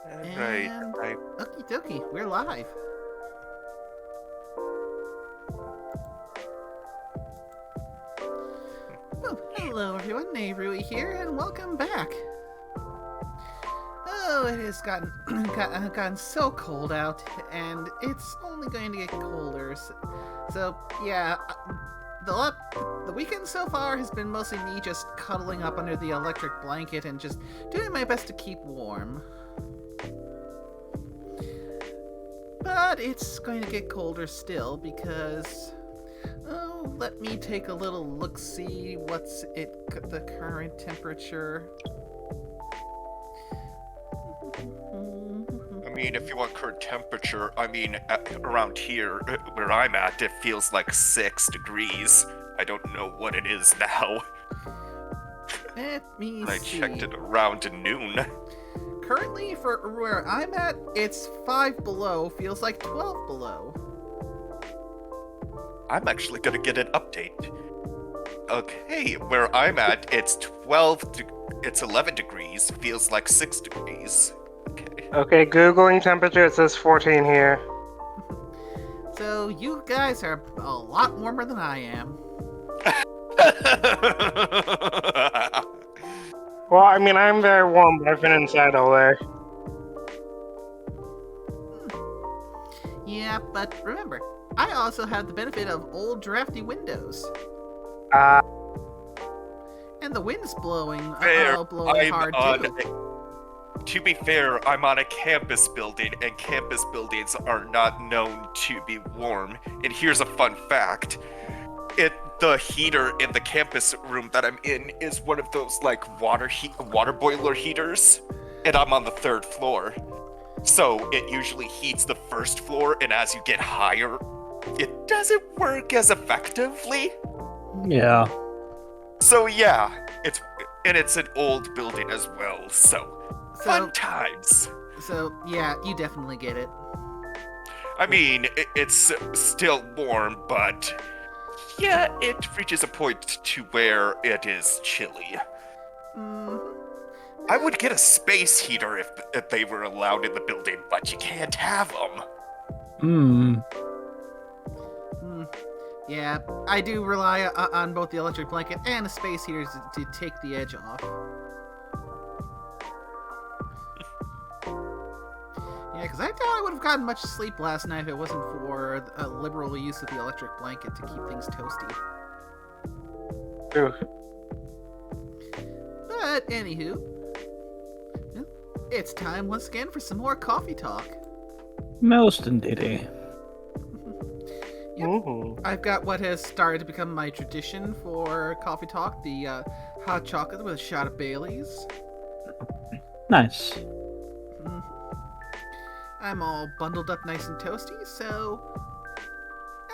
Right. And I okie dokie, we're live. Oh, hello everyone, Navrui here, and welcome back. Oh, it has gotten so cold out, and it's only going to get colder. So yeah, the weekend so far has been mostly me just cuddling up under the electric blanket and just doing my best to keep warm. But it's going to get colder still because let me take a little look see the current temperature. I mean, if you want current temperature, around here, where I'm at, it feels like 6 degrees. I don't know what it is now. Let me I see. checked it around noon. Currently, for where I'm at, it's 5 below. Feels like 12 below. I'm actually gonna get an update. Okay, where I'm at, it's 11 degrees, feels like 6 degrees. Okay. Okay, Googling temperature, it says 14 here. So you guys are a lot warmer than I am. Well, I mean, I'm very warm, but I've been inside all day. Yeah, but remember, I also have the benefit of old drafty windows. Uh, And the wind's blowing Fair. blowing hard too. To be fair, I'm on a campus building, and campus buildings are not known to be warm. And here's a fun fact. The heater in the campus room that I'm in is one of those, like, water boiler heaters, and I'm on the 3rd floor. So it usually heats the 1st floor, and as you get higher, it doesn't work as effectively. Yeah. So yeah, it's an old building as well, so fun times. So yeah, you definitely get it. I mean, it's still warm, but yeah, it reaches a point to where it is chilly. I would get a space heater if they were allowed in the building, but you can't have them. Yeah, I do rely on both the electric blanket and the space heaters to take the edge off. Yeah, because I doubt I would have gotten much sleep last night if it wasn't for a liberal use of the electric blanket to keep things toasty. Ooh. But anywho, it's time once again for some more coffee talk. Most indeed. Yep. I've got what has started to become my tradition for coffee talk: the hot chocolate with a shot of Bailey's. Nice. I'm all bundled up, nice and toasty, so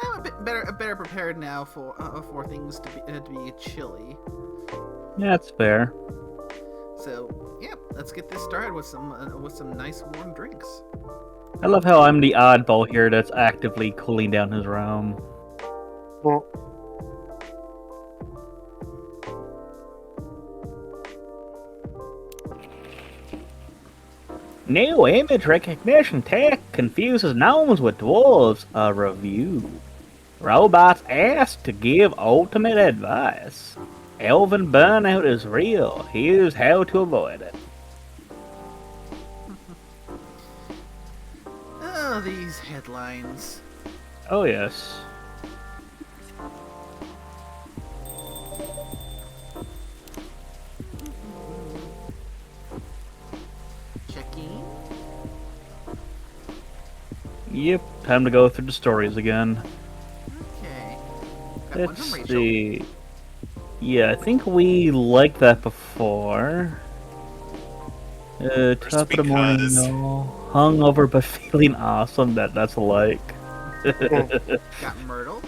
I'm a bit better prepared now for things to be chilly. Yeah, that's fair. So yeah, let's get this started with some nice warm drinks. I love how I'm the oddball here that's actively cooling down his room. Well, New image recognition tech confuses gnomes with dwarves. A review. Robots asked to give ultimate advice. Elven burnout is real. Here's how to avoid it. Oh, these headlines. Oh yes. Checking. Yep, time to go through the stories again. Okay. Got one Let's from Rachel. see. Yeah, I think we liked that before. Top of the morning, because- no. Hungover but feeling awesome. That's a like. Got Myrtle.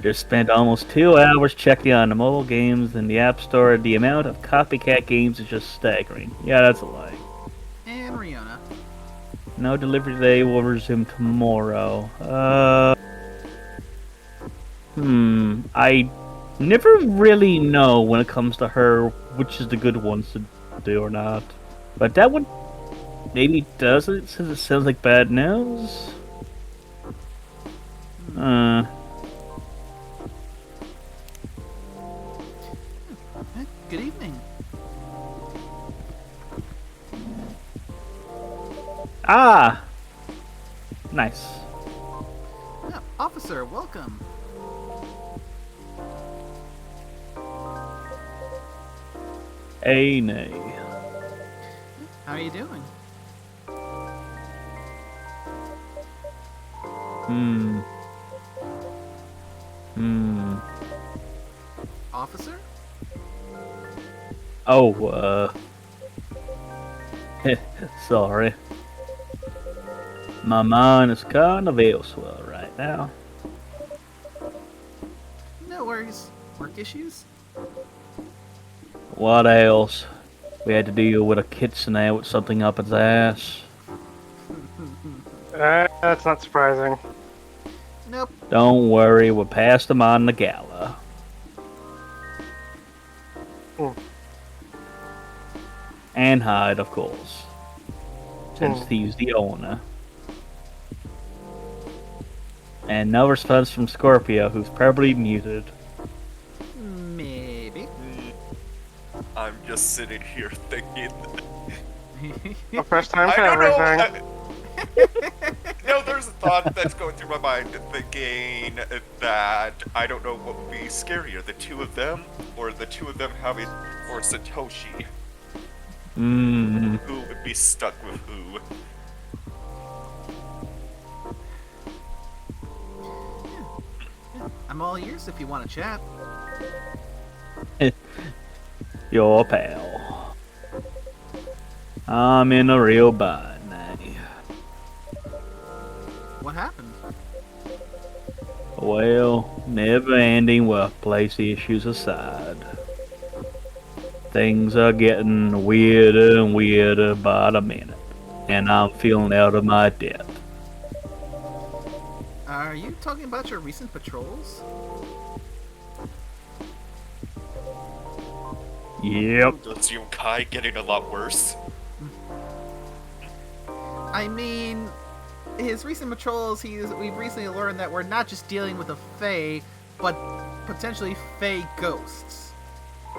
Just spent almost 2 hours checking on the mobile games in the App Store. The amount of copycat games is just staggering. Yeah, that's a like. And Riona. No delivery today. Will resume tomorrow. I never really know when it comes to her which is the good ones to do or not. But that would maybe it doesn't, since it sounds like bad news? Good evening. Ah! Nice. Officer, welcome. A nay. How are you doing? Hmm. Officer? Oh, sorry. My mind is kind of elsewhere right now. No worries. Work issues? What else? We had to deal with a kitsune with something up its ass. That's not surprising. Nope. Don't worry, we're past them on the gala. And Hyde, of course. Since he's the owner. And no response from Scorpio, who's probably muted. Maybe. I'm just sitting here thinking. The first time for I don't everything. know. No, there's a thought that's going through my mind, thinking that I don't know what would be scarier, the two of them, or the two of them having, or Satoshi. Who would be stuck with who? I'm all ears if you want to chat. Your pal. I'm in a real bind now. What happened? Well, never-ending workplace issues aside. Things are getting weirder and weirder by the minute, and I'm feeling out of my depth. Are you talking about your recent patrols? Yep. Does Yunkai getting a lot worse? I mean, his recent patrols, we've recently learned that we're not just dealing with a Fae, but potentially Fae ghosts.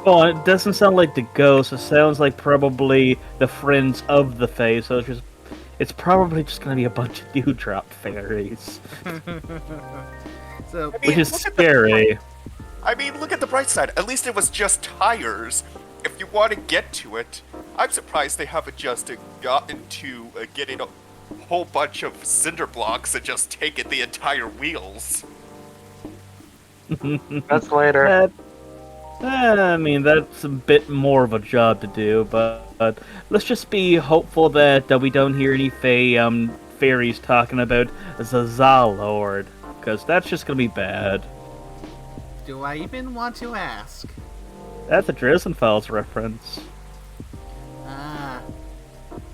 Well, it doesn't sound like the ghosts. It sounds like probably the friends of the Fae, so it's probably just gonna be a bunch of dewdrop fairies. So, Which is scary. I mean, look at the bright side. At least it was just tires. If you want to get to it, I'm surprised they haven't just gotten to getting a whole bunch of cinder blocks and just taken the entire wheels. That's later. I mean, that's a bit more of a job to do, but let's just be hopeful that we don't hear any fairies talking about Zaza Lord, because that's just gonna be bad. do I even want to ask? That's a Dresden-Files reference. Ah.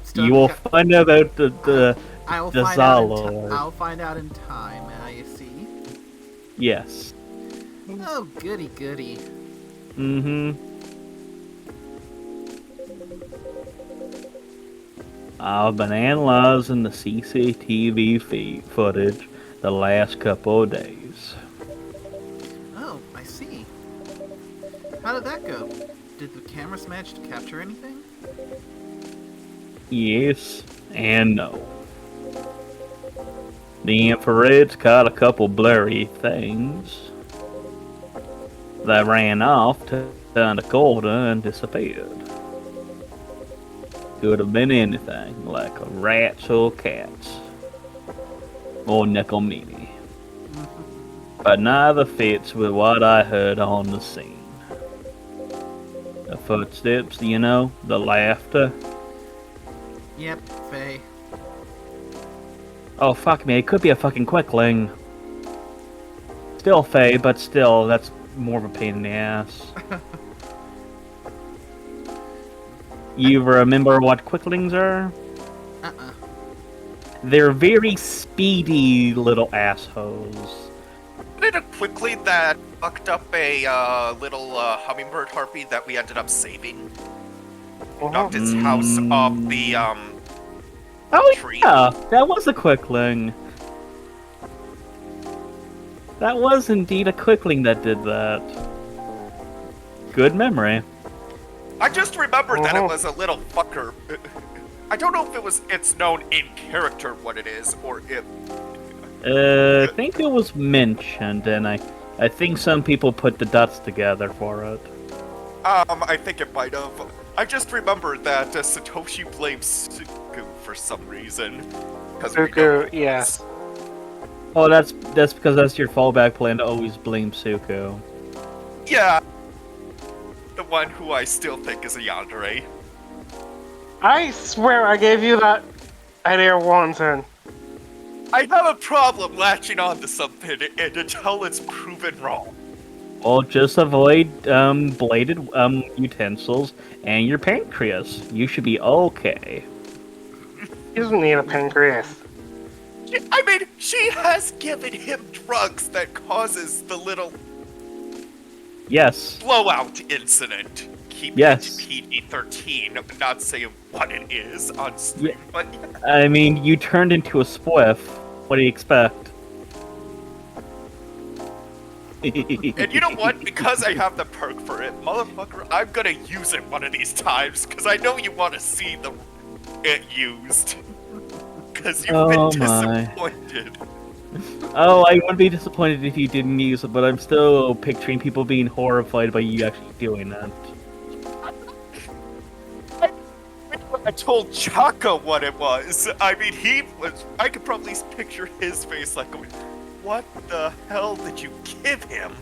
Still You will got- find out about the I will the find out. Zalord. I'll find out in time. You see. Yes. Oh, goody goody. Mm-hmm. I've been analyzing the CCTV feed footage the last couple of days. Oh, I see. How did that go? Did the cameras manage to capture anything? Yes and no. The infrared's caught a couple blurry things. They ran off, turned a corner, and disappeared. Could have been anything, like rats or cats. Or nickel meaty. But neither fits with what I heard on the scene. The footsteps, you know, the laughter. Yep, Faye. Oh, fuck me, it could be a fucking quickling. Still Faye, but still, that's more of a pain in the ass. You remember what quicklings are? Uh-uh. They're very speedy little assholes. Did it quickly that fucked up a little hummingbird harpy that we ended up saving? Knocked its house off the Oh tree. yeah, that was a quickling. That was indeed a quickling that did that. Good memory. I just remembered that it Mhm. was a little fucker. I don't know if it's known in character what it is, or if I think it was mentioned, and I think some people put the dots together for it. I think it might have. I just remembered that Satoshi blames Suku for some reason. 'Cause we know Suku, it yes. was. Oh, that's because that's your fallback plan to always blame Suko. Yeah. The one who I still think is a yandere. I swear I gave you that idea once, and I have a problem latching onto something and until it's proven wrong. Well, just avoid bladed utensils and your pancreas. You should be okay. he doesn't need a pancreas. I mean, she has given him drugs that causes the little Yes. blowout incident. Keep Yes. it PG-13. I'm not saying what it is on stream, but I mean, you turned into a spliff. What do you expect? and you know what? Because I have the perk for it, motherfucker, I'm gonna use it one of these times because I know you want to see it used. Because you've been Oh my. disappointed. Oh, I wouldn't be disappointed if you didn't use it, but I'm still picturing people being horrified by you actually doing that. I told Chaka what it was. I mean, I could probably picture his face like going, what the hell did you give him?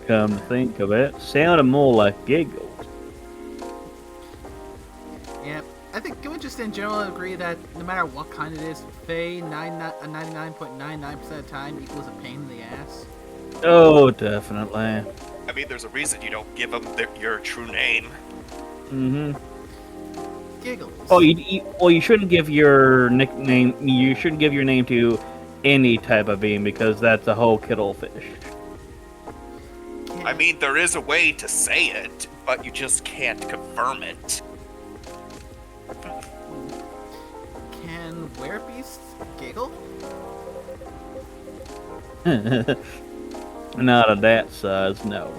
Come to think of it, sounded more like giggles. Yeah, I think can we just in general agree that no matter what kind it is, Faye 99.99% of the time equals a pain in the ass. Oh, definitely. I mean, there's a reason you don't give him your true name. Mm-hmm. Giggles. Oh, you shouldn't give your nickname. You shouldn't give your name to any type of being because that's a whole kittlefish. I mean, there is a way to say it, but you just can't confirm it. Can werebeasts giggle? Not of that size, no.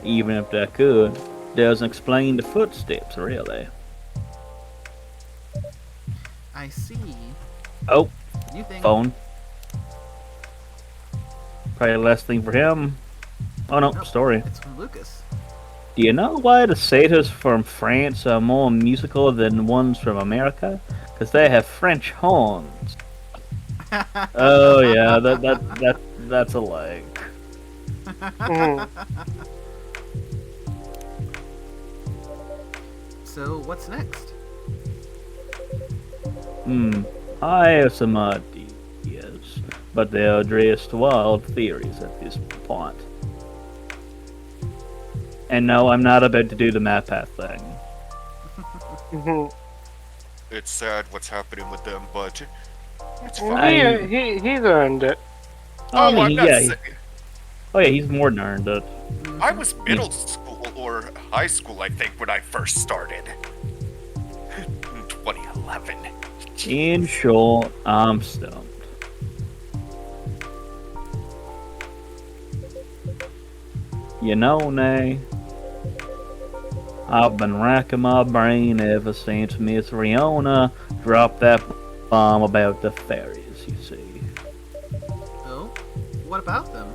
Even if they could, doesn't explain the footsteps, really. I see. Oh, New thing. phone. Probably the last thing for him. Oh no, Nope, story. It's from Lucas. Do you know why the satyrs from France are more musical than ones from America? Because they have French horns. Oh yeah, that's a leg. Mhm. So what's next? I have some ideas, but they are just wild theories at this point. And no, I'm not about to do the map path thing. Mhm. It's sad what's happening with them, but it's Well, fine. he's earned it. Oh, I'm not yeah, saying. oh yeah, he's more than earned it. I was middle school or high school, I think, when I first started. In 2011. In short, I'm stumped. You know, Nay, I've been racking my brain ever since Miss Riona dropped that bomb about the fairies, you see. Oh, what about them?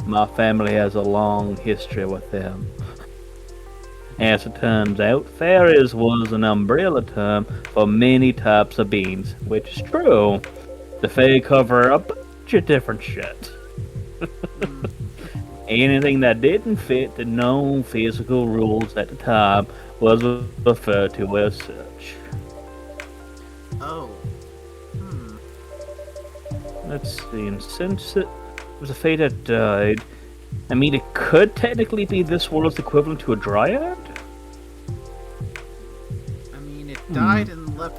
My family has a long history with them. As it turns out, fairies was an umbrella term for many types of beings, which is true. The Fae cover a bunch of different shit. Anything that didn't fit the known physical rules at the time was referred to as such. Oh. Let's see, and since it was a Fae that died, I mean, it could technically be this world's equivalent to a dryad? I mean, it died and left,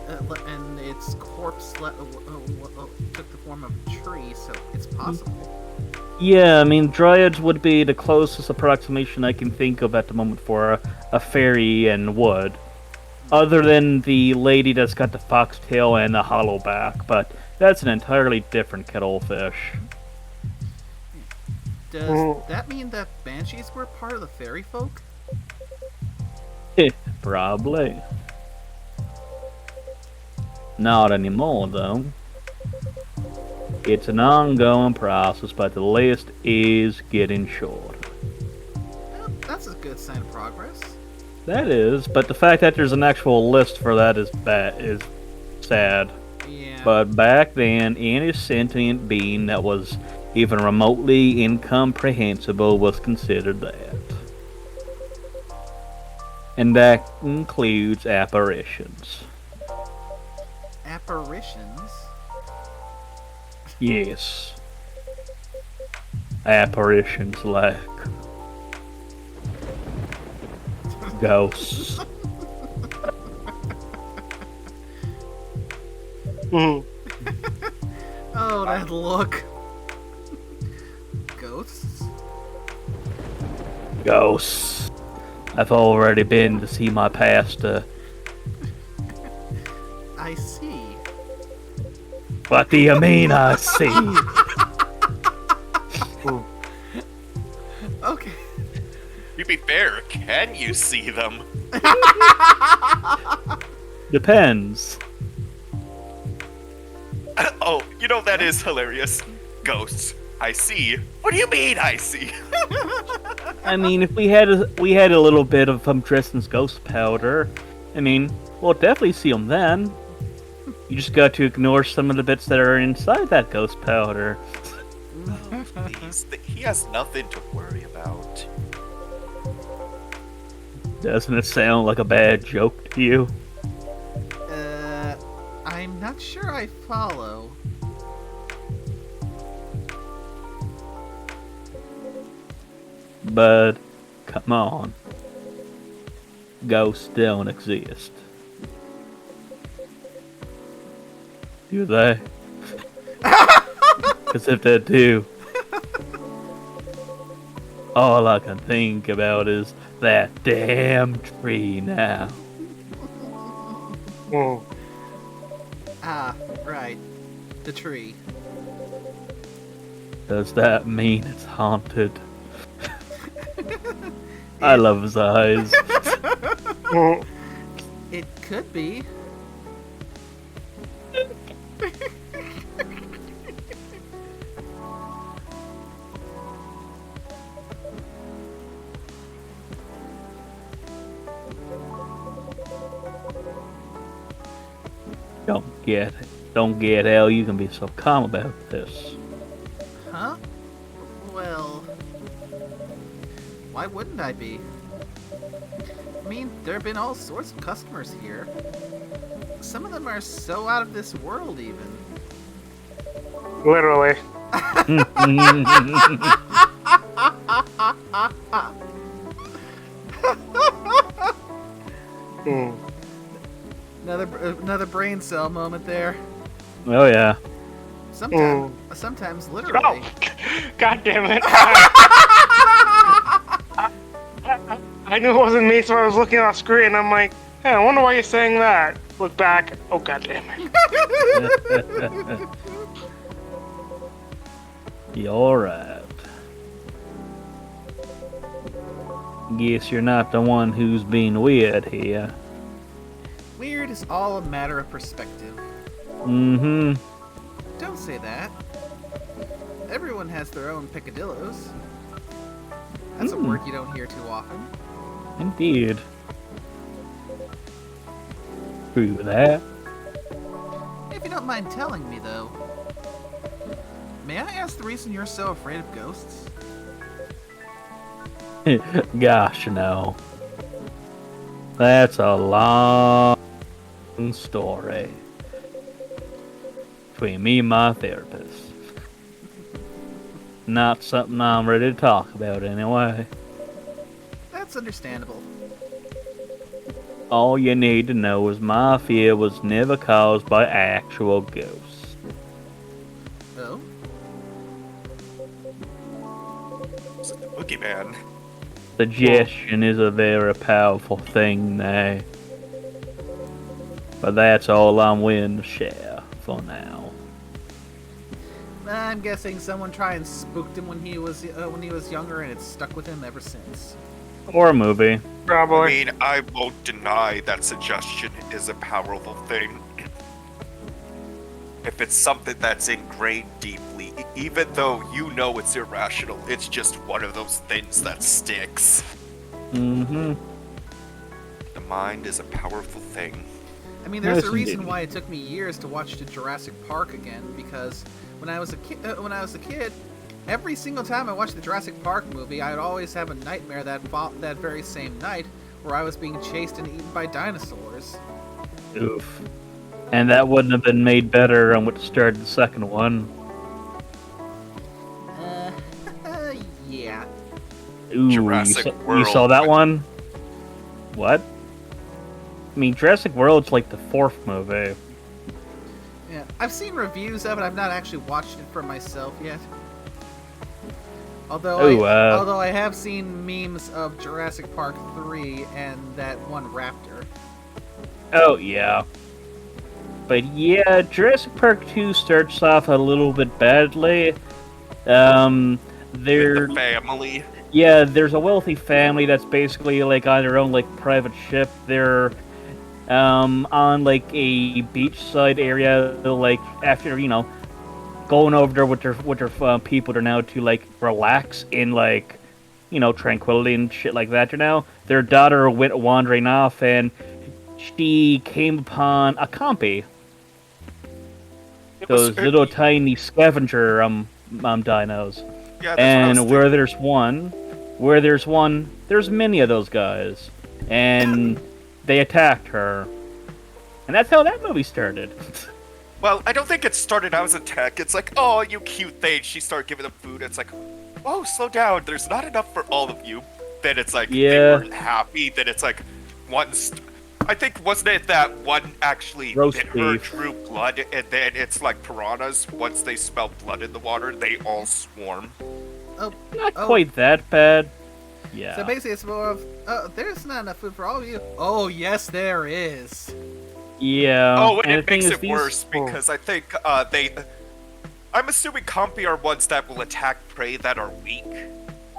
and its corpse took the form of a tree, so it's possible. Yeah, I mean, dryads would be the closest approximation I can think of at the moment for a fairy and wood. Other than the lady that's got the foxtail and the hollow back, but that's an entirely different kettle of fish. Does that mean that banshees were part of the fairy folk? Probably. Not anymore, though. It's an ongoing process, but the list is getting shorter. Well, that's a good sign of progress. That is, but the fact that there's an actual list for that is sad. Yeah. But back then, any sentient being that was even remotely incomprehensible was considered that. And that includes apparitions. Apparitions? Yes. Apparitions like ghosts. Mm. Oh, that look. Ghosts? Ghosts. I've already been to see my pastor. I see. What do you mean I see? Okay. To be fair, can you see them? Depends. Oh, you know that is hilarious. Ghosts. I see. What do you mean I see? I mean, if we had a little bit of Tristan's ghost powder, I mean, we'll definitely see them then. You just got to ignore some of the bits that are inside that ghost powder. Oh, please. He has nothing to worry about. Doesn't it sound like a bad joke to you? I'm not sure I follow. But, come on. Ghosts don't exist. Do they? Because if they do, all I can think about is that damn tree now. Mm. Ah, right. The tree. Does that mean it's haunted? I love his eyes. Mm. It could be. Don't get how you can be so calm about this. Huh? Well, why wouldn't I be? I mean, there have been all sorts of customers here. Some of them are so out of this world, even. Literally. Mm. Another brain cell moment there. Oh yeah. Sometimes literally. Oh, God damn it. I knew it wasn't me, so I was looking off screen. I'm like, hey, I wonder why you're saying that. Look back. Oh, God damn it. You're right. Guess you're not the one who's being weird here. Weird is all a matter of perspective. Mm-hmm. Don't say that. Everyone has their own peccadillos. That's a word you don't hear too often. Indeed. True that. If you don't mind telling me, though, may I ask the reason you're so afraid of ghosts? Gosh, no. That's a long story. Between me and my therapist. Not something I'm ready to talk about anyway. That's understandable. All you need to know is my fear was never caused by actual ghosts. Oh? man. Suggestion is a very powerful thing, nay. But that's all I'm willing to share for now. I'm guessing someone tried and spooked him when he was younger, and it's stuck with him ever since. Or a movie. I Probably. mean, I won't deny that suggestion is a powerful thing. If it's something that's ingrained deeply, even though you know it's irrational, it's just one of those things that sticks. Mm-hmm. The mind is a powerful thing. I mean, there's Yes, a reason indeed. why it took me years to watch the Jurassic Park again, because when I was a kid, every single time I watched the Jurassic Park movie, I'd always have a nightmare that very same night where I was being chased and eaten by dinosaurs. Oof. And that wouldn't have been made better on what started the second one. Yeah. Ooh, Jurassic you World. saw that one? What? I mean, Jurassic World's like the fourth movie. Yeah, I've seen reviews of it. I've not actually watched it for myself yet. Although I have seen memes of Jurassic Park 3 and that one raptor. Oh, yeah. But yeah, Jurassic Park 2 starts off a little bit badly. With There, the family. yeah, there's a wealthy family that's basically like on their own like private ship. They're on like a beachside area, like after going over there with their people, they're now to like relax in like tranquility and shit like that. Their daughter went wandering off and she came upon a compy. It was- Those little tiny scavenger dinos. Yeah, that's what I was And where there's one, there's many of those guys. And they attacked her. And that's how that movie started. Well, I don't think it started out as a tech. It's like, oh, you cute thing. She started giving them food. It's like, oh, slow down. There's not enough for all of you. Then it's like, they Yeah. weren't happy. Then it's like, I think, wasn't it that one actually Roast bit her, beef. drew blood, and then it's like piranhas. Once they smell blood in the water, they all swarm. Not quite that bad. Yeah. So basically, it's more of, there's not enough food for all of you. Oh, yes, there is. Yeah. Oh, and the it thing makes is, it worse because I think I'm assuming Compi are ones that will attack prey that are weak,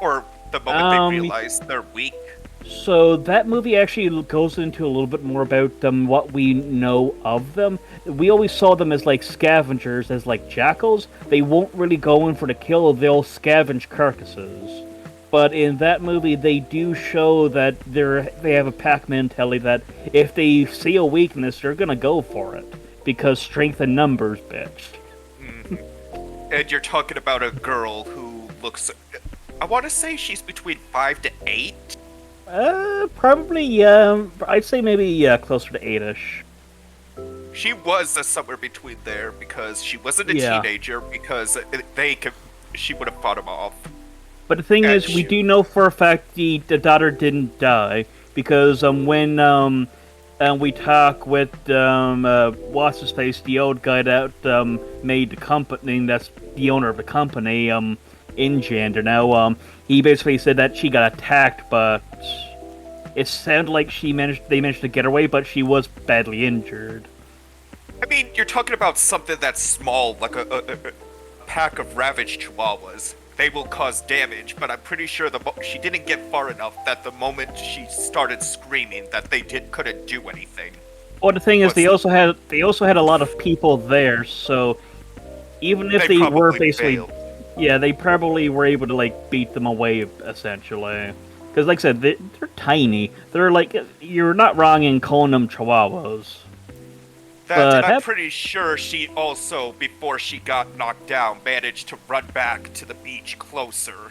or the moment they realize they're weak. So that movie actually goes into a little bit more about what we know of them. We always saw them as like scavengers, as like jackals. They won't really go in for the kill, they'll scavenge carcasses. But in that movie, they do show that they have a pack mentality that if they see a weakness, they're gonna go for it. Because strength in numbers, bitch. And you're talking about a girl who looks, I want to say she's between 5 to 8. Probably, I'd say maybe closer to 8-ish. She was somewhere between there because she wasn't a Yeah. teenager because she would have fought him off. But the thing Yeah, is, we shoot. do know for a fact the daughter didn't die because when we talk with what's his face, the old guy that made the company, that's the owner of the company, Ingender now, he basically said that she got attacked, but it sounded like they managed to get away, but she was badly injured. I mean, you're talking about something that's small, like a pack of ravaged chihuahuas. They will cause damage, but I'm pretty sure she didn't get far enough that the moment she started screaming that they couldn't do anything. Well, the thing is, What's they also had a lot of people there, so even if they were probably basically, failed. yeah, they probably were able to like beat them away essentially. Because, like I said, they're tiny. They're like, you're not wrong in calling them chihuahuas. But I'm pretty sure she also, before she got knocked down, managed to run back to the beach closer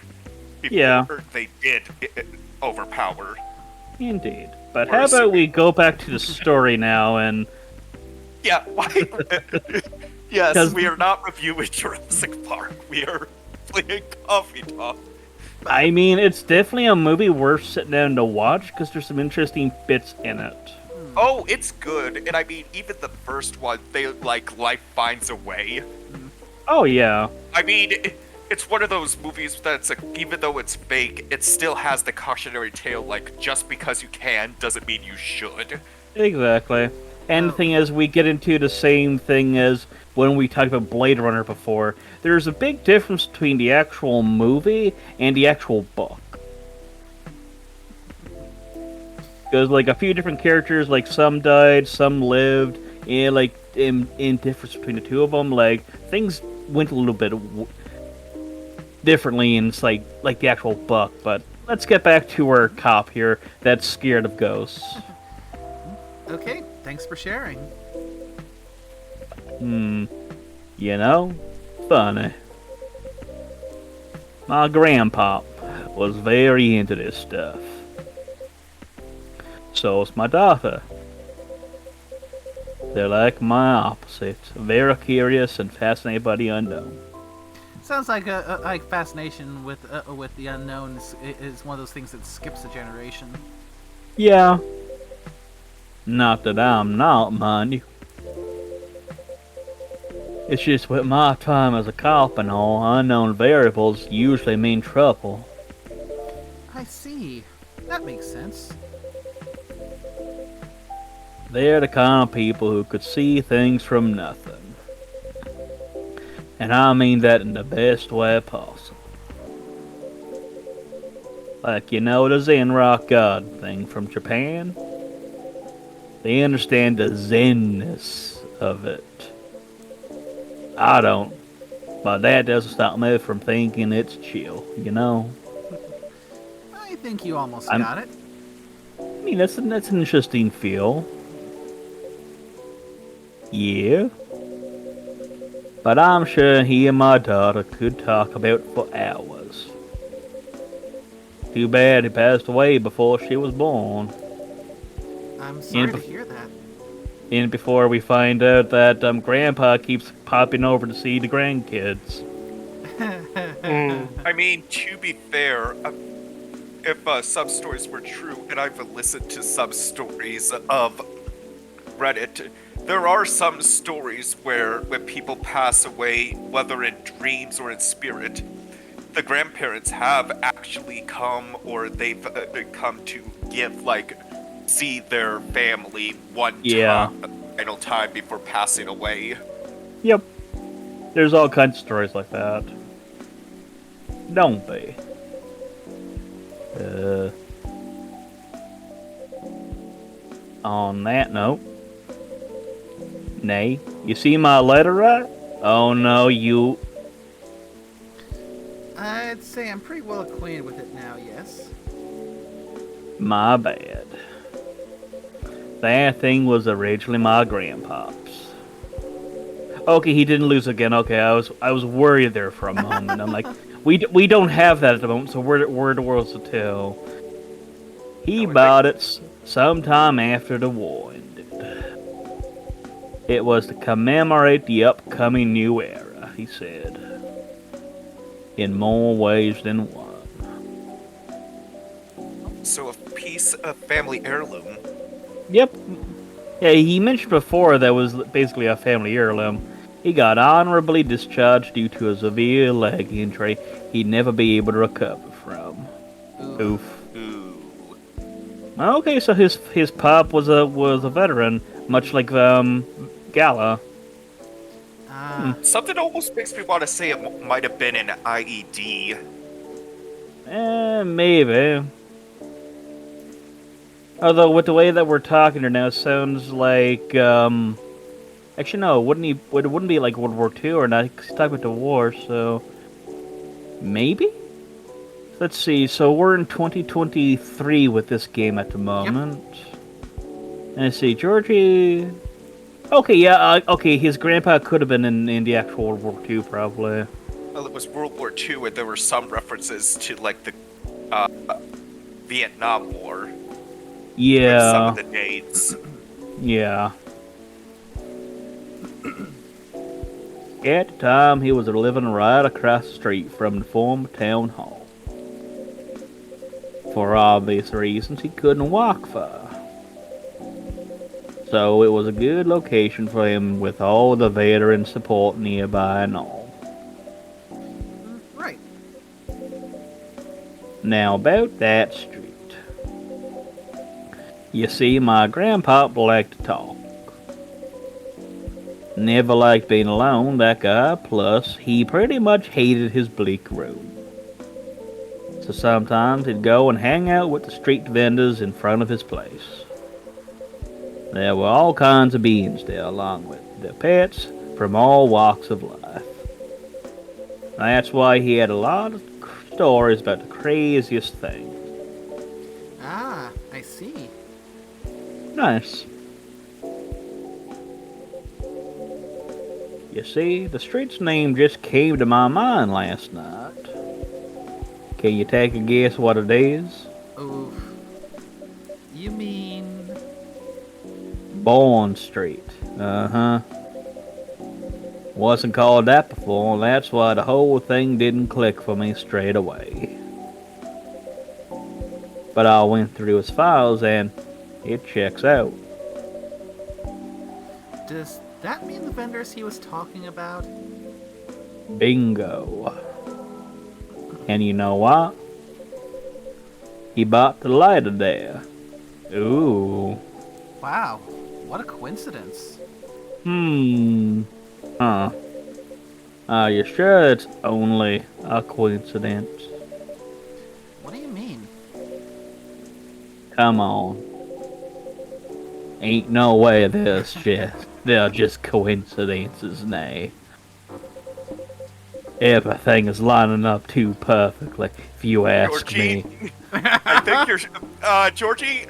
before Yeah. they did overpower. Indeed. But We're how about we assuming. go back to the story now and Yeah, why? Yes, 'Cause- we are not reviewing Jurassic Park. We are playing Coffee Talk. I mean, it's definitely a movie worth sitting down to watch because there's some interesting bits in it. Oh, it's good, and I mean, even the first one, they like life finds a way. Oh yeah. I mean, it's one of those movies that's like, even though it's fake, it still has the cautionary tale. Like, just because you can doesn't mean you should. Exactly. And the thing is, we get into the same thing as when we talked about Blade Runner before. There's a big difference between the actual movie and the actual book. Because, like, a few different characters, like, some died, some lived, and, like, in difference between the two of them, like, things went a little bit differently in, like the actual book. But let's get back to our cop here that's scared of ghosts. Okay, thanks for sharing. You know, funny. My grandpa was very into this stuff. So's my daughter. They're like my opposites, very curious and fascinated by the unknown. Sounds like a fascination with the unknown is one of those things that skips a generation. Yeah. Not that I'm not, mind you. It's just with my time as a cop and all, unknown variables usually mean trouble. I see. That makes sense. They're the kind of people who could see things from nothing. And I mean that in the best way possible. Like, you know, the Zen rock god thing from Japan? They understand the zenness of it. I don't. But that doesn't stop me from thinking it's chill, you know? I think you almost I'm- got it. I mean, that's an interesting feel. Yeah. But I'm sure he and my daughter could talk about it for hours. Too bad he passed away before she was born. I'm sorry to bef- hear that. And before we find out that Grandpa keeps popping over to see the grandkids. I mean, to be fair, if some stories were true, and I've listened to some stories of Reddit, there are some stories where when people pass away, whether in dreams or in spirit, the grandparents have actually come, or they've come to give, like, see their family one final time before passing away. Yep. There's all kinds of stories like that. Don't they? On that note, Nay, you see my letter right? Oh no, you. I'd say I'm pretty well acquainted with it now, yes. My bad. That thing was originally my grandpa's. Okay, he didn't lose again. Okay, I was worried there for a moment. I'm like, we don't have that at the moment, so we're the world's to tell. He bought it sometime after the war ended. It was to commemorate the upcoming new era, he said. In more ways than one. So a piece of family heirloom. Yep. Yeah, he mentioned before that was basically a family heirloom. He got honorably discharged due to a severe leg injury he'd never be able to recover from. Oof. Ooh. Okay, so his pop was a veteran, much like Gala. Something almost makes me want to say it might have been an IED. Maybe. Although with the way that we're talking here now, it sounds like actually no, it wouldn't be like World War II or not. He's talking about the war, so maybe. Let's see. So we're in 2023 with this game at the moment. Yep. And let's see, Georgie. Okay, yeah, okay. His grandpa could have been in the actual World War II, probably. Well, it was World War II, and there were some references to, like, the Vietnam War. Yeah. With some of the dates. Yeah. At the time, he was living right across the street from the former town hall. For obvious reasons, he couldn't walk far. So it was a good location for him with all the veteran support nearby and all. Now about that street. You see, my grandpa liked to talk. Never liked being alone, that guy, plus he pretty much hated his bleak road. So sometimes he'd go and hang out with the street vendors in front of his place. There were all kinds of beings there, along with their pets from all walks of life. That's why he had a lot of stories about the craziest things. Ah, I see. Nice. You see, the street's name just came to my mind last night. Can you take a guess what it is? Oof. You mean... Bond Street. Uh-huh. Wasn't called that before, and that's why the whole thing didn't click for me straight away. But I went through his files and it checks out. Does that mean the vendors he was talking about? Bingo. And you know what? He bought the lighter there. Ooh. Wow, what a coincidence. Huh. Are you sure it's only a coincidence? What do you mean? Come on. Ain't no way they're just coincidences, nay. Everything is lining up too perfectly, if you ask Georgie, me. I think you're. Georgie,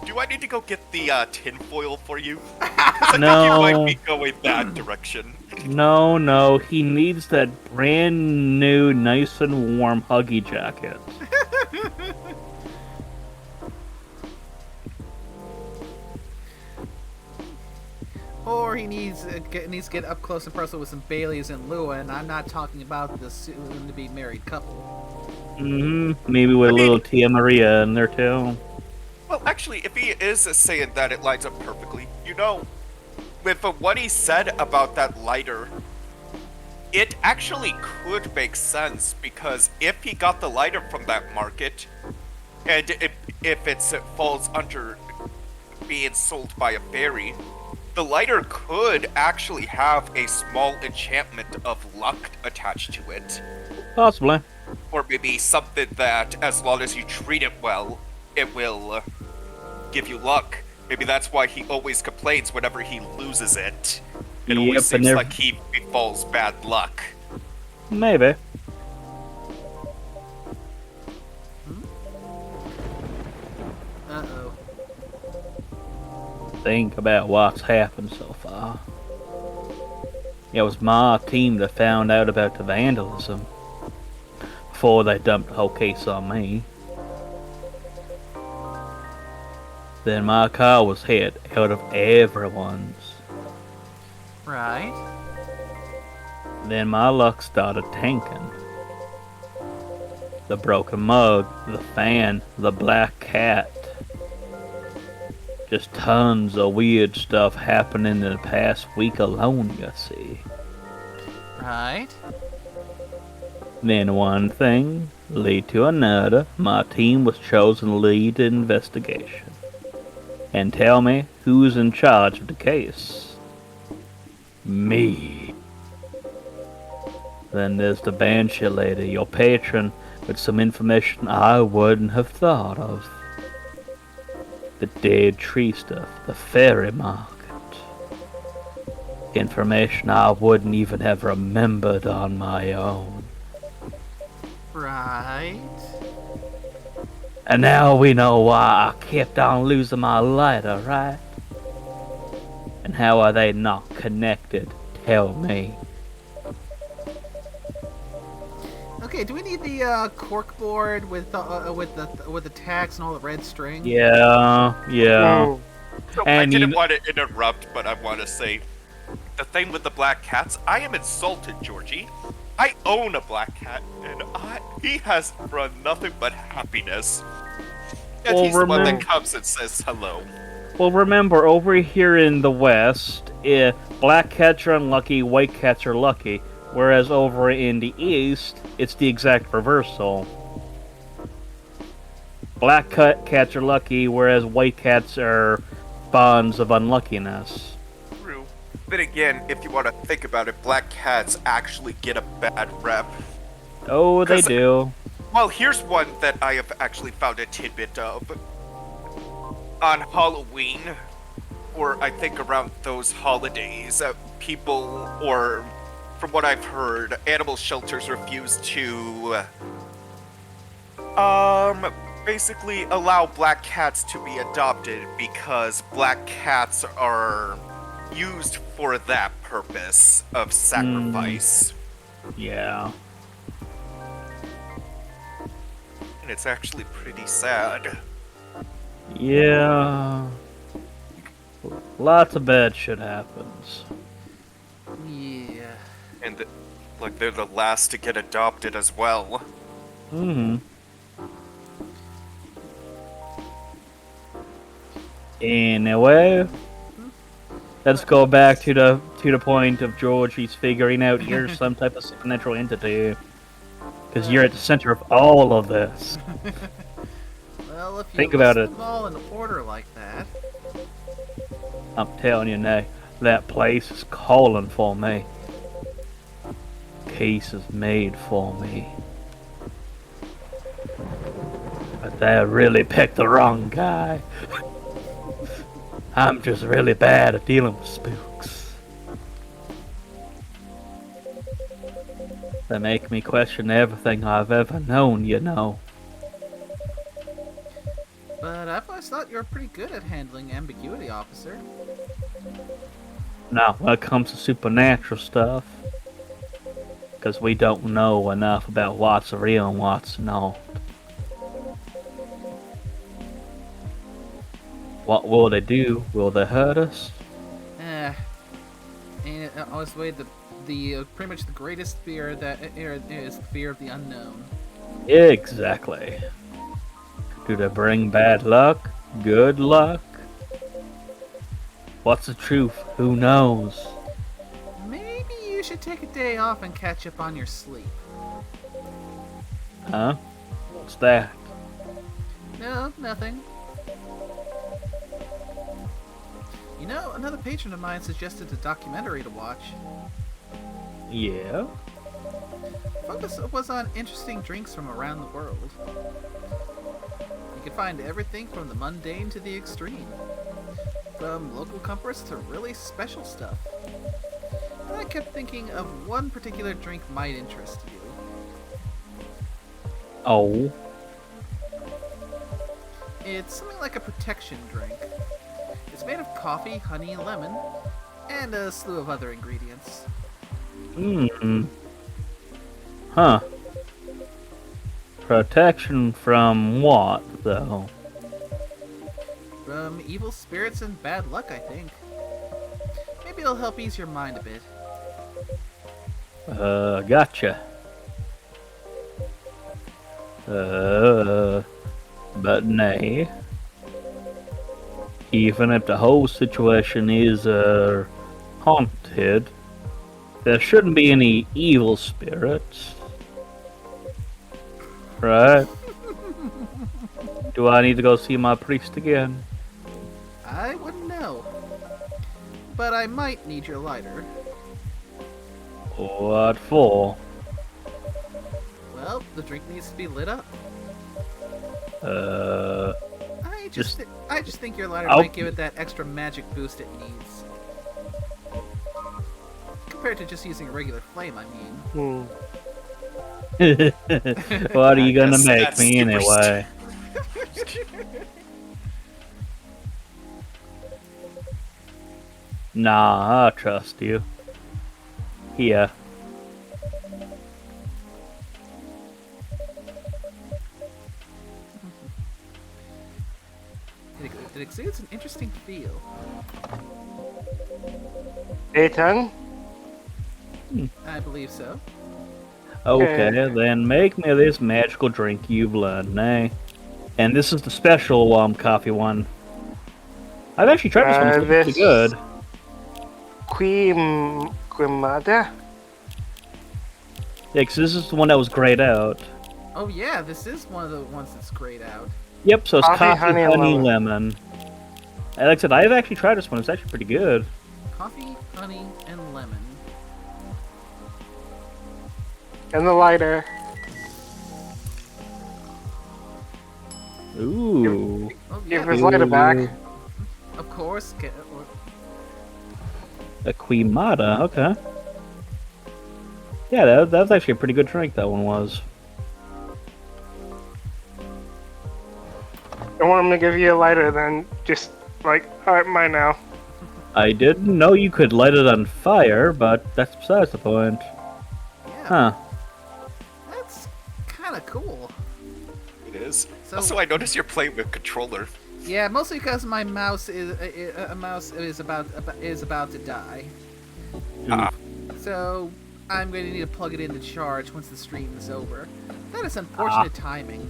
do I need to go get the tinfoil for you? 'Cause I think you might No. be going that direction. No, he needs that brand new, nice and warm Huggy jacket. Or he needs to get up close and personal with some Baileys and Lua, and I'm not talking about the soon-to-be married couple. Maybe with a little Tia Maria in there too. Well, actually, if he is saying that, it lines up perfectly. You know, with what he said about that lighter, it actually could make sense, because if he got the lighter from that market, and if it falls under being sold by a fairy, the lighter could actually have a small enchantment of luck attached to it. Possibly. Or maybe something that, as long as you treat it well, it will give you luck. Maybe that's why he always complains whenever he loses it. It always Yep, seems like he befalls bad luck. Maybe. Uh-oh. Think about what's happened so far. It was my team that found out about the vandalism before they dumped the whole case on me. Then my car was hit out of everyone's. Right. Then my luck started tanking. The broken mug, the fan, the black cat. Just tons of weird stuff happening in the past week alone, you see. Right. Then one thing led to another. My team was chosen to lead the investigation. And tell me who's in charge of the case. Me. Then there's the Banshee lady, your patron, with some information I wouldn't have thought of. The dead tree stuff, the fairy market. Information I wouldn't even have remembered on my own. Right. And now we know why I kept on losing my lighter, right? And how are they not connected? Tell me. Okay, do we need the cork board with the tags and all the red string? Yeah. Oh, So I And didn't you- want to interrupt, but I want to say, the thing with the black cats, I am insulted, Georgie. I own a black cat, and he has run nothing but happiness. And Well, he's the one that remember- comes and says hello. Well, remember, over here in the West, black cats are unlucky, white cats are lucky. Whereas over in the East, it's the exact reversal. Black cats are lucky, whereas white cats are bonds of unluckiness. True. But again, if you want to think about it, black cats actually get a bad rep. Oh, they 'Cause- do. Well, here's one that I have actually found a tidbit of. On Halloween, or I think around those holidays, people, or from what I've heard, animal shelters refuse to, basically allow black cats to be adopted because black cats are used for that purpose of sacrifice. Yeah. And it's actually pretty sad. Yeah. Lots of bad shit happens. Yeah. And, like, they're the last to get adopted as well. Mm-hmm. Anyway, let's go back to the point of George. He's figuring out you're some type of supernatural entity, because you're at the center of all of this. Well, if you Think about list it. them all in order like that. I'm telling you now, that place is calling for me. Case is made for me. But they really picked the wrong guy. I'm just really bad at dealing with spooks. They make me question everything I've ever known, you know. But I've always thought you were pretty good at handling ambiguity, officer. Now, when it comes to supernatural stuff, because we don't know enough about what's real and what's not. What will they do? Will they hurt us? And it always the way the pretty much the greatest fear that is the fear of the unknown. Exactly. Do they bring bad luck? Good luck? What's the truth? Who knows? Maybe you should take a day off and catch up on your sleep. Huh? What's that? No, nothing. You know, another patron of mine suggested a documentary to watch. Yeah? Focus was on interesting drinks from around the world. You can find everything from the mundane to the extreme. From local comforts to really special stuff. And I kept thinking of one particular drink might interest you. Oh. It's something like a protection drink. It's made of coffee, honey, and lemon, and a slew of other ingredients. Huh. Protection from what, though? From evil spirits and bad luck, I think. Maybe it'll help ease your mind a bit. Gotcha. But nay. Even if the whole situation is, haunted, there shouldn't be any evil spirits. Right? Do I need to go see my priest again? I wouldn't know. But I might need your lighter. What for? Well, the drink needs to be lit up. I just think your lighter I'll- might give it that extra magic boost it needs. Compared to just using a regular flame, I mean. What are you gonna Yes, make that's me super anyway? Nah, I trust you. Here. It exudes an interesting feel. Ethan? I believe so. Okay, then make me this magical drink you've learned, eh? And this is the special coffee one. I've actually tried this one. It's pretty This- good. Quimada? Yeah, 'cause this is the one that was grayed out. Oh yeah, this is one of the ones that's grayed out. Yep, so it's Coffee, coffee, honey, and honey, lemon. lemon. And like I said, I've actually tried this one. It's actually pretty good. Coffee, honey, and lemon. And the lighter. Ooh. Oh, Give yeah, his lighter back. of course. A Quimada, okay. Yeah, that was actually a pretty good drink, that one was. I want him to give you a lighter, then just like, alright, mine now. I didn't know you could light it on fire, but that's besides the point. Yeah, Huh. that's kind of cool. It is. So- Also, I notice you're playing with controller. Yeah, mostly because my mouse is about to die. Ah. So I'm going to need to plug it in to charge once the stream is over. That is unfortunate timing.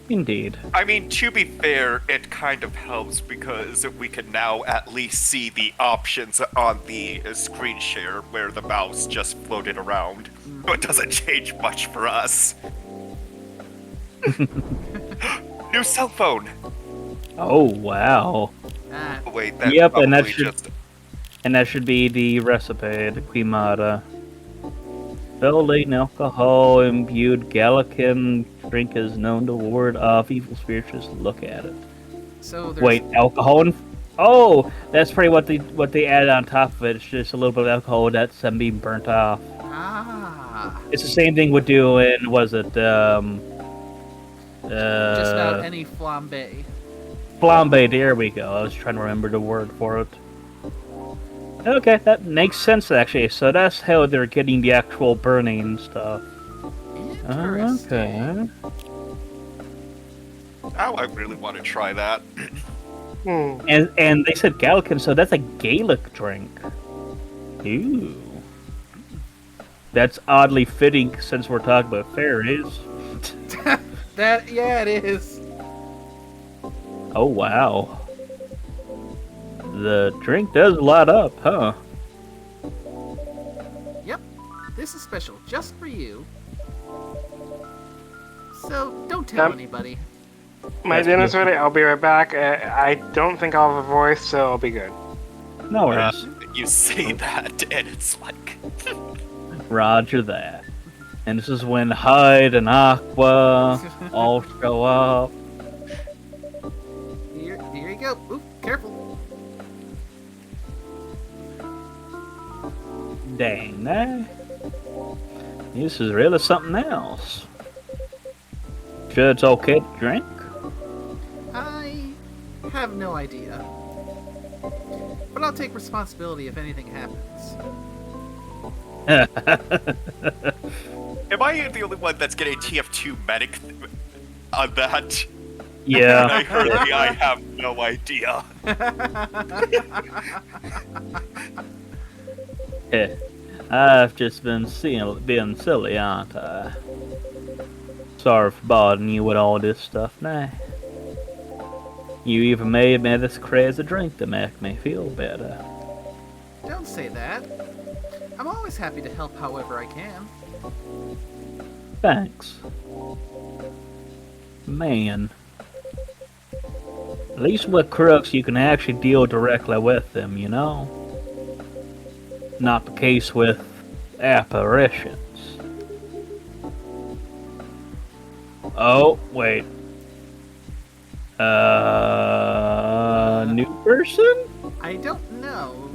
Indeed. I mean, to be fair, it kind of helps because we can now at least see the options on the screen share where the mouse just floated around. So it doesn't change much for us. New cell phone! Oh, wow. Ah, Oh, wait, that Yep, and that probably should- just... And that should be the recipe, the Quimada. Building alcohol imbued Gallican drink is known to ward off evil spirits. Just look at it. so there's Wait, alcohol and oh, that's probably what they added on top of it. It's just a little bit of alcohol that's being burnt off. ah, It's the same thing with doing. Was it just about any flambe. flambe? There we go. I was trying to remember the word for it. Okay, that makes sense actually. So that's how they're getting the actual burning stuff. Interesting. Okay. Oh, I really want to try that. Hmm. And they said Gallican, so that's a Gaelic drink. Ooh. That's oddly fitting since we're talking about fairies. Yeah, it is. Oh wow. The drink does light up, huh? Yep, this is special just for you. So don't tell anybody. My That's dinner's beautiful. ready. I'll be right back. I don't think I'll have a voice, so I'll be good. No worries. You say that, and it's like... Roger that. And this is when Hyde and Aqua all show up. Here you go. Oop, careful. Dang, eh? This is really something else. Sure it's okay to drink? I have no idea. But I'll take responsibility if anything happens. Am I the only one that's getting TF2 medic on that? And Yeah. I heard the I have no idea. I've just been being silly, aren't I? Sorry for bothering you with all this stuff now. You even made me this crazy drink to make me feel better. Don't say that. I'm always happy to help however I can. Thanks. Man. At least with crooks you can actually deal directly with them, you know? Not the case with apparitions. Oh, wait. New person? I don't know.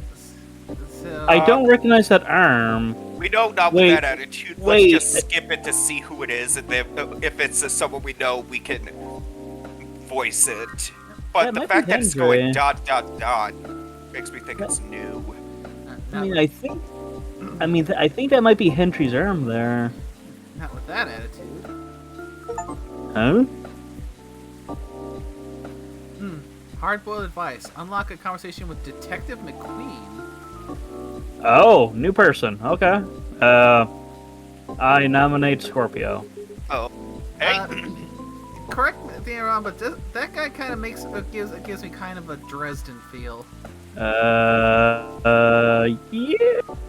So I don't recognize that arm. We know not Wait, with that attitude. wait. Let's just skip it to see who it is, and then if it's someone we know, we can voice it. But That the might fact be that it's Henry. going dot dot dot makes me think it's new. I mean, I think that might be Hendry's arm there. not with that attitude. Huh? Hard-boiled advice. Unlock a conversation with Detective McQueen. Oh, new person. Okay. I nominate Scorpio. Oh, hey, Correct me if I'm wrong, but that guy kind of gives me kind of a Dresden feel. Yeah,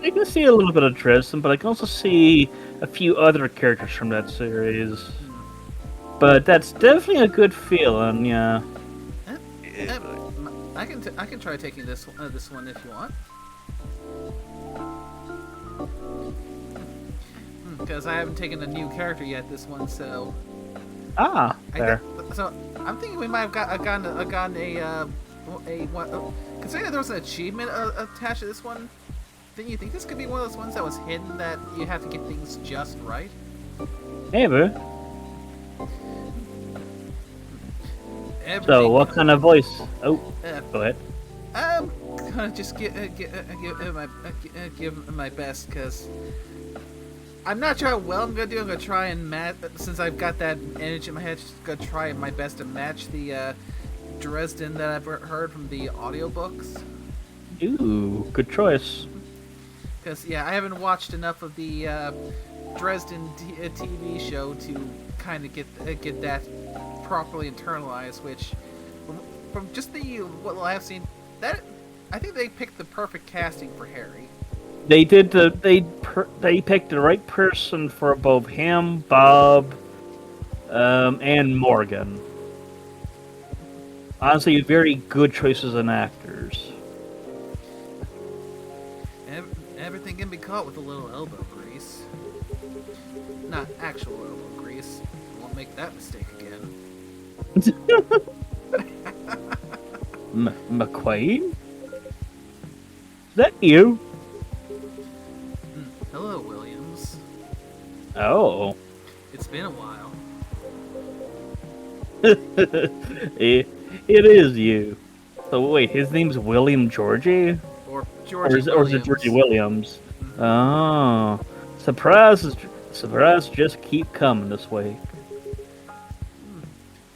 I can see a little bit of Dresden, but I can also see a few other characters from that series. but that's definitely a good feeling. Yeah. Eh, Yeah, I can try taking this one if you want. Because I haven't taken a new character yet. This one, so Ah, there. so I'm thinking we might have gotten a one. Considering there was an achievement attached to this one, then you think this could be one of those ones that was hidden that you have to get things just right? Maybe. Everything, So, what kind of voice? Oh, Uh, go ahead. I'm gonna just give my best because I'm not sure how well I'm gonna do. I'm gonna try and match since I've got that energy in my head. Just gonna try my best to match the Dresden that I've heard from the audiobooks. Ooh, good choice. Because yeah, I haven't watched enough of the Dresden TV show to kind of get that properly internalized. Which, from just the what I've seen, that I think they picked the perfect casting for Harry. They did they picked the right person for both him, Bob, and Morgan. Honestly, very good choices in actors. Everything can be caught with a little elbow grease. Not actual elbow grease. Won't make that mistake again. McQuaid? Is that you? Hello, Williams. Oh. It's been a while. it is you. So wait, his name's William Georgie? Or Or Georgie is Williams. it Georgie Williams? Oh. Surprises just keep coming this way.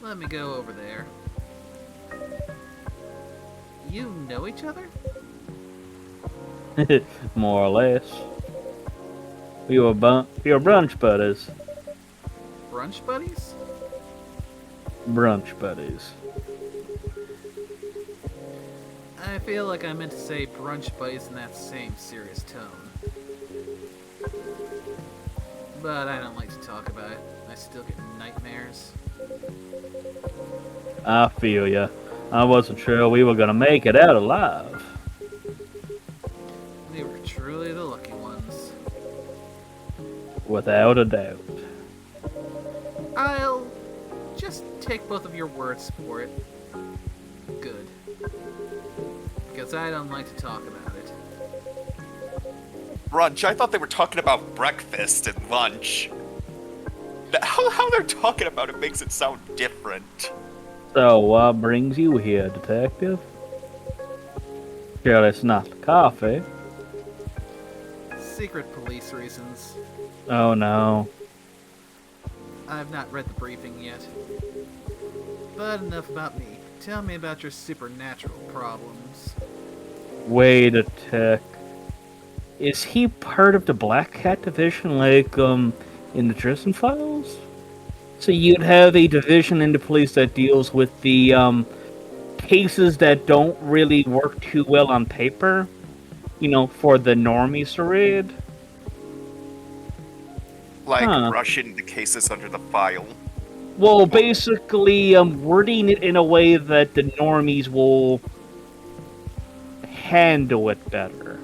Let me go over there. You know each other? More or less. We were brunch buddies. Brunch buddies? Brunch buddies. I feel like I meant to say brunch buddies in that same serious tone. But I don't like to talk about it. I still get nightmares. I feel ya. I wasn't sure we were gonna make it out alive. We were truly the lucky ones. Without a doubt. I'll just take both of your words for it. Good. Because I don't like to talk about it. brunch. I thought they were talking about breakfast and lunch. How they're talking about it makes it sound different. So, what brings you here, detective? Sure, it's not coffee. Secret police reasons. Oh no. I've not read the briefing yet. But enough about me. Tell me about your supernatural problems. Wait a tick. Is he part of the Black Cat division, like, in the Dresden Files? So you'd have a division in the police that deals with the, cases that don't really work too well on paper? You know, for the normies to read? Like Huh. rushing the cases under the file. Well, basically, wording it in a way that the normies will handle it better.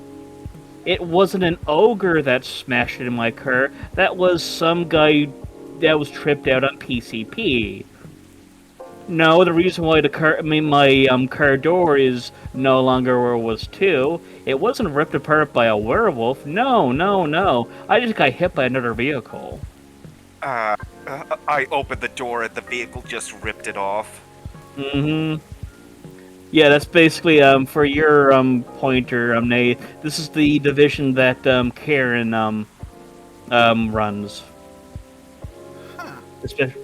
It wasn't an ogre that smashed it in my car. That was some guy that was tripped out on PCP. No, the reason why my car door is no longer where it was too. It wasn't ripped apart by a werewolf. No. I just got hit by another vehicle. I opened the door and the vehicle just ripped it off. Mm-hmm. Yeah, that's basically for your pointer, Nate. This is the division that Karen runs. Huh. Especially.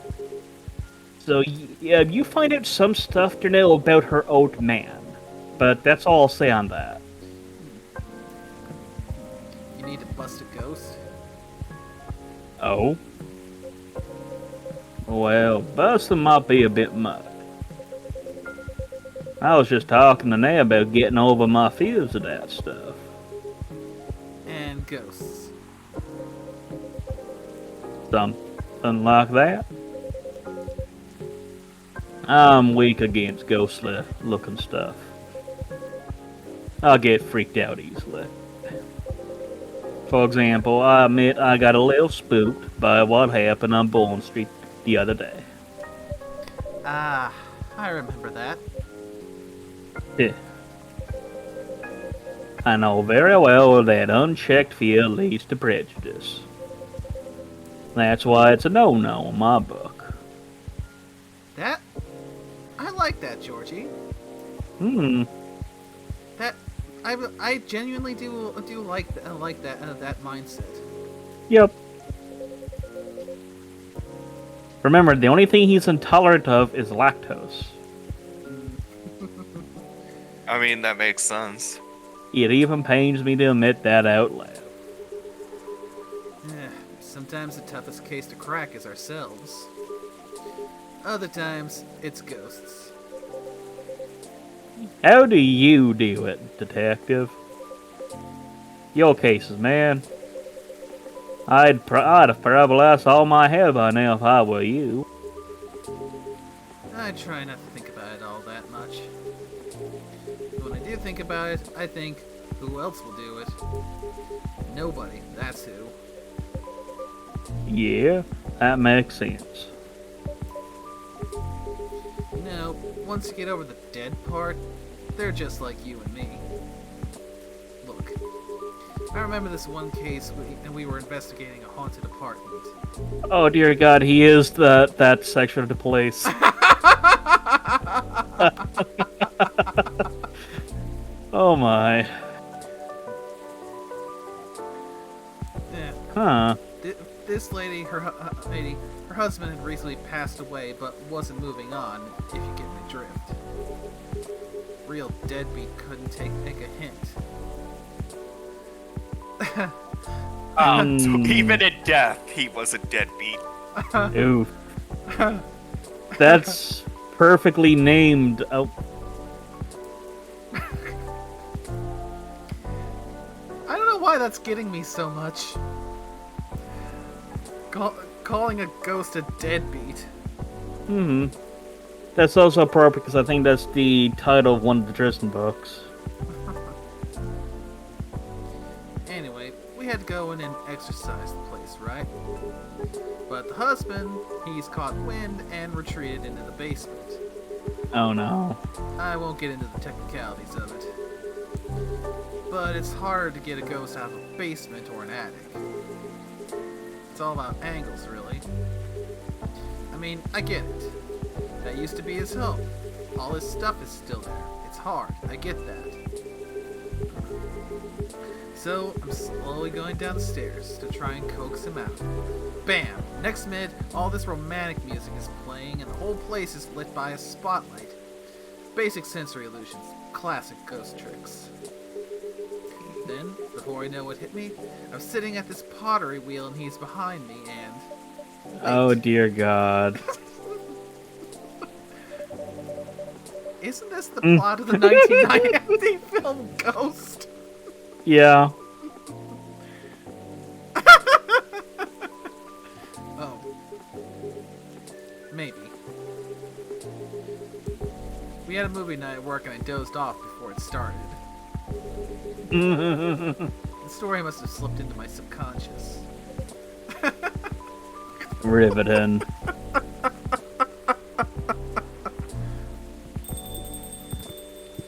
So yeah, you find out some stuff to know about her old man, but that's all I'll say on that. You need to bust a ghost? Oh. Well, busting might be a bit much. I was just talking to Nate about getting over my fears of that stuff. And ghosts. Something like that. I'm weak against ghostly looking stuff. I'll get freaked out easily. For example, I admit I got a little spooked by what happened on Bowling Street the other day. Ah, I remember that. Yeah. I know very well that unchecked fear leads to prejudice. That's why it's a no-no in my book. That? I like that, Georgie. That I genuinely do like that mindset. Yep. Remember, the only thing he's intolerant of is lactose. I mean, that makes sense. It even pains me to admit that out loud. Sometimes the toughest case to crack is ourselves. Other times, it's ghosts. How do you do it, detective? Your cases, man. I'd have probably lost all my hair by now if I were you. I try not to think about it all that much. When I do think about it, I think, who else will do it? Nobody, that's who. Yeah, that makes sense. You know, once you get over the dead part, they're just like you and me. Look, I remember this one case we were investigating a haunted apartment. Oh dear God, he is that section of the police. Oh my. Yeah. Huh. This lady, her husband had recently passed away, but wasn't moving on, if you get my drift. Real deadbeat couldn't take a hint. So even in death, he was a deadbeat. Oof. That's perfectly named. Oh, I don't know why that's getting me so much. Calling a ghost a deadbeat. That's also appropriate because I think that's the title of one of the Tristan books. Anyway, we had to go in and exercise the place, right? But the husband, he's caught wind and retreated into the basement. Oh no. I won't get into the technicalities of it. But it's hard to get a ghost out of a basement or an attic. It's all about angles, really. I mean, I get it. That used to be his home. All his stuff is still there. It's hard. I get that. So, I'm slowly going down the stairs to try and coax him out. Bam! Next minute, all this romantic music is playing and the whole place is lit by a spotlight. Basic sensory illusions. Classic ghost tricks. Then, before I know what hit me, I'm sitting at this pottery wheel and he's behind me and... Wait. Oh dear God. Isn't this the plot of the 1990 film Ghost? Yeah. Oh. Maybe. We had a movie night at work and I dozed off before it started. The story must have slipped into my subconscious. Riveting.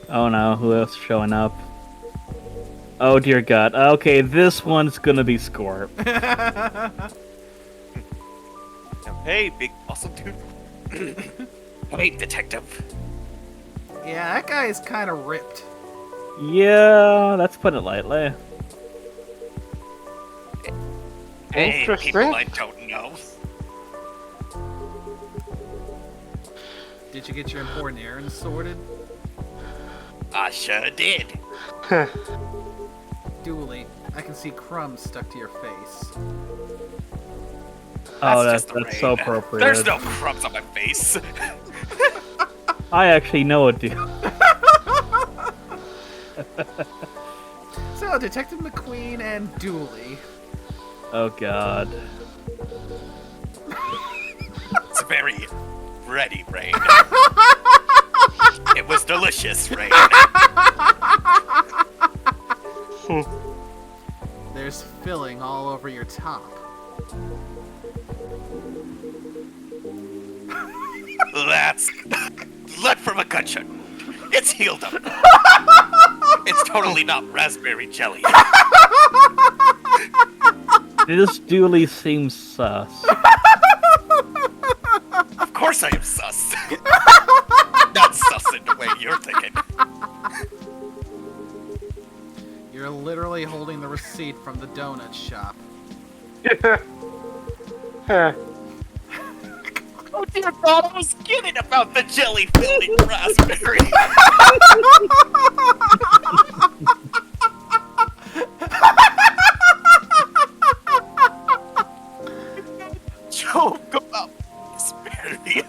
Oh no, who else is showing up? Oh dear God. Okay, this one's gonna be Scorp. Hey, big awesome dude. Hey, detective. Yeah, that guy is kind of ripped. Yeah, let's put it lightly. Hey, Interesting. people I don't know. Did you get your important errands sorted? I sure did. Dooley, I can see crumbs stuck to your face. Oh, just that's the so rain. appropriate. There's no crumbs on my face. I actually know it, dude. So, Detective McQueen and Dooley. Oh God. It's very ready, Rain. It was delicious, Rain. There's filling all over your top. That's blood from a gunshot. It's healed up. It's totally not raspberry jelly. This duly seems sus. Of course I am sus. Not sus in the way you're thinking. You're literally holding the receipt from the donut shop. Huh. Oh dear God, I was kidding about the jelly-filled raspberry. Joke about raspberry.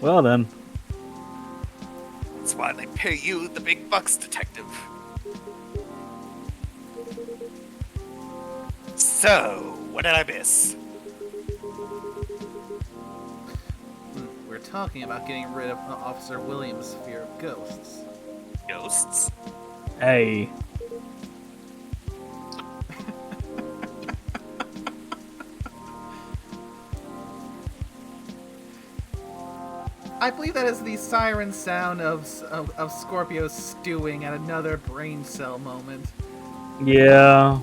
Well then. That's why they pay you the big bucks, detective. So, what did I miss? We're talking about getting rid of Officer Williams' fear of ghosts. Ghosts? Hey. I believe that is the siren sound of Scorpio stewing at another brain cell moment. Yeah.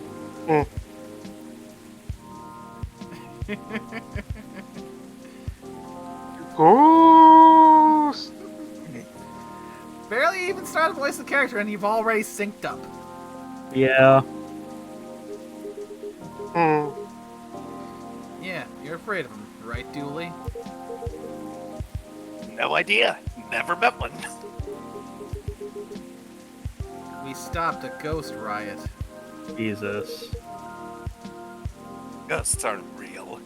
Ghost. Barely even started to voice the character and you've already synced up. Yeah. Yeah, you're afraid of him, right, Dooley? No idea. Never met one. We stopped a ghost riot. Jesus. Ghosts aren't real.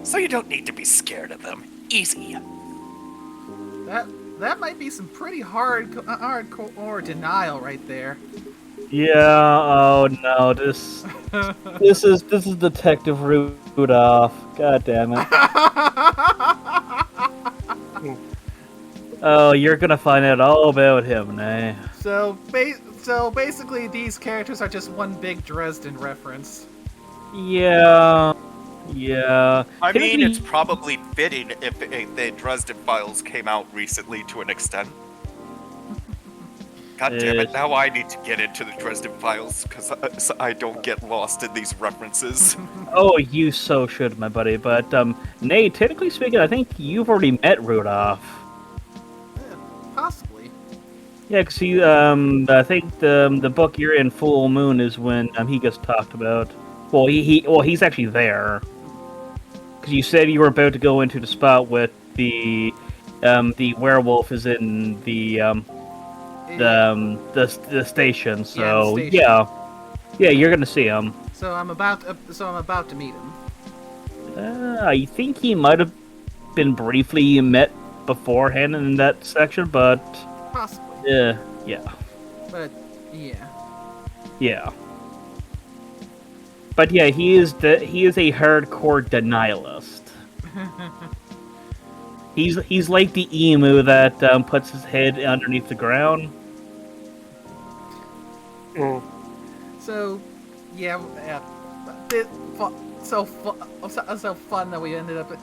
So you don't need to be scared of them. Easy. That might be some pretty hardcore denial right there. Yeah. Oh no. This is Detective Rudolph. God damn it. Oh, you're gonna find out all about him, eh? So basically, these characters are just one big Dresden reference. Yeah. Yeah. I mean, Typically- it's probably fitting if the Dresden Files came out recently to an extent. God damn it, Yes. now I need to get into the Dresden Files, because I don't get lost in these references. Oh, you so should, my buddy. But Nate, technically speaking, I think you've already met Rudolph. Possibly. Yeah, because I think the book you're in, Full Moon, is when he gets talked about. Well, he's actually there. Because you said you were about to go into the spot with the werewolf is in the station. So station. yeah, you're gonna see him. So I'm about to meet him. I think he might have been briefly met beforehand in that section, but Possibly. yeah. But yeah. Yeah. But yeah, he is a hardcore denialist. He's like the emu that puts his head underneath the ground. So yeah. So fun that we ended up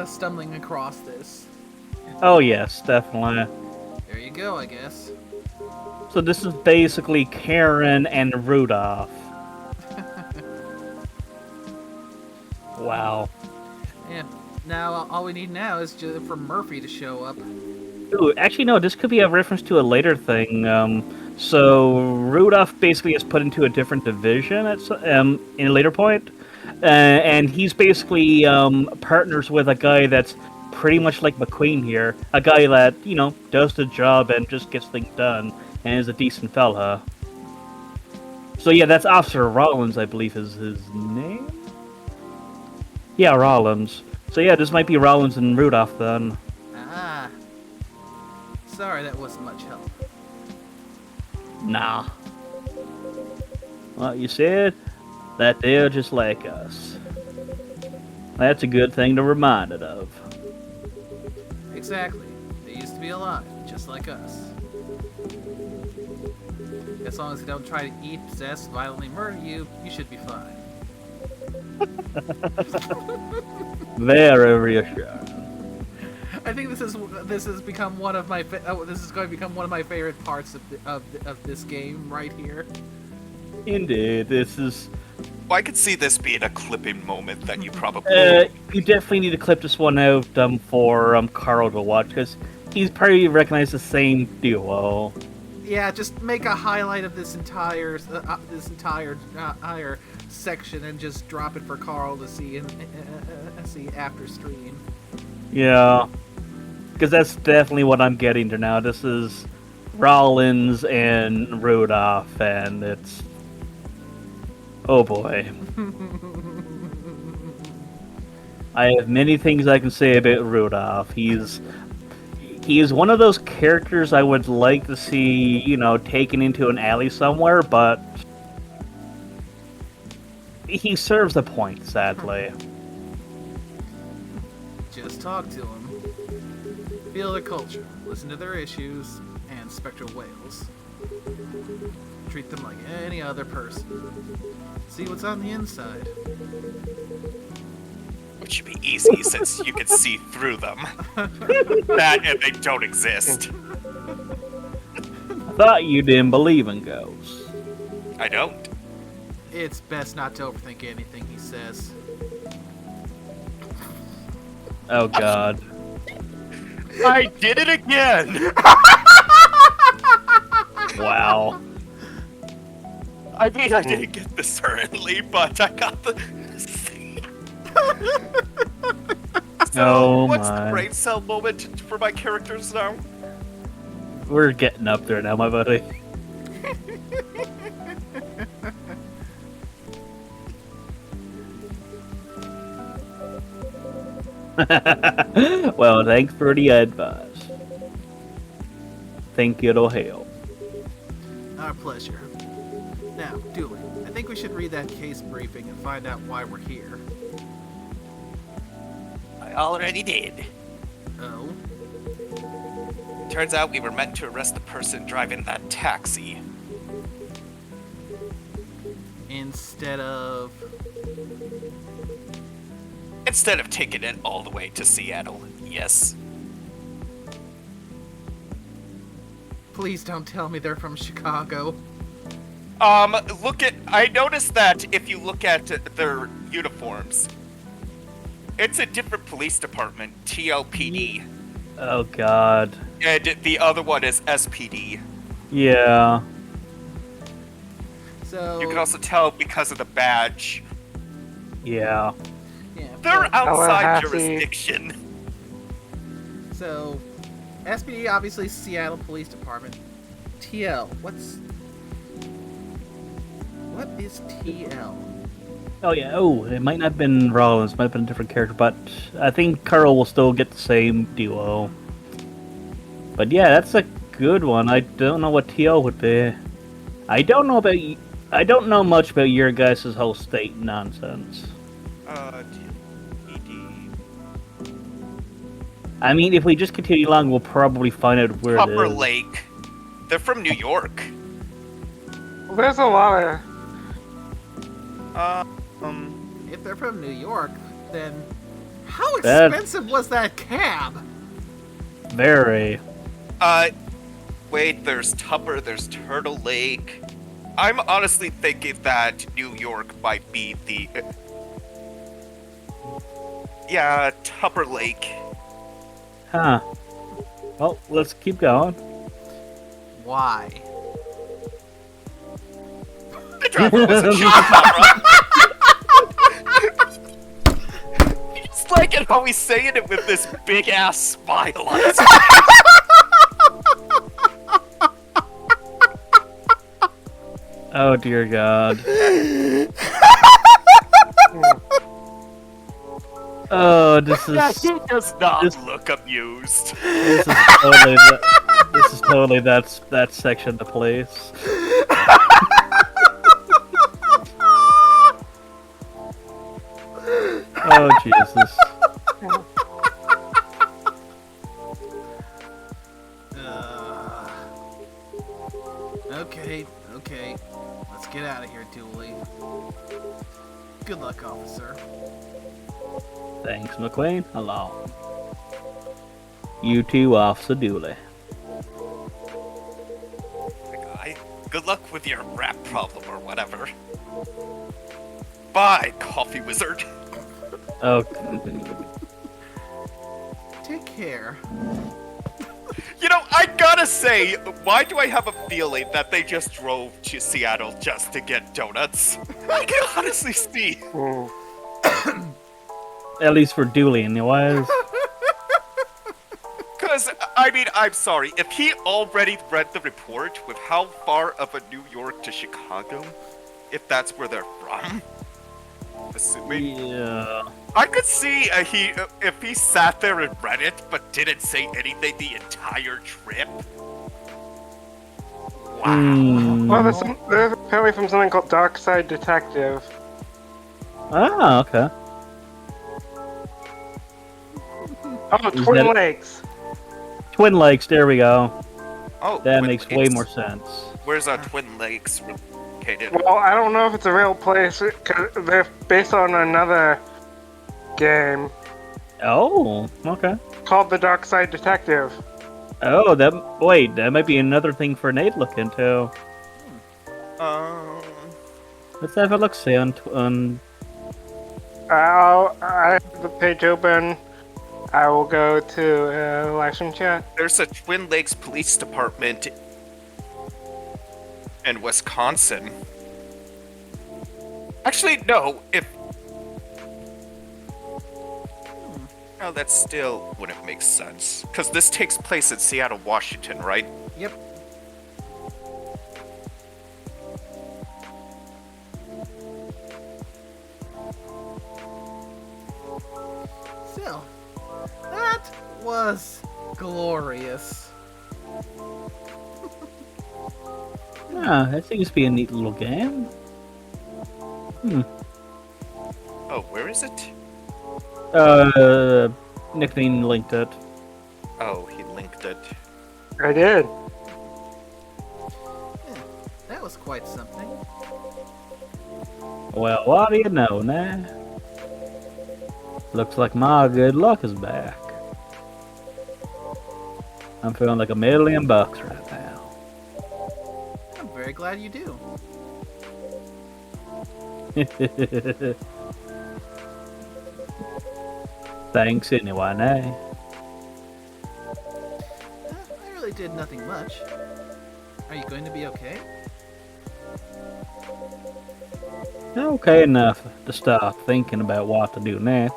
stumbling across this. Oh yes, definitely. There you go, I guess. So this is basically Karen and Rudolph. Wow. Yeah. Now all we need now is just for Murphy to show up. Ooh, actually no, this could be a reference to a later thing. So Rudolph basically is put into a different division in a later point, and he's basically partners with a guy that's pretty much like McQueen here, a guy that does the job and just gets things done, and is a decent fella. So yeah, that's Officer Rollins, I believe is his name. Yeah, Rollins. So yeah, this might be Rollins and Rudolph then. Ah. sorry that wasn't much help. Nah. Well, you said that they're just like us. That's a good thing to remind it of. Exactly. They used to be alive, just like us. As long as they don't try to eat, possess, violently murder you, you should be fine. Very reassuring. I think this has become one of my this is going to become one of my favorite parts of this game right here. Indeed, this is. Well, I could see this being a clipping moment that you probably. You definitely need to clip this one out for Carl to watch because he's probably recognized the same duo. Yeah, just make a highlight of this entire section and just drop it for Carl to see and see after stream. Yeah, because that's definitely what I'm getting to now. This is Rollins and Rudolph, and it's. Oh boy. I have many things I can say about Rudolph. He is one of those characters I would like to see, taken into an alley somewhere, but he serves a point, sadly. Just talk to them. Feel their culture, listen to their issues, and spectral whales. Treat them like any other person. See what's on the inside. Which should be easy since you can see through them. That and they don't exist. I thought you didn't believe in ghosts. I don't. It's best not to overthink anything he says. Oh god. I did it again! Wow. I mean, I didn't get this currently, but I got the. So, Oh what's my. the brain cell moment for my characters now? We're getting up there now, my buddy. Well, thanks for the advice. Think it'll help. Our pleasure. Now, Dooley, I think we should read that case briefing and find out why we're here. I already did. Oh? Turns out we were meant to arrest the person driving that taxi. Instead of... Instead of taking it all the way to Seattle, yes. Please don't tell me they're from Chicago. I noticed that if you look at their uniforms, it's a different police department, TLPD, Oh god. and the other one is SPD. Yeah. So... You can also tell because of the badge. Yeah. Yeah, They're outside Tallahassee. jurisdiction. So, SPD, obviously Seattle Police Department. TL, what is TL? Oh yeah. Oh, it might not have been Rollins. Might have been a different character, but I think Carl will still get the same duo. But yeah, that's a good one. I don't know what TL would be. I don't know much about your guys' whole state nonsense. TLPD. I mean, if we just continue along, we'll probably find out where Upper it is. Lake. They're from New York. Well, there's a lot of. If they're from New York, then how That- expensive was that cab? Very. Wait, there's Tupper, there's Turtle Lake. I'm honestly thinking that New York might be the... yeah, Tupper Lake. Huh. Well, let's keep going. Why? The driver was a chupacabra. Just like it how he's saying it with this big-ass smile on his face. Oh dear God. Oh, this Yeah, is he does not this- look amused. this is totally This is totally that section of the place. Oh Jesus! Okay. Let's get out of here, Dooley. Good luck, officer. Thanks, McQueen. Along. You too, Officer Dooley. Good luck with your rap problem or whatever. Bye, coffee wizard. Oh, Take care. You know, I gotta say, why do I have a feeling that they just drove to Seattle just to get donuts? I can honestly see. at least for Dooley, anyways. Because, I mean, I'm sorry, if he already read the report with how far of a New York to Chicago, if that's where they're from, assuming, Yeah. I could see if he sat there and read it, but didn't say anything the entire trip. Wow. Well, there's apparently from something called Dark Side Detective. Ah, okay. Oh, Is Twin that- Lakes. Twin Lakes. There we go. Oh, That Twin makes way Lakes. more sense. Where's Twin Lakes located? Well, I don't know if it's a real place, because they're based on another game Oh, okay. called The Dark Side Detective. Oh, that might be another thing for Nate to look into. Let's have a look. See on I have the page open. I will go to election chat. There's a Twin Lakes Police Department in Wisconsin. Actually, no. No, that still wouldn't make sense. Because this takes place in Seattle, Washington, right? Yep. So, that was glorious. Yeah, that seems to be a neat little game. Oh, where is it? Nickname linked it. Oh, he linked it. I did. Yeah, that was quite something. Well, what do you know now? Looks like my good luck is back. I'm feeling like $1 million right now. I'm very glad you do. Thanks anyway, now. I really did nothing much. Are you going to be okay? Okay enough to start thinking about what to do next.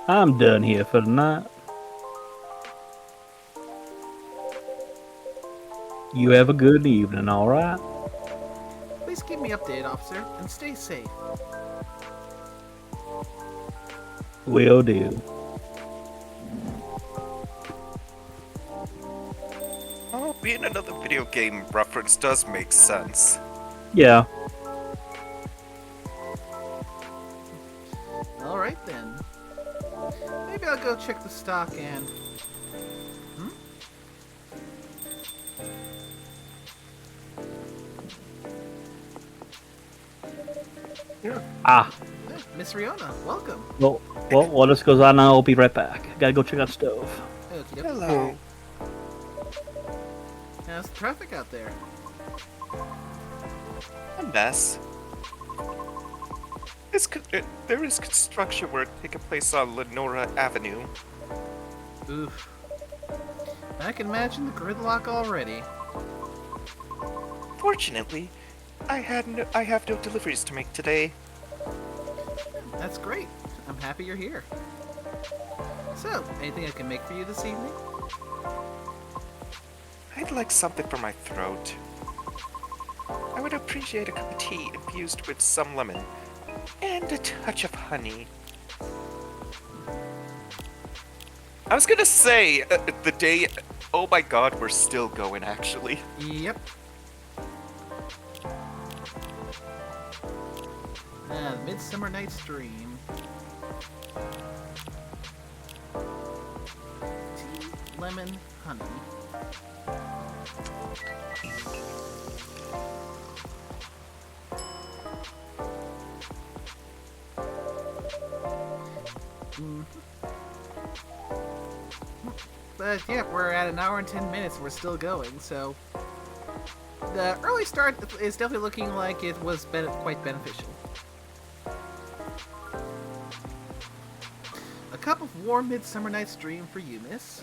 I'm done here for the night. You have a good evening, alright? Please keep me updated, officer, and stay safe. Will do. Oh, being another video game reference does make sense. Yeah. Alright then. Maybe I'll go check the stock and... Ah. Miss Riona, welcome. Well, while this goes on, I'll be right back. Gotta go check out stove. Okie dokie. Hello. How's the traffic out there? A mess. There is construction work taking place on Lenora Avenue. Oof. I can imagine the gridlock already. Fortunately, I have no deliveries to make today. That's great. I'm happy you're here. So, anything I can make for you this evening? I'd like something for my throat. I would appreciate a cup of tea infused with some lemon and a touch of honey. I was gonna say, the day... Oh my god, we're still going, actually. Yep. The Midsummer Night's Dream. Tea, lemon, honey. Mhm. But yeah, we're at an hour and 10 minutes. We're still going, so the early start is definitely looking like it was quite beneficial. A cup of warm Midsummer Night's Dream for you, miss.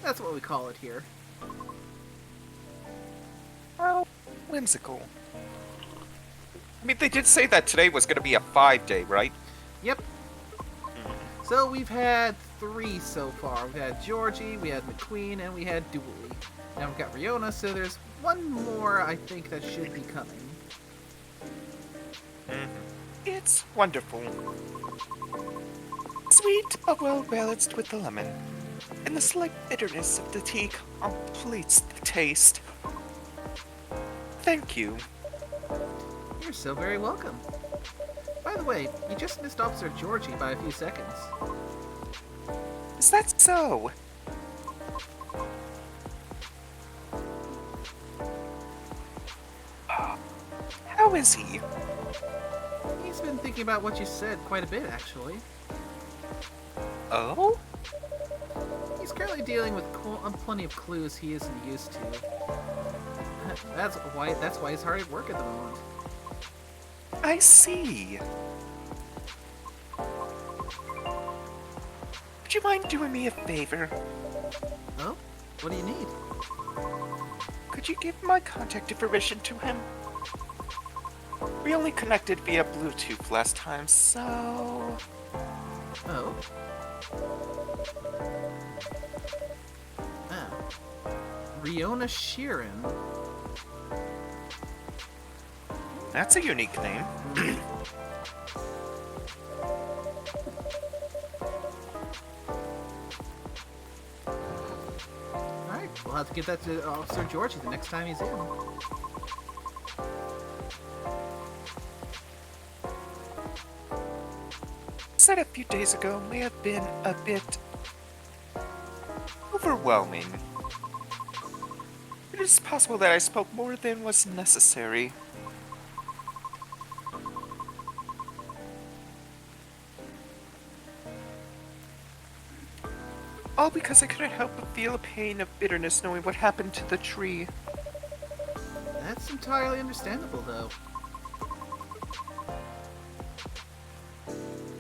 That's what we call it here. Well, whimsical. I mean, they did say that today was gonna be a 5-day, right? Yep. So we've had 3 so far. We've had Georgie, we had McQueen, and we had Dooley. Now we've got Riona, so there's one more I think that should be coming. It's wonderful. Sweet, but well balanced with the lemon. And the slight bitterness of the tea completes the taste. Thank you. You're so very welcome. By the way, you just missed Officer Georgie by a few seconds. Is that so? How is he? He's been thinking about what you said quite a bit, actually. Oh? He's currently dealing with plenty of clues he isn't used to. That's why he's hard at work at the moment. I see. Would you mind doing me a favor? Oh? What do you need? Could you give my contact information to him? We only connected via Bluetooth last time, so... Oh? Ah. Riona Sheeran. That's a unique name. Alright, we'll have to give that to Officer Georgie the next time he's in. Said a few days ago may have been a bit overwhelming. It is possible that I spoke more than was necessary. All because I couldn't help but feel a pain of bitterness knowing what happened to the tree. That's entirely understandable, though.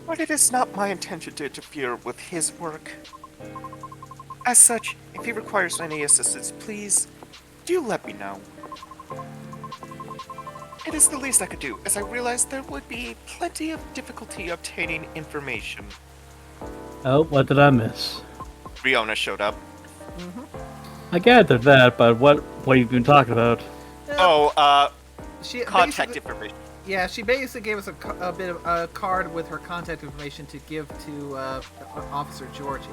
But it is not my intention to interfere with his work. As such, if he requires any assistance, please do let me know. It is the least I could do, as I realized there would be plenty of difficulty obtaining information. Oh, what did I miss? Riona showed up. I gathered that, but what have you been talking about? She Contact basically- information. Yeah, she basically gave us a bit of a card with her contact information to give to Officer Georgie.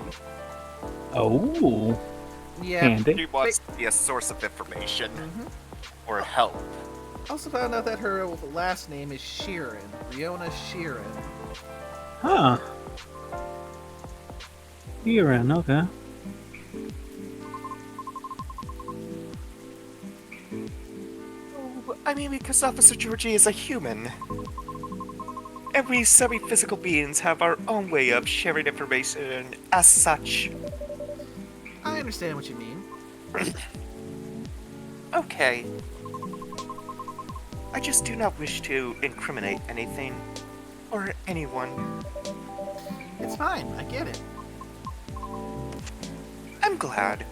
Oh, Yeah. handy. She wants to be a source of information. Or help. Also found out that her last name is Sheeran. Riona Sheeran. Huh. You're in, okay. I mean, because Officer Georgie is a human. And we semi-physical beings have our own way of sharing information as such. I understand what you mean. Okay. I just do not wish to incriminate anything. Or anyone. It's fine, I get it. I'm glad.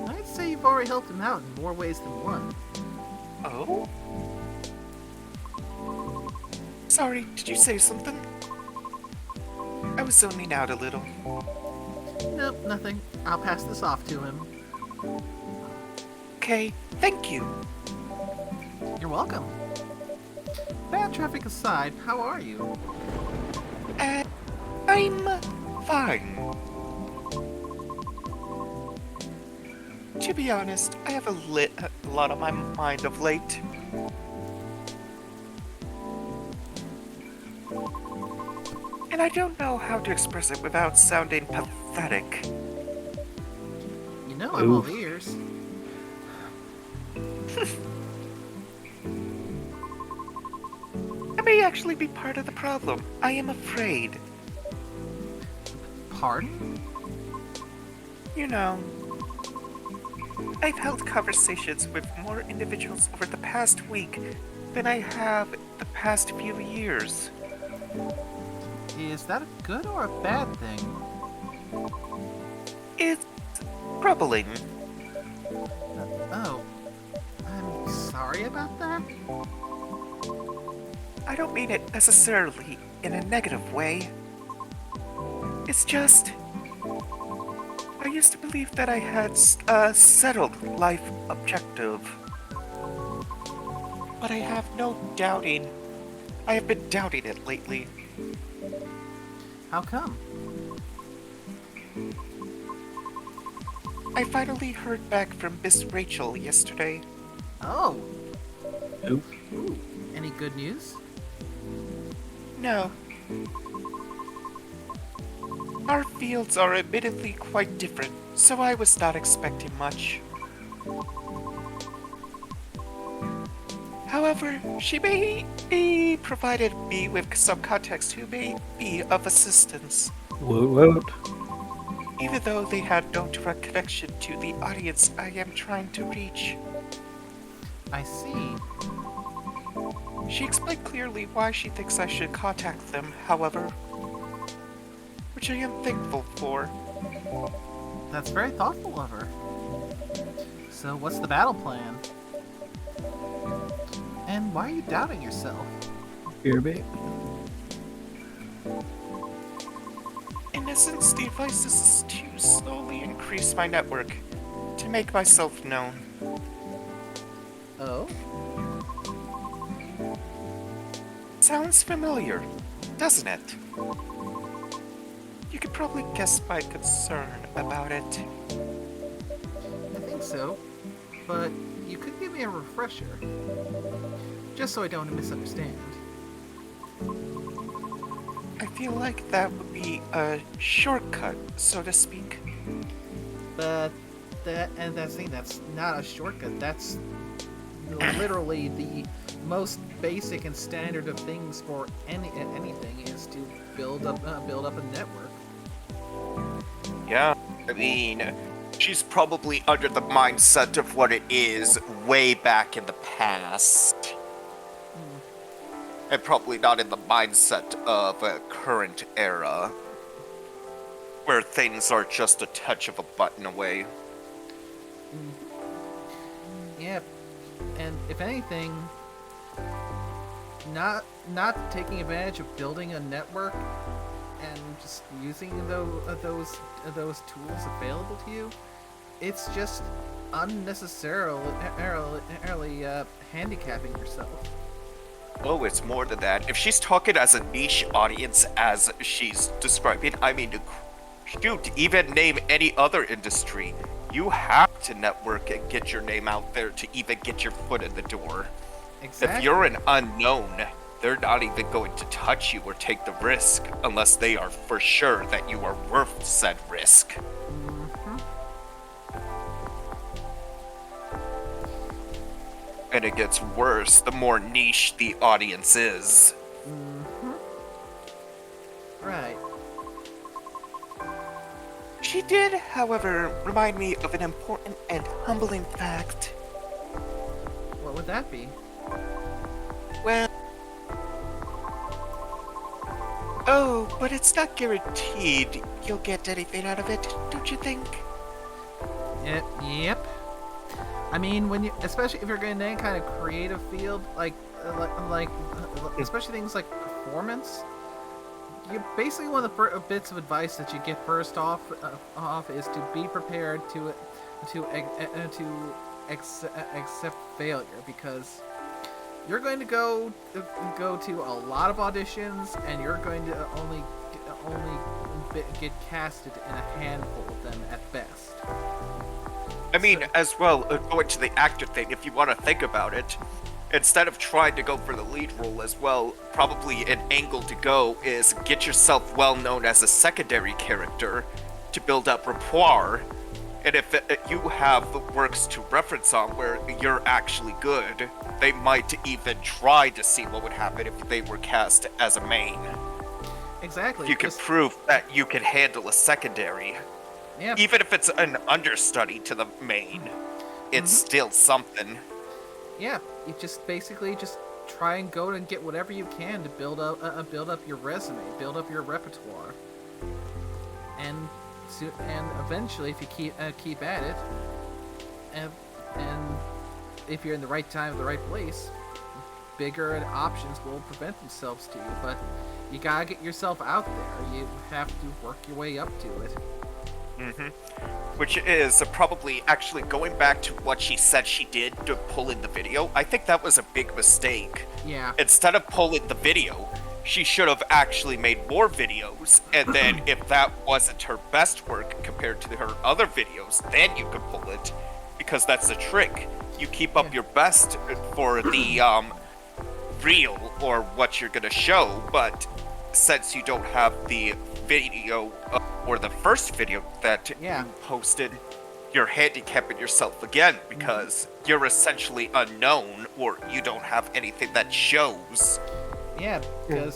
I'd say you've already helped him out in more ways than one. Oh? Sorry, did you say something? I was zoning out a little. Nope, nothing. I'll pass this off to him. Okay, thank you. You're welcome. bad traffic aside, how are you? I'm fine. To be honest, I have a lot on my mind of late. And I don't know how to express it without sounding pathetic. You know I'm all Oof. ears. I may actually be part of the problem. I am afraid. Pardon? You know, I've held conversations with more individuals over the past week than I have the past few years. Is that a good or a bad thing? It's troubling. Oh, I'm sorry about that. I don't mean it necessarily in a negative way. It's just, I used to believe that I had a settled life objective. But I have been doubting it lately. How come? I finally heard back from Miss Rachel yesterday. Oh, Oof. ooh, any good news? No. Our fields are admittedly quite different, so I was not expecting much. However, she may be provided me with some context who may be of assistance, Woot woot. even though they had no direct connection to the audience I am trying to reach. I see. She explained clearly why she thinks I should contact them, however, which I am thankful for. That's very thoughtful of her. So, what's the battle plan? And why are you doubting yourself? Here, bit. In essence, the advice is to slowly increase my network, to make myself known. Oh? Sounds familiar, doesn't it? You could probably guess my concern about it. I think so. But you could give me a refresher. Just so I don't misunderstand. I feel like that would be a shortcut, so to speak. But that's not a shortcut. That's literally the most basic and standard of things for anything is to build up a network. Yeah, I mean, she's probably under the mindset of what it is way back in the past. And probably not in the mindset of a current era, where things are just a touch of a button away. Yep. And if anything, not taking advantage of building a network and just using those tools available to you, it's just unnecessarily handicapping yourself. Oh, it's more than that. If she's talking as a niche audience as she's describing, I mean, shoot, even name any other industry. You have to network and get your name out there to even get your foot in the door. Exactly. If you're an unknown, they're not even going to touch you or take the risk unless they are for sure that you are worth said risk. And it gets worse the more niche the audience is. Right. She did, however, remind me of an important and humbling fact. What would that be? Well... Oh, but it's not guaranteed you'll get anything out of it, don't you think? Yep. I mean, especially if you're getting any kind of creative field, especially things like performance, you basically one of the bits of advice that you get first off is to be prepared to accept failure, because you're going to go to a lot of auditions, and you're going to get casted in a handful of them at best. I mean, as well, going to the actor thing, if you want to think about it, instead of trying to go for the lead role as well, probably an angle to go is get yourself well known as a secondary character to build up rapport. And if you have works to reference on where you're actually good, they might even try to see what would happen if they were cast as a main. Exactly. If you can prove that you can handle a secondary. Yeah. Even if it's an understudy to the main, it's still something. Yeah, you just basically just try and go and get whatever you can to build up your resume, build up your repertoire, and eventually, if you keep at it, and if you're in the right time, the right place, bigger options will present themselves to you. But you gotta get yourself out there. You have to work your way up to it. Which is probably actually going back to what she said she did to pull in the video. I think that was a big mistake. Yeah. Instead of pulling the video, she should have actually made more videos, and then if that wasn't her best work compared to her other videos, then you could pull it, because that's the trick. You keep up your best for the reel or what you're gonna show, but since you don't have the video or the first video that you posted, you're handicapping yourself again because you're essentially unknown, or you don't have anything that shows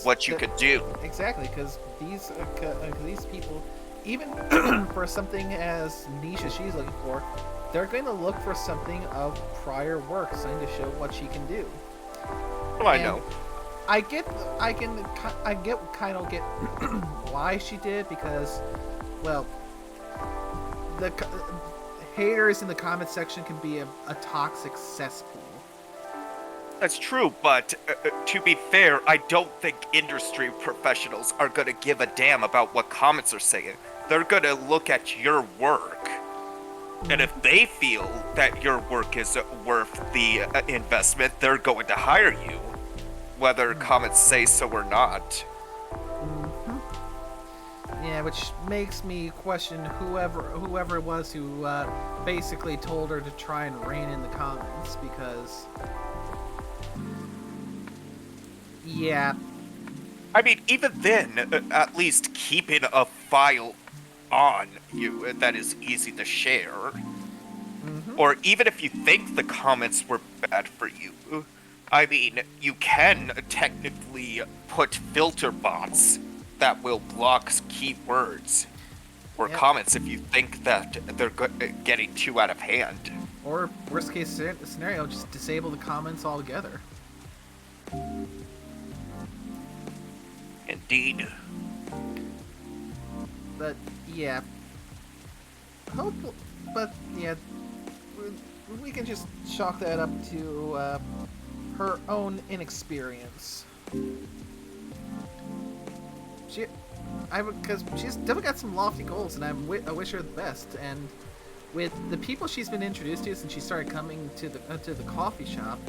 what you could do. Exactly, because these people, even for something as niche as she's looking for, they're going to look for something of prior work, something to show what she can do. Well, I know. I get why she did, because, well, the haters in the comment section can be a toxic cesspool. That's true, but to be fair, I don't think industry professionals are going to give a damn about what comments are saying. They're going to look at your work. And if they feel that your work is worth the investment, they're going to hire you, whether comments say so or not. Yeah, which makes me question whoever it was who basically told her to try and rein in the comments, because... Yeah. I mean, even then, at least keeping a file on you that is easy to share. Or even if you think the comments were bad for you, I mean, you can technically put filter bots that will block keywords or comments if you think that they're getting too out of hand. Or, worst case scenario, just disable the comments altogether. Indeed. But, yeah. But, yeah, we can just chalk that up to her own inexperience. Because she's definitely got some lofty goals, and I wish her the best. And with the people she's been introduced to since she started coming to the coffee shop,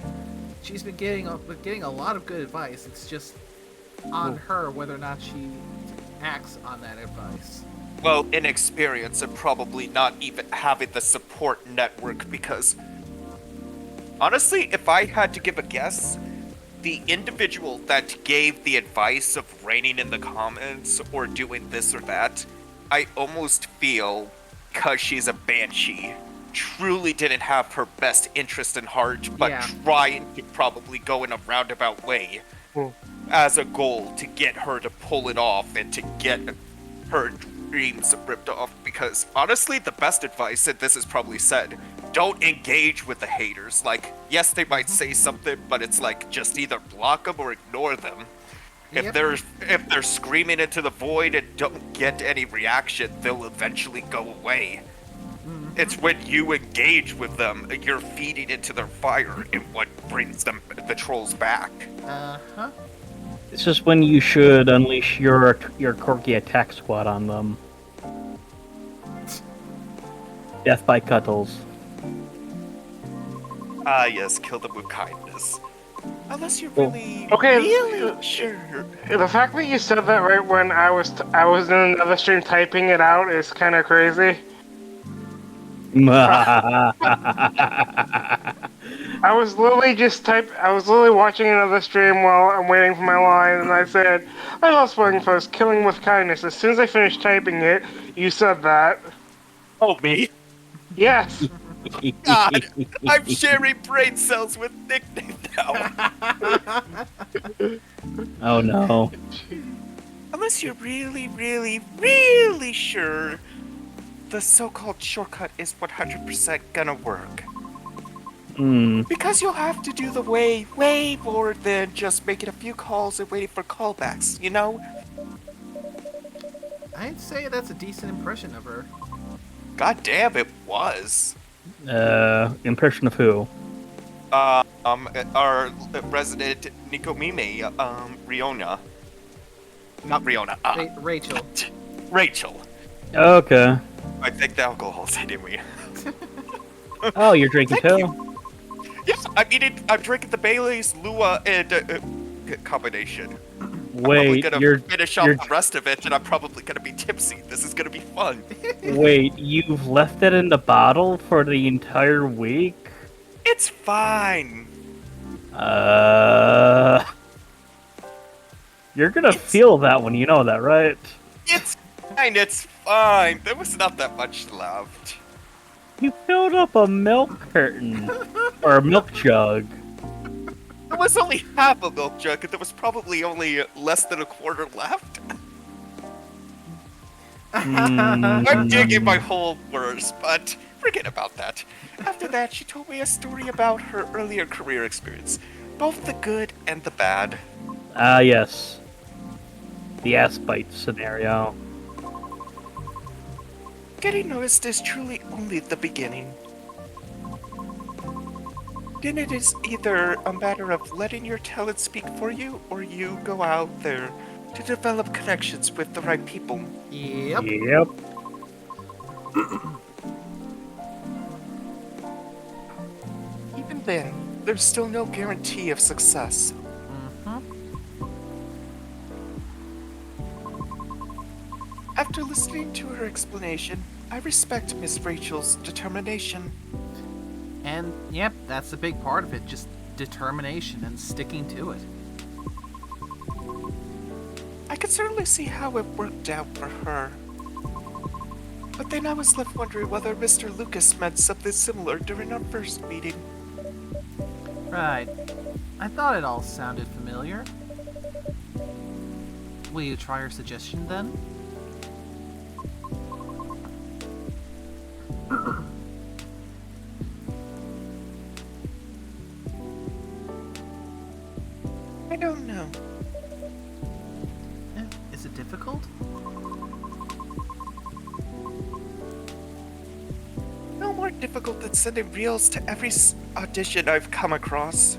she's been getting a lot of good advice. It's just on her whether or not she acts on that advice. Well, inexperience and probably not even having the support network, because honestly, if I had to give a guess, the individual that gave the advice of reining in the comments or doing this or that, I almost feel, because she's a banshee, truly didn't have her best interest in heart, but trying to probably go in a roundabout way as a goal to get her to pull it off and to get her dreams ripped off. Because honestly, the best advice, and this is probably said, don't engage with the haters. Like, yes, they might say something, but it's like, just either block them or ignore them. If they're screaming into the void and don't get any reaction, they'll eventually go away. It's when you engage with them, you're feeding into their fire, and what brings the trolls back. It's just when you should unleash your quirky attack squad on them. Death by cuddles. Ah, yes, kill them with kindness. Unless you're Well, really, okay, really sure. The fact that you said that right when I was in another stream typing it out is kind of crazy. I was literally I was literally watching another stream while I'm waiting for my line, and I said, "I love spoiling first, killing with kindness." As soon as I finished typing it, you said that. Oh, me? Yes. God, I'm sharing brain cells with nickname now. Oh no. Unless you're really, really, really sure the so-called shortcut is 100% gonna work. Hmm. Because you'll have to do the way more than just making a few calls and waiting for callbacks, you know? I'd say that's a decent impression of her. God damn, it was. Impression of who? Our resident Nikomime, Riona. Not Riona, Rachel. Rachel. Okay. I think the alcohol's hitting me. Oh, you're drinking Thank too? Yes, I'm drinking the Bailey's Lua and combination. I'm probably Wait, gonna finish off the rest of it, and I'm probably gonna be tipsy. This is gonna be fun. wait, you've left it in the bottle for the entire week? It's fine. You're gonna feel that one, you know that, right? It's fine. It's fine. There was not that much left. You filled up a milk carton. Or a milk jug. There was only half a milk jug, and there was probably only less than a quarter left. I'm digging my whole words, but forget about that. After that, she told me a story about her earlier career experience, both the good and the bad. Ah, yes. The ass bite scenario. Getting noticed is truly only the beginning. Then it is either a matter of letting your talent speak for you, or you go out there to develop connections with the right people. Yep. Yep. Even then, there's still no guarantee of success. After listening to her explanation, I respect Miss Rachel's determination. And, yep, that's a big part of it, just determination and sticking to it. I could certainly see how it worked out for her. But then I was left wondering whether Mr. Lucas meant something similar during our first meeting. Right. I thought it all sounded familiar. Will you try her suggestion then? I don't know. Is it difficult? No more difficult than sending reels to every audition I've come across.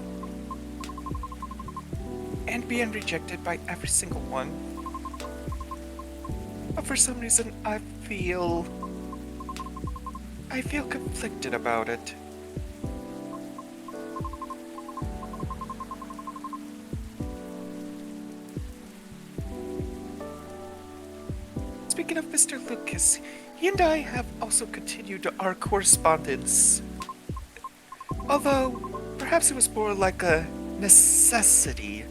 And being rejected by every single one. But for some reason, I feel conflicted about it. Speaking of Mr. Lucas, he and I have also continued our correspondence. Although, perhaps it was more like a necessity.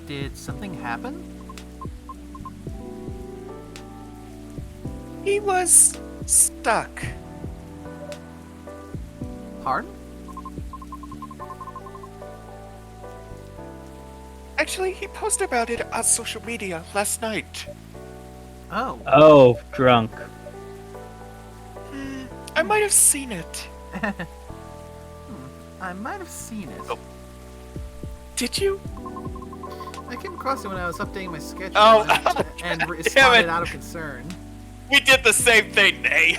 Did something happen? He was stuck. Pardon? Actually, he posted about it on social media last night. Oh. Oh, drunk. I might have seen it. I might have seen it. Oh. Did you? I came across it when I was updating my schedule and Damn responded it. out of concern. We did the same thing, Nay.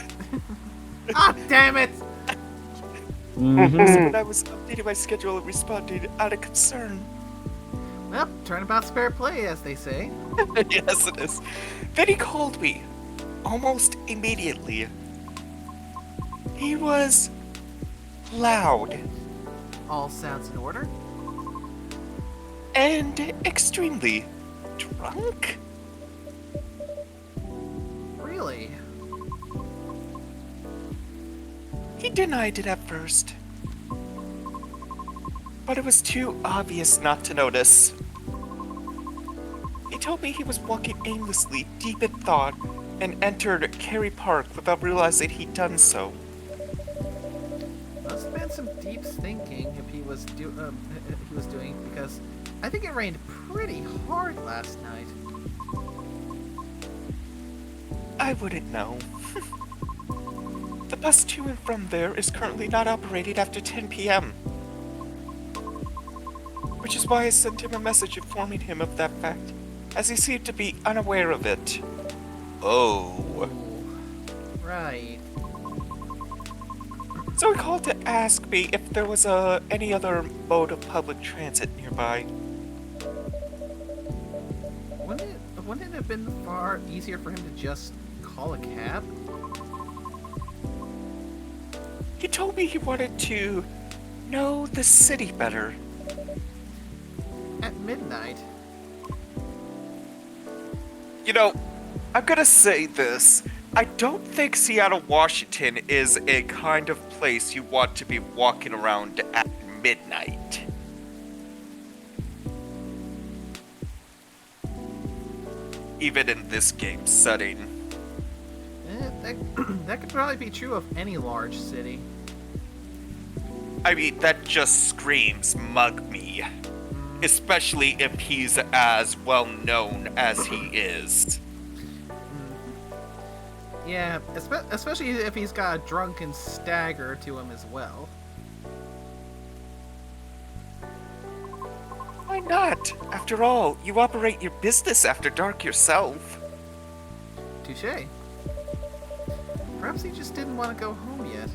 Ah, damn it! When I was updating my schedule and responded out of concern. Well, turnabout's fair play, as they say. Yes, it is. Then he called me. Almost immediately. He was loud. all sounds in order. And extremely drunk? Really? He denied it at first. But it was too obvious not to notice. He told me he was walking aimlessly, deep in thought, and entered Cary Park without realizing he'd done so. Must have been some deep thinking if he was doing, because I think it rained pretty hard last night. I wouldn't know. The bus to and from there is currently not operating after 10 p.m. Which is why I sent him a message informing him of that fact, as he seemed to be unaware of it. Oh. Ooh, right. So he called to ask me if there was any other mode of public transit nearby. Wouldn't it have been far easier for him to just call a cab? He told me he wanted to know the city better. At midnight? You know, I'm gonna say this. I don't think Seattle, Washington is a kind of place you want to be walking around at midnight. Even in this game setting. That could probably be true of any large city. I mean, that just screams mug me. Especially if he's as well known as he is. Yeah, especially if he's got a drunken stagger to him as well. Why not? After all, you operate your business after dark yourself. Touché. Perhaps he just didn't want to go home yet.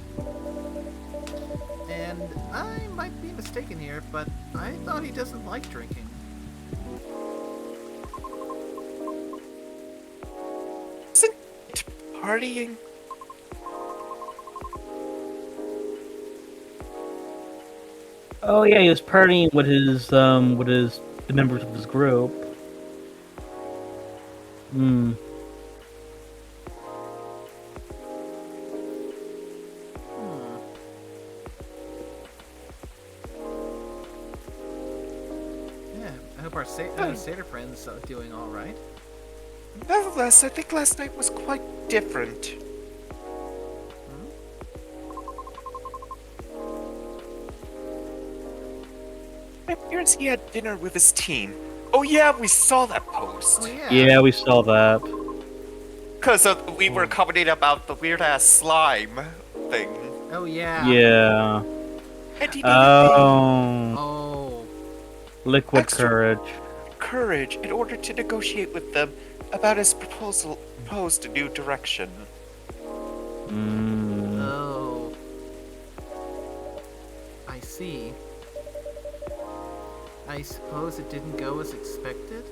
And I might be mistaken here, but I thought he doesn't like drinking. Isn't it partying? Oh yeah, he was partying with the members of his group. Hmm. Yeah, I hope our Seder friends are doing all right. Nevertheless, I think last night was quite different. It appears he had dinner with his team. Oh yeah, we saw that post. Oh yeah. Yeah, we saw that. Because we were commenting about the weird-ass slime thing. Oh yeah. Yeah. And he needed Oh. Liquid Extra- courage. courage in order to negotiate with them about his proposed new direction. Mm. Oh. I see. I suppose it didn't go as expected?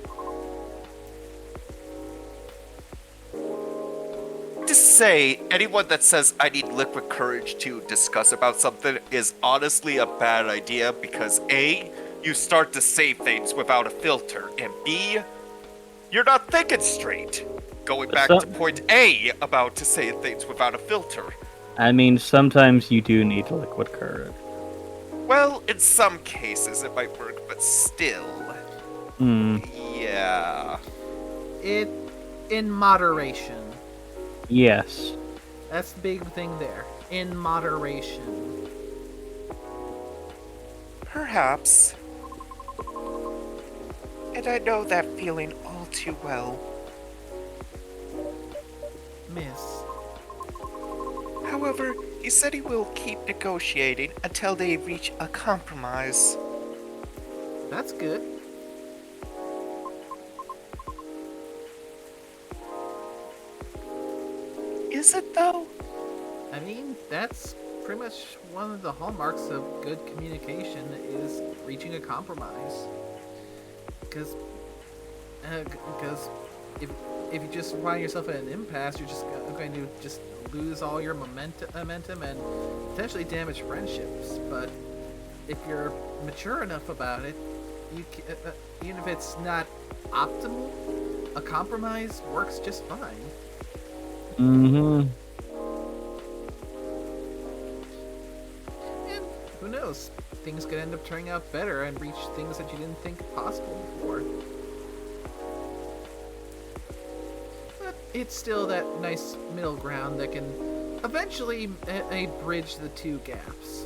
To say, anyone that says I need liquid courage to discuss about something is honestly a bad idea because A, you start to say things without a filter, and B, you're not thinking straight. Going back to point A about to say things without a filter. I mean, sometimes you do need liquid courage. Well, in some cases it might work, but still. Hmm. Yeah. It in moderation. Yes. That's the big thing there. In moderation. Perhaps. And I know that feeling all too well. Miss. However, he said he will keep negotiating until they reach a compromise. That's good. Is it though? I mean, that's pretty much one of the hallmarks of good communication is reaching a compromise. Because if you just find yourself at an impasse, you're just going to just lose all your momentum and potentially damage friendships. But if you're mature enough about it, even if it's not optimal, a compromise works just fine. Mm-hmm. And who knows? Things could end up turning out better and reach things that you didn't think possible before. But it's still that nice middle ground that can eventually bridge the two gaps.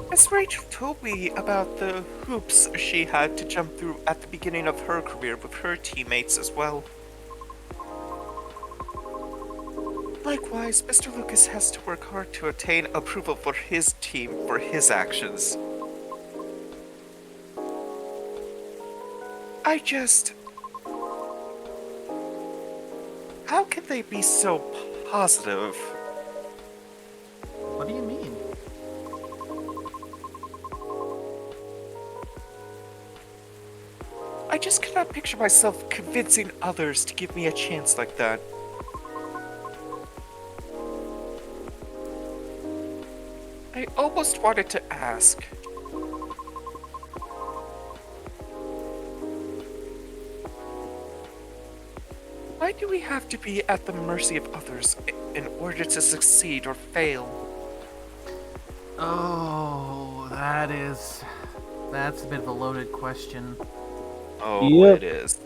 Miss Rachel told me about the hoops she had to jump through at the beginning of her career with her teammates as well. Likewise, Mr. Lucas has to work hard to attain approval for his team for his actions. How can they be so positive? What do you mean? I just cannot picture myself convincing others to give me a chance like that. I almost wanted to ask. Why do we have to be at the mercy of others in order to succeed or fail? Oh, that's a bit of a loaded question. Oh, Yep. it is.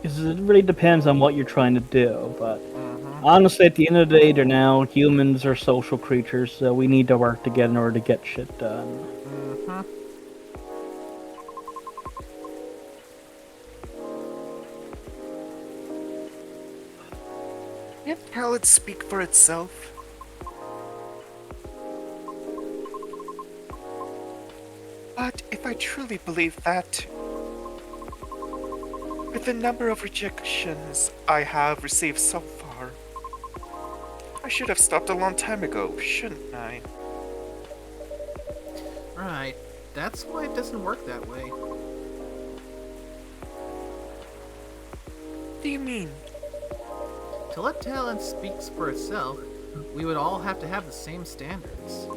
Because it really depends on what you're trying to do, but Mm-hmm. honestly, at the end of the day, they're now humans are social creatures, so we need to work together in order to get shit done. Mm-hmm. Can't talent speak for itself? But if I truly believe that, with the number of rejections I have received so far, I should have stopped a long time ago, shouldn't I? Right. That's why it doesn't work that way. What do you mean? To let talent speak for itself, we would all have to have the same standards.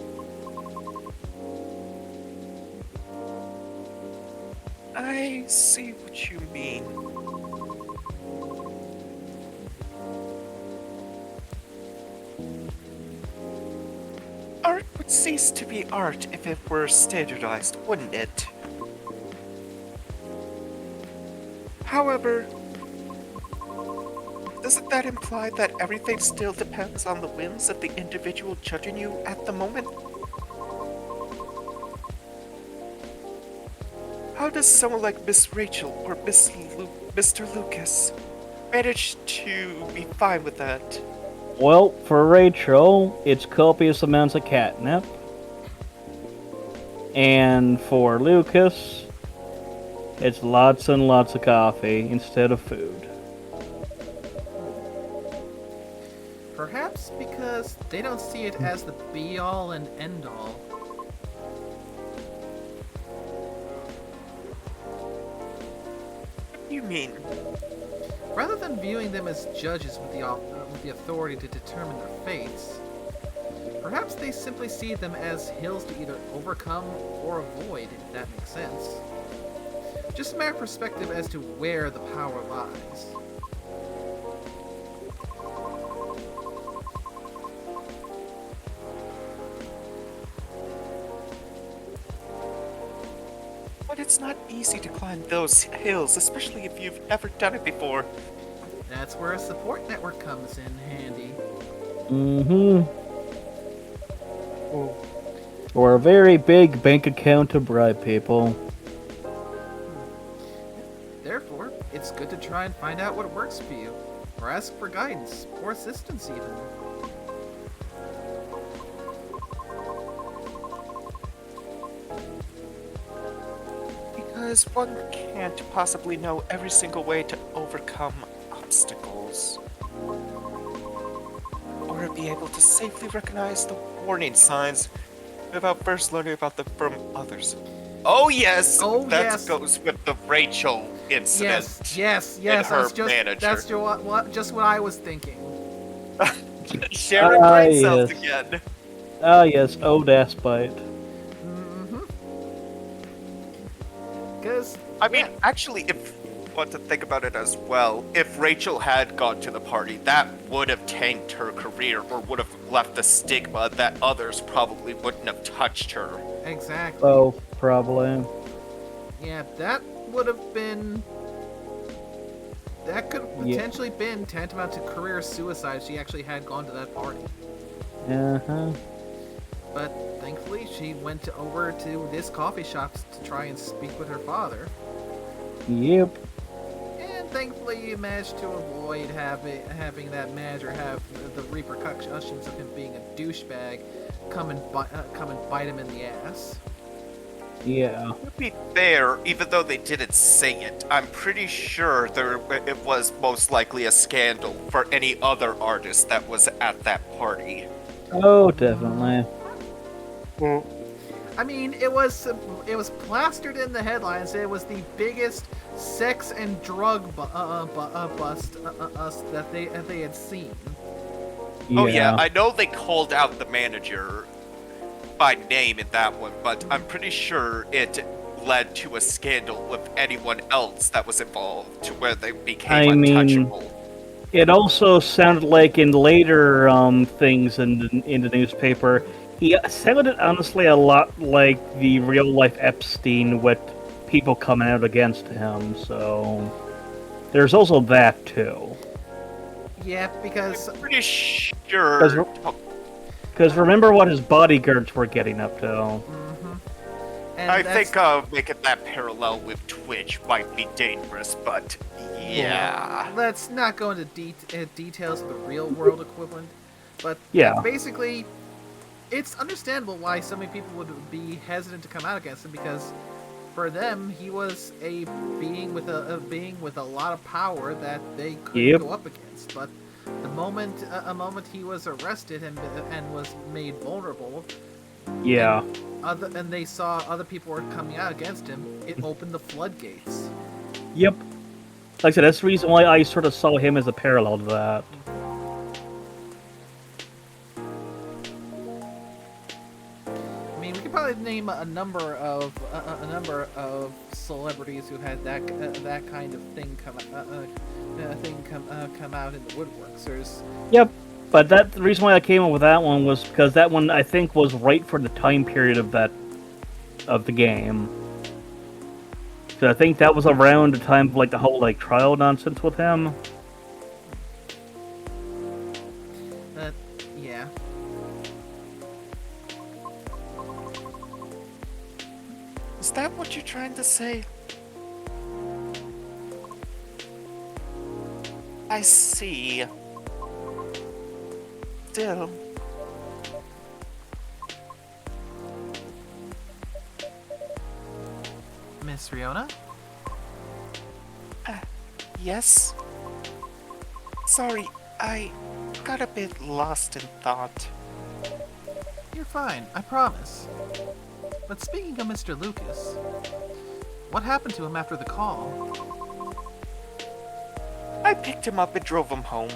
I see what you mean. Art would cease to be art if it were standardized, wouldn't it? However, doesn't that imply that everything still depends on the whims of the individual judging you at the moment? How does someone like Miss Rachel or Mr. Lucas manage to be fine with that? Well, for Rachel, it's copious amounts of catnip. And for Lucas, it's lots and lots of coffee instead of food. Perhaps because they don't see it as the be-all and end-all. What do you mean? Rather than viewing them as judges with the authority to determine their fates, perhaps they simply see them as hills to either overcome or avoid, if that makes sense. Just a matter of perspective as to where the power lies. But it's not easy to climb those hills, especially if you've never done it before. That's where a support network comes in handy. Mm-hmm. Or a very big bank account to bribe people. Therefore, it's good to try and find out what works for you, or ask for guidance, or assistance even. Because one can't possibly know every single way to overcome obstacles. Or be able to safely recognize the warning signs without first learning about them from others. Oh yes! Oh, that yes. goes with the Rachel incident. Yes. And her That's just manager. that's just what I was thinking. Sharing Ah, brain cells yes. again. Ah, yes, Odas bite. Mm-hmm. Because, I yeah, mean, actually, if you want to think about it as well, if Rachel had gone to the party, that would have tanked her career or would have left a stigma that others probably wouldn't have touched her. exactly. Oh, probably. Yeah, that would have been. That could have Yeah. potentially been tantamount to career suicide if she actually had gone to that party. Uh-huh. But thankfully, she went over to this coffee shop to try and speak with her father. Yep. And thankfully, managed to avoid having that manager have the repercussions of him being a douchebag come and bite him in the ass. Yeah. To be fair, even though they didn't say it, I'm pretty sure it was most likely a scandal for any other artist that was at that party. Oh, definitely. Mm. I mean, it was plastered in the headlines. It was the biggest sex and drug bust that they had seen. Oh yeah, I know they called out the manager by name in that one, but I'm pretty sure it led to a scandal with anyone else that was involved to where they became I mean, untouchable. It also sounded like in later things in the newspaper, he sounded honestly a lot like the real life Epstein with people coming out against him. So there's also that too. Yeah, because I'm pretty sure. Because remember what his bodyguards were getting up to. mhm. And I that's- think making that parallel with Twitch might be dangerous, but yeah. let's not go into details of the real world equivalent, but Yeah. basically, it's understandable why so many people would be hesitant to come out against him because, for them, he was a being with a lot of power that they couldn't Yep. go up against. But the moment a moment he was arrested and was made vulnerable, Yeah. and they saw other people were coming out against him, it opened the floodgates. Yep. Like I said, that's the reason why I sort of saw him as a parallel to that. I mean, we could probably name a number of celebrities who had that kind of thing come out in the woodworks. There's Yep. But the reason why I came up with that one was because that one I think was right for the time period of the game. So I think that was around the time of like the whole like trial nonsense with him. yeah. Is that what you're trying to say? I see. Still. Miss Riona? Yes? Sorry, I got a bit lost in thought. You're fine, I promise. But speaking of Mr. Lucas, what happened to him after the call? I picked him up and drove him home.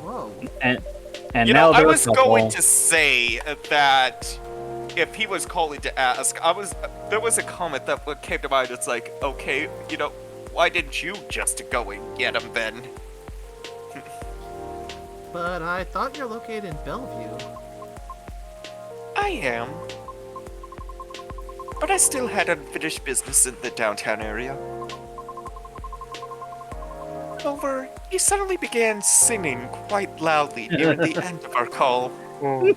Whoa. And You now know, I they're a was going couple. to say that if he was calling to ask, there was a comment that came to mind. It's like, okay, you know, why didn't you just go and get him then? But I thought you're located in Bellevue. I am. But I still had unfinished business in the downtown area. However, he suddenly began singing quite loudly near the end of our call, Mm.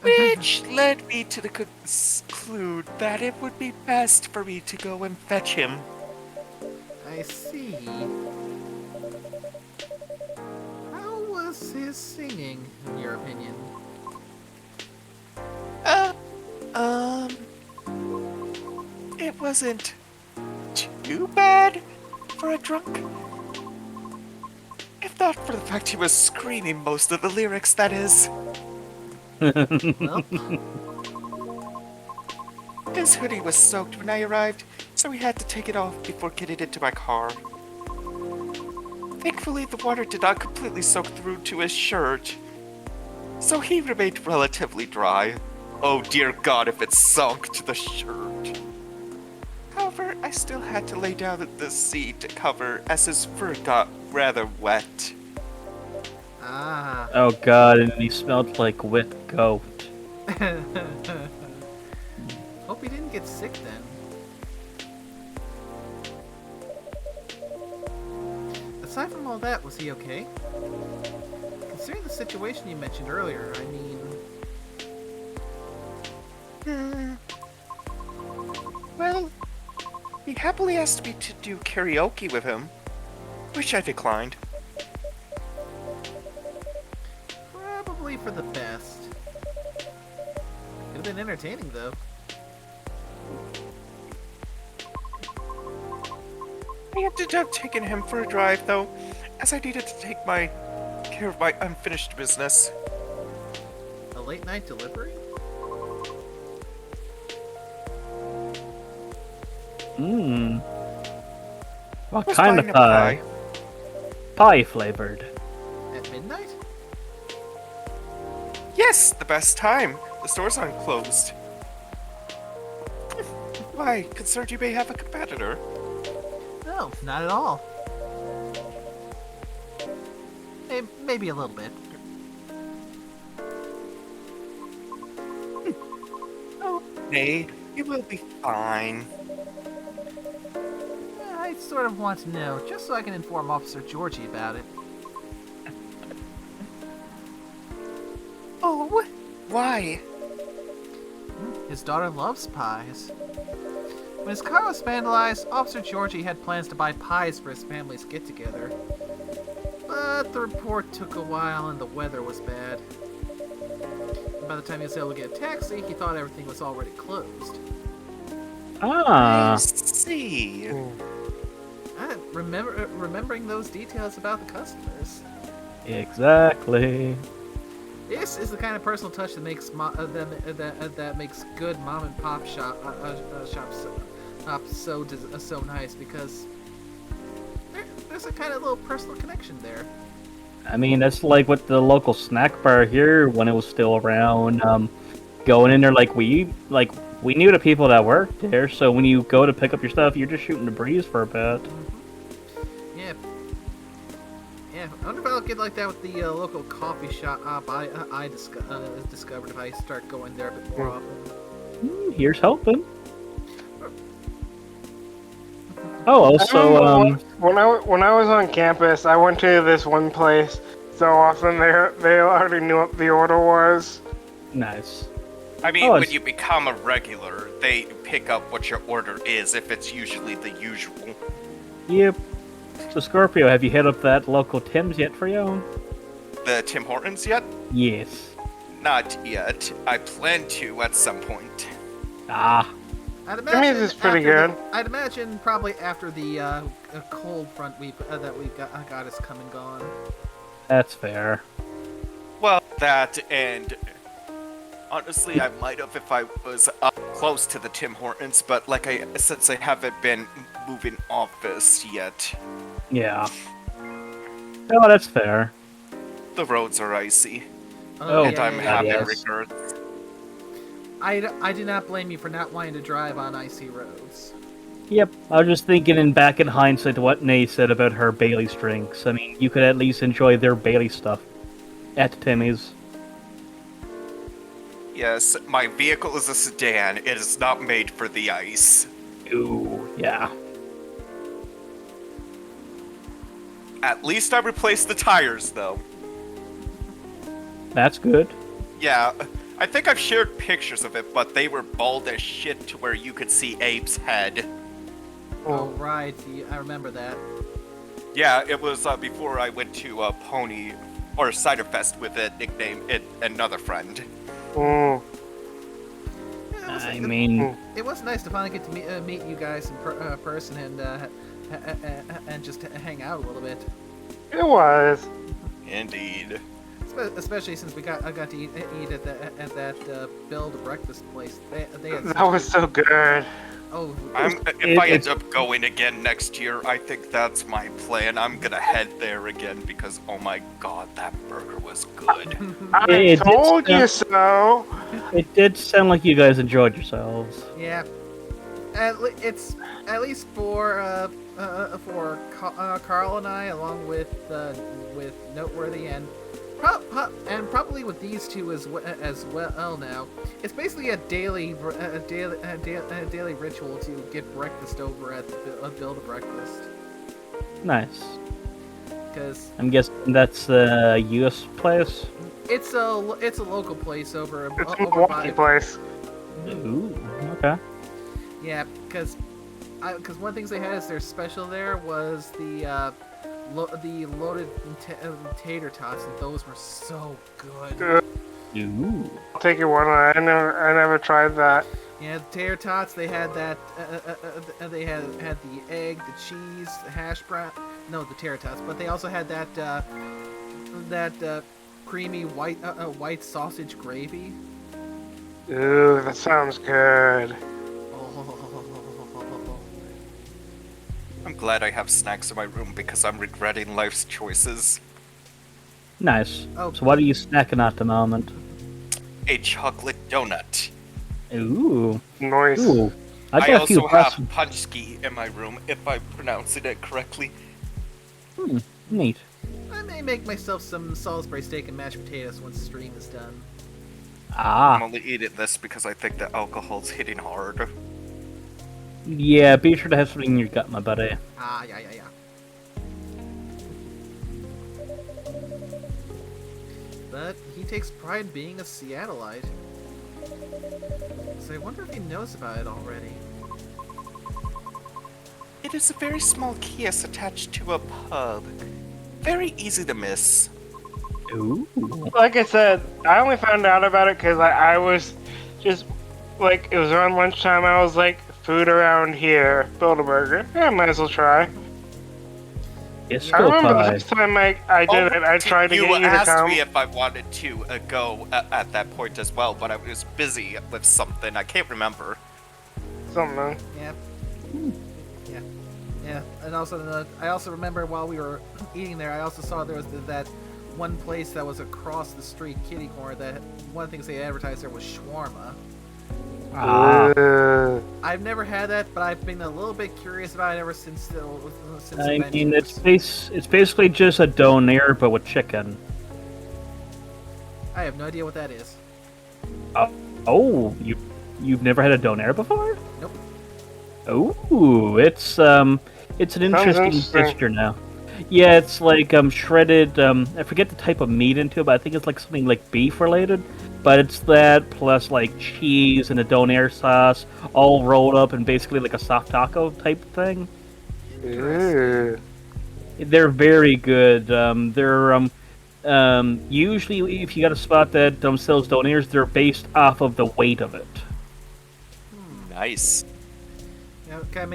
which led me to the conclude that it would be best for me to go and fetch him. I see. How was his singing, in your opinion? It wasn't too bad for a drunk. If not for the fact he was screaming most of the lyrics, that is. Well, His hoodie was soaked when I arrived, so we had to take it off before getting into my car. Thankfully, the water did not completely soak through to his shirt, so he remained relatively dry. Oh dear God, if it sunk to the shirt. However, I still had to lay down the seat to cover as his fur got rather wet. Ah. Oh god, and he smelled like wet goat. Hope he didn't get sick then. Aside from all that, was he okay? Considering the situation you mentioned earlier, I mean... Well, he happily asked me to do karaoke with him, which I declined. Probably for the best. Could have been entertaining, though. I ended up taking him for a drive, though, as I needed to take care of my unfinished business. A late night delivery? Mmm. What Was kind of buying a pie? Pie flavored. At midnight? Yes, the best time. The stores aren't closed. Why, concerned you may have a competitor? No, not at all. Maybe a little bit. Oh, nay, you will be fine. I sort of want to know, just so I can inform Officer Georgie about it. Oh, why? His daughter loves pies. When his car was vandalized, Officer Georgie had plans to buy pies for his family's get-together. But the report took a while and the weather was bad. And by the time he was able to get a taxi, he thought everything was already closed. Ah. I see. Remembering those details about the customers. Exactly. This is the kind of personal touch that makes that makes good mom and pop shops so nice, because there's a kind of little personal connection there. I mean, that's like what the local snack bar here when it was still around. Going in there we knew the people that worked there, so when you go to pick up your stuff, you're just shooting the breeze for a bit. Yeah. I wonder if I'll get like that with the local coffee shop I discovered if I start going there a bit more often. Here's hoping. Oh, also, when I was on campus, I went to this one place so often they already knew what the order was. nice. I mean, Oh, when it's- you become a regular, they pick up what your order is if it's usually the usual. Yep. So, Scorpio, have you hit up that local Tim's yet for you? The Tim Hortons yet? Yes. Not yet. I plan to at some point. Ah. I'd That means it's pretty good. I'd imagine probably after the cold front that we got us come and gone. That's fair. Well, that and honestly, I might have if I was up close to the Tim Hortons, but since I haven't been moving office yet, Yeah. Oh, that's fair. the roads are icy, Oh, and I'm having yes. regrets. I do not blame you for not wanting to drive on icy roads. Yep. I was just thinking back in hindsight what Nay said about her Bailey's drinks. I mean, you could at least enjoy their Bailey stuff at Timmy's. Yes, my vehicle is a sedan. It is not made for the ice. Ooh, yeah. At least I replaced the tires, though. That's good. Yeah, I think I've shared pictures of it, but they were bald as shit to where you could see Abe's head. Oh right, I remember that. Yeah, it was before I went to Pony or Cider Fest with a nickname, another friend. Mm. Yeah, I mean, it was nice to finally get to meet you guys in person and just hang out a little bit. It was. Indeed. Especially since I got to eat at that build breakfast place. They had That was so good. Oh, If I end up going again next year, I think that's my plan. I'm gonna head there again because, oh my god, that burger was good. I It did told you sound- so. It did sound like you guys enjoyed yourselves. yeah. It's at least for Carl and I, along with Noteworthy and probably with these two as well. Now it's basically a daily ritual to get breakfast over at the Build a Breakfast. Nice. Because I'm guessing that's a U.S. place. it's a local place over It's a over Milwaukee by. place. Ooh, okay. Yeah, because one of the things they had as their special there was the loaded tater tots, and those were so good. Ooh. I'll take your one. I never tried that. Yeah, the tater tots. They had that. They had the egg, the cheese, the hash brown. No, the tater tots. But they also had that creamy white sausage gravy. Ooh, that sounds good. I'm glad I have snacks in my room because I'm regretting life's choices. Nice. Oh. So what are you snacking at the moment? A chocolate donut. Ooh. Nice. Ooh. I I got a few also have questions. punchki in my room, if I'm pronouncing it correctly. Neat. I may make myself some Salisbury steak and mashed potatoes once the stream is done. Ah. I'm only eating this because I think the alcohol's hitting hard. Yeah, be sure to have something in your gut, my buddy. Yeah. But he takes pride in being a Seattleite. So I wonder if he knows about it already. It is a very small kiosk attached to a pub. Very easy to miss. Ooh. Like I said, I only found out about it because I was just like, it was around lunchtime. I was like, food around here, Build a Burger. Yeah, might as well try. It's I still remember the pie. first time I did it, I tried to get you to asked come. me if I wanted to go at that point as well, but I was busy with something. I can't remember. Something. Yeah. And also, I also remember while we were eating there, I also saw there was that one place that was across the street, kitty corner, that one of the things they advertised there was shawarma. Ah. I've never had that, but I've been a little bit curious about it ever since I mean, Avengers. it's basically just a donair, but with chicken. I have no idea what that is. Oh, you've never had a donair before? Nope. Oh, it's an interesting interesting. texture now. Yeah, it's like shredded. I forget the type of meat into it, but I think it's like something like beef related. But it's that plus like cheese and a donair sauce, all rolled up in basically like a soft taco type thing. Ooh. They're very good. They're usually if you got a spot that sells donairs, they're based off of the weight of it. Nice. You know, it kind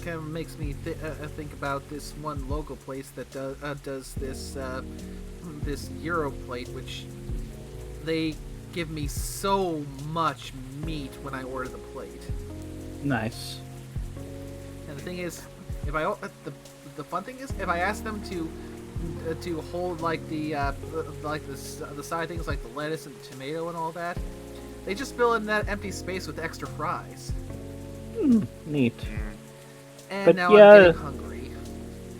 of makes me think about this one local place that does this this Euro plate, which they give me so much meat when I order the plate. Nice. And the thing is, if I the fun thing is, if I ask them to hold like the side things like the lettuce and the tomato and all that, they just fill in that empty space with extra fries. Neat. And But now yeah. I'm getting hungry.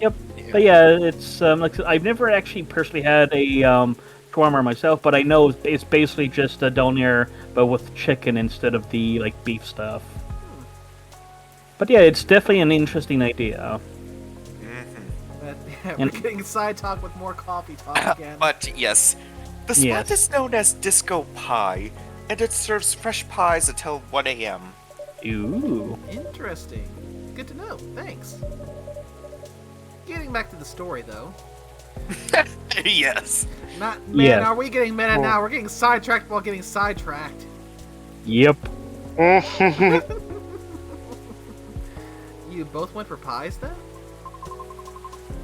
Yep. But yeah, it's like I've never actually personally had a shawarma myself, but I know it's basically just a donair, but with chicken instead of the like beef stuff. But yeah, it's definitely an interesting idea. But yeah, And- we're getting side talk with more coffee talk again. But yes, the spot Yes. is known as Disco Pie, and it serves fresh pies until 1 a.m. Ooh. Interesting. Good to know. Thanks. Getting back to the story, though. Yes. Man, Yes. are we getting meta now? We're getting sidetracked while getting sidetracked. Yep. You both went for pies, then?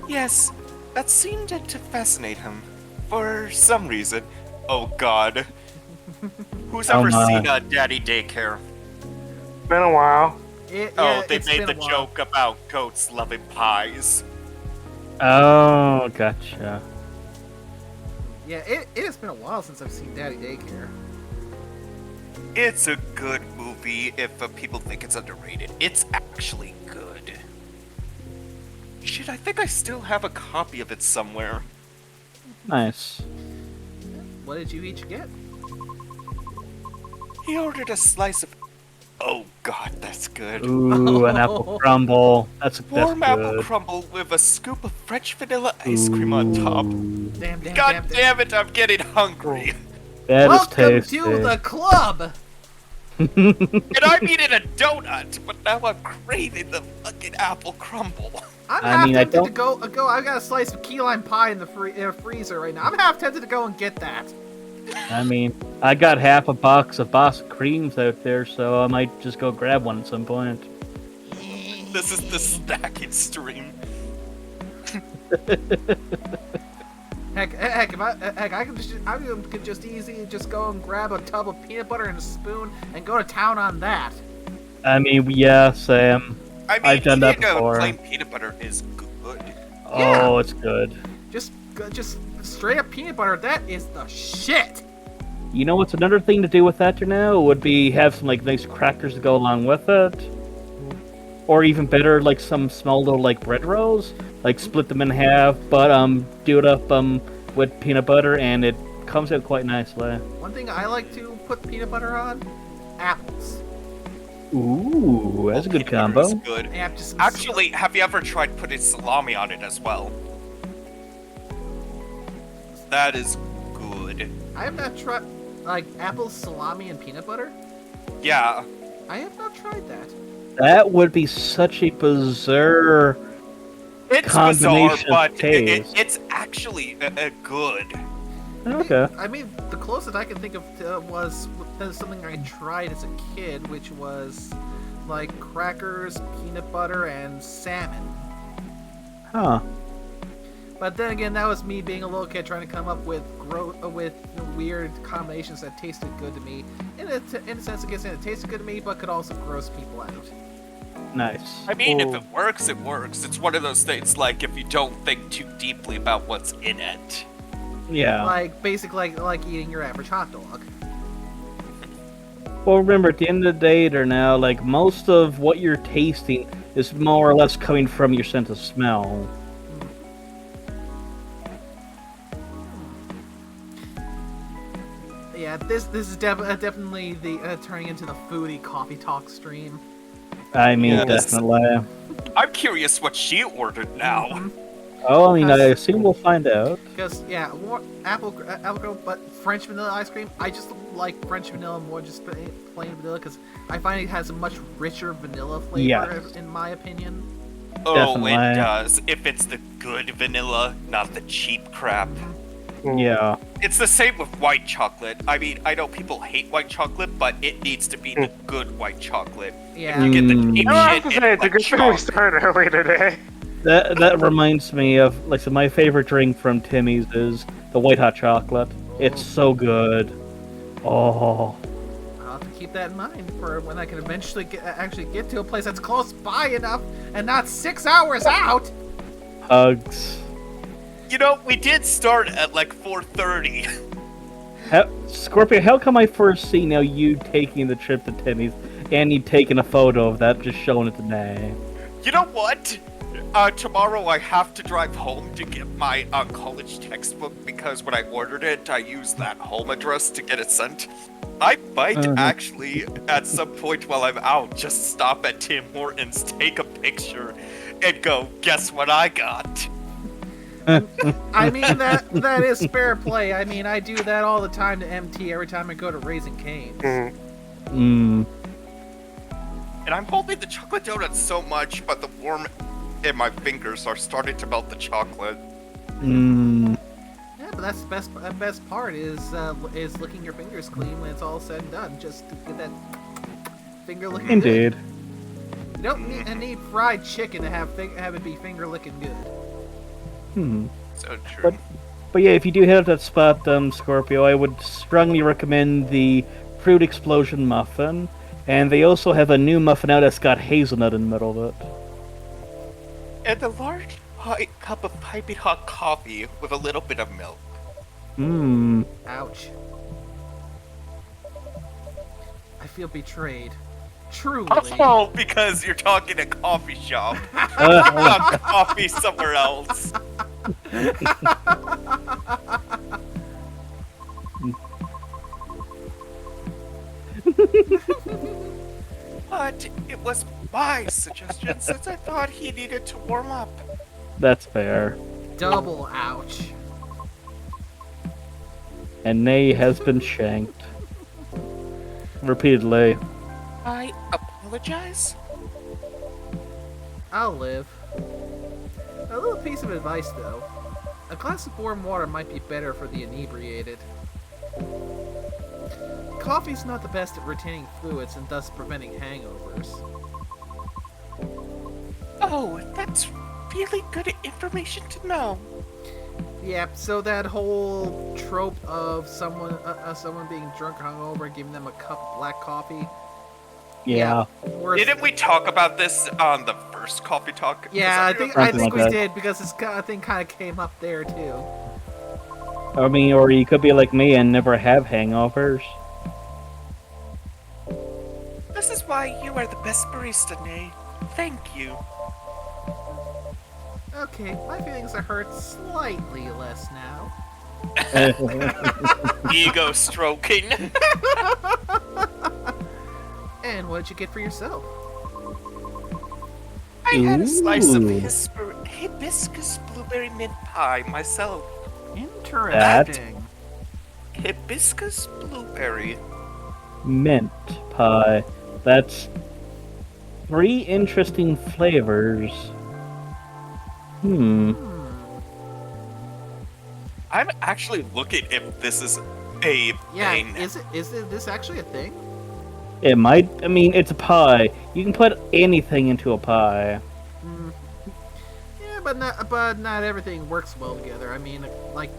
Yes, that seemed to fascinate him. For some reason. Oh god. Who's Oh ever my. seen a daddy daycare? Been a while. Oh, they it's made been the a while. joke about goats loving pies. Oh, gotcha. Yeah, it has been a while since I've seen Daddy Daycare. It's a good movie if people think it's underrated. It's actually good. Shit, I think I still have a copy of it somewhere. Nice. What did you each get? He ordered a slice of... Oh god, that's good. Ooh, an apple crumble. That's Warm apple good. crumble with a scoop of French vanilla ice cream on top. Ooh, Damn, damn, God damn, damn it, I'm getting hungry. that is Welcome tasty. to the club! And I'm eating a donut, but now I'm craving the fucking apple crumble. I'm I half mean, I tempted to don't- go. I've got a slice of key lime pie in the freezer right now. I'm half tempted to go and get that. I mean, I got half a box of Boston creams out there, so I might just go grab one at some point. This is the snacking stream. Heck, I could just easily just go and grab a tub of peanut butter and a spoon and go to town on that. I mean, yeah, Sam. I mean, I've done that eating a before. plain peanut butter is good. Yeah. Oh, it's good. Just straight up peanut butter. That is the shit. You know what's another thing to do with that, you know? Would be have some like nice crackers to go along with it. Or even better, like some small little like bread rolls. Like split them in half, but do it up with peanut butter, and it comes out quite nicely. One thing I like to put peanut butter on: apples. Ooh, that's a good Peanut butter is combo. good. Yeah, just Actually, have you ever tried putting salami on it as well? That is good. I have not tried like apples, salami, and peanut butter. Yeah. I have not tried that. That would be such a bizarre It's bizarre, combination but of taste. it's actually good. Okay. I mean, the closest I can think of was something I tried as a kid, which was like crackers, peanut butter, and salmon. Huh. But then again, that was me being a little kid trying to come up with weird combinations that tasted good to me. In a sense, it tasted good to me, but could also gross people out. Nice. I mean, Ooh. if it works, it works. It's one of those things like if you don't think too deeply about what's in it. Yeah. Like basically like eating your average hot dog. Well, remember, at the end of the day, there now, like most of what you're tasting is more or less coming from your sense of smell. Yeah, this is definitely the turning into the foodie coffee talk stream. I mean, Yes. definitely. I'm curious what she ordered now. Mhm. Oh, I mean, I assume we'll find out. Because yeah, more apple, but French vanilla ice cream. I just like French vanilla more, just plain vanilla, because I find it has a much richer vanilla flavor, Yes. in my opinion. Oh, Definitely. it does. If it's the good vanilla, not the cheap crap. Yeah. It's the same with white chocolate. I mean, I know people hate white chocolate, but it needs to be the good white chocolate. Yeah. You get the Mm. cheap I have shit to in say, it's a white good thing we chocolate. started early today. That reminds me of, like, so my favorite drink from Timmy's is the white hot chocolate. It's so good. Oh. I'll have to keep that in mind for when I can eventually actually get to a place that's close by enough and not 6 hours out. Hugs. You know, we did start at like 4:30. Scorpio, how come I first see now you taking the trip to Timmy's and you taking a photo of that, just showing it today? You know what? Tomorrow I have to drive home to get my college textbook because when I ordered it, I used that home address to get it sent. I might actually, at some point while I'm out, just stop at Tim Hortons, take a picture, and go, guess what I got? I mean that is fair play. I mean I do that all the time to MT every time I go to Raising Cane's. Mmm. And I'm holding the chocolate donut so much, but the warm in my fingers are starting to melt the chocolate. Mmm. Yeah, but that's the best part is licking your fingers clean when it's all said and done. Just to get that finger licking. Indeed. Good. You don't need fried chicken to have it be finger licking good. Hmm. So true. But yeah, if you do hit up that spot, Scorpio, I would strongly recommend the Fruit Explosion Muffin. And they also have a new muffin out that's got hazelnut in the middle of it. And a large cup of piping hot coffee with a little bit of milk. Mmm. Ouch. I feel betrayed. Truly. Oh, because you're talking a coffee shop, not coffee somewhere else. But it was my suggestion since I thought he needed to warm up. That's fair. Double ouch. And Nay has been shanked. Repeatedly. I apologize. I'll live. A little piece of advice, though. A glass of warm water might be better for the inebriated. Coffee's not the best at retaining fluids and thus preventing hangovers. Oh, that's really good information to know. Yep, so that whole trope of someone being drunk or hungover and giving them a cup of black coffee. Yeah. Worse. Didn't we talk about this on the first coffee talk? Yeah, I Was think Something like we that. did because this thing kind of came up there too. I mean, or you could be like me and never have hangovers. This is why you are the best barista, Nay. Thank you. Okay, my feelings are hurt slightly less now. Ego stroking. And what did you get for yourself? I had a slice of Ooh. hibiscus blueberry mint pie myself. Interesting. Hibiscus blueberry. Mint pie. That's 3 interesting flavors. Hmm. I'm actually looking if this is a Yeah, thing. is it this actually a thing? It might. I mean, it's a pie. You can put anything into a pie. Yeah, but not everything works well together. I mean, like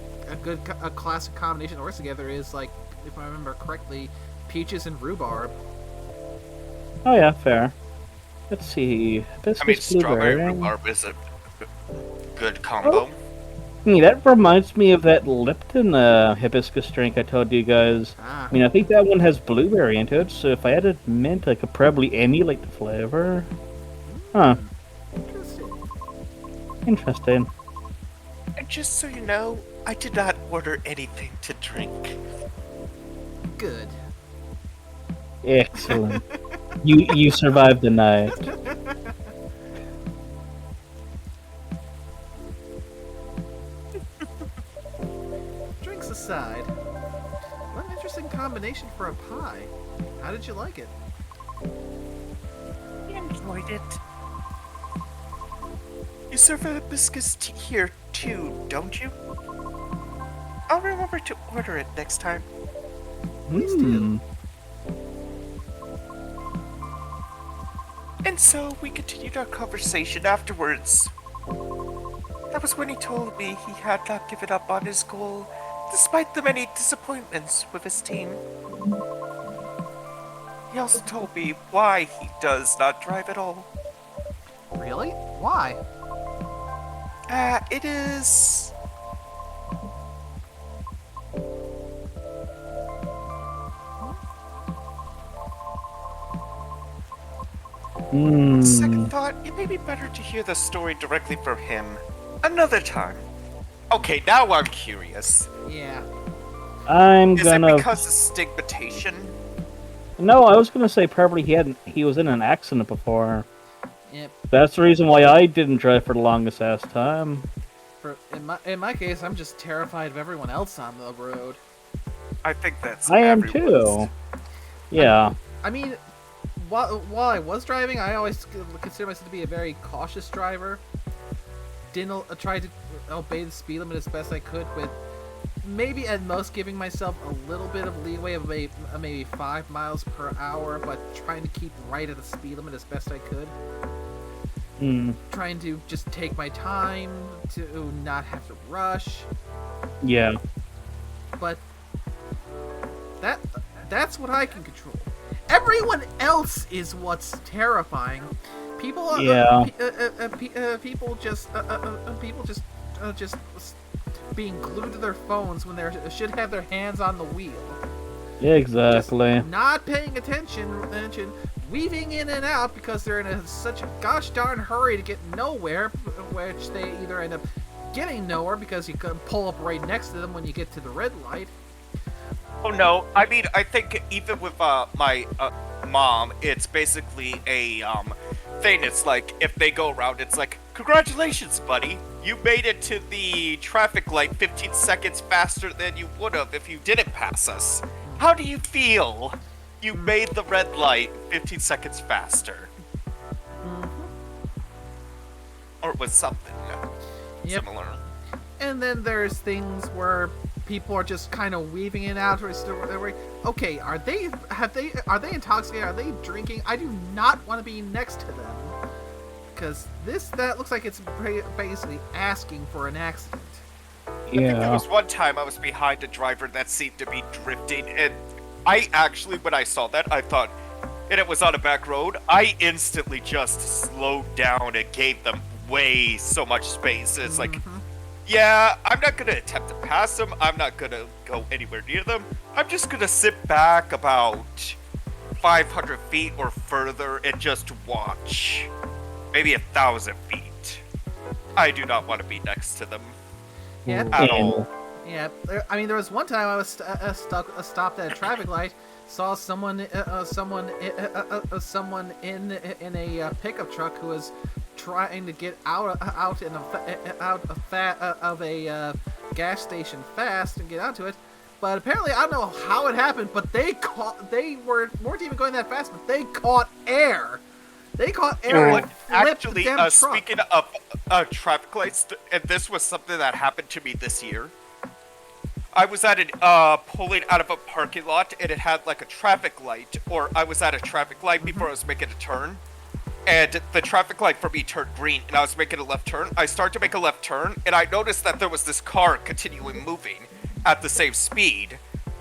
a classic combination that works together is like, if I remember correctly, peaches and rhubarb. Oh yeah, fair. Let's see. Hibiscus I mean, strawberry blueberry. rhubarb is a good combo. Hey, that reminds me of that Lipton hibiscus drink I told you guys. Ah, I mean, I think that one has blueberry into it, so if I added mint, I could probably emulate the flavor. Huh. interesting. Interesting. And just so you know, I did not order anything to drink. Good. Excellent. You survived the night. Drinks aside, what an interesting combination for a pie. How did you like it? I enjoyed it. You serve a hibiscus tea here too, don't you? I'll remember to order it next time. Please do. And so we continued our conversation afterwards. That was when he told me he had not given up on his goal, despite the many disappointments with his team. He also told me why he does not drive at all. Really? Why? It is... Second thought, it may be better to hear the story directly from him another time. Okay, now I'm curious. Yeah. I'm Is gonna. it because of stigmatization? No, I was gonna say probably he was in an accident before. Yep. That's the reason why I didn't drive for the longest ass time. In my case, I'm just terrified of everyone else on the road. I think that's I am everyone's. too. Yeah. I mean, while I was driving, I always consider myself to be a very cautious driver. Didn't try to obey the speed limit as best I could, with maybe at most giving myself a little bit of leeway of maybe 5 miles per hour, but trying to keep right at the speed limit as best I could. Trying to just take my time to not have to rush. Yeah. But that's what I can control. Everyone else is what's terrifying. People, Yeah. people just being glued to their phones when they should have their hands on the wheel. Exactly. Just not paying attention, weaving in and out because they're in such a gosh darn hurry to get nowhere, which they either end up getting nowhere because you can pull up right next to them when you get to the red light. Oh no, I mean, I think even with my mom, it's basically a thing. It's like, if they go around, it's like, congratulations, buddy, you made it to the traffic light 15 seconds faster than you would have if you didn't pass us. How do you feel? You made the red light 15 seconds faster. Or it was something similar. And then there's things where people are just kind of weaving in and out. Okay, are they intoxicated? Are they drinking? I do not want to be next to them because that looks like it's basically asking for an accident. I think there Yeah. was one time I was behind a driver that seemed to be drifting, and I actually, when I saw that, I thought, and it was on a back road, I instantly just slowed down and gave them way so much space. It's like, yeah, I'm not gonna attempt to pass them, I'm not gonna go anywhere near them, I'm just gonna sit back about 500 feet or further and just watch. Maybe 1,000 feet. I do not want to be next to them. Yeah. At all. Yeah, I mean, there was one time I was stopped at a traffic light, saw someone in a pickup truck who was trying to get out of a gas station fast and get out to it. But apparently, I don't know how it happened, but they weren't even going that fast, but they caught air. They caught air and flipped the damn truck. Speaking of traffic lights, and this was something that happened to me this year. I was at pulling out of a parking lot, and it had like a traffic light, or I was at a traffic light before I was making a turn, and the traffic light for me turned green, and I was making a left turn. I started to make a left turn, and I noticed that there was this car continually moving at the same speed.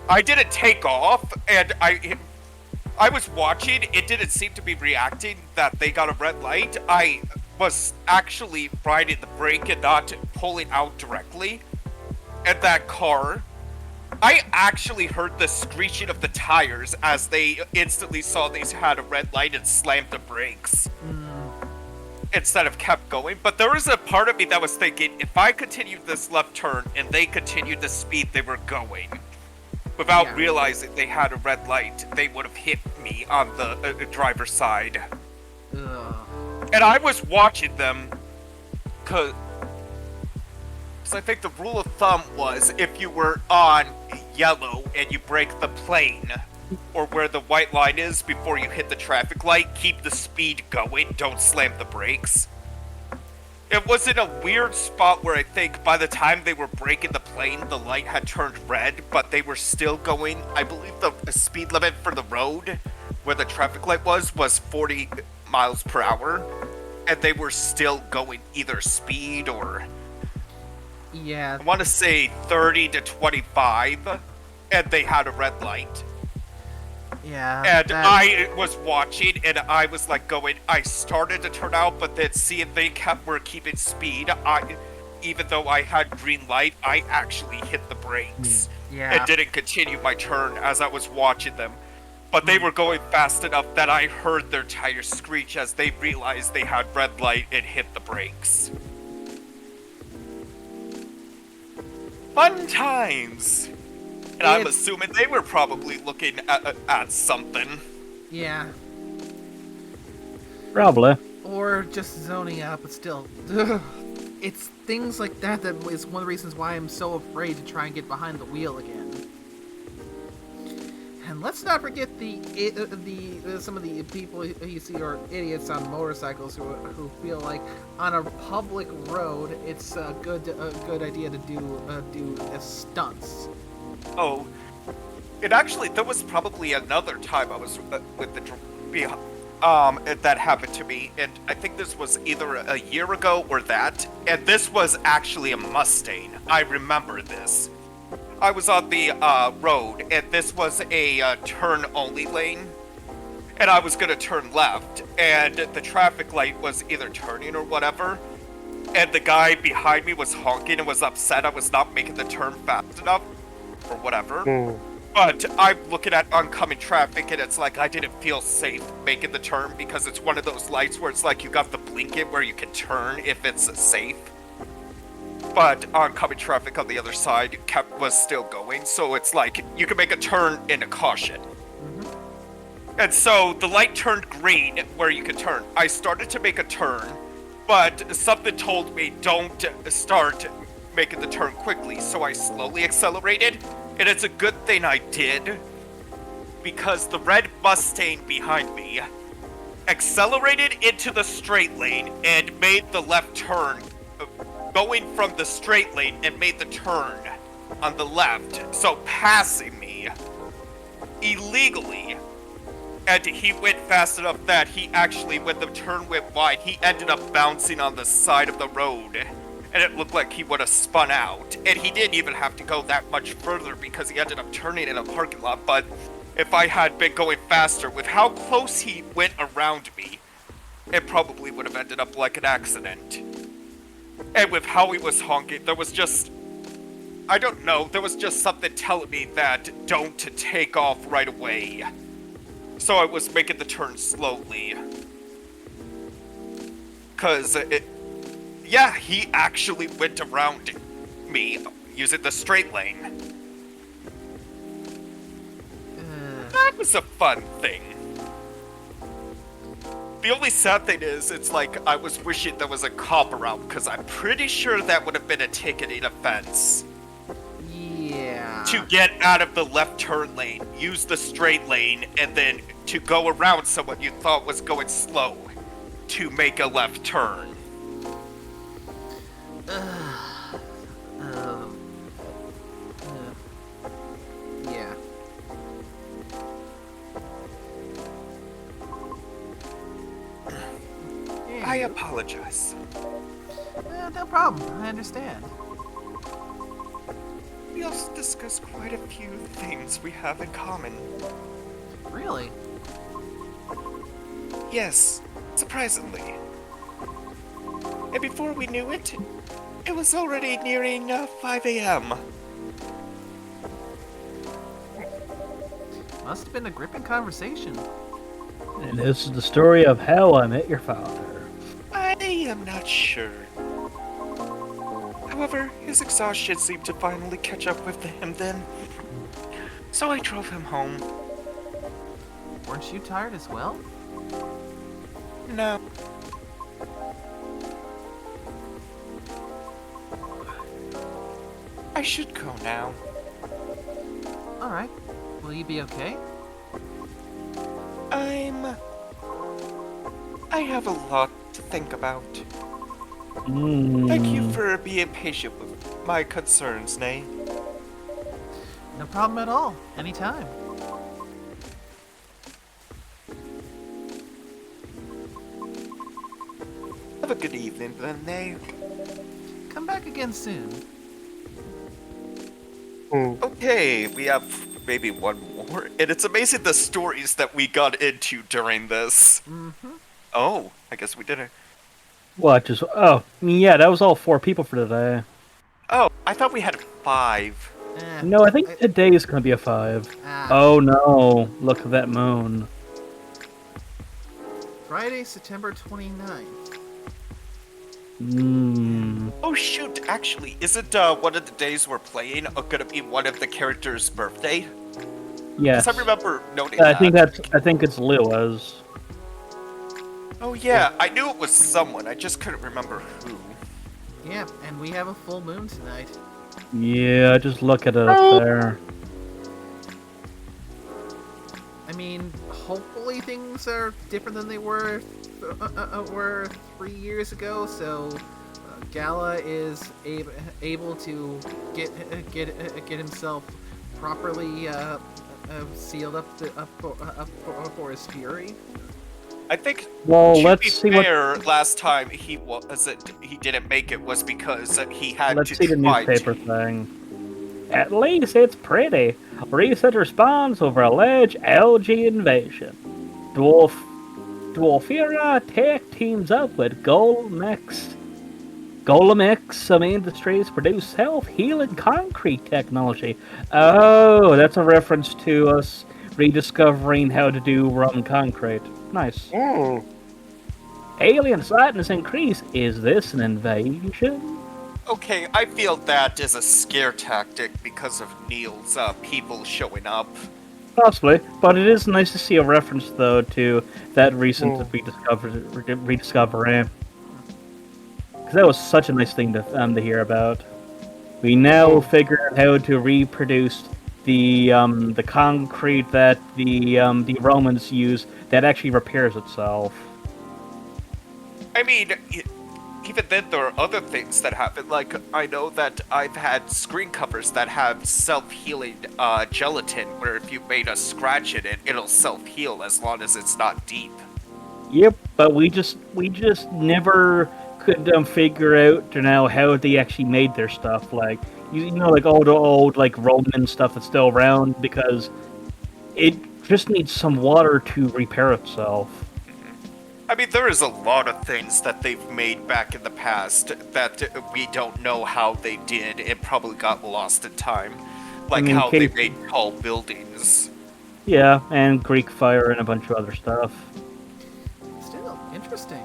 I didn't take off, and I was watching, it didn't seem to be reacting that they got a red light. I was actually riding the brake and not pulling out directly. And that car, I actually heard the screeching of the tires as they instantly saw they had a red light and slammed the brakes. Instead of kept going. But there was a part of me that was thinking, if I continued this left turn and they continued the speed they were going, without realizing they had a red light, they would have hit me on the driver's side. Ugh. And I was watching them, because I think the rule of thumb was if you were on yellow and you break the plane, or where the white line is before you hit the traffic light, keep the speed going, don't slam the brakes. It was in a weird spot where I think by the time they were breaking the plane, the light had turned red, but they were still going. I believe the speed limit for the road where the traffic light was 40 miles per hour, and they were still going either speed or, Yeah. I want to say 30 to 25, and they had a red light. Yeah. And I was watching, and I was like going, I started to turn out, but then seeing they were keeping speed, even though I had green light, I actually hit the brakes. Yeah. And didn't continue my turn as I was watching them. But they were going fast enough that I heard their tires screech as they realized they had red light and hit the brakes. Fun times! And I'm assuming they were probably looking at something. Yeah. Probably. Or just zoning out, but still. It's things like that that is one of the reasons why I'm so afraid to try and get behind the wheel again. And let's not forget some of the people you see are idiots on motorcycles who feel like on a public road it's a good idea to do stunts. Oh, and actually, there was probably another time I was with the that happened to me, and I think this was either a year ago or that, and this was actually a Mustang. I remember this. I was on the road, and this was a turn-only lane, and I was gonna turn left, and the traffic light was either turning or whatever, and the guy behind me was honking and was upset I was not making the turn fast enough, or whatever. But I'm looking at oncoming traffic, and it's like I didn't feel safe making the turn because it's one of those lights where it's like you got the blinking where you can turn if it's safe. But oncoming traffic on the other side was still going, so it's like you can make a turn in a caution. And so the light turned green where you could turn. I started to make a turn, but something told me don't start making the turn quickly, so I slowly accelerated, and it's a good thing I did, because the red Mustang behind me accelerated into the straight lane and made the left turn, going from the straight lane and made the turn on the left, so passing me illegally. And he went fast enough that he actually, when the turn went wide, he ended up bouncing on the side of the road. And it looked like he would have spun out. And he didn't even have to go that much further because he ended up turning in a parking lot. But if I had been going faster, with how close he went around me, it probably would have ended up like an accident. And with how he was honking, there was just... I don't know, there was just something telling me that don't take off right away. So I was making the turn slowly. Cause yeah, he actually went around me using the straight lane. That was a fun thing. The only sad thing is, it's like I was wishing there was a cop around, because I'm pretty sure that would have been a ticketing offense. Yeah. To get out of the left turn lane, use the straight lane, and then to go around someone you thought was going slow to make a left turn. Yeah. I apologize. No problem. I understand. We also discussed quite a few things we have in common. Really? Yes, surprisingly. And before we knew it, it was already nearing 5 a.m. Must have been a gripping conversation. And this is the story of how I met your father. I am not sure. However, his exhaustion seemed to finally catch up with him then. So I drove him home. Weren't you tired as well? No. I should go now. Alright. Will you be okay? I have a lot to think about. Mm. Thank you for being patient with my concerns, Nay. No problem at all. Anytime. Have a good evening, then, Nay. Come back again soon. Okay, we have maybe one more, and it's amazing the stories that we got into during this. Oh, I guess we did it. What? Just yeah, that was all 4 people for today. Oh, I thought we had 5. No, I think today is gonna be a 5. Ah. Oh no! Look at that moon. Friday, September 29th. Oh shoot, actually, isn't one of the days we're playing gonna be one of the characters' birthday? Yes. Because I remember noting I that. think it's Lila's. Oh yeah, I knew it was someone, I just couldn't remember who. Yeah, and we have a full moon tonight. Yeah, just look at it up there. I mean, hopefully things are different than they were 3 years ago. So Gala is able to get himself properly sealed up for his fury. I think. Well, to let's be see fair, last time he didn't make it was because he had Let's to see the try newspaper to. thing. At least it's pretty. Research response over alleged algae invasion. Dwarfira Tech teams up with Golem Industries produce self-healing concrete technology. Oh, that's a reference to us rediscovering how to do rum concrete. Nice. Hmm. Alien sightings increase. Is this an invasion? Okay, I feel that is a scare tactic because of Neil's people showing up. Possibly, but it is nice to see a reference, though, to that recent Hmm. rediscovery. Because that was such a nice thing to hear about. We now Hmm. figure out how to reproduce the concrete that the Romans use that actually repairs itself. I mean, even then, there are other things that happen. Like, I know that I've had screen covers that have self-healing gelatin, where if you made a scratch in it, it'll self-heal as long as it's not deep. Yep, but we just never could figure out to know how they actually made their stuff. Like you know, like all the old like Roman stuff that's still around because it just needs some water to repair itself. I mean, there is a lot of things that they've made back in the past that we don't know how they did. It probably got lost in time. I Like mean, how they cave, made tall buildings. yeah, and Greek fire and a bunch of other stuff. Still, interesting.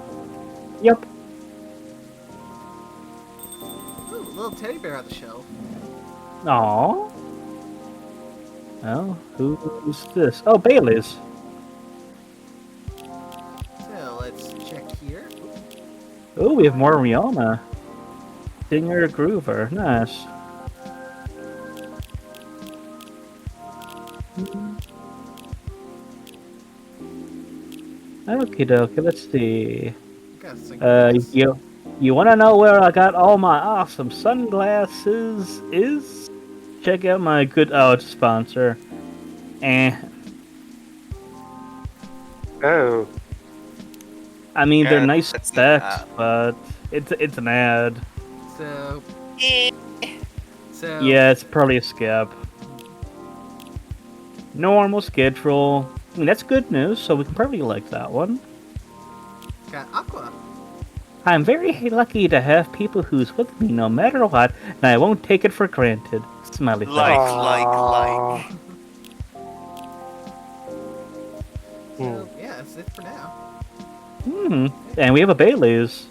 Yep. Ooh, a little teddy bear on the shelf. Aww. Well, who's this? Oh, Bailey's. So, let's check here. Oh, we have more Rihanna. Singer Groover. Nice. Okie dokie, let's see. Got sunglasses. You wanna know where I got all my awesome sunglasses is? Check out my good it's a sponsor. Eh. Oh. I mean they're Yeah, nice that's an specs, ad. but it's an ad. So, so Yeah, it's probably a skip. Normal schedule. I mean that's good news, so we can probably like that one. got aqua. I'm very lucky to have people who's with me no matter what, and I won't take it for granted. Smiley face. Like. Aww. So, yeah, that's it for now. And we have a Bailey's.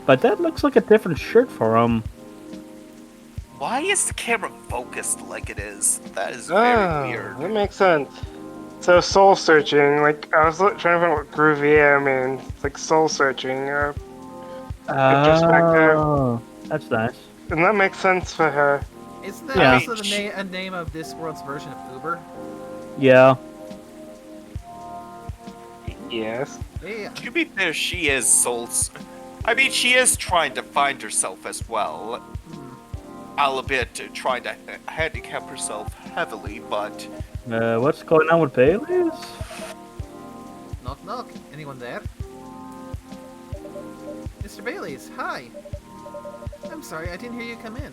But that looks like a different shirt for him. Why is the camera focused like it is? That is Ah, very weird. that makes sense. So soul searching, like I was trying to find out what groovy means. It's like soul searching, introspective, Oh, that's nice. and that makes sense for her. Isn't that Yeah. also a name of this world's version of Uber? Yeah. Yes. Yeah. To be fair, she is I mean, she is trying to find herself as well. Albeit trying to handicap herself heavily, but What's going on with Bailey's? Knock knock. Anyone there? Mr. Bailey's, hi. I'm sorry, I didn't hear you come in.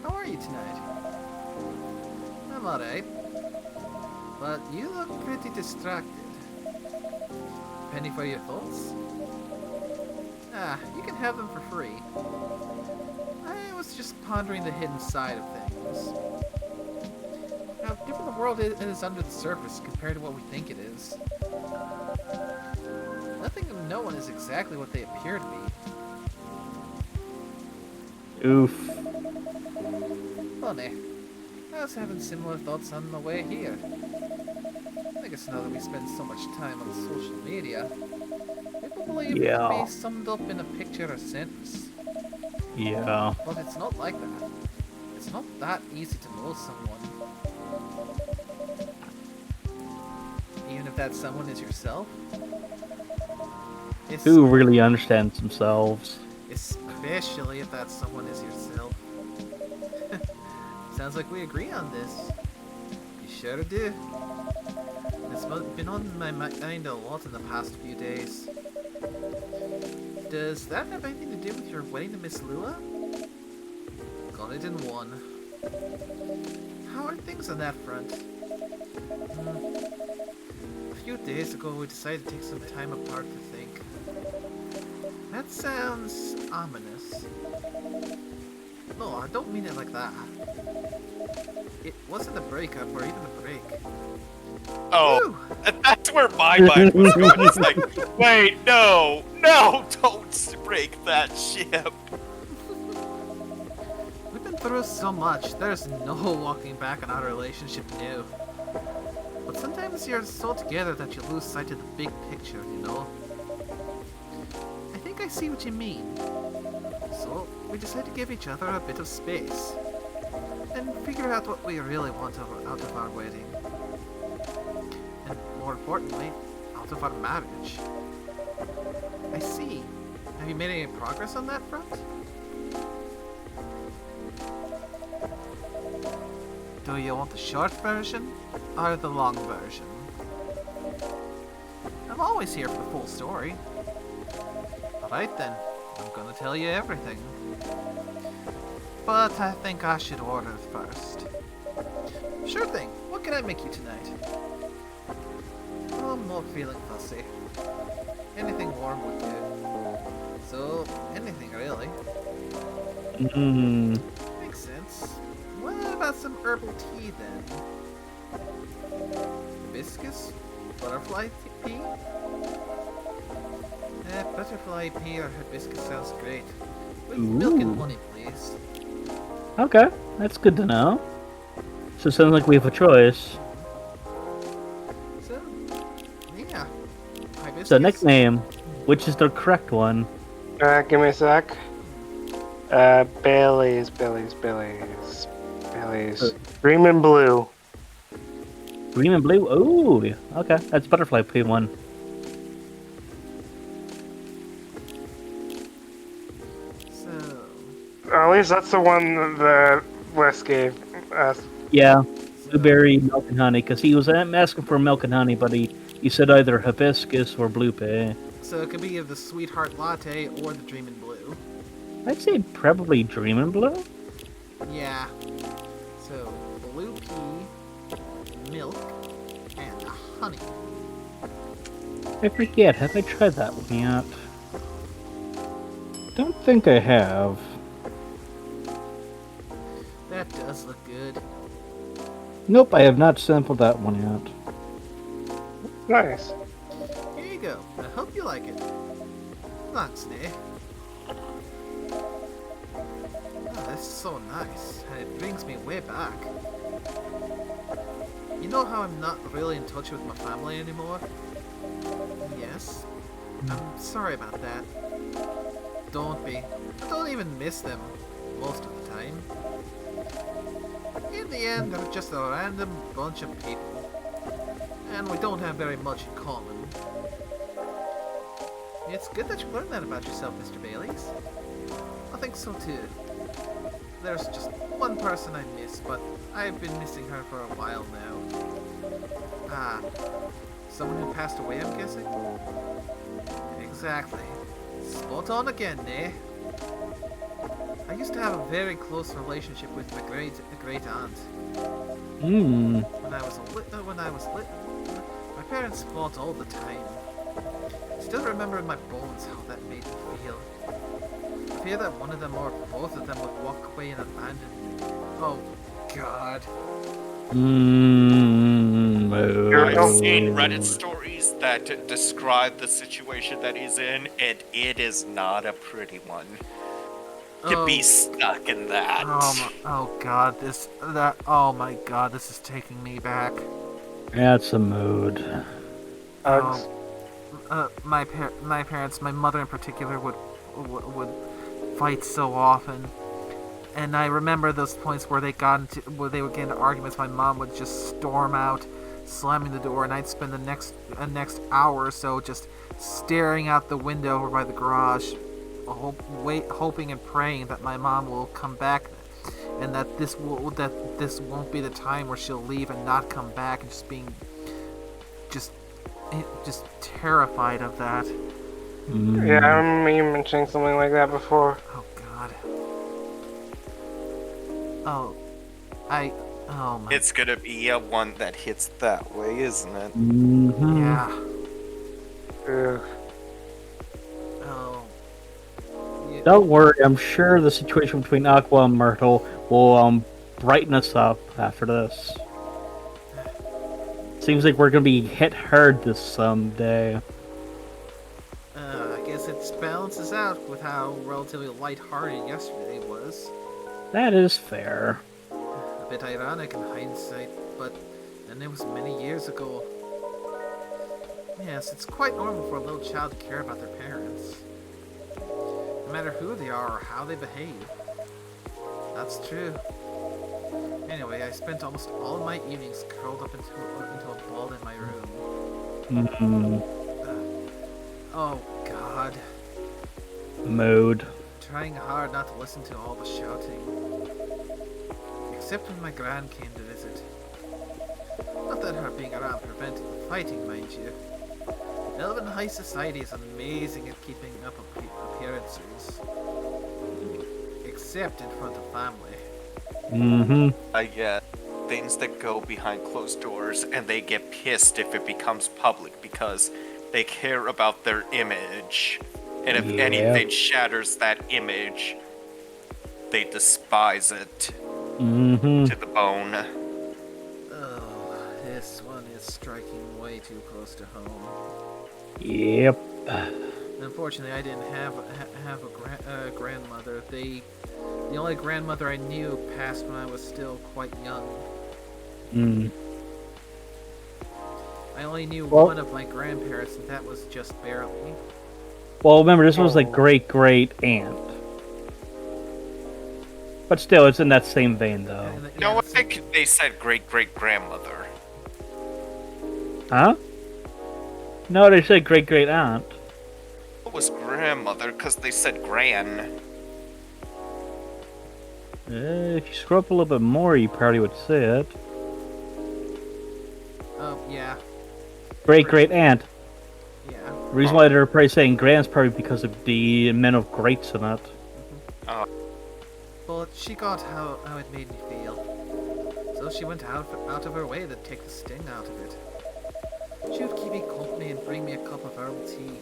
How are you tonight? I'm alright. But you look pretty distracted. Penny for your thoughts? Ah, you can have them for free. I was just pondering the hidden side of things. How different the world is under the surface compared to what we think it is. Nothing and no one is exactly what they appear to be. Oof. Funny. I was having similar thoughts on the way here. I guess now that we spend so much time on social media, people believe it Yeah. can be summed up in a picture or sentence. Yeah. But it's not like that. It's not that easy to know someone. Even if that someone is yourself. Who really understands themselves? Especially if that someone is yourself. Sounds like we agree on this. You sure do. It's been on my mind a lot in the past few days. Does that have anything to do with your wedding to Miss Lua? Got it in one. How are things on that front? I few days ago we decided to take some time apart to think. That sounds ominous. No, I don't mean it like that. It wasn't a breakup or even a break. Oh, Whew. that's where my mind was going. It's like, wait, no, don't break that ship. We've been through so much, there's no walking back on our relationship now. But sometimes you're so together that you lose sight of the big picture, you know? I think I see what you mean. So, we decided to give each other a bit of space. And figure out what we really want out of our wedding. And more importantly, out of our marriage. I see. Have you made any progress on that front? Do you want the short version or the long version? I'm always here for the full story. Alright then, I'm gonna tell you everything. But I think I should order first. Sure thing, what can I make you tonight? I'm not feeling fussy. Anything warm would do. So, anything really. Mmm. Makes sense. What about some herbal tea then? Hibiscus? Butterfly pea? Butterfly pea or hibiscus sounds great. With milk and Ooh. honey, please. Okay, that's good to know. So it sounds like we have a choice. So, yeah. Hibiscus. So nickname, which is the correct one? Give me a sec. Bailey's. Green and blue. Green and blue? Ooh, okay, that's butterfly pea one. So, At least that's the one that Wes gave us. Yeah, blueberry, milk and honey, because he was asking for milk and honey, but he said either hibiscus or blue pea. so it could be either the sweetheart latte or the dreamin' blue. I'd say probably dreaming blue. Yeah. So, blue pea, milk, and honey. I forget, have I tried that one yet? Don't think I have. That does look good. Nope, I have not sampled that one yet. Nice. Here you go. I hope you like it. Thanks, Nay. Oh, this is so nice, and it brings me way back. You know how I'm not really in touch with my family anymore? Yes. I'm sorry about that. Don't be. I don't even miss them most of the time. In the end, they're just a random bunch of people. And we don't have very much in common. It's good that you learned that about yourself, Mr. Baileys. I think so too. There's just one person I miss, but I've been missing her for a while now. Ah, someone who passed away, I'm guessing? Exactly. Spot on again, eh? I used to have a very close relationship with my great aunt. Mmm. When I was little, my parents fought all the time. I still remember in my bones how that made me feel. I fear that one of them or both of them would walk away and abandon me. Oh, God. Mmm. I've seen Reddit stories that describe the situation that he's in, and it is not a pretty one. To be stuck in that. Oh God, oh my God, this is taking me back. That's a mood. My parents, my mother in particular, would fight so often, and I remember those points where they would get into arguments. My mom would just storm out, slamming the door, and I'd spend the next hour or so just staring out the window over by the garage, hoping and praying that my mom will come back, and that this won't be the time where she'll leave and not come back, and just terrified of that. Yeah, I remember you mentioning something like that before. Oh God. Oh, I Oh my. It's gonna be a one that hits that way, isn't it? Mm-hmm. Yeah. Ugh. Oh. Yeah. Don't worry, I'm sure the situation between Aqua and Myrtle will brighten us up after this. Seems like we're gonna be hit hard this someday. I guess it balances out with how relatively lighthearted yesterday was. That is fair. A bit ironic in hindsight, but then it was many years ago. Yes, it's quite normal for a little child to care about their parents. No matter who they are or how they behave. That's true. Anyway, I spent almost all of my evenings curled up into a ball in my room. Mm-hmm. Oh, God. Mood. Trying hard not to listen to all the shouting. Except when my gran came to visit. Not that her being around prevented the fighting, mind you. Elven high society is amazing at keeping up appearances. Except in front of family. Mm-hmm. I get things that go behind closed doors, and they get pissed if it becomes public because they care about their image. And if Yeah. anything shatters that image, they despise it Mm-hmm. to the bone. Oh, this one is striking way too close to home. Yep. Unfortunately, I didn't have a grandmother. The only grandmother I knew passed when I was still quite young. Mm. I only knew Well- one of my grandparents, and that was just barely. Well, remember, this was like Oh. great aunt. But still, it's in that same vein, though. And, yeah, No, I that's- think they said great-great-grandmother. Huh? No, they said great aunt. It was grandmother, because they said gran. If you scroll up a little bit more, you probably would see it. Oh, yeah. Great aunt. Yeah. The reason why they're probably saying grand's probably because of the men of greats in it. Well, she got how it made me feel. So she went out of her way to take the sting out of it. She would keep me company and bring me a cup of herbal tea.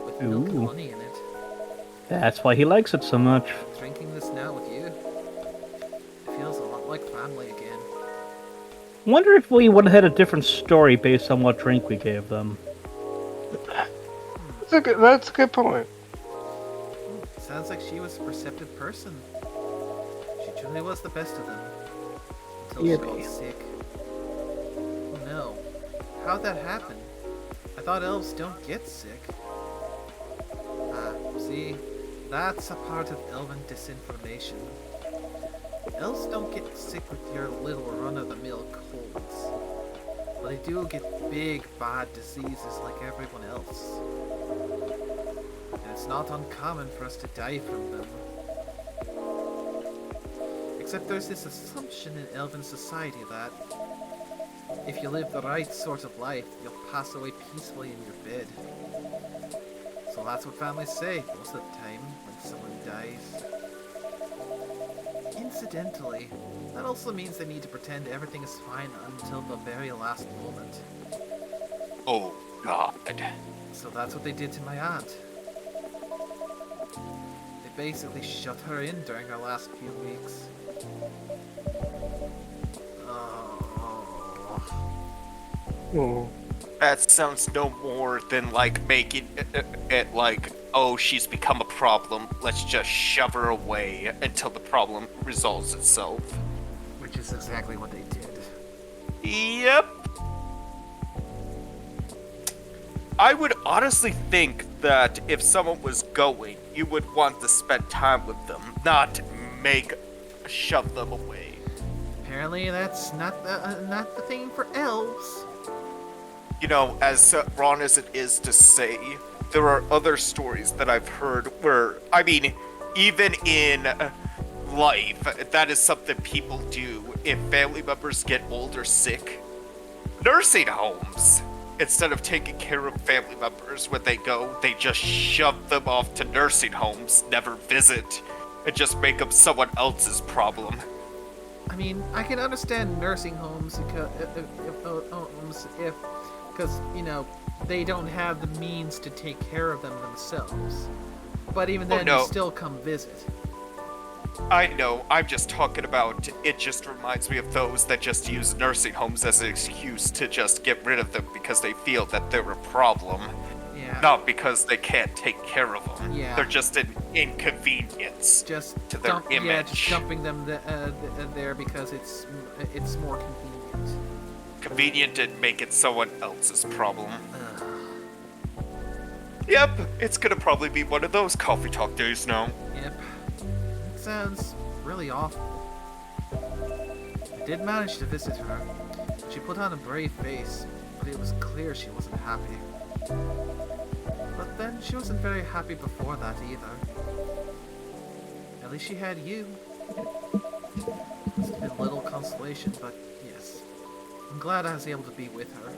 With milk and Ooh. honey in it. That's why he likes it so much. Drinking this now with you. It feels a lot like family again. Wonder if we would have had a different story based on what drink we gave them. That's a good point. Sounds like she was a perceptive person. She truly was the best of them. Until she Yippee. got sick. Oh no. How'd that happen? I thought elves don't get sick. See? That's a part of elven disinformation. Elves don't get sick with your little run-of-the-mill colds. But they do get big, bad diseases like everyone else. And it's not uncommon for us to die from them. Except there's this assumption in elven society that if you live the right sort of life, you'll pass away peacefully in your bed. So that's what families say most of the time when someone dies. Incidentally, that also means they need to pretend everything is fine until the very last moment. Oh, God. So that's what they did to my aunt. They basically shut her in during her last few weeks. Oh. Oh. That sounds no more than like making it like, oh, she's become a problem. Let's just shove her away until the problem resolves itself. Which is exactly what they did. Yep. I would honestly think that if someone was going, you would want to spend time with them, not shove them away. Apparently that's not the thing for elves. You know, as wrong as it is to say, there are other stories that I've heard where, I mean, even in life, that is something people do if family members get old or sick. Nursing homes, instead of taking care of family members when they go, they just shove them off to nursing homes, never visit, and just make them someone else's problem. I mean, I can understand nursing homes because you know they don't have the means to take care of them themselves. But even then, no. you still come visit. I know, I'm just talking about, it just reminds me of those that just use nursing homes as an excuse to just get rid of them because they feel that they're a problem. Yeah. Not because they can't take care of them. Yeah. They're just an inconvenience Just to their image. Yeah, just dumping them there because it's more convenient. Convenient and make it someone else's problem. Ugh. Yep, it's gonna probably be one of those coffee talk days now. Yep. It sounds really awful. I did manage to visit her. She put on a brave face, but it was clear she wasn't happy. But then she wasn't very happy before that either. At least she had you. It's been little consolation, but yes. I'm glad I was able to be with her.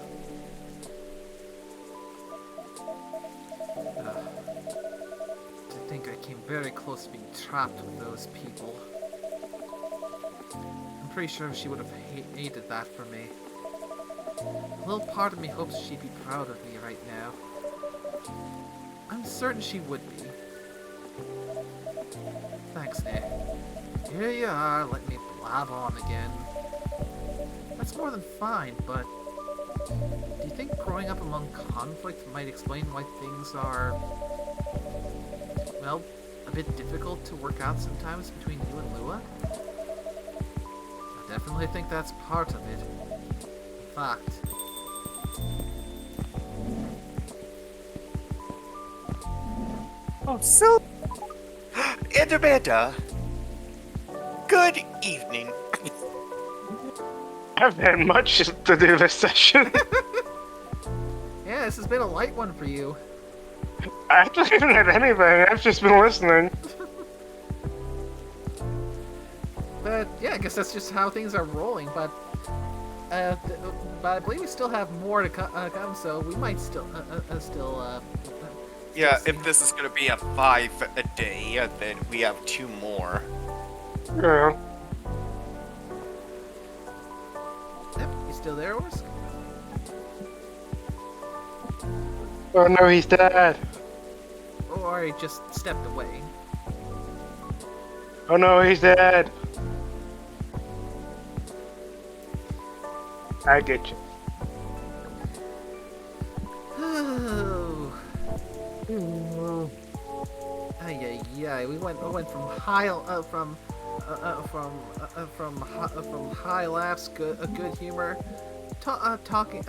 I think I came very close to being trapped with those people. I'm pretty sure she would have hated that for me. A little part of me hopes she'd be proud of me right now. I'm certain she would be. Thanks, Nick. Here you are, let me blab on again. That's more than fine, but do you think growing up among conflict might explain why things are, well, a bit difficult to work out sometimes between you and Lua? I definitely think that's part of it. In fact, Oh, so... And Amanda, good evening. I haven't had much to do this session. yeah, this has been a light one for you. I actually haven't had anything. I've just been listening. But yeah, I guess that's just how things are rolling. But I believe we still have more to come, so we might still Yeah, see. if this is gonna be a 5 a day, then we have 2 more. Yeah. Yep, you still there, Orsk? Oh no, he's dead. Or he just stepped away. Oh no, he's dead. I get you. Oh. Ay, ay, ay. We went from high laughs, good humor, talking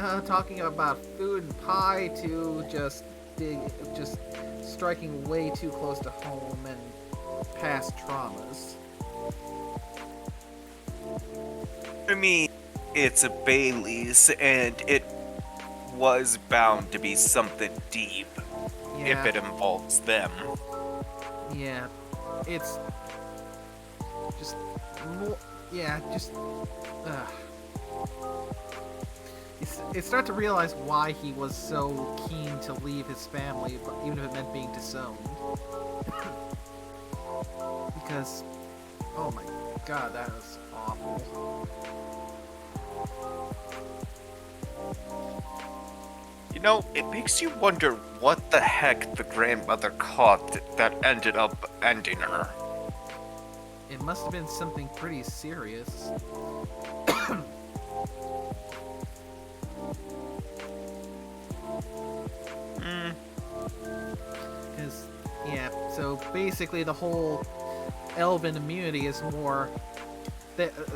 about food and pie to just striking way too close to home and past traumas. I mean, it's a Bailey's, and it was bound to be something deep Yeah, if it involves them. yeah. It's just more. Yeah, just. You start to realize why he was so keen to leave his family, but even if it meant being disowned. Because, oh my god, that was awful. You know, it makes you wonder what the heck the grandmother caught that ended up ending her. It must have been something pretty serious. Because, yeah, so basically the whole elven immunity is more...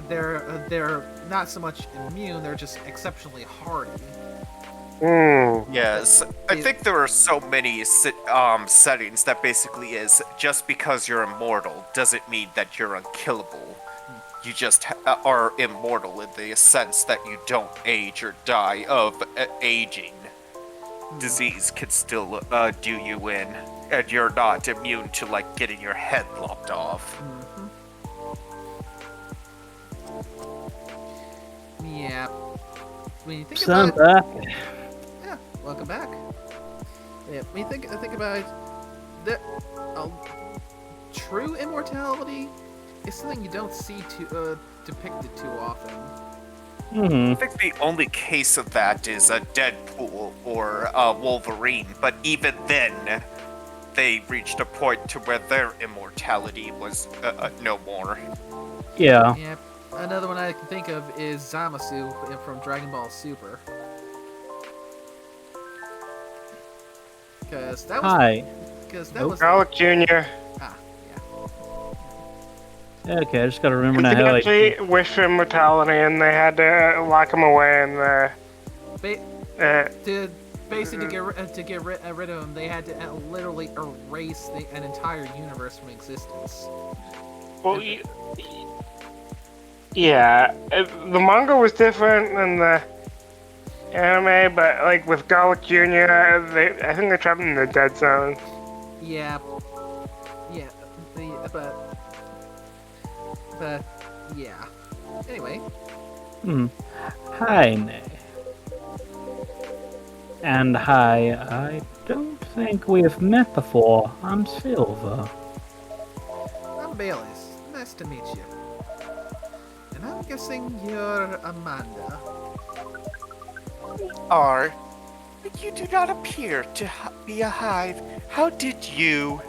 They're not so much immune, they're just exceptionally hardy. Yes, I think there are so many settings that basically is just because you're immortal doesn't mean that you're unkillable. You just are immortal in the sense that you don't age or die of aging. Disease can still do you in, and you're not immune to like getting your head lopped off. Yeah. When you think Son about back. yeah, welcome back. Yeah, when you think about it, the true immortality is something you don't see depicted too often. I think the only case of that is a Deadpool or Wolverine, but even then, they reached a point to where their immortality was no more. Yeah. Yep. Another one I can think of is Zamasu from Dragon Ball Super. Because that was. Hi. Because that Nope. was. Garlic Jr. Ah, Okay, I just gotta remember They now how actually wished for immortality, and they had to lock him away in the. yeah. To basically get rid of him, they had to literally erase an entire universe from existence. Well, yeah, the manga was different than the anime, but like with Garlic Jr., I think they trapped him in the dead zone. Yeah. Yeah. But yeah. Anyway. Hi, Nay. And hi, I don't think we've met before. I'm Silver. I'm Bayless. Nice to meet you. And I'm guessing you're Amanda. But you do not appear to be a hive. How did you?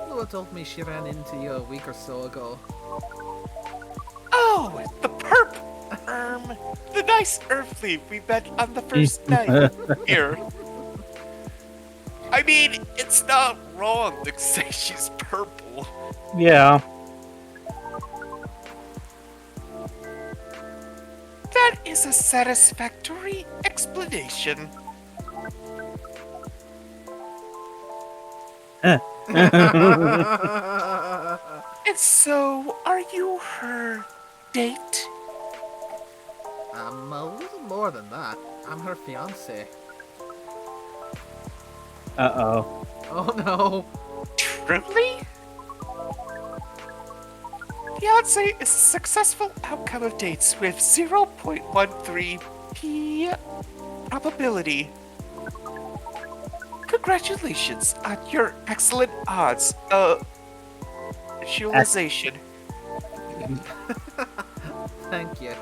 Lua told me she ran into you a week or so ago. Oh, the perp! The nice earthly we met on the first night here. I mean, it's not wrong to say she's purple. Yeah. That is a satisfactory explanation. And so, are you her date? I'm a little more than that. I'm her fiance. Uh-oh. Oh no. Truly? Fiance is a successful outcome of dates with 0.13p probability. Congratulations on your excellent odds of visualization. Thank you.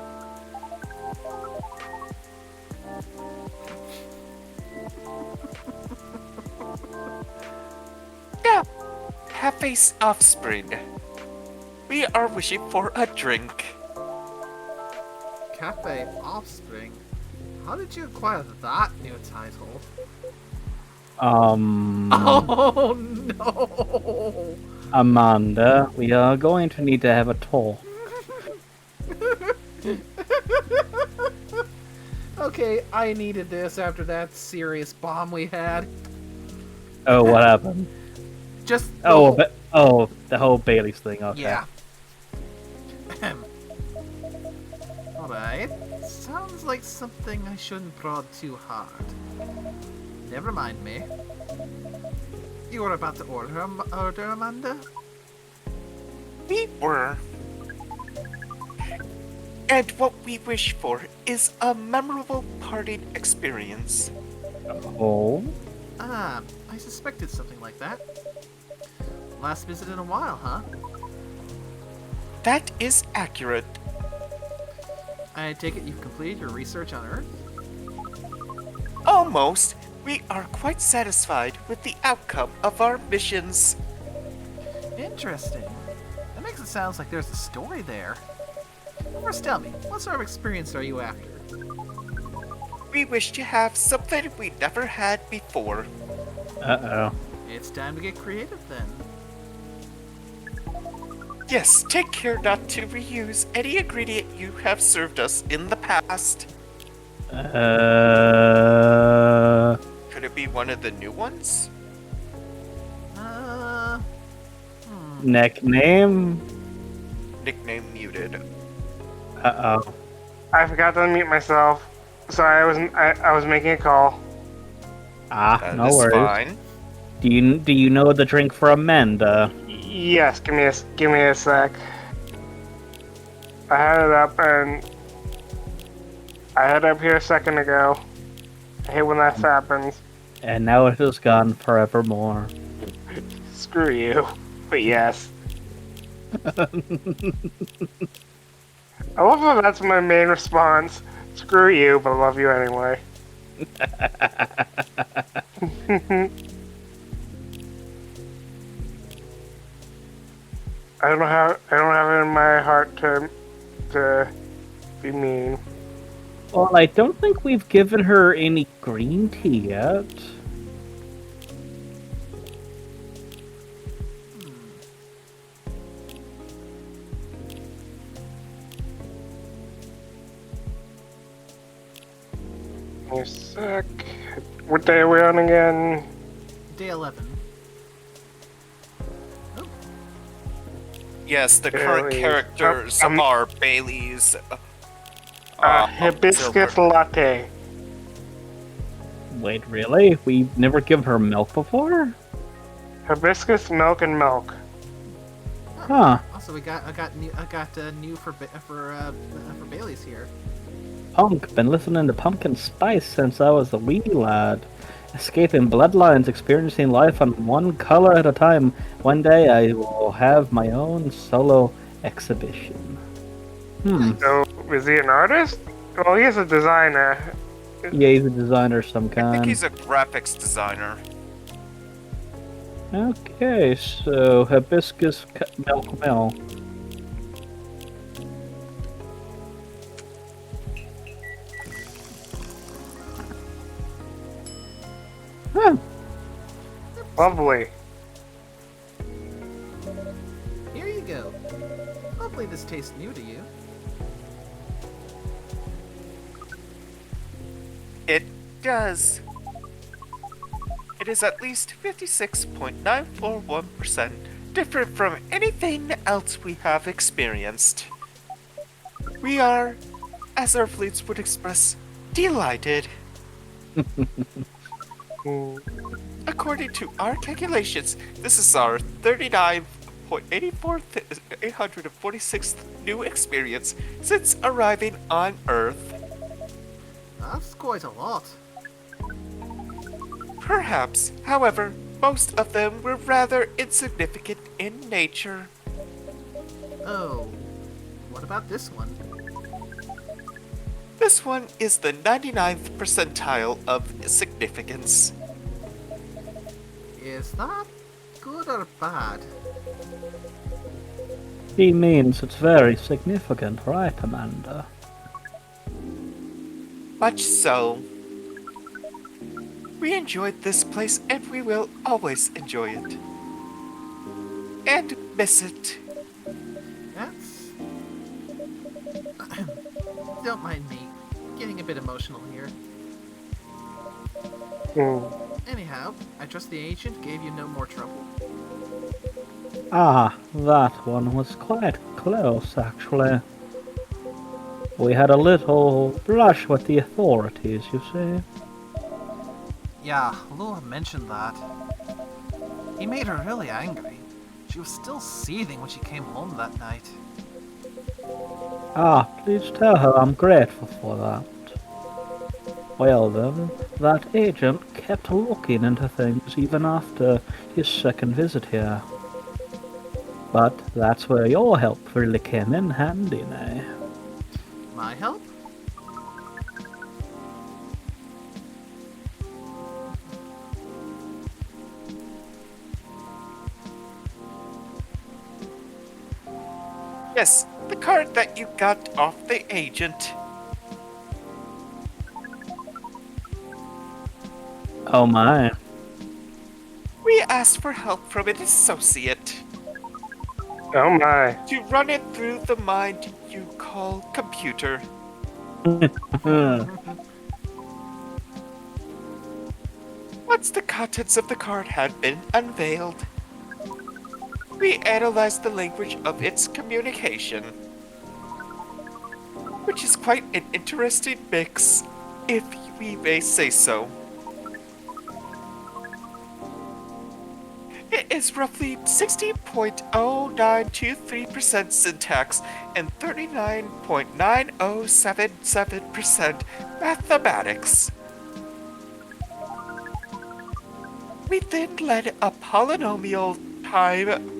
Now, have a offspring. We are wishing for a drink. Cafe Offspring? How did you acquire that new title? Oh no! Amanda, we are going to need to have a talk. Okay, I needed this after that serious bomb we had. Oh, what happened? Just The whole Bailey's thing, okay. yeah. Alright. Sounds like something I shouldn't prod too hard. Never mind me. You were about to order, Amanda? We were. And what we wish for is a memorable parting experience. Oh? Ah, I suspected something like that. Last visit in a while, huh? That is accurate. I take it you've completed your research on Earth? Almost. We are quite satisfied with the outcome of our missions. Interesting. That makes it sound like there's a story there. First tell me, what sort of experience are you after? We wish to have something we never had before. Uh-oh. It's time to get creative then. Yes, take care not to reuse any ingredient you have served us in the past. Could it be one of the new ones? Nickname? Nickname muted. Uh-oh. I forgot to unmute myself. Sorry, I was making a call. That No is worries. fine. Do you know the drink for Amanda? Yes, give me a sec. I had it up here a second ago. I hate when that happens. And now it is gone forevermore. Screw you. But yes. I love that that's my main response. Screw you, but I love you anyway. I don't have it in my heart to be mean. Well, I don't think we've given her any green tea yet. Give me a sec. What day are we on again? Day 11. Yes, the current Bailey's. characters are Bailey's. Hibiscus Silver. latte. Wait, really? We've never given her milk before? Hibiscus milk and milk. Huh. Also, I got new for Bailey's here. Punk, been listening to Pumpkin Spice since I was a wee lad. Escaping bloodlines, experiencing life on one color at a time. One day I will have my own solo exhibition. So, is he an artist? Well, he is a designer. Yeah, he's a designer of some I kind. think he's a graphics designer. Okay, so hibiscus milk milk. Huh. Lovely. Here you go. Hopefully this tastes new to you. It does. It is at least 56.941% different from anything else we have experienced. We are, as our fleets would express, delighted. According to our calculations, this is our 39.846th new experience since arriving on Earth. That's quite a lot. Perhaps, however, most of them were rather insignificant in nature. Oh, what about this one? This one is the 99th percentile of significance. Is that good or bad? He means it's very significant, right, Amanda? Much so. We enjoyed this place and we will always enjoy it. And miss it. That's... Don't mind me getting a bit emotional here. Anyhow, I trust the agent gave you no more trouble. Ah, that one was quite close, actually. We had a little brush with the authorities, you see. Yeah, Lua mentioned that. He made her really angry. She was still seething when she came home that night. Ah, please tell her I'm grateful for that. Well then, that agent kept looking into things even after his second visit here. But that's where your help really came in handy, eh? My help? Yes, the card that you got off the agent. Oh my. We asked for help from an associate Oh my. to run it through the mind you call computer. Once the contents of the card had been unveiled, we analyzed the language of its communication, which is quite an interesting mix, if we may say so. It is roughly 60.0923% syntax and 39.9077% mathematics. We then led a polynomial time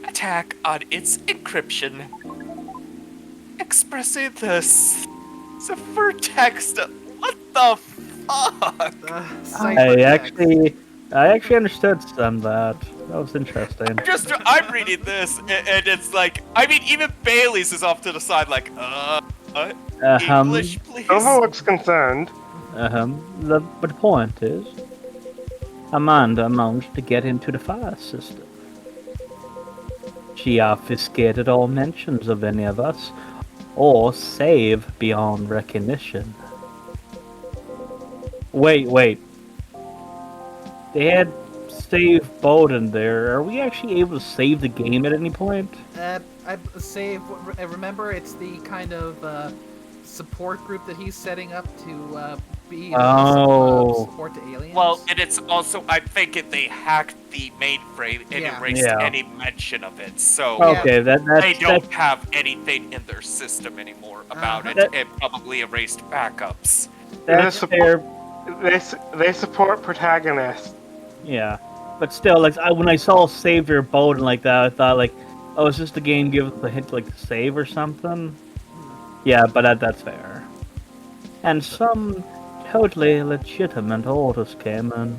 attack on its encryption, expressing this text. What the fuck? I actually understood some of that. That was interesting. I'm reading this, and it's like, I mean, even Bailey's is off to the side, like, English, please. Nova looks concerned. But the point is, Amanda managed to get into the fire system. She obfuscated all mentions of any of us, or save beyond recognition. Wait. They had save Bowden there. Are we actually able to save the game at any point? I save. Remember, it's the kind of support group that he's setting up to be support to aliens. Well, and it's also, I'm thinking they hacked the mainframe and erased any mention of it, so okay, they don't have anything in their system anymore about it, and probably erased backups. That's fair. They support protagonists. Yeah, but still, like when I saw Savior Bowden like that, I thought like, oh, is this the game giving us a hint to, like, to save or something? Yeah, but that's fair. And some totally legitimate orders came in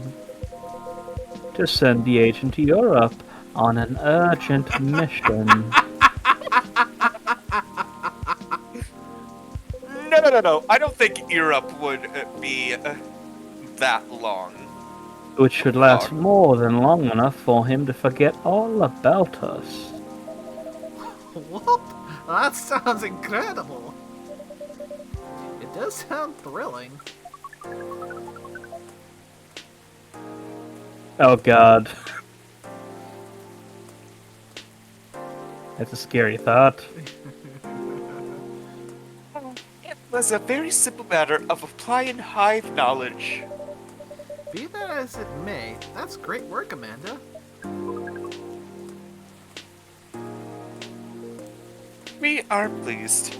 to send the agent to Europe on an urgent mission. No. I don't think Europe would be that long. Which should last more than long enough for him to forget all about us. What? That sounds incredible. It does sound thrilling. Oh god. That's a scary thought. It was a very simple matter of applying hive knowledge. Be that as it may, that's great work, Amanda. We are pleased.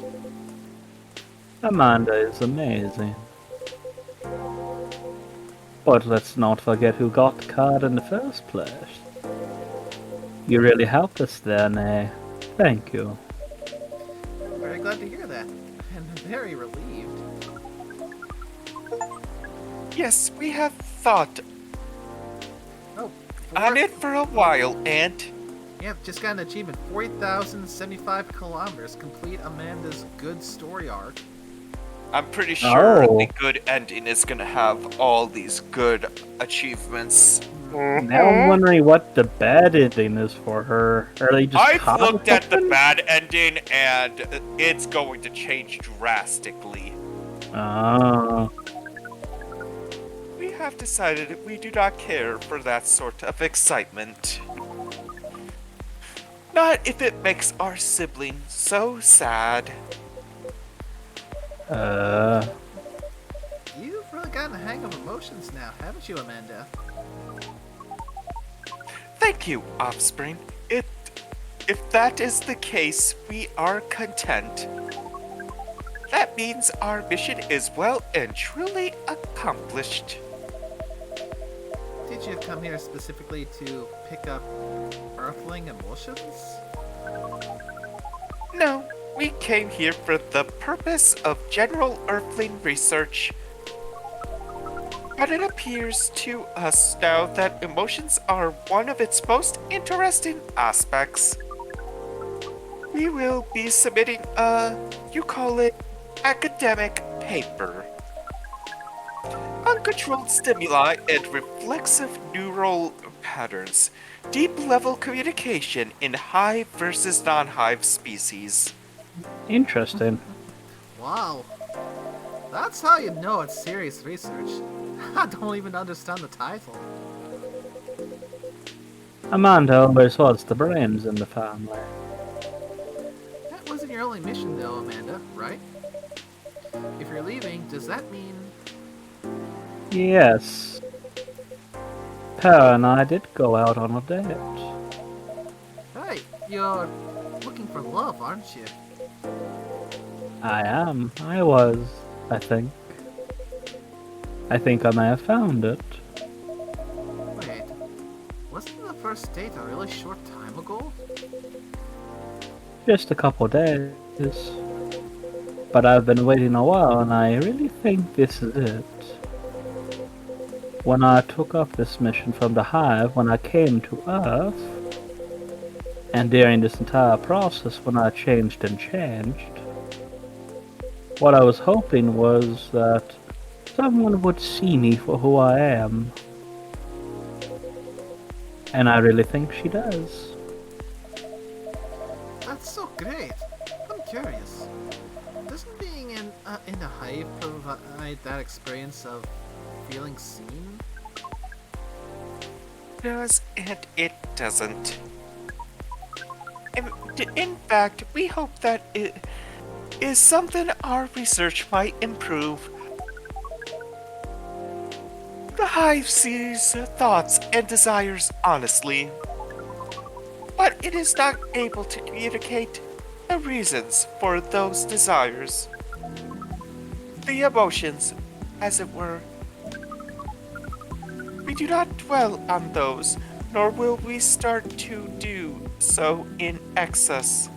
Amanda is amazing. But let's not forget who got caught in the first place. You really helped us there, Nay. Thank you. Very glad to hear that, and very relieved. Yes, we have thought on it for a while, and... Yeah, just got an achievement. 40,075 kilometers. Complete Amanda's good story arc. I'm pretty sure the good ending is gonna have all these good achievements. Now I'm wondering what the bad ending is for her. Are they just I've looked at the bad ending, and it's going to change drastically. Oh. We have decided we do not care for that sort of excitement. Not if it makes our sibling so sad. You've really gotten the hang of emotions now, haven't you, Amanda? Thank you, Offspring. If that is the case, we are content. That means our mission is well and truly accomplished. Did you come here specifically to pick up Earthling emulsions? No, we came here for the purpose of general Earthling research. But it appears to us now that emotions are one of its most interesting aspects. We will be submitting you call it, academic paper. Uncontrolled stimuli and reflexive neural patterns. Deep-level communication in hive versus non-hive species. Interesting. Wow. That's how you know it's serious research. I don't even understand the title. Amanda always was the brains in the family. That wasn't your only mission though, Amanda, right? If you're leaving, does that mean... Yes. Per and I did go out on a date. Hey, you're looking for love, aren't you? I am. I was, I think. I think I may have found it. Wait, wasn't the first date a really short time ago? Just a couple days. But I've been waiting a while, and I really think this is it. When I took up this mission from the Hive, when I came to Earth, and during this entire process when I changed and changed, what I was hoping was that someone would see me for who I am. And I really think she does. That's so great. I'm curious. Doesn't being in a hive provide that experience of feeling seen? Does and it doesn't. In fact, we hope that it is something our research might improve. The Hive sees thoughts and desires honestly, but it is not able to communicate the reasons for those desires. The emotions, as it were. We do not dwell on those, nor will we start to do so in excess.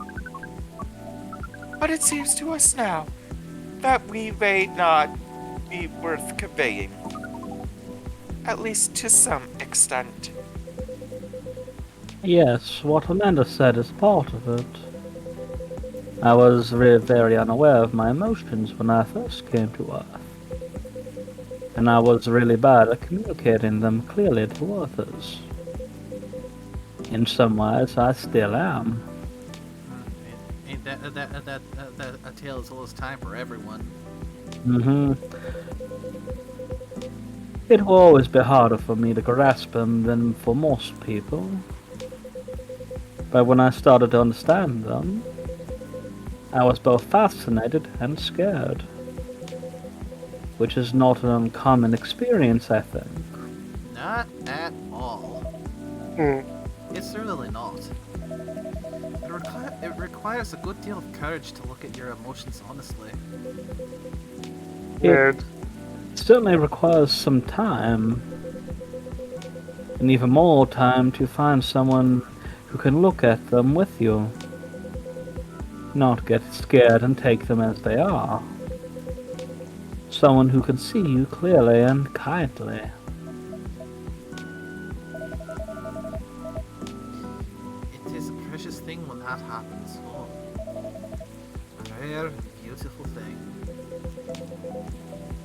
But it seems to us now that we may not be worth conveying, at least to some extent. Yes, what Amanda said is part of it. I was really very unaware of my emotions when I first came to Earth. And I was really bad at communicating them clearly to others. In some ways, I still am. Ain't that a tale as old as time for everyone? It will always be harder for me to grasp them than for most people. But when I started to understand them, I was both fascinated and scared. Which is not an uncommon experience, I think. Not at all. Hmm. It's really not. It requires a good deal of courage to look at your emotions honestly. Yeah. It certainly requires some time. And even more time to find someone who can look at them with you. Not get scared and take them as they are. Someone who can see you clearly and kindly. It is a precious thing when that happens. Oh, a rare, beautiful thing.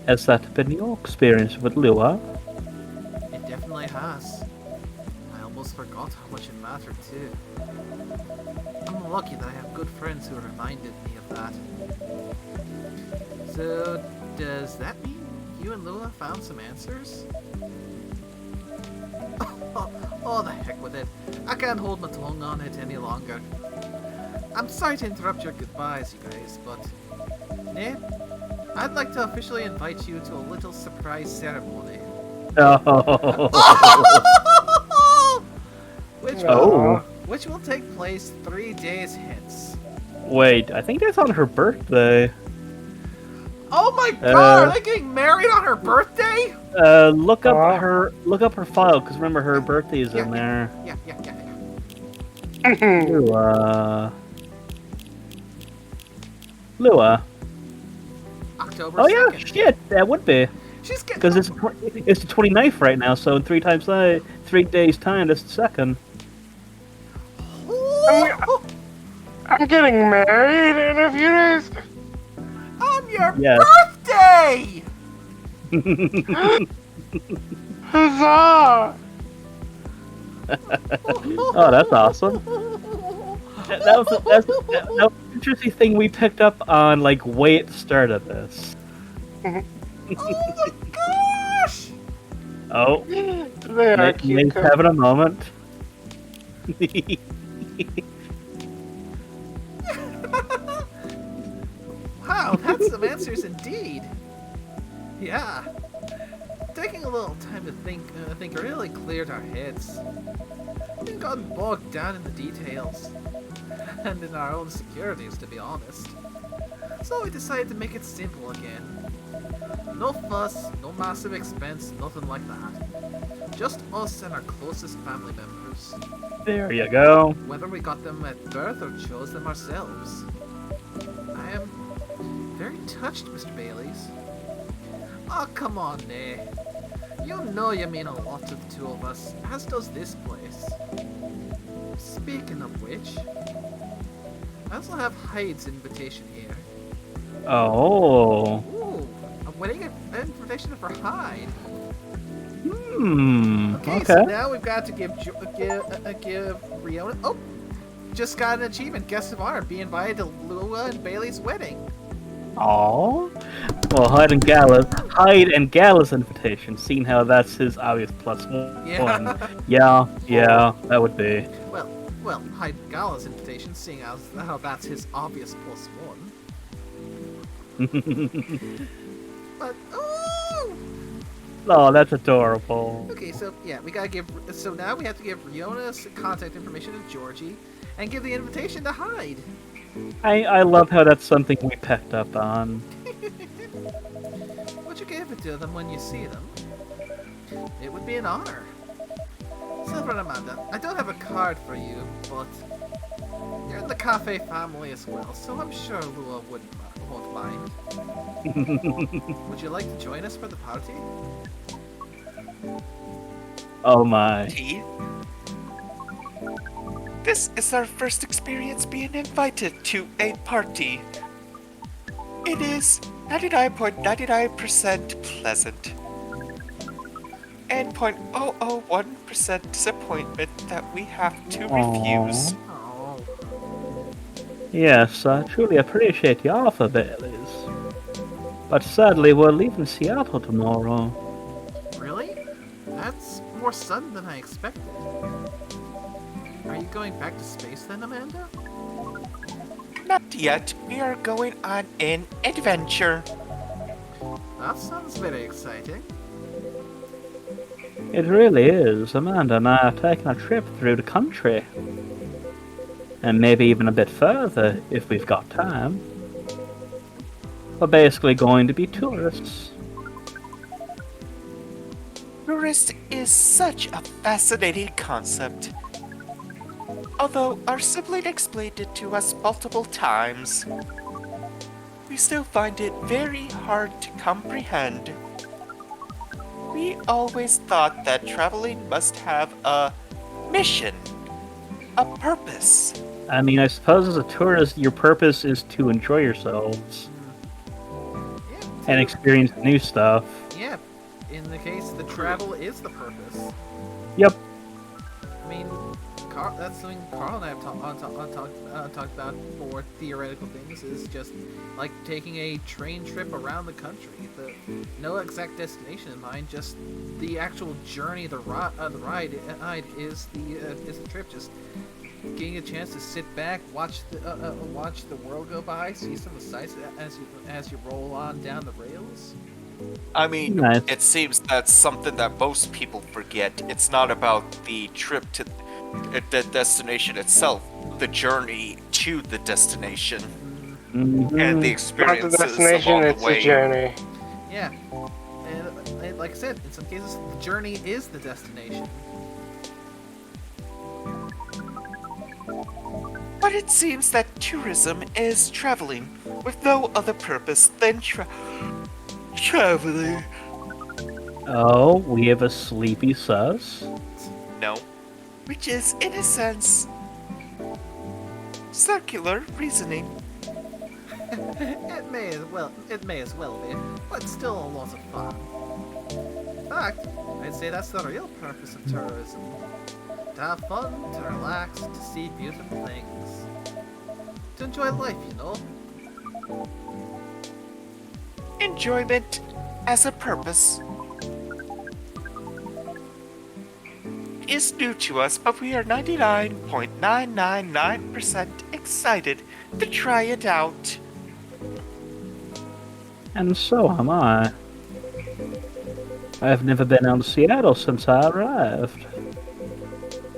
Has that been your experience with Lua? It definitely has. I almost forgot how much it mattered too. I'm lucky that I have good friends who reminded me of that. So, does that mean you and Lula found some answers? Oh, the heck with it. I can't hold my tongue on it any longer. I'm sorry to interrupt your goodbyes, you guys, but... Nate, I'd like to officially invite you to a little surprise ceremony. Oh. Which will take place 3 days hence. Wait, I think that's on her birthday. Oh my god, are they getting married on her birthday? Look up her file, because remember her birthday is in there. Yeah. Lua. October Oh yeah, 2nd. shit, that would be. She's getting... Because it's the 29th right now, so in 3 days time, that's the second. I'm getting married in a few days. On your Yes. birthday! Huzzah! Oh, that's awesome. That was an interesting thing we picked up on, like, way at the start of this. Oh my gosh! They Oh, are cute. Nate's having a moment. Wow, that's some answers indeed. Yeah. Taking a little time to think really cleared our heads. We've gotten bogged down in the details. And in our own securities, to be honest. So we decided to make it simple again. No fuss, no massive expense, nothing like that. Just us and our closest family members. There you go. Whether we got them at birth or chose them ourselves. I am very touched, Mr. Bailey's. Oh, come on, Nay. You know you mean a lot to the two of us, as does this place. Speaking of which, I also have Hyde's invitation here. Oh. Ooh, I'm waiting an invitation for Hyde. Okay. So now we've got to give Riona. Oh, just got an achievement. Guest of honor, be invited to Lua and Bailey's wedding. Oh. Well, Hyde and Gala's invitation, seeing how that's his obvious plus one. Yeah. Yeah, that would be. Well, Hyde and Gala's invitation, seeing how that's his obvious plus one. But ooh. Oh, that's adorable. Okay, so yeah, we gotta give. So now we have to give Riona's contact information to Georgie, and give the invitation to Hyde. I love how that's something we picked up on. Would you give it to them when you see them? It would be an honor. Silver and Amanda, I don't have a card for you, but you're in the cafe family as well, so I'm sure Lua won't mind. Would you like to join us for the party? Oh my. Tea? This is our first experience being invited to a party. It is 99.99% pleasant. And 0.001% disappointment that we have to refuse. Oh, Yes, I truly appreciate the offer, Baileys. But sadly, we're leaving Seattle tomorrow. really? That's more sudden than I expected. Are you going back to space then, Amanda? Not yet. We are going on an adventure. That sounds very exciting. It really is. Amanda and I are taking a trip through the country. And maybe even a bit further, if we've got time. We're basically going to be tourists. Tourist is such a fascinating concept. Although our sibling explained it to us multiple times, we still find it very hard to comprehend. We always thought that traveling must have a mission, a purpose. I mean, I suppose as a tourist, your purpose is to enjoy yourselves Yeah. and experience new stuff. Yeah. In the case, the travel is the purpose. Yep. I mean, that's something Carl and I have talked about for theoretical things. Is just like taking a train trip around the country. No exact destination in mind, just the actual journey. The ride is the trip. Just getting a chance to sit back, watch the world go by, see some of the sights as you roll on down the rails. I mean, Nice. it seems that's something that most people forget. It's not about the trip to the destination itself, the journey to the destination, and the Not the experiences destination, along it's the way. the journey. Yeah, and like I said, in some cases, the journey is the destination. But it seems that tourism is traveling with no other purpose than traveling. Oh, we have a sleepy sus. No, which is, in a sense, circular reasoning. It may as well be, but still a lot of fun. In fact, I'd say that's the real purpose of tourism. To have fun, to relax, to see beautiful things. To enjoy life, you know? Enjoyment as a purpose is new to us, but we are 99.999% excited to try it out. And so am I. I've never been out of Seattle since I arrived.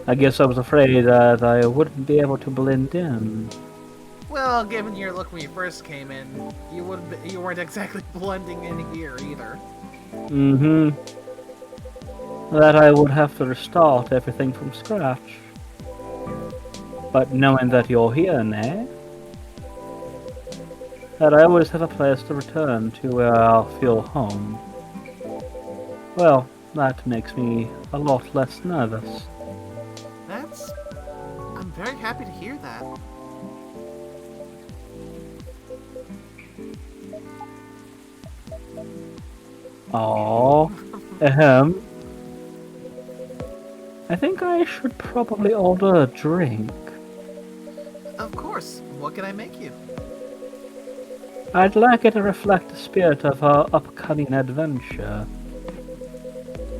I guess I was afraid that I wouldn't be able to blend in. Well, given your look when you first came in, you weren't exactly blending in here either. Mm-hmm. That I would have to restart everything from scratch. But knowing that you're here now, that I always have a place to return to where I'll feel home. Well, that makes me a lot less nervous. That's... I'm very happy to hear that. Aww. Ahem. I think I should probably order a drink. Of course. What can I make you? I'd like it to reflect the spirit of our upcoming adventure.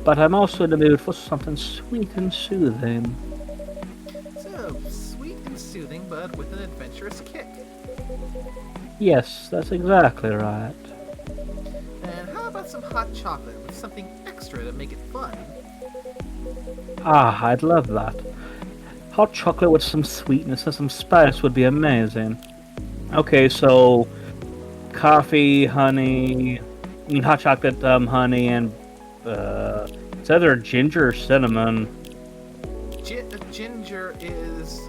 But I'm also in the mood for something sweet and soothing. So, sweet and soothing, but with an adventurous kick. Yes, that's exactly right. And how about some hot chocolate with something extra to make it fun? Ah, I'd love that. Hot chocolate with some sweetness and some spice would be amazing. Okay, so coffee, honey, hot chocolate, honey, and it's either ginger or cinnamon. Ginger is...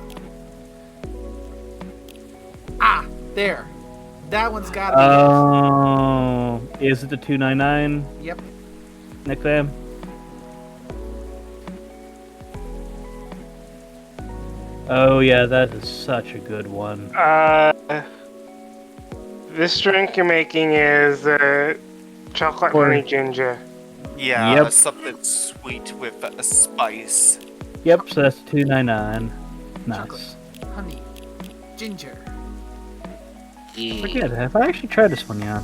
Ah! There! That one's gotta be Oh, is it the 299 it. Yep. nickname? Oh yeah, that is such a good one. This drink you're making is chocolate honey ginger. Yeah, Yep. something sweet with a spice. Yep, so that's 299. Nice. Chocolate, honey, ginger. Forget it. Have I actually tried this one yet?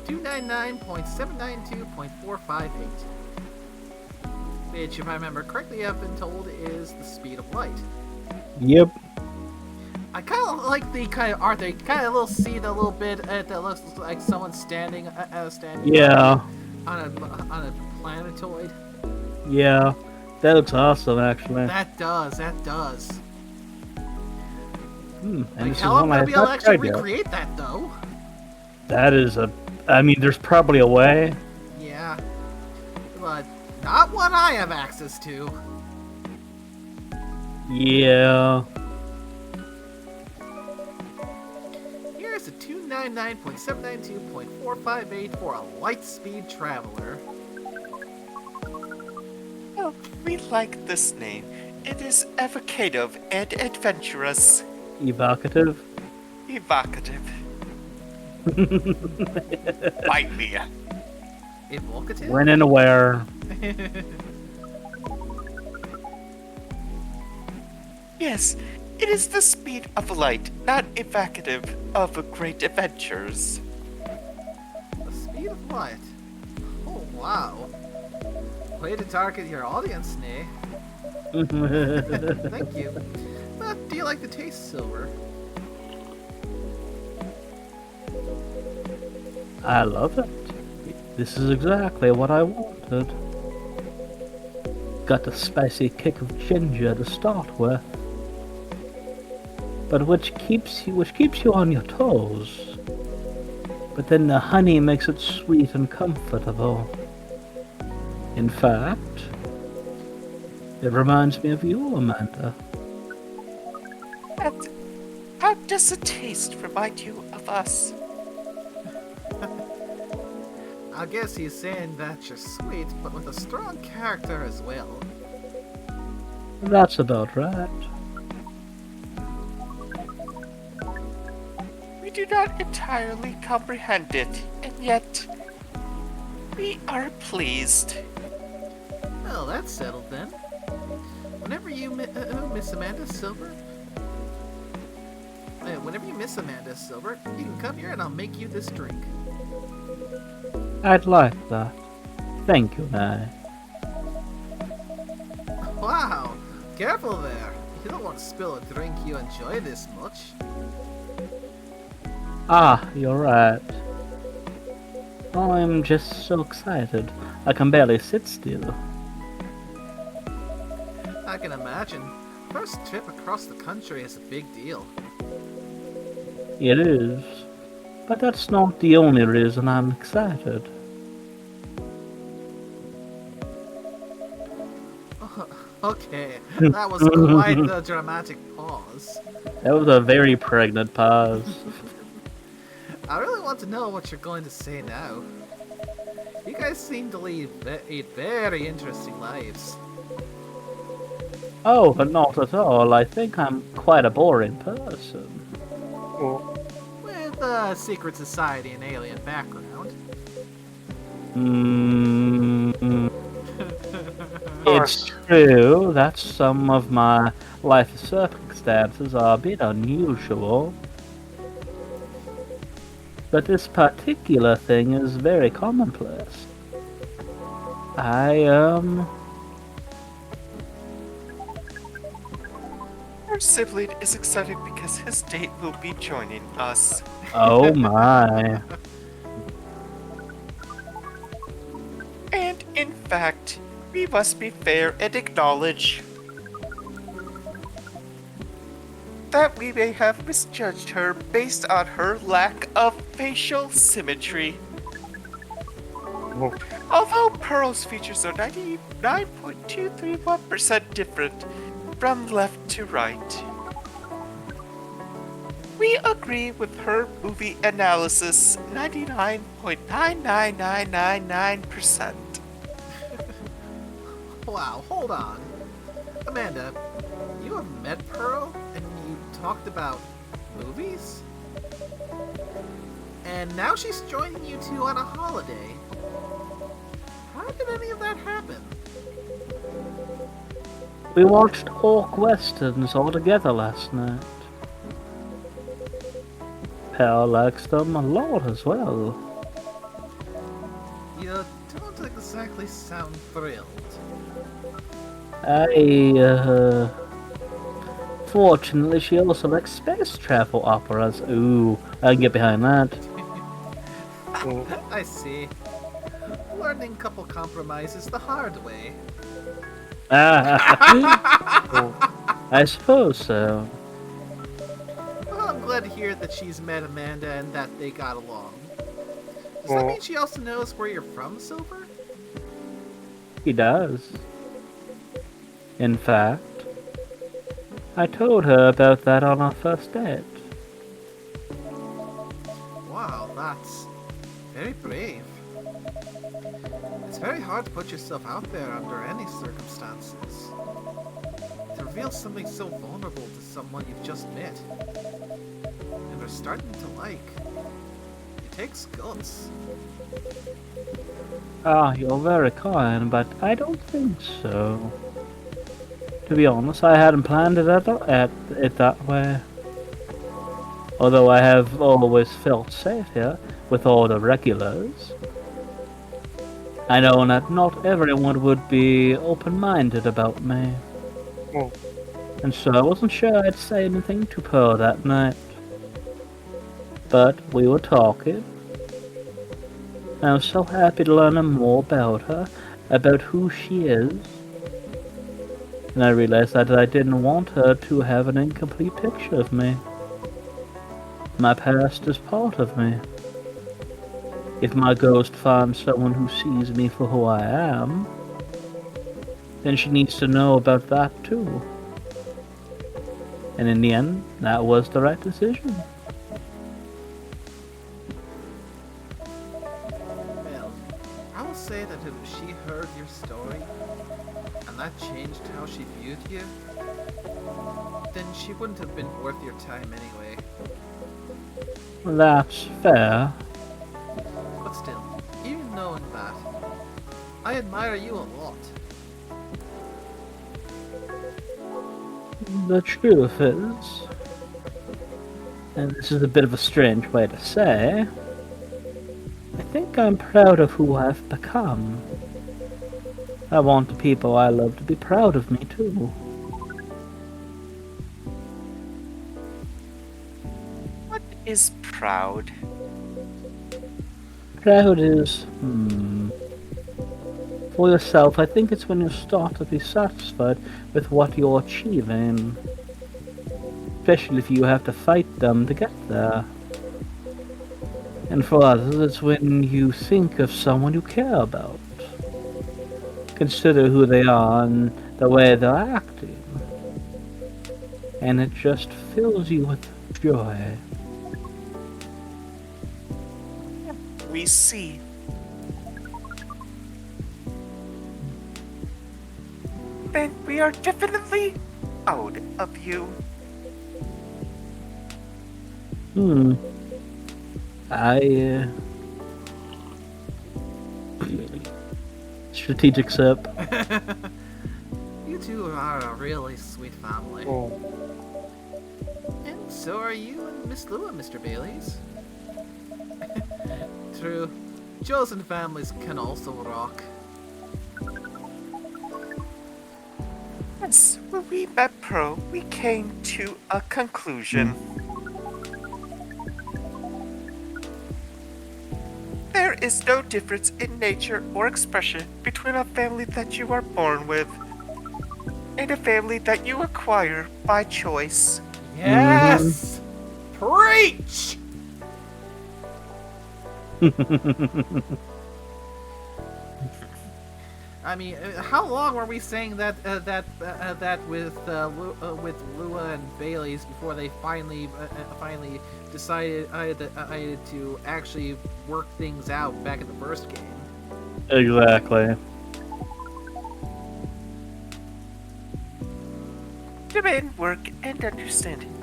299.792.458. Which, if I remember correctly, I've been told is the speed of light. Yep. I kind of like the kind of art there. You kind of see the little bit that looks like someone standing, Yeah. on a planetoid. Yeah. That looks awesome, actually. That does. And Like, this is how am I one gonna I've be able to not actually tried yet. recreate that though? That is a... I mean, there's probably a way. Yeah, but not what I have access to. Yeah. Here's a 299.792.458 for a light-speed traveler. Oh, we like this name. It is evocative and adventurous. Evocative. Evocative. Bite me. Evocative? When and where. Yes, it is the speed of light, not evocative of great adventures. The speed of light. Oh, wow. Way to target your audience, Nay. Thank you. But do you like the taste, Silver? I love it. This is exactly what I wanted. Got the spicy kick of ginger to start with, but which keeps you on your toes. But then the honey makes it sweet and comfortable. In fact, it reminds me of you, Amanda. And how does the taste remind you of us? I guess he's saying that you're sweet, but with a strong character as well. That's about right. We do not entirely comprehend it, and yet we are pleased. Well, that's settled then. Whenever you miss Amanda Silver, whenever you miss Amanda Silver, you can come here and I'll make you this drink. I'd like that. Thank you, Nye. Wow, careful there. You don't want to spill a drink you enjoy this much. Ah, you're right. I'm just so excited. I can barely sit still. I can imagine. First trip across the country is a big deal. It is. But that's not the only reason I'm excited. Okay, that was quite the dramatic pause. That was a very pregnant pause. I really want to know what you're going to say now. You guys seem to lead very interesting lives. Oh, but not at all. I think I'm quite a boring person. Well, With a secret society and alien background. Mm, it's true that some of my life circumstances are a bit unusual. But this particular thing is very commonplace. Our sibling is excited because his date will be joining us. Oh my. And in fact, we must be fair and acknowledge that we may have misjudged her based on her lack of facial symmetry. well, Although Pearl's features are 99.231% different from left to right. We agree with her movie analysis 99.99999%. Wow, hold on. Amanda, you have met Pearl and you talked about movies? And now she's joining you two on a holiday. How did any of that happen? We watched Orc Westerns all together last night. Pearl likes them a lot as well. You don't exactly sound thrilled. Fortunately, she also likes space travel operas. Ooh, I can get behind that. well, I see. Learning couple compromises the hard way. well, I suppose so. Well, I'm glad to hear that she's met Amanda and that they got along. Does that well, mean she also knows where you're from, Silver? He does. In fact, I told her about that on our first date. Wow, that's very brave. It's very hard to put yourself out there under any circumstances. To reveal something so vulnerable to someone you've just met and are starting to like. It takes guts. Ah, you're very kind, but I don't think so. To be honest, I hadn't planned it at it that way. Although I have always felt safe here with all the regulars. I know that not everyone would be open-minded about me. well, And so I wasn't sure I'd say anything to Pearl that night. But we were talking. I was so happy to learn more about her, about who she is. And I realized that I didn't want her to have an incomplete picture of me. My past is part of me. If my ghost finds someone who sees me for who I am, then she needs to know about that too. And in the end, that was the right decision. Well, I will say that if she heard your story and that changed how she viewed you, then she wouldn't have been worth your time anyway. That's fair. But still, even knowing that, I admire you a lot. The truth is, and this is a bit of a strange way to say, I think I'm proud of who I've become. I want the people I love to be proud of me too. What is proud? Proud is, for yourself, I think it's when you start to be satisfied with what you're achieving. Especially if you have to fight them to get there. And for others, it's when you think of someone you care about. Consider who they are and the way they're acting. And for others, it's when you think of someone you care about. Consider who they are and the way they're acting. And for others, it's when you think of someone you care about. Consider who they are and the way they're acting. And for others, it's when you think of someone you care about. Consider who they are and the way they're acting. And for others, it's when you think of someone you care about. Consider who they are and it just fills you with joy. We see. Then we are definitely proud of you. I, strategic sip. You two are a really sweet family. Oh. And so are you and Miss Lua, Mr. Baileys. True. Chosen families can also rock. Yes, when we met Pro, we came to a conclusion. There is no difference in nature or expression between a family that you are born with and a family that you acquire by choice. Yes! Preach! I mean, how long were we saying that with Lua and Bailey's before they finally decided to actually work things out back in the first game? Exactly. Demand work and understanding.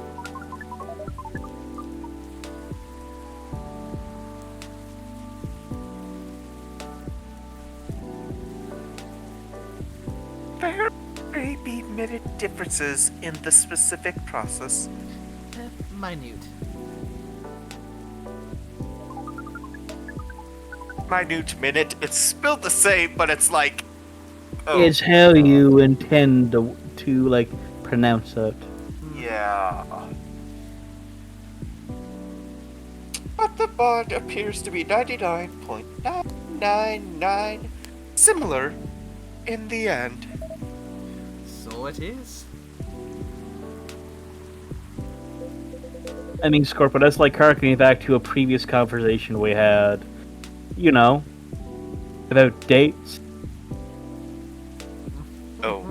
There may be many differences in the specific process. Minute. Minute minute, it's spelled the same, but it's like. Oh, It's how you intend to like pronounce it. yeah. But the bond appears to be 99.999 similar in the end. So it is. I mean, Scorpio, that's like harkening back to a previous conversation we had. You know, about dates. Oh,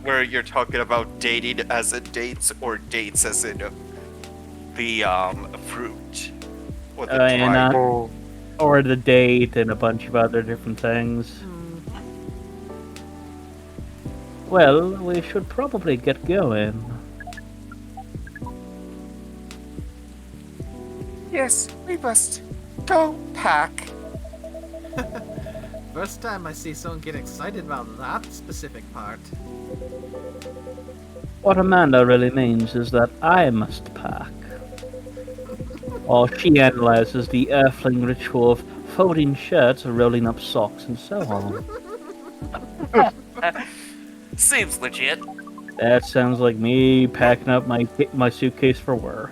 where you're talking about dating as in dates or dates as in the fruit or the And dried. Oh. or the date and a bunch of other different things. Well, we should probably get going. Yes, we must go pack. First time I see someone get excited about that specific part. What Amanda really means is that I must pack. While she analyzes the earthling ritual of folding shirts, rolling up socks, and so on. Seems legit. That sounds like me packing up my suitcase for work.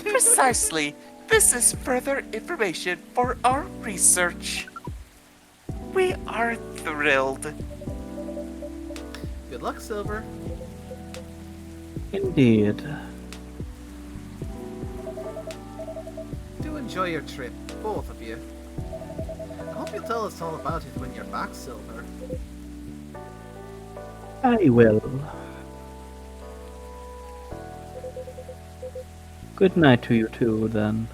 Precisely. This is further information for our research. We are thrilled. Good luck, Silver. Indeed. Do enjoy your trip, both of you. I hope you'll tell us all about it when you're back, Silver. I will. Good night to you too, then.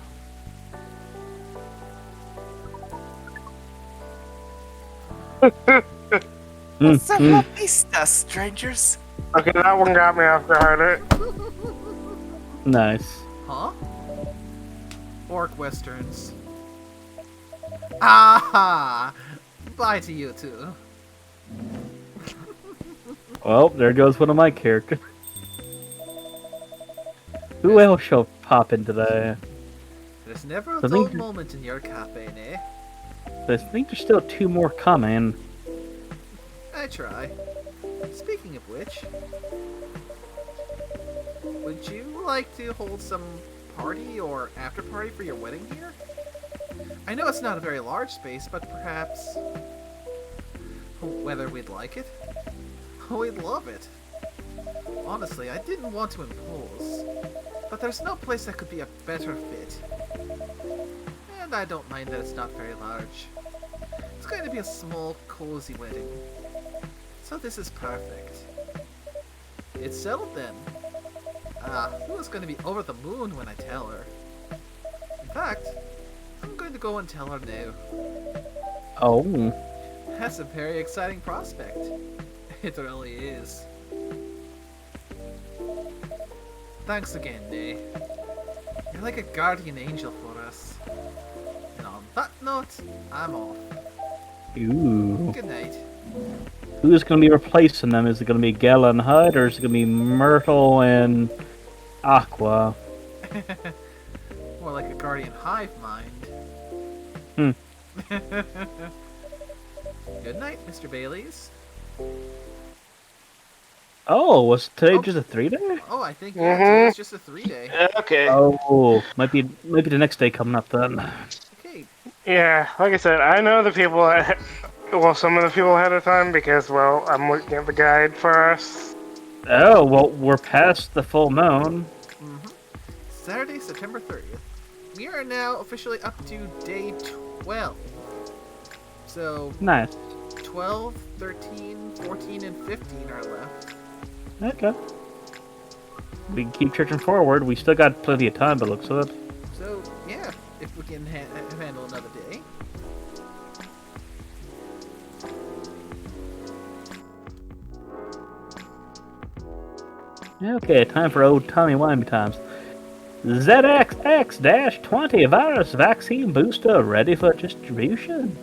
Hasta la vista, strangers. Okay, that one got me off guard. Nice. Huh? Orc westerns. Aha! Bye to you two. Well, there goes one of my characters. Who else shall pop in today? There's never a I dull think- moment in your cafe, eh? I think there's still two more coming. I try. Speaking of which, would you like to hold some party or after party for your wedding here? I know it's not a very large space, but perhaps whether we'd like it? We'd love it. Honestly, I didn't want to impose, but there's no place that could be a better fit. And I don't mind that it's not very large. It's going to be a small, cozy wedding. So this is perfect. It's settled then. Who's going to be over the moon when I tell her? In fact, I'm going to go and tell her now. Oh. That's a very exciting prospect. It really is. Thanks again, Nay. You're like a guardian angel for us. And on that note, I'm off. Ooh. Good night. Who's going to be replacing them? Is it going to be Gala and Hud, or is it going to be Myrtle and Aqua? More like a guardian hive mind. Hmm. Good night, Mr. Baileys. Oh, was today Oh. just a 3-day? Oh, I think today's just a 3-day. Okay. Oh, might be the next day coming up then. Okay. Yeah, like I said, I know the people that, well, some of the people ahead of time because, well, I'm looking at the guide for us. Oh, well, we're past the full moon. Saturday, September 30th. We are now officially up to day 12. So, Nice. 12, 13, 14, and 15 are left. Okay. We can keep trudging forward. We still got plenty of time, but looks of it. So, yeah, if we can handle another day. Okay, time for old timey-wimey times. ZXX-20 virus vaccine booster ready for distribution.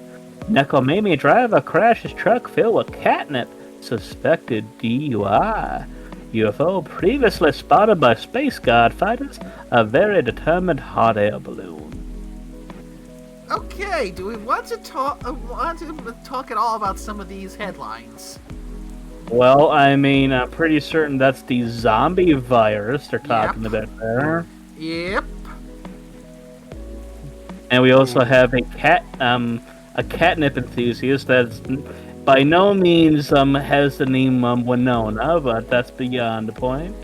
Necomania driver crashes truck filled with catnip. Suspected DUI. UFO previously spotted by Space Guard fighters. A very determined hot air balloon. Okay, do we want to talk at all about some of these headlines? Well, I mean, I'm pretty certain that's the zombie virus they're talking about there. Yep. And we also have a catnip enthusiast that's by no means has the name Winona, but that's beyond the point.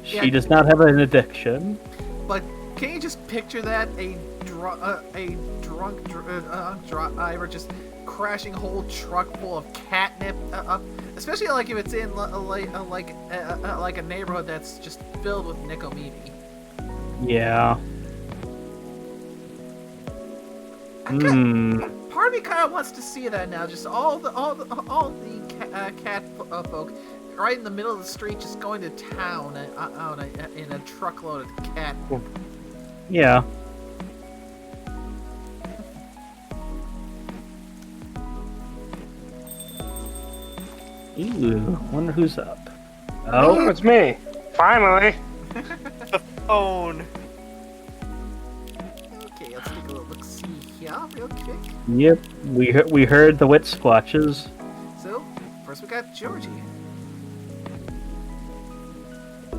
She does not have an addiction. But can you just picture that a drunk driver just crashing a whole truck full of catnip, especially like if it's in like a neighborhood that's just filled with Nicomini. Yeah. Part of me kind of wants to see that now. Just all the cat folk right in the middle of the street, just going to town in a truckload of cat. Yeah. Ew, wonder who's up. Oh, it's me. Finally. The phone. Okay, let's take a little look-see here real quick. Yep, we heard the wet squatches. So, first we got Georgie.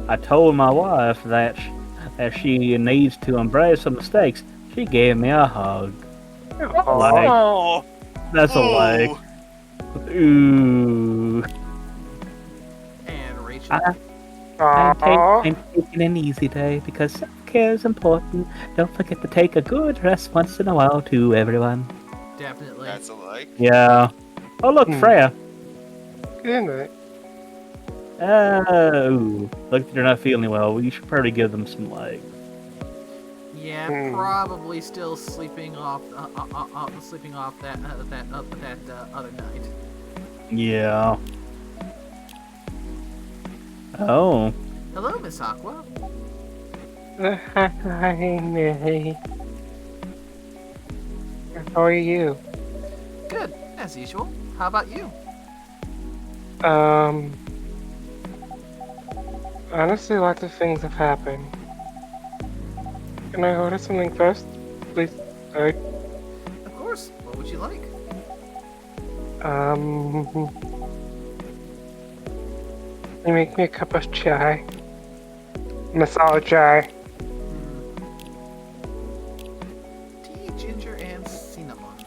I told my wife that she needs to embrace her mistakes. She gave me a hug. Like, Oh. that's a like. Ooh. And Rachel. I'm Aww. taking an easy day because self-care is important. Don't forget to take a good rest once in a while too, everyone. Definitely. That's a like. Yeah. Oh look, Freya. Good night. Ooh. Look, they're not feeling well. We should probably give them some like. Yeah, probably still sleeping off that other night. Yeah. Oh. Hello, Miss Aqua. Hi, Millie. How are you? Good, as usual. How about you? Honestly, lots of things have happened. Can I order something first? Please? Sorry. Of course. What would you like? You make me a cup of chai. Masala chai. Tea, ginger, and cinnamon.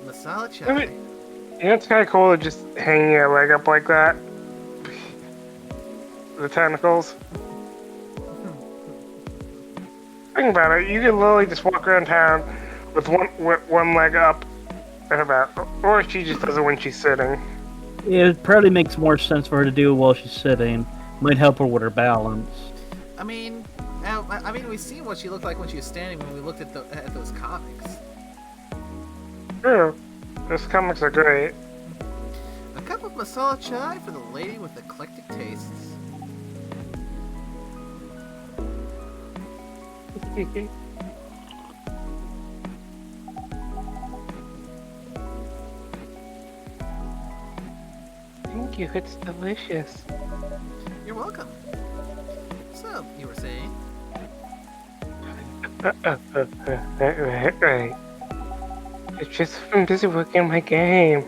Masala chai. I mean, you know, it's kind of cool to just hang your leg up like that. The tentacles. Think about it. You could literally just walk around town with one leg up and about, or she just does it when she's sitting. It probably makes more sense for her to do it while she's sitting. Might help her with her balance. I mean, we've seen what she looked like when she was standing when we looked at those comics. True. Those comics are great. A cup of masala chai for the lady with eclectic tastes. Thank you, it's delicious. You're welcome. So, you were saying? Right. It's just I'm busy working on my game.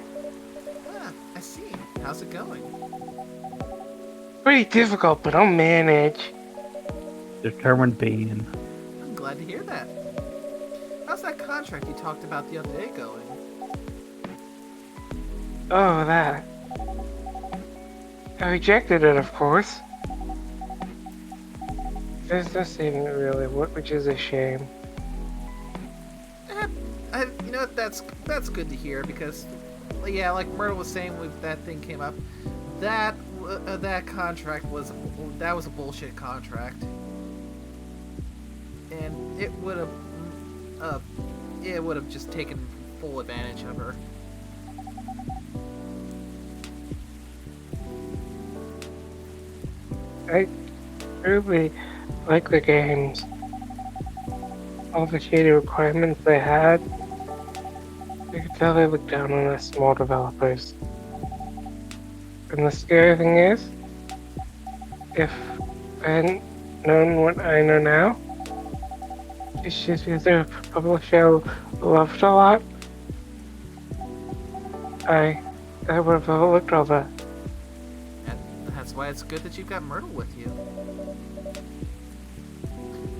Ah, I see. How's it going? Pretty difficult, but I'll manage. Determined being. I'm glad to hear that. How's that contract you talked about the other day going? Oh, that. I rejected it, of course. There's no saving it really, which is a shame. You know what? That's good to hear because, yeah, like Myrtle was saying when that thing came up, that contract was a bullshit contract, and it would have just taken full advantage of her. I truly like the games. All the shady requirements they had. I could tell they looked down on us small developers. And the scary thing is, if I hadn't known what I know now, it's just because they're a publisher I loved a lot, I would have overlooked all that. And that's why it's good that you've got Myrtle with you.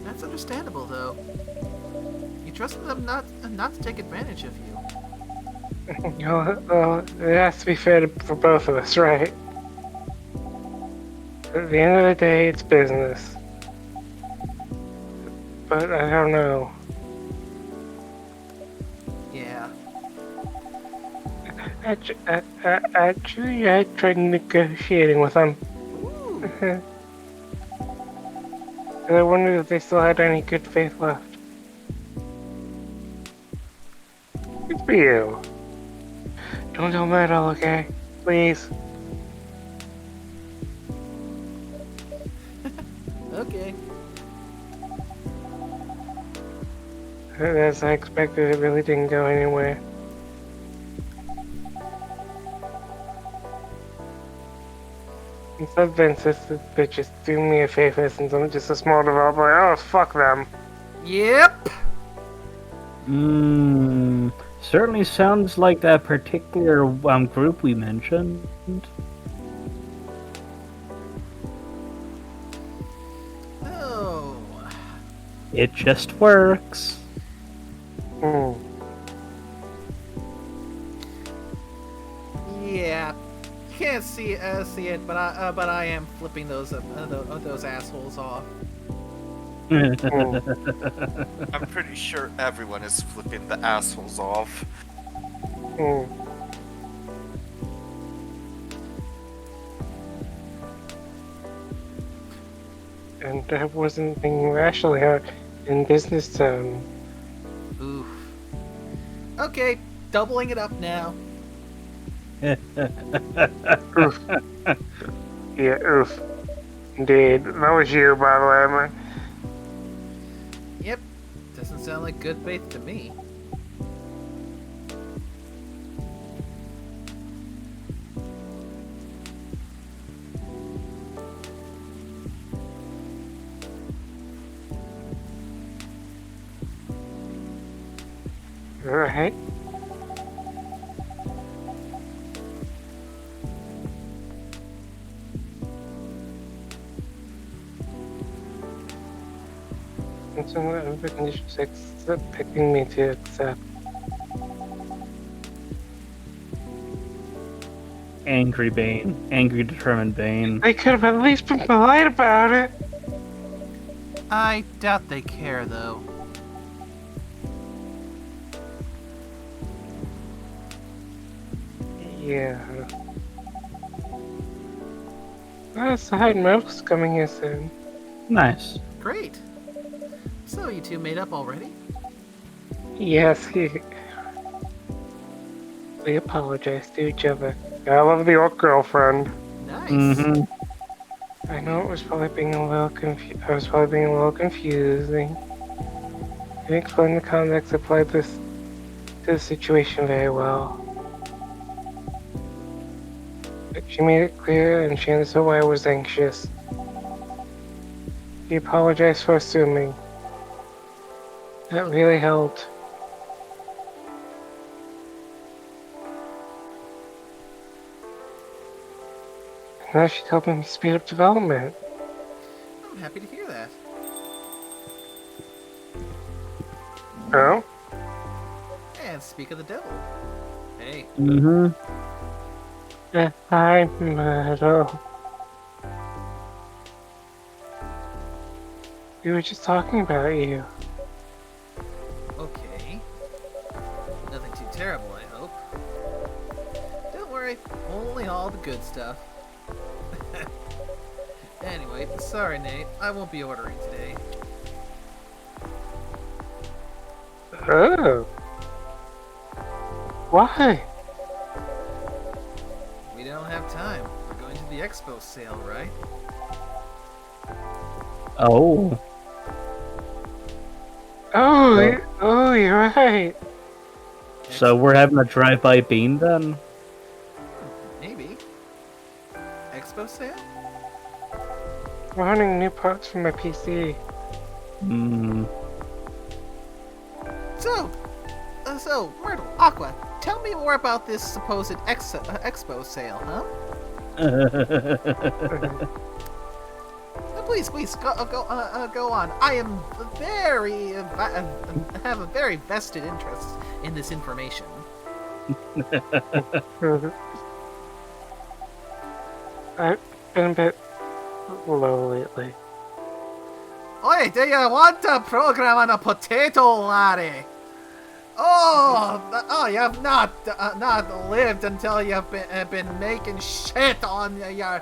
That's understandable, though. You trusted them not to take advantage of you. Well, it has to be fair for both of us, right? At the end of the day, it's business. But I don't know. Yeah. Actually, I tried negotiating with them. Ooh. And I wondered if they still had any good faith left. Good for you. Don't tell Myrtle, okay? Please. Okay. As I expected, it really didn't go anywhere. Instead, they insisted they just do me a favor since I'm just a small developer. Oh, fuck them. Yep. Certainly sounds like that particular group we mentioned. Oh. It just works. Hmm. Yeah. You can't see it, but I am flipping those assholes off. I'm pretty sure everyone is flipping the assholes off. Hmm. And I wasn't thinking rationally in business terms. Oof. Okay, doubling it up now. Oof. Yeah, oof. Indeed. That was you, by the way, man. Yep. Doesn't sound like good faith to me. Alright. And some of the conditions expecting me to accept. Angry Bane. Angry, determined Bane. They could have at least been polite about it. I doubt they care, though. Yeah. Side Milk's coming here soon. Nice. Great. So, you two made up already? Yes, we apologize to each other. I love the orc girlfriend. Nice. Mm-hmm. I know it was probably being a little I was probably being a little confusing. I didn't explain the context applied this to the situation very well. But she made it clear and she understood why I was anxious. She apologized for assuming. That really helped. Now she's helping me speed up development. I'm happy to hear that. Oh? And speak of the devil. Hey, Mm-hmm. Hi, Meadow. We were just talking about you. okay. Nothing too terrible, I hope. Don't worry, only all the good stuff. Anyway, sorry, Nate. I won't be ordering today. Oh. Why? We don't have time. We're going to the expo sale, right? Oh. Oh, you're right. So we're having a drive-by bean then? Maybe. Expo sale? We're hunting new parts for my PC. Hmm. So, Myrtle, Aqua, tell me more about this supposed expo sale, huh? Please, go on. I am have a very vested interest in this information. I've been a bit low lately. Oi, do you want a program on a potato, laddie? Oh, you have not lived until you've been making shit on your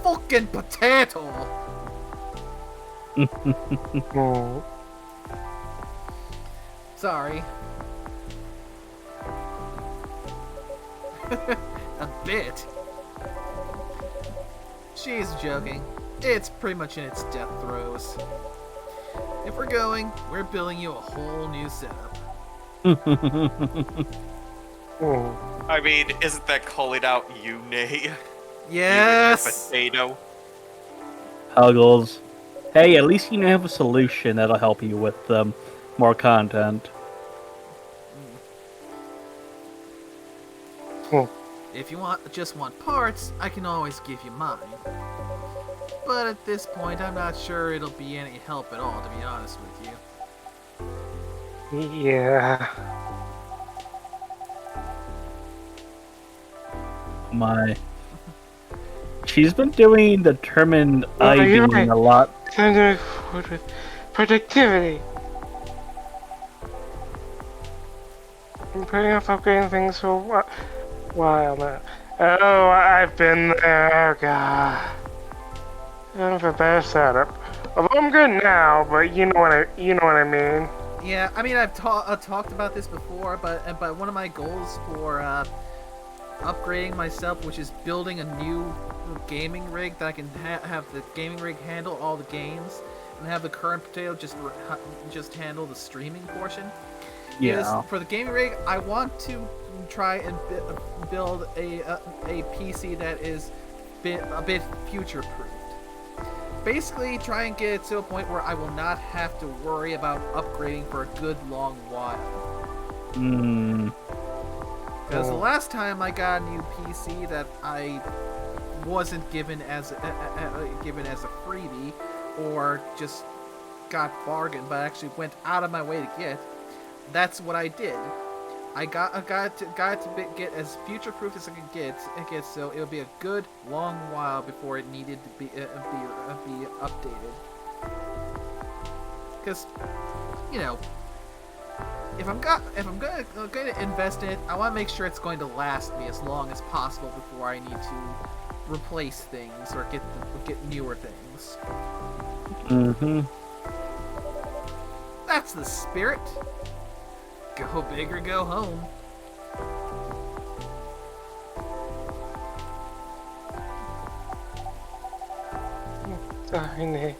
fucking potato. Oh. Sorry. A bit. She's joking. It's pretty much in its death throes. If we're going, we're building you a whole new setup. Oh. I mean, isn't that calling out you, Nate? Yes. Potato. Huggles. Hey, at least you now have a solution that'll help you with more content. Oh. If you just want parts, I can always give you mine. But at this point, I'm not sure it'll be any help at all, to be honest with you. Yeah. My. She's been doing determined Well, you're I-beaming right. a lot. Time to move forward with productivity. I'm putting off upgrading things for a while now. Oh, I've been there, God. I don't have a better setup. Although I'm good now, but you know what I mean. Yeah, I mean, I've talked about this before, but one of my goals for upgrading myself, which is building a new gaming rig that I can have the gaming rig handle all the games, and have the current potato just handle the streaming portion. Yeah. Is for the gaming rig, I want to try and build a PC that is a bit future-proofed. Basically, try and get it to a point where I will not have to worry about upgrading for a good long while. Because the last time I got a new PC that I wasn't given as a freebie, or just got bargained, but actually went out of my way to get, that's what I did. I got to get as future-proof as I could get, so it would be a good long while before it needed to be updated. Because, you know, if I'm going to invest in it, I want to make sure it's going to last me as long as possible before I need to replace things or get newer things. Mm-hmm. That's the spirit. Go big or go home. Sorry, Nate.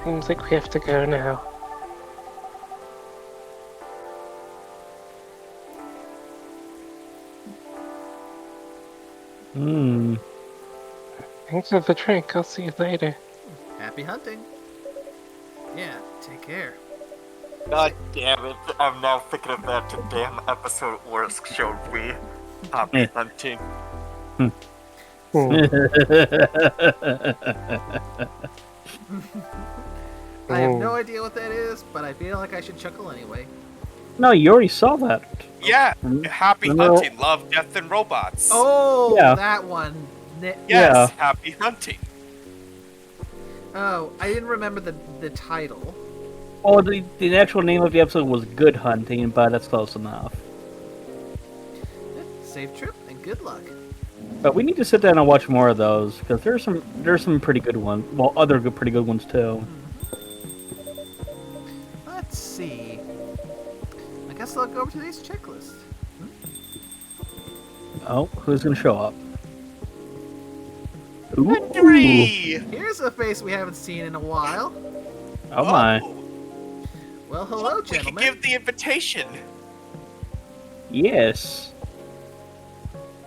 Seems like we have to go now. Thanks for the drink. I'll see you later. Happy hunting. Yeah, take care. God damn it! I'm now thinking of that damn episode Orsk showed me. Happy hunting. I have no idea what that is, but I feel like I should chuckle anyway. No, you already saw that. Yeah, Mhm. happy No. hunting, love, death, and robots. Oh, Yeah. that one. Yes, Yeah. happy hunting. Oh, I didn't remember the title. Oh, the actual name of the episode was Good Hunting, but that's close enough. Safe trip and good luck. But we need to sit down and watch more of those because there's some pretty good ones. Well, other pretty good ones too. Let's see. I guess I'll go over to today's checklist. Oh, who's gonna show up? Ooh. Victory! Here's a face we haven't seen in a while. Oh my. Well, hello, We can gentlemen. give the invitation. Yes.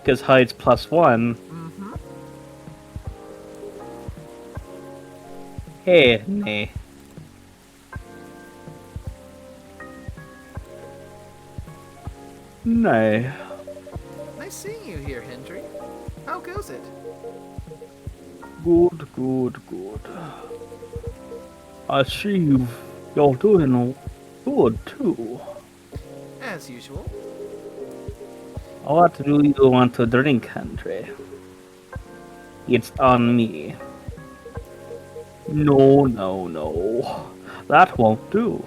Because hide's +1. Mm-hmm. Hey, nee. Nee. Nice seeing you here, Hendry. How goes it? Good, good, good. I see you're doing good too. As usual. What do you want to drink, Henry? It's on me. No, no, no. That won't do.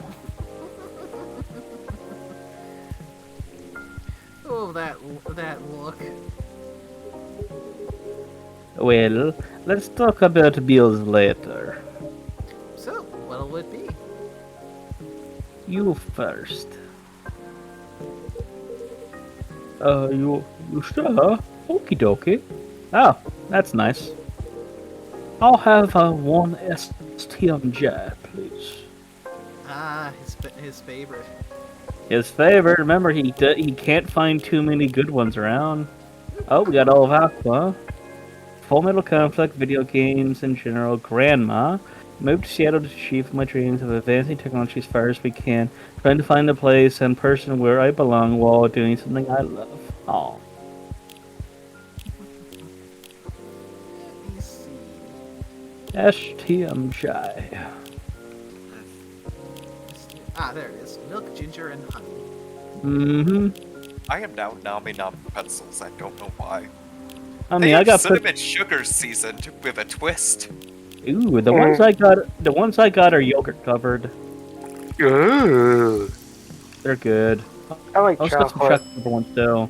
Oh, that look. Well, let's talk about bills later. So, what'll it be? You first. You sure? Okie dokie. Oh, that's nice. I'll have one STMJ, please. Ah, his favorite. His favorite. Remember, he can't find too many good ones around. Oh, we got all of Aqua. Full Metal Conflict, video games in general, Grandma. Moved to Seattle to achieve my dreams of advancing technology as far as we can. Trying to find a place and person where I belong while doing something I love. Aw. Let me see. STMJ. Ah, there it is. Milk, ginger, and honey. Mm-hmm. I am now nomming on pencils. I don't know why. I They mean, I have got cinnamon sugar seasoned with a twist. Ooh, the ones I got are yogurt covered. Ooh. They're good. I like I also got some chocolate. chocolate covered ones too.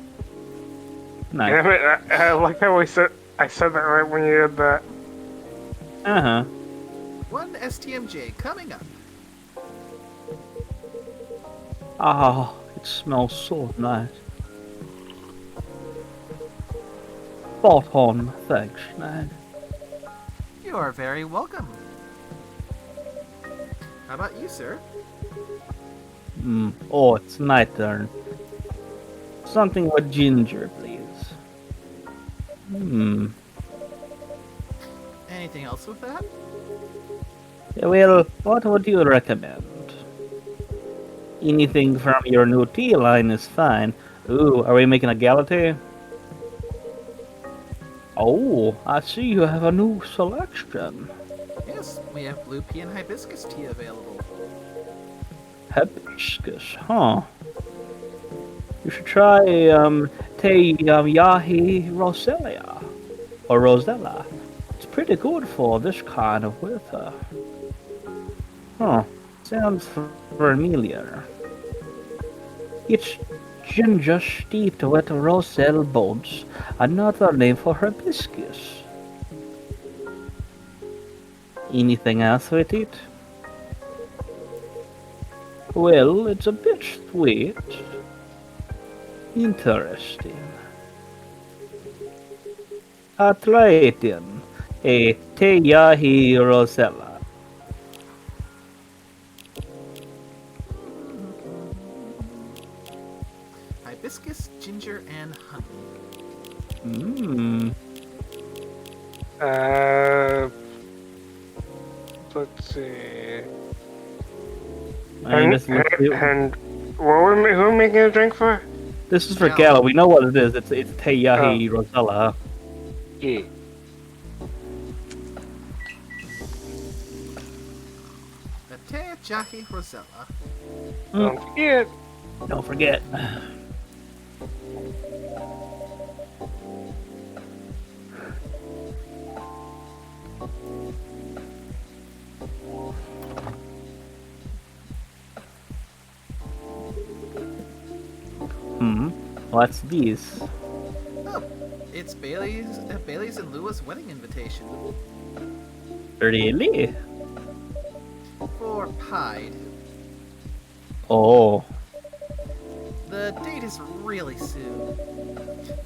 Nice. Damn it, I like how I said that right when you did that. Uh-huh. One STMJ coming up. Ah, it smells so nice. Spot on, thanks, man. You are very welcome. How about you, sir? Oh, it's my turn. Something with ginger, please. Anything else with that? Yeah, well, what would you recommend? Anything from your new tea line is fine. Ooh, are we making a galaxy? Oh, I see you have a new selection. Yes, we have blue pea and hibiscus tea available. Hibiscus, huh? You should try Te Yahi Roselia or Rosella. It's pretty good for this kind of weather. Huh? Sounds familiar. It's ginger steeped with roselle buds, another name for hibiscus. Anything else with it? Well, it's a bit sweet. Interesting. I'll try it then. A Teyahi Rosella. Hibiscus, ginger, and honey. Mmm. Uh, let's see. I mean, And who are we making a drink for? this is for Gala. Gala. We know what it is. It's Teyahi Rosella. Yeah. The Teyahi Rosella. Don't forget. Don't forget. What's this? Oh, it's Bailey's and Lua's wedding invitation Really? for Pied. Oh. The date is really soon.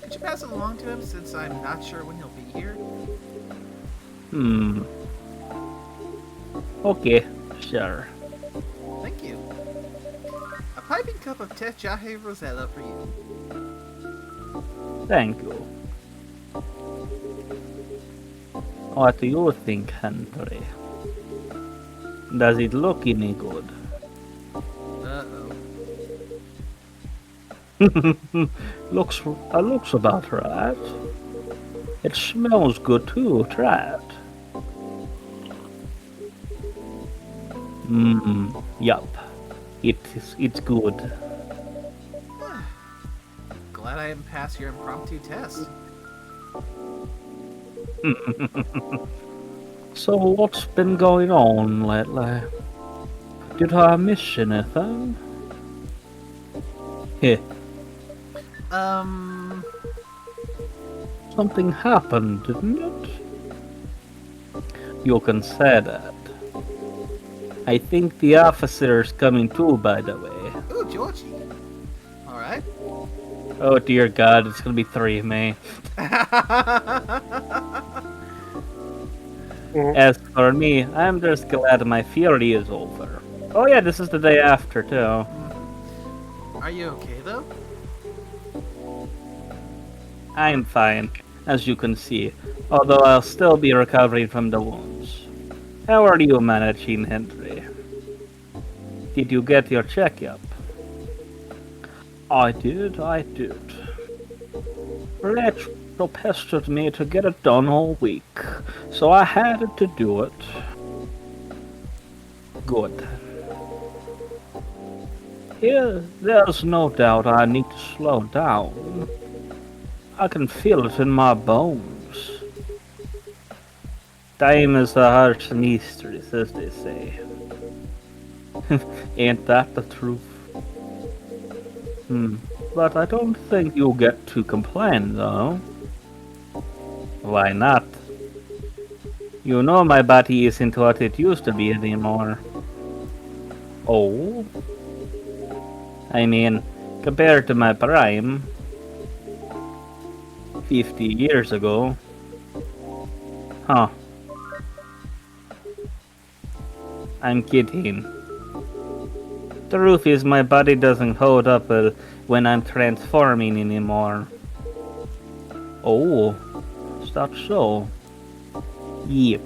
Could you pass it along to him since I'm not sure when he'll be here? Okay, sure. Thank you. A piping cup of Tejahe Rosella for you. Thank you. What do you think, Henry? Does it look any good? Uh-oh. looks about right. It smells good too. Try it. Yup. It's good. Glad I didn't pass your impromptu test. So what's been going on lately? Did I miss anything? Heh, something happened, didn't it? You can say that. I think the officer's coming too, by the way. Ooh, Georgie. Alright. Oh dear God, it's gonna be 3 of me. As for me, I'm just glad my fury is over. Oh yeah, this is the day after too. Are you okay, though? I'm fine, as you can see, although I'll still be recovering from the wounds. How are you managing, Henry? Did you get your checkup? I did. Rachel pestered me to get it done all week, so I had to do it. Good. Here, there's no doubt I need to slow down. I can feel it in my bones. Time is a harsh mistress, as they say. Ain't that the truth? But I don't think you'll get to complain, though. Why not? You know my body isn't what it used to be anymore. Oh? I mean, compared to my prime, 50 years ago. Huh. I'm kidding. The truth is my body doesn't hold up when I'm transforming anymore. Oh, is that so? Yep.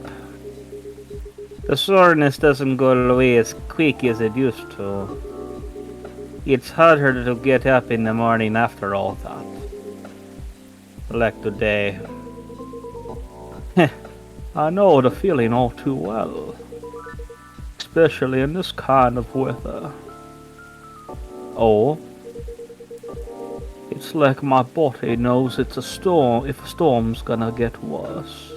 The soreness doesn't go away as quick as it used to. It's harder to get up in the morning after all that. Like today. I know the feeling all too well. Especially in this kind of weather. Oh. It's like my body knows it's a storm if a storm's gonna get worse.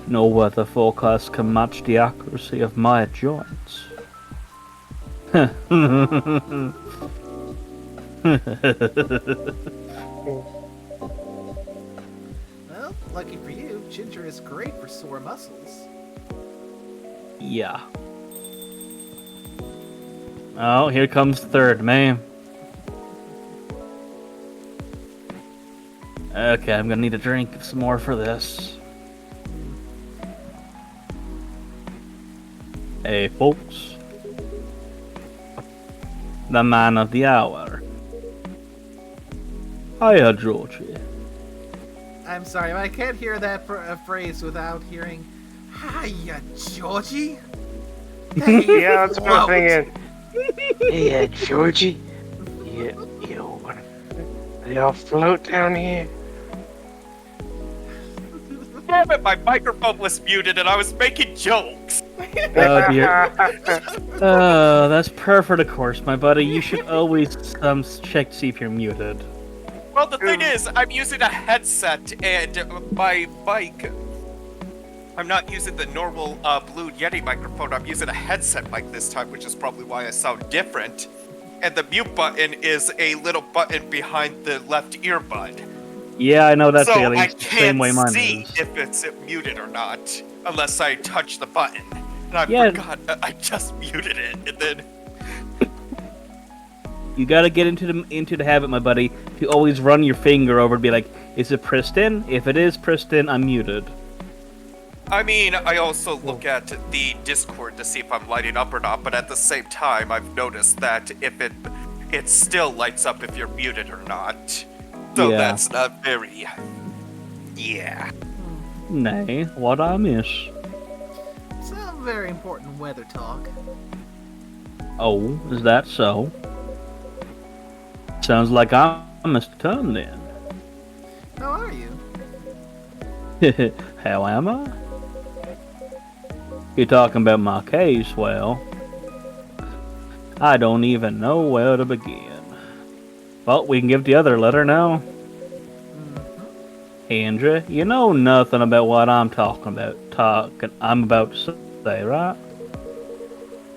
No weather forecast can match the accuracy of my joints. Well, lucky for you, ginger is great for sore muscles. Yeah. Oh, here comes the third man. Okay, I'm gonna need a drink some more for this. Hey, folks. The man of the hour. Hiya, Georgie. I'm sorry, I can't hear that phrase without hearing, "Hiya, Georgie." Yeah, that's what I'm Float. thinking. Yeah, Georgie. You wanna they all float down here? Damn it, my microphone was muted and I was making jokes. Oh dear. Oh, that's per for the course, my buddy. You should always check to see if you're muted. Well, the thing is, I'm using a headset and my mic. I'm not using the normal Blue Yeti microphone. I'm using a headset mic this time, which is probably why I sound different. And the mute button is a little button behind the left earbud. Yeah, I know that's So the I same can't way mine see is. if it's muted or not, unless I touch the button. And I Yeah. forgot, I just muted it, and then... You gotta get into the habit, my buddy, to always run your finger over and be like, is it pristine? If it is pristine, I'm muted. I mean, I also look at the Discord to see if I'm lighting up or not, but at the same time, I've noticed that if it still lights up if you're muted or not. So Yeah. that's not very... Yeah. Nay, what I miss. Some very important weather talk. Oh, is that so? Sounds like I must turn then. How are you? How am I? You're talking about my case, well, I don't even know where to begin. But we can give the other letter now. Andrew, you know nothing about what I'm talking about. I'm about to say, right?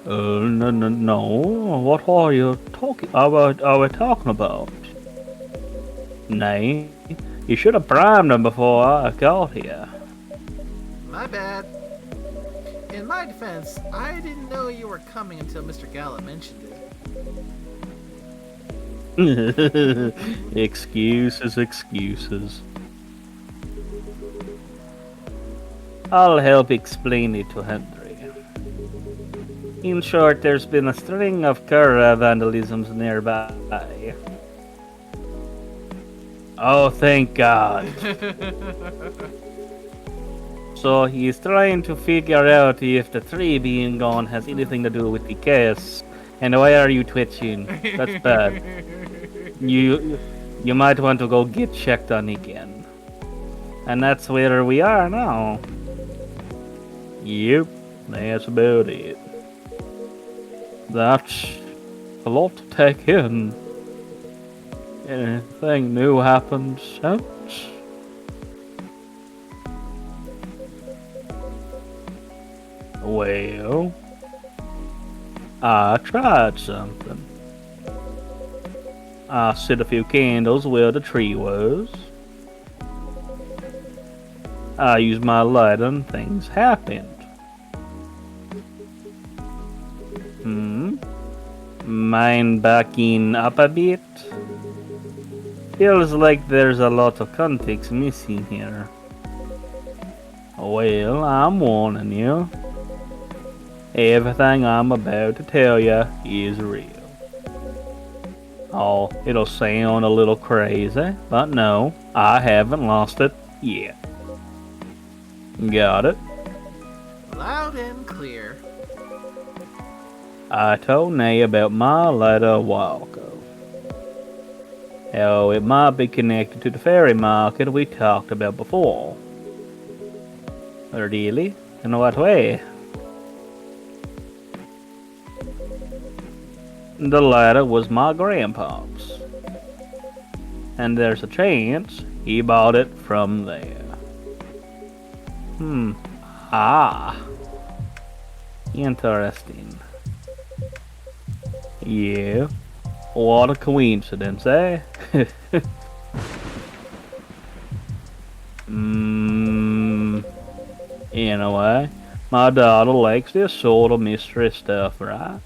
No. What are you talking about? Are we talking about? Nay, you should have primed them before I got here. My bad. In my defense, I didn't know you were coming until Mr. Gallup mentioned it. Excuses. I'll help explain it to Henry. In short, there's been a string of car vandalisms nearby. Oh, thank God. So he's trying to figure out if the tree being gone has anything to do with the case. And why are you twitching? That's bad. You might want to go get checked on again. And that's where we are now. Yep, that's about it. That's a lot to take in. Anything new happened since? Well, I tried something. I set a few candles where the tree was. I used my light and things happened. Mind backing up a bit? Feels like there's a lot of context missing here. Well, I'm warning you. Everything I'm about to tell you is real. Oh, it'll sound a little crazy, but no, I haven't lost it yet. Got it? Loud and clear. I told Nay about my letter a while ago. How it might be connected to the fairy market we talked about before. Really? In what way? The letter was my grandpa's. And there's a chance he bought it from there. Ah. Interesting. Yeah. What a coincidence, eh? Mmm. Anyway, my daughter likes this sort of mystery stuff, right?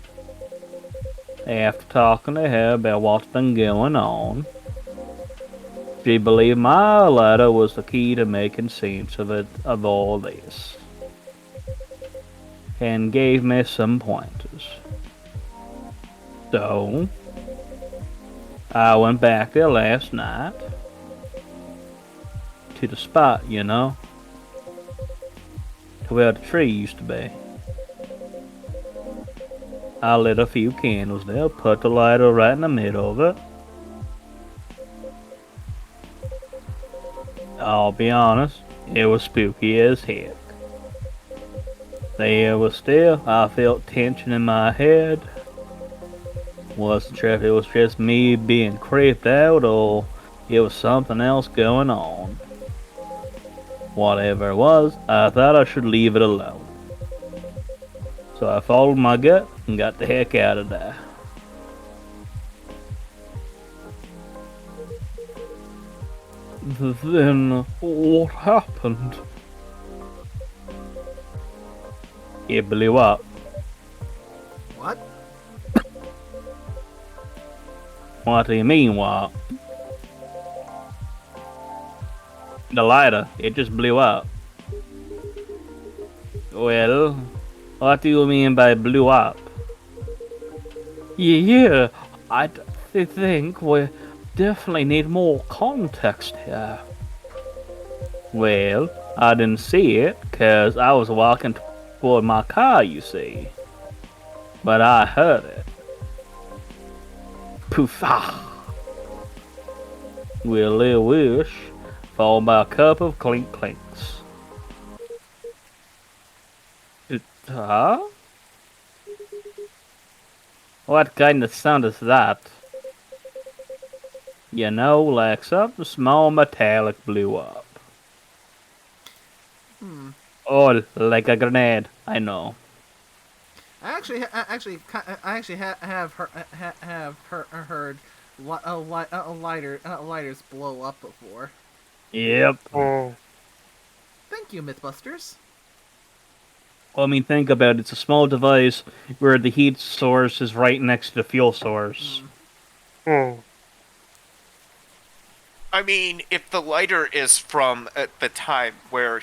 After talking to her about what's been going on, she believed my letter was the key to making sense of all this, and gave me some pointers. So, I went back there last night to the spot, to where the tree used to be. I lit a few candles there, put the lighter right in the middle of it. I'll be honest, it was spooky as heck. There was still, I felt tension in my head. Wasn't sure if it was just me being creeped out or it was something else going on. Whatever it was, I thought I should leave it alone. So I followed my gut and got the heck out of there. Then what happened? It blew up. What? What do you mean, what? The lighter, it just blew up. Well, what do you mean by blew up? Yeah, I think we definitely need more context here. Well, I didn't see it, 'cause I was walking toward my car, you see. But I heard it. Poof, ah! Willy wish, followed by a couple of clink clinks. Huh? What kind of sound is that? Like something small metallic blew up. Or like a grenade, I know. Heard lighters blow up before. Yep. Mm. Thank you, Mythbusters. Well, I mean, think about it. It's a small device where the heat source is right next to the fuel source. Mm. I mean, if the lighter is from at the time where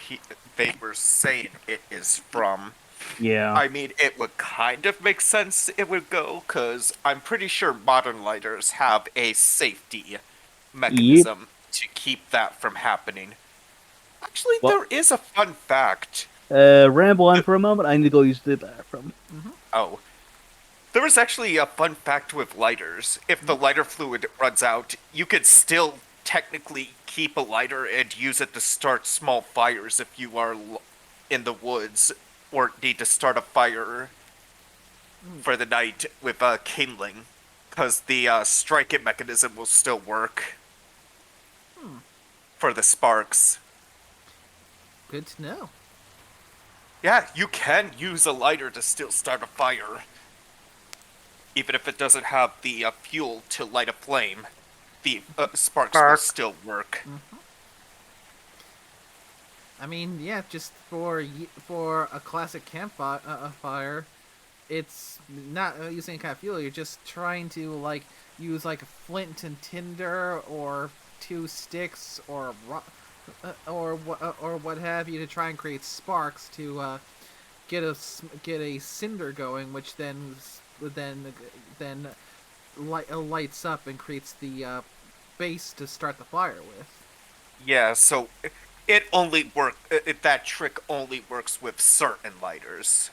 they were saying it is from, Yeah. I mean, it would kind of make sense it would go, because I'm pretty sure modern lighters have a safety mechanism to keep that from happening. Actually, Well- there is a fun fact. Ramble on for a moment. I need to go use the bathroom. Oh. There is actually a fun fact with lighters. If the lighter fluid runs out, you could still technically keep a lighter and use it to start small fires if you are in the woods or need to start a fire for the night with kindling, because the strike-it mechanism will still work for the sparks. Good to know. Yeah, you can use a lighter to still start a fire. Even if it doesn't have the fuel to light a flame, the sparks will still work. I mean, yeah, just for a classic campfire, fire, it's not using any kind of fuel. You're just trying to use a flint and tinder or 2 sticks or or what have you to try and create sparks to get a cinder going, which then lights up and creates the base to start the fire with. Yeah, so that trick only works with certain lighters.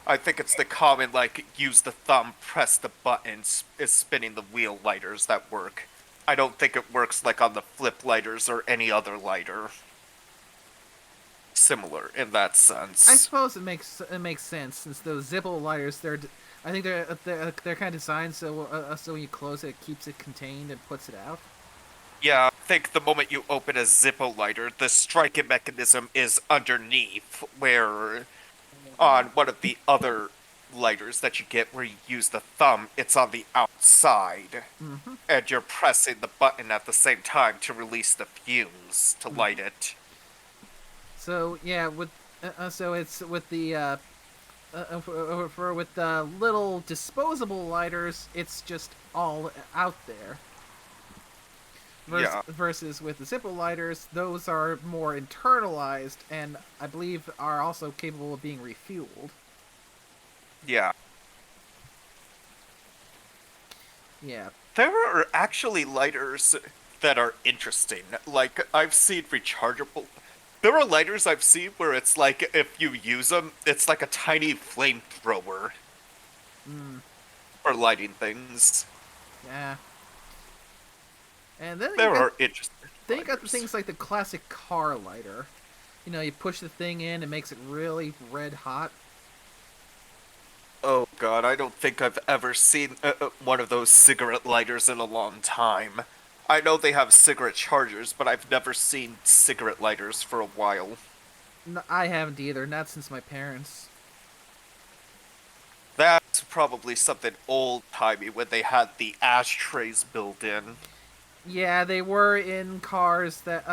I think it's the common, use the thumb, press the buttons, is spinning the wheel lighters that work. I don't think it works on the flip lighters or any other lighter. Similar in that sense. I suppose it makes sense, since those Zippo lighters, I think they're kind of designed so when you close it, it keeps it contained and puts it out. Yeah, I think the moment you open a Zippo lighter, the strike-it mechanism is underneath, where on one of the other lighters that you get where you use the thumb, it's on the outside. Mm-hmm. And you're pressing the button at the same time to release the fumes to light it. So yeah, so it's with the with the little disposable lighters, it's just all out there. Yeah. Versus with the simple lighters, those are more internalized and I believe are also capable of being refueled. Yeah. Yeah. There are actually lighters that are interesting. Like, I've seen rechargeable. There are lighters I've seen where it's like, if you use them, it's like a tiny flamethrower Mm, for lighting things. yeah. And then There are interesting then you got the lighters. things like the classic car lighter. You know, you push the thing in, it makes it really red hot. Oh god, I don't think I've ever seen one of those cigarette lighters in a long time. I know they have cigarette chargers, but I've never seen cigarette lighters for a while. No, I haven't either, not since my parents. That's probably something old-timey when they had the ashtrays built in. Yeah, they were in cars that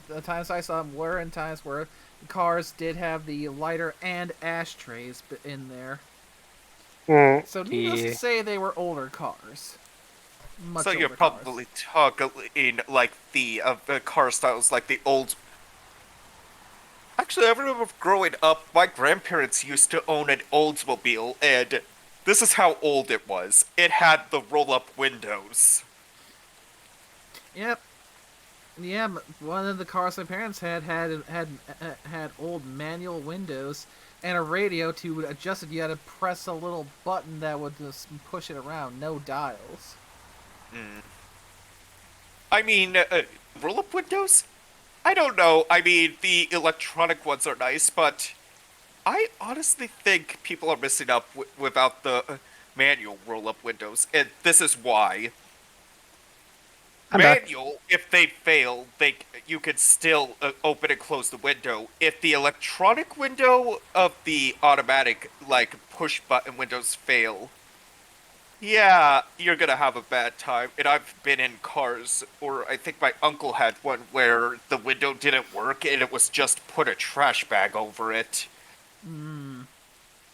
the times I saw them were in times where cars did have the lighter and ashtrays in there. So needless to Yeah. say, they were older cars. Much So you're older cars. probably talking like the car styles, like the old. Actually, I remember growing up, my grandparents used to own an Oldsmobile, and this is how old it was. It had the roll-up windows. Yep. Yeah, one of the cars my parents had old manual windows and a radio to adjust it. You had to press a little button that would just push it around. No dials. Mm. I mean, roll-up windows? I don't know. I mean, the electronic ones are nice, but I honestly think people are missing out without the manual roll-up windows, and this is why. I'm back. Manual, if they fail, you can still open and close the window. If the electronic window of the automatic, like, push-button windows fail, yeah, you're gonna have a bad time. And I've been in cars, or I think my uncle had one where the window didn't work and it was just put a trash bag over it Hmm.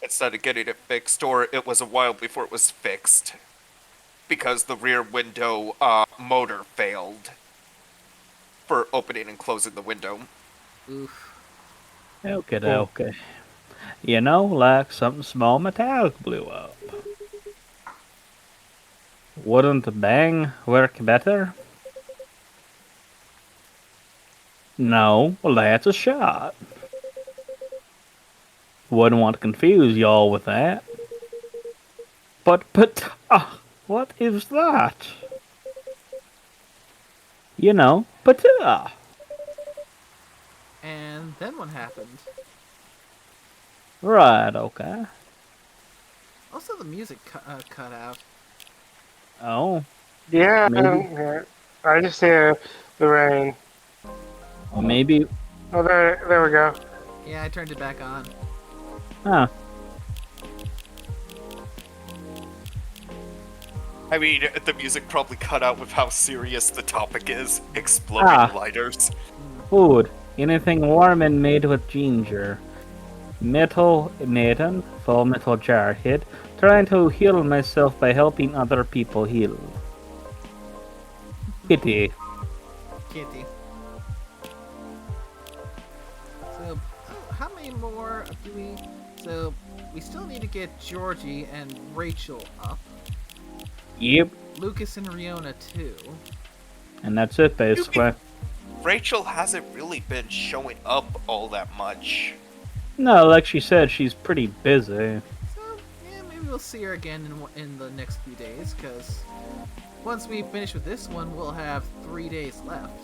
instead of getting it fixed, or it was a while before it was fixed because the rear window motor failed for opening and closing the window. Oof. Okay, Cool. okay. You know, like something small metallic blew up. Wouldn't a bang work better? No, well that's a shot. Wouldn't want to confuse y'all with that. But, what is that? You know, And then what happened? Right, okay. Also, the music cut out. Oh, Yeah, maybe, yeah. I just hear the rain. maybe, Oh, there we go. Yeah, I turned it back on. huh. I mean, the music probably cut out with how serious the topic is. Exploding Ah. lighters. Food. Anything warm and made with ginger. Metal maiden, full metal jar hit. Trying to heal myself by helping other people heal. Pity. Kitty. So, how many more do we... So, we still need to get Georgie and Rachel up. Yep. Lucas and Riona, too. And that's it, basically. Rachel hasn't really been showing up all that much. No, like she said, she's pretty busy. So, yeah, maybe we'll see her again in the next few days, because once we finish with this one, we'll have 3 days left.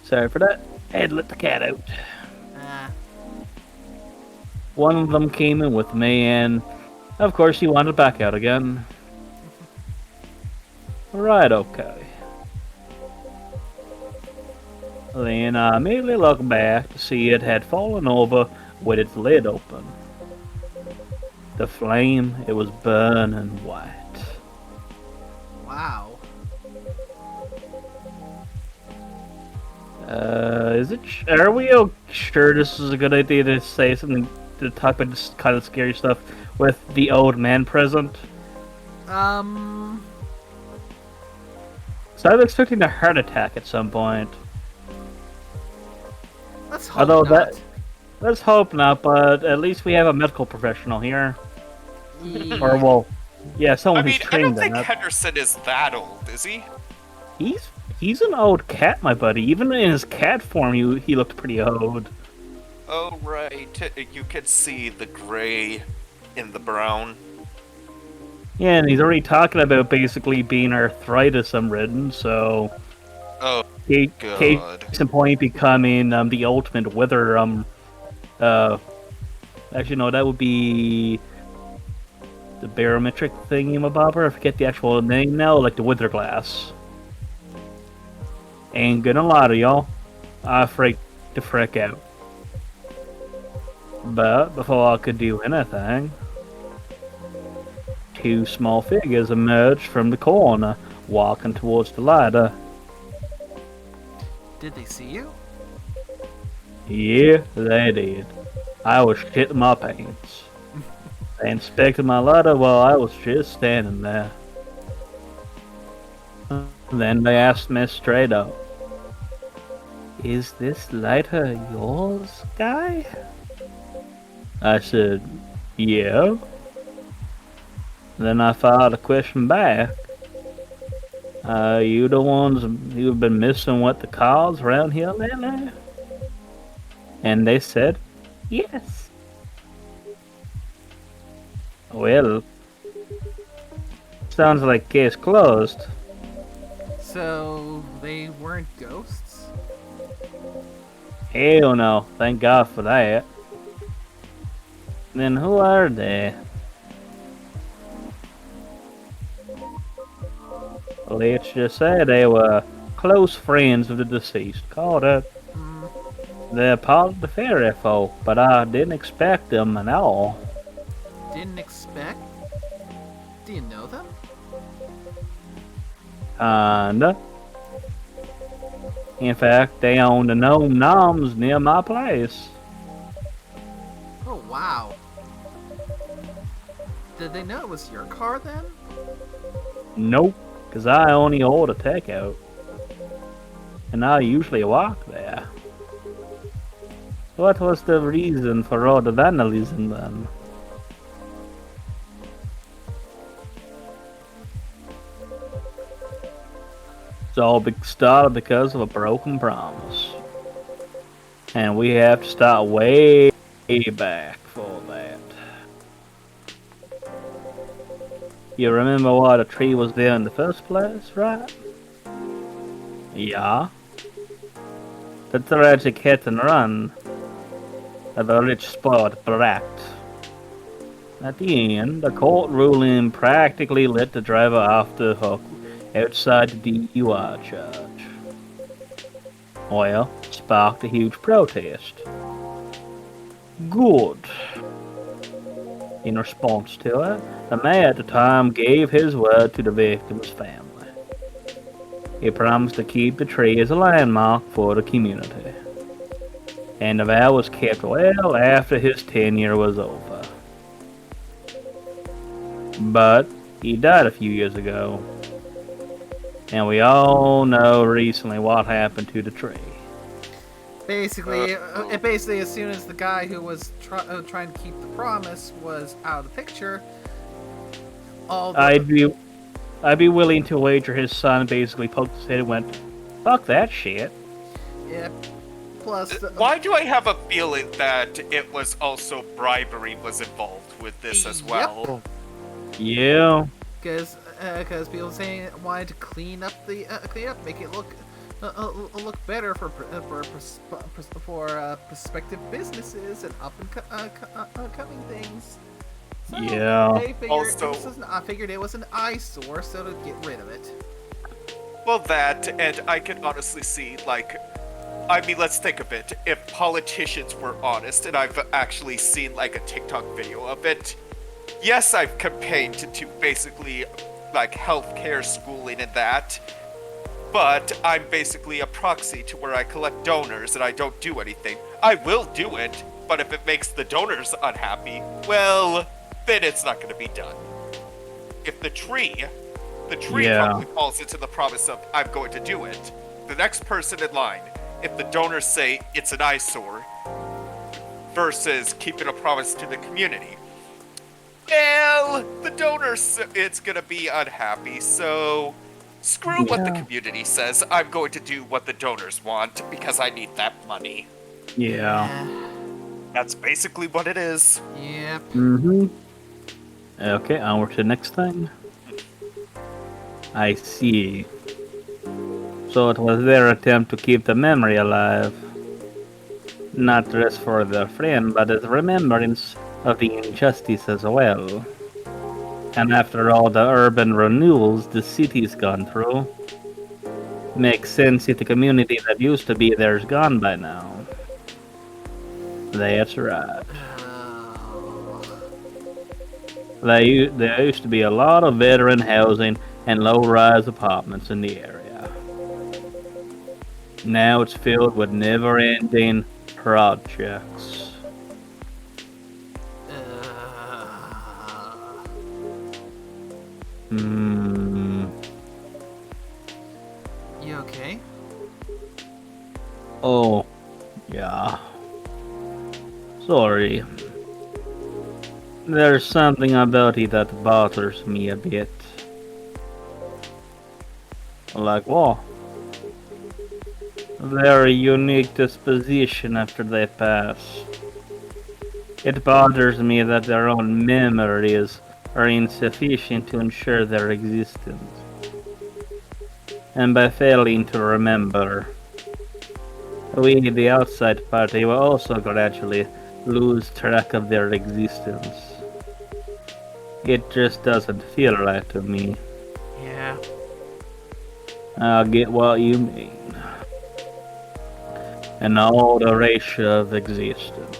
Sorry for that. I had to let the cat out. Ah, One of them came in with me, and of course she wandered back out again. Right, okay. Then I immediately looked back to see it had fallen over with its lid open. The flame, it was burning white. Wow. Are we sure this is a good idea to say something, to talk about this kind of scary stuff with the old man present? Um, So I was expecting a heart attack at some point. let's hope Although not. let's hope not, but at least we have a medical professional here. Or, well, yeah, I someone mean, who's I don't trained in think it. Henderson is that old, is he? He's an old cat, my buddy. Even in his cat form, he looked pretty old. Oh, right. You can see the gray in the brown. Yeah, and he's already talking about basically being arthritis-ridden, so Oh, case God. in point becoming the ultimate wither. Actually, no, that would be the barometric thingy-mabobber. I forget the actual name now, like the wither glass. Ain't gonna lie to y'all, I freaked the frick out. But before I could do anything, two small figures emerged from the corner, walking towards the ladder. Did they see you? Yeah, they did. I was shitting my pants. They inspected my ladder while I was just standing there. Then they asked me straight up, "Is this lighter yours, guy?" I said, "Yeah." Then I fired a question back. You the ones who've been missing with the cars around here lately?" And they said, "Yes." Well, sounds like case closed. So they weren't ghosts? Hell no, thank God for that. Then who are they? Let's just say they were close friends of the deceased. Called it. Mm, They're part of the fairy folk, but I didn't expect them at all. didn't expect? Do you know them? Kinda. In fact, they own the gnome noms near my place. Oh, wow. Did they know it was your car then? Nope, 'cause I only order takeout. And I usually walk there. What was the reason for all the vandalism then? It's all started because of a broken promise. And we have to start way back for that. You remember why the tree was there in the first place, right? Yeah. The tragic hit and run of a rich sport brat. At the end, the court ruling practically let the driver off the hook outside the DUI charge. Well, sparked a huge protest. Good. In response to it, the mayor at the time gave his word to the victim's family. He promised to keep the tree as a landmark for the community. And the vow was kept well after his tenure was over. But he died a few years ago. And we all know recently what happened to the tree. Basically, basically, as soon as the guy who was trying to keep the promise was out of the picture, all the... I'd be willing to wager his son basically poked his head and went, "Fuck that shit." Yeah. Plus, Why do I have a feeling that it was also bribery was involved with this as Yep. well? Yeah. because people saying wanted to clean up make it look better for prospective businesses and up and coming things. So Yeah. they figured I figured it was an eyesore, so to get rid of it. Well, that, and I can honestly see, like, I mean, let's think of it. If politicians were honest, and I've actually seen like a TikTok video of it, yes, I've campaigned to basically like healthcare, schooling, and that, but I'm basically a proxy to where I collect donors and I don't do anything. I will do it, but if it makes the donors unhappy, well, then it's not going to be done. If the tree Yeah. probably falls into the promise of I'm going to do it. The next person in line, if the donors say it's an eyesore versus keeping a promise to the community, well, the donors, it's gonna be unhappy, so screw what the Yeah. community says. I'm going to do what the donors want because I need that money. Yeah. That's basically what it is. Yep. Mm-hmm. Okay, onward to the next thing. I see. So it was their attempt to keep the memory alive. Not just for their friend, but as remembrance of the injustice as well. And after all the urban renewals the city's gone through, makes sense if the community that used to be there is gone by now. That's right. Oh. There used to be a lot of veteran housing and low-rise apartments in the area. Now it's filled with never-ending projects. Hmm. You okay? Oh, yeah. Sorry. There's something about it that bothers me a bit. Like what? Very unique disposition after they pass. It bothers me that their own memories are insufficient to ensure their existence. And by failing to remember, we, the outside party, will also gradually lose track of their existence. It just doesn't feel right to me. Yeah. I get what you mean. An alteration of existence.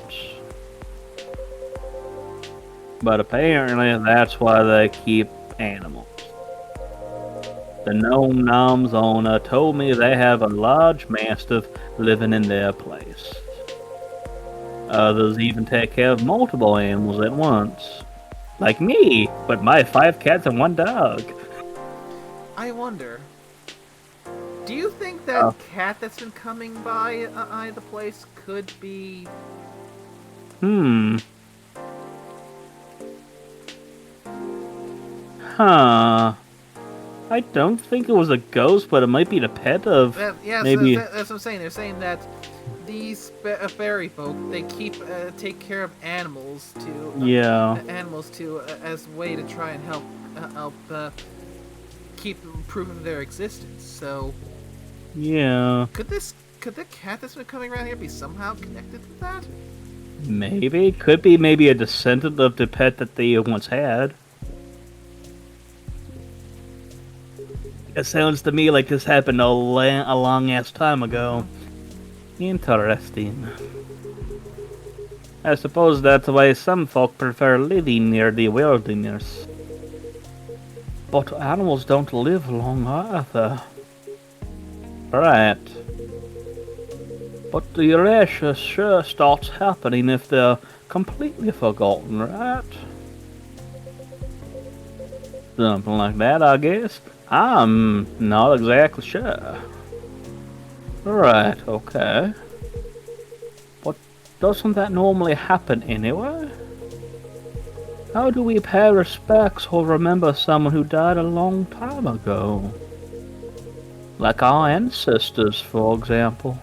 But apparently that's why they keep animals. The Gnome Nom's owner told me they have a large mastiff living in their place. Others even take care of multiple animals at once. Like me, with my 5 cats and 1 dog. I wonder. Do you think that Oh. cat that's been coming by the place could be? Huh. I don't think it was a ghost, but it might be the pet of Yeah, maybe. so that's what I'm saying. They're saying that these fairy folk they take care of animals to Yeah. as a way to try and help keep proof of their existence. So Yeah. could the cat that's been coming around here be somehow connected to that? Maybe. Could be maybe a descendant of the pet that they once had. It sounds to me like this happened a long ass time ago. Interesting. I suppose that's why some folk prefer living near the wilderness. But animals don't live long either. Right. But the erasure sure starts happening if they're completely forgotten, right? Something like that, I guess. I'm not exactly sure. Right, okay. But doesn't that normally happen anyway? How do we pay respects or remember someone who died a long time ago? Like our ancestors, for example.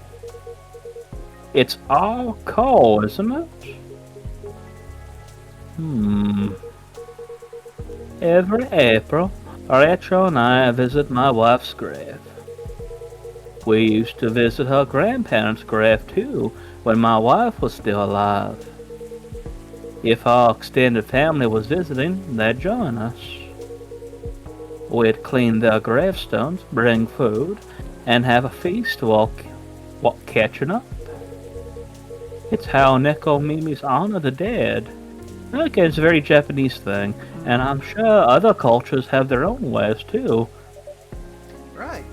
It's our call, isn't it? Every April, Rachel and I visit my wife's grave. We used to visit her grandparents' grave too, when my wife was still alive. If our extended family was visiting, they'd join us. We'd clean their gravestones, bring food, and have a feast while What, catching up? It's how Nekomimis honor the dead. Okay, it's a very Japanese thing, and I'm sure other cultures have their own ways too. Right.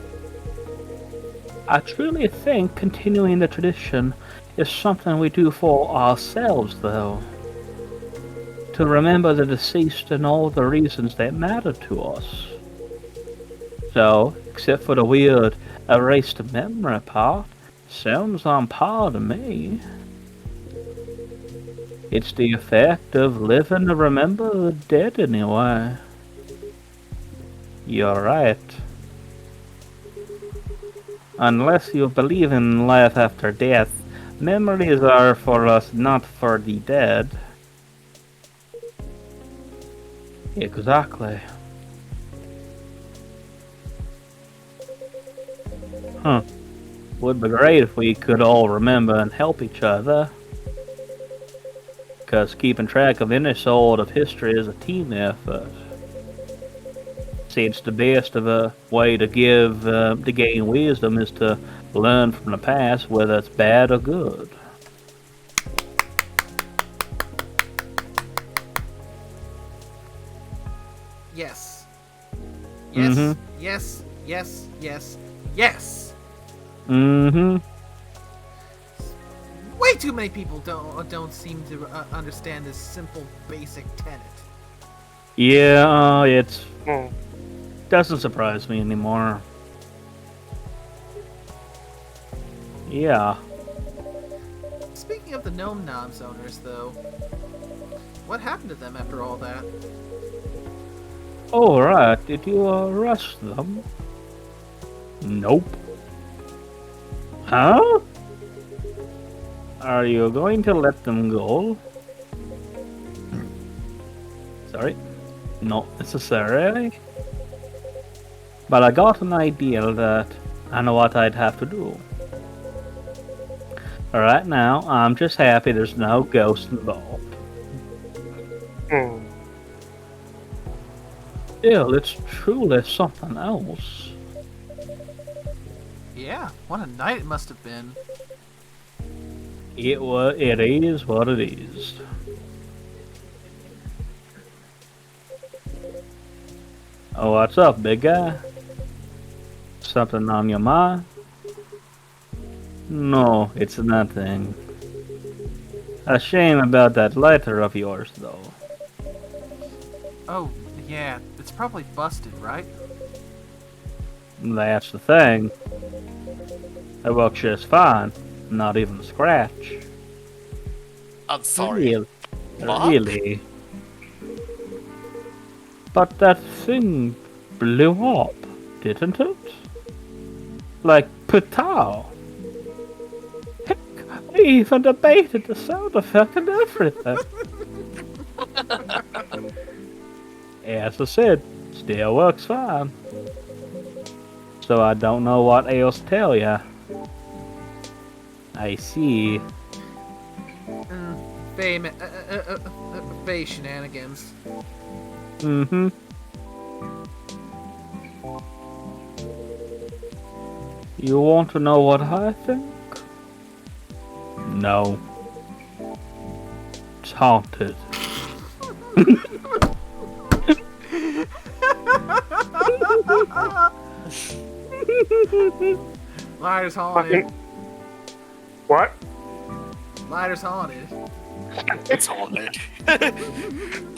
I truly think continuing the tradition is something we do for ourselves, though. To remember the deceased and all the reasons that matter to us. So, except for the weird erased memory part, sounds on par to me. It's the effect of living to remember the dead anyway. You're right. Unless you believe in life after death, memories are for us, not for the dead. Exactly. Huh. Would be great if we could all remember and help each other. Because keeping track of any sort of history is a team effort. See, it's the best of a way to gain wisdom is to learn from the past, whether it's bad or good. Yes. Yes. Mhm. Yes. Yes. Yes. Yes. Mm-hmm. Way too many people don't seem to understand this simple, basic tenet. Yeah, it's Hmm. doesn't surprise me anymore. Yeah. Speaking of the Gnome Knobs owners, though, what happened to them after all that? Oh, right. Did you arrest them? Nope. Huh? Are you going to let them go? Sorry. Not necessarily. But I got an idea that I know what I'd have to do. Right now, I'm just happy there's no ghost involved. Hmm. Still, it's truly something else. Yeah, what a night it must have been. It is what it is. Oh, what's up, big guy? Something on your mind? No, it's nothing. A shame about that lighter of yours, though. Oh, yeah, it's probably busted, right? That's the thing. It works just fine. Not even a scratch. I'm sorry. Really? What? Really? But that thing blew up, didn't it? Like pow! Heck, we even debated the sound effect and everything. As I said, still works fine. So I don't know what else to tell ya. I see. Faye shenanigans. Mm-hmm. You want to know what I think? No. It's haunted. Liar's haunted. Fucking. What? Liar's haunted. It's haunted.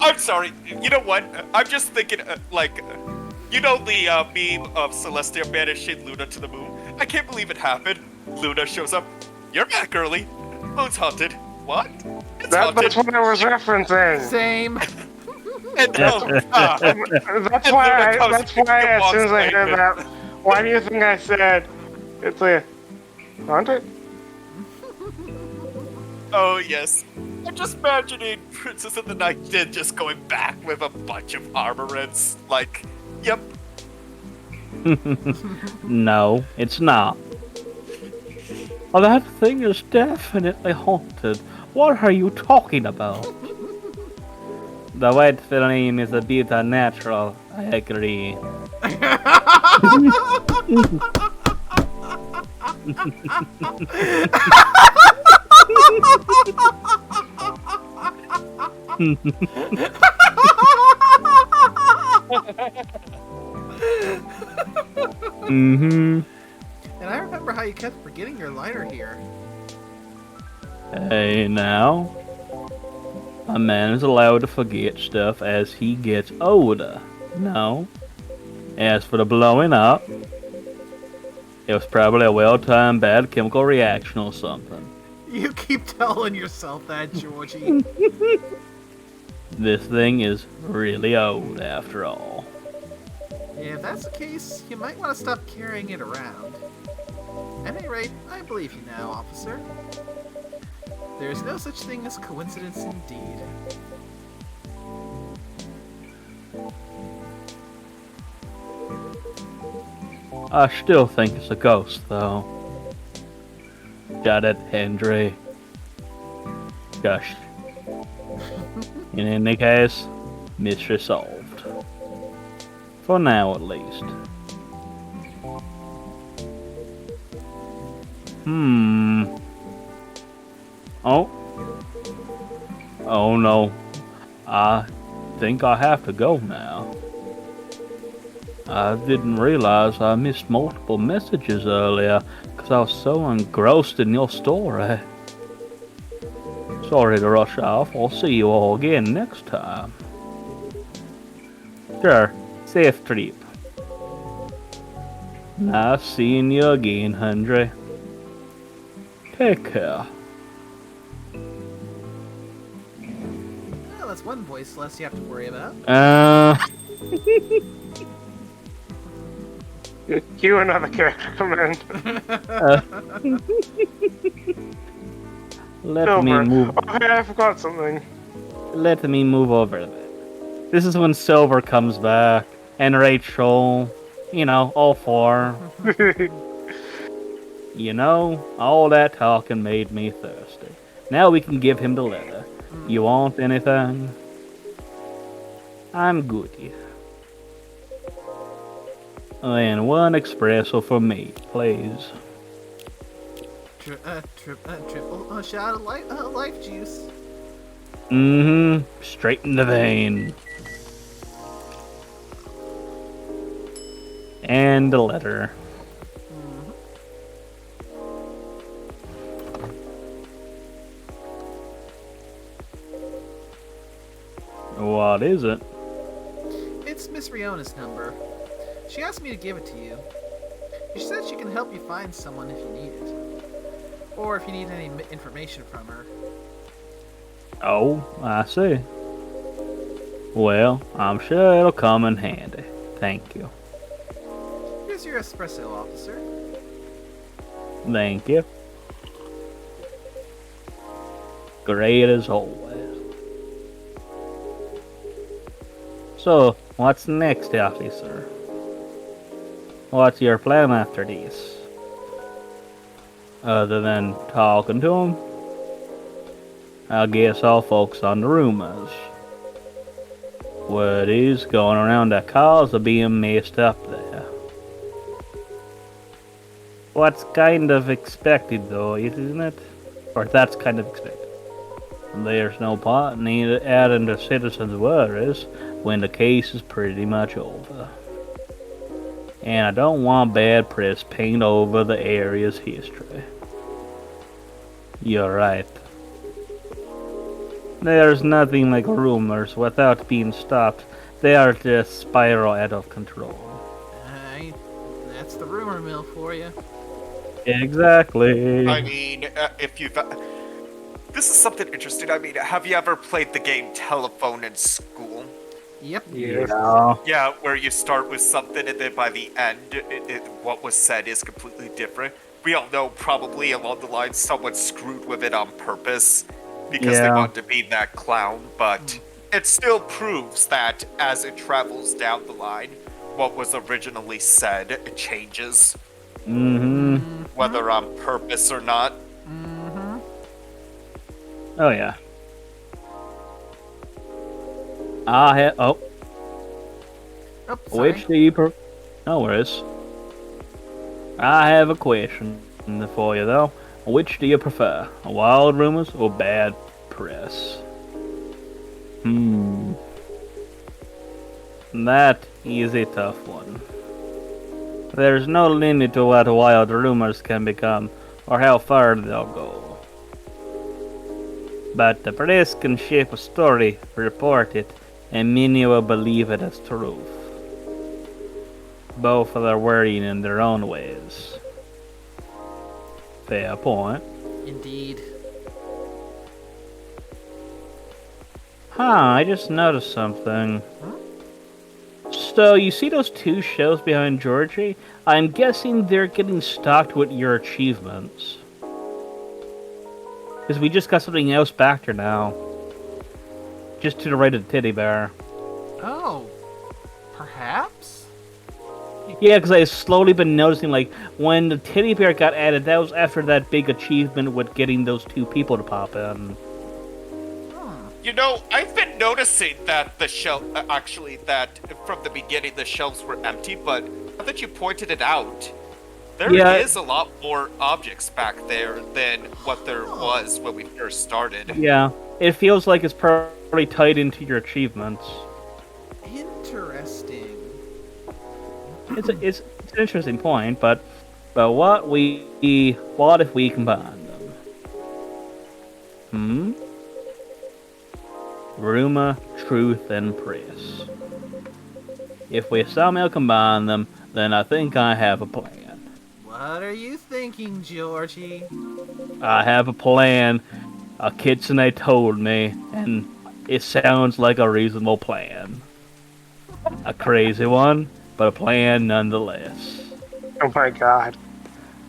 I'm sorry. You know what? I'm just thinking, you know the meme of Celestia banishing Luna to the moon? I can't believe it happened. Luna shows up. You're back early. Moon's haunted. What? It's haunted. That's what I was referencing. Same. And That's why. That's why. As soon as I heard that, why do you think I said it's like haunted? Oh yes. I'm just imagining Princess of the Night Din just going back with a bunch of armorants. Like, yep. No, it's not. Oh, that thing is definitely haunted. What are you talking about? The white flame is a bit unnatural, I agree. Mm-hmm. And I remember how you kept forgetting your lighter here. Hey, now. A man is allowed to forget stuff as he gets older. No. As for the blowing up, it was probably a well-timed bad chemical reaction or something. You keep telling yourself that, Georgie. This thing is really old after all. If that's the case, you might want to stop carrying it around. At any rate, I believe you now, officer. There is no such thing as coincidence indeed. I still think it's a ghost, though. Got it, Henry. Gosh. In any case, mystery solved. For now, at least. Oh. Oh no. I think I have to go now. I didn't realize I missed multiple messages earlier because I was so engrossed in your story. Sorry to rush off. I'll see you all again next time. Sure. Safe trip. Nice seeing you again, Henry. Take care. Well, that's one voice less you have to worry about. You another character command. Let me Silver. move. Oh, hey, I forgot something. Let me move over a bit. This is when Silver comes back, and Rachel, you know, all four. You know, all that talking made me thirsty. Now we can give him the letter. You want anything? I'm good. And one espresso for me, please. Triple shot of life juice. Mm-hmm. Straight in the vein. And a letter. What is it? It's Miss Riona's number. She asked me to give it to you. She said she can help you find someone if you need it. Or if you need any information from her. Oh, I see. Well, I'm sure it'll come in handy. Thank you. Here's your espresso, officer. Thank you. Great as always. So, what's next, officer? What's your plan after this? Other than talking to him? I guess I'll focus on the rumors. What is going around the cause of being messed up there? What's kind of expected though, isn't it? Or that's kind of expected. There's no point in adding to citizens' worries when the case is pretty much over. And I don't want bad press paint over the area's history. You're right. There's nothing like rumors without being stopped. They are just spiral out of control. That's the rumor mill for you. Exactly. I mean, if you've... this is something interesting. I mean, have you ever played the game Telephone in school? Yep. Yeah. Yeah, where you start with something and then by the end, what was said is completely different. We all know probably along the line someone screwed with it on purpose because they Yeah. want to be that clown, but it still proves that as it travels down the line, what was originally said changes, Mm-hmm. whether on purpose or not. Mm-hmm. Oh yeah. Oh, sorry. Which do you No worries. I have a question. For you though, which do you prefer? Wild rumors or bad press? That is a tough one. There's no limit to what wild rumors can become, or how far they'll go. But the press can shape a story, report it, and many will believe it as truth. Both are worrying in their own ways. Fair point. Indeed. I just noticed something. So, you see those two shelves behind Georgie? I'm guessing they're getting stocked with your achievements. Because we just got something else back there now. Just to the right of the teddy bear. Oh, perhaps? Yeah, because I've slowly been noticing, like, when the teddy bear got added, that was after that big achievement with getting those two people to pop in. You know, I've been noticing that the shelf, actually, that from the beginning the shelves were empty, but now that you pointed it out, there is Yeah. a lot more objects back there than what there was when we first started. Yeah, it feels like it's probably tied into your achievements. Interesting. It's an interesting point, but what if we combine them? Rumor, truth, and press. If we somehow combine them, then I think I have a plan. What are you thinking, Georgie? I have a plan. A kitsune told me, and it sounds like a reasonable plan. A crazy one, but a plan nonetheless. Oh my god.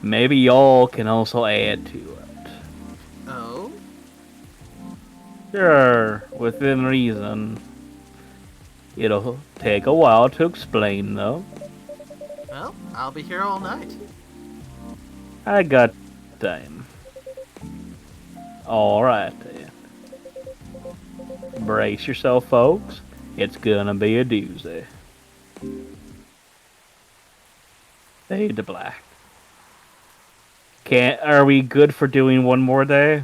Maybe y'all can also add to it. Oh? Sure, within reason. It'll take a while to explain, though. Well, I'll be here all night. I got time. Alright then. Brace yourself, folks. It's gonna be a doozy. Fade to black. Are we good for doing one more day?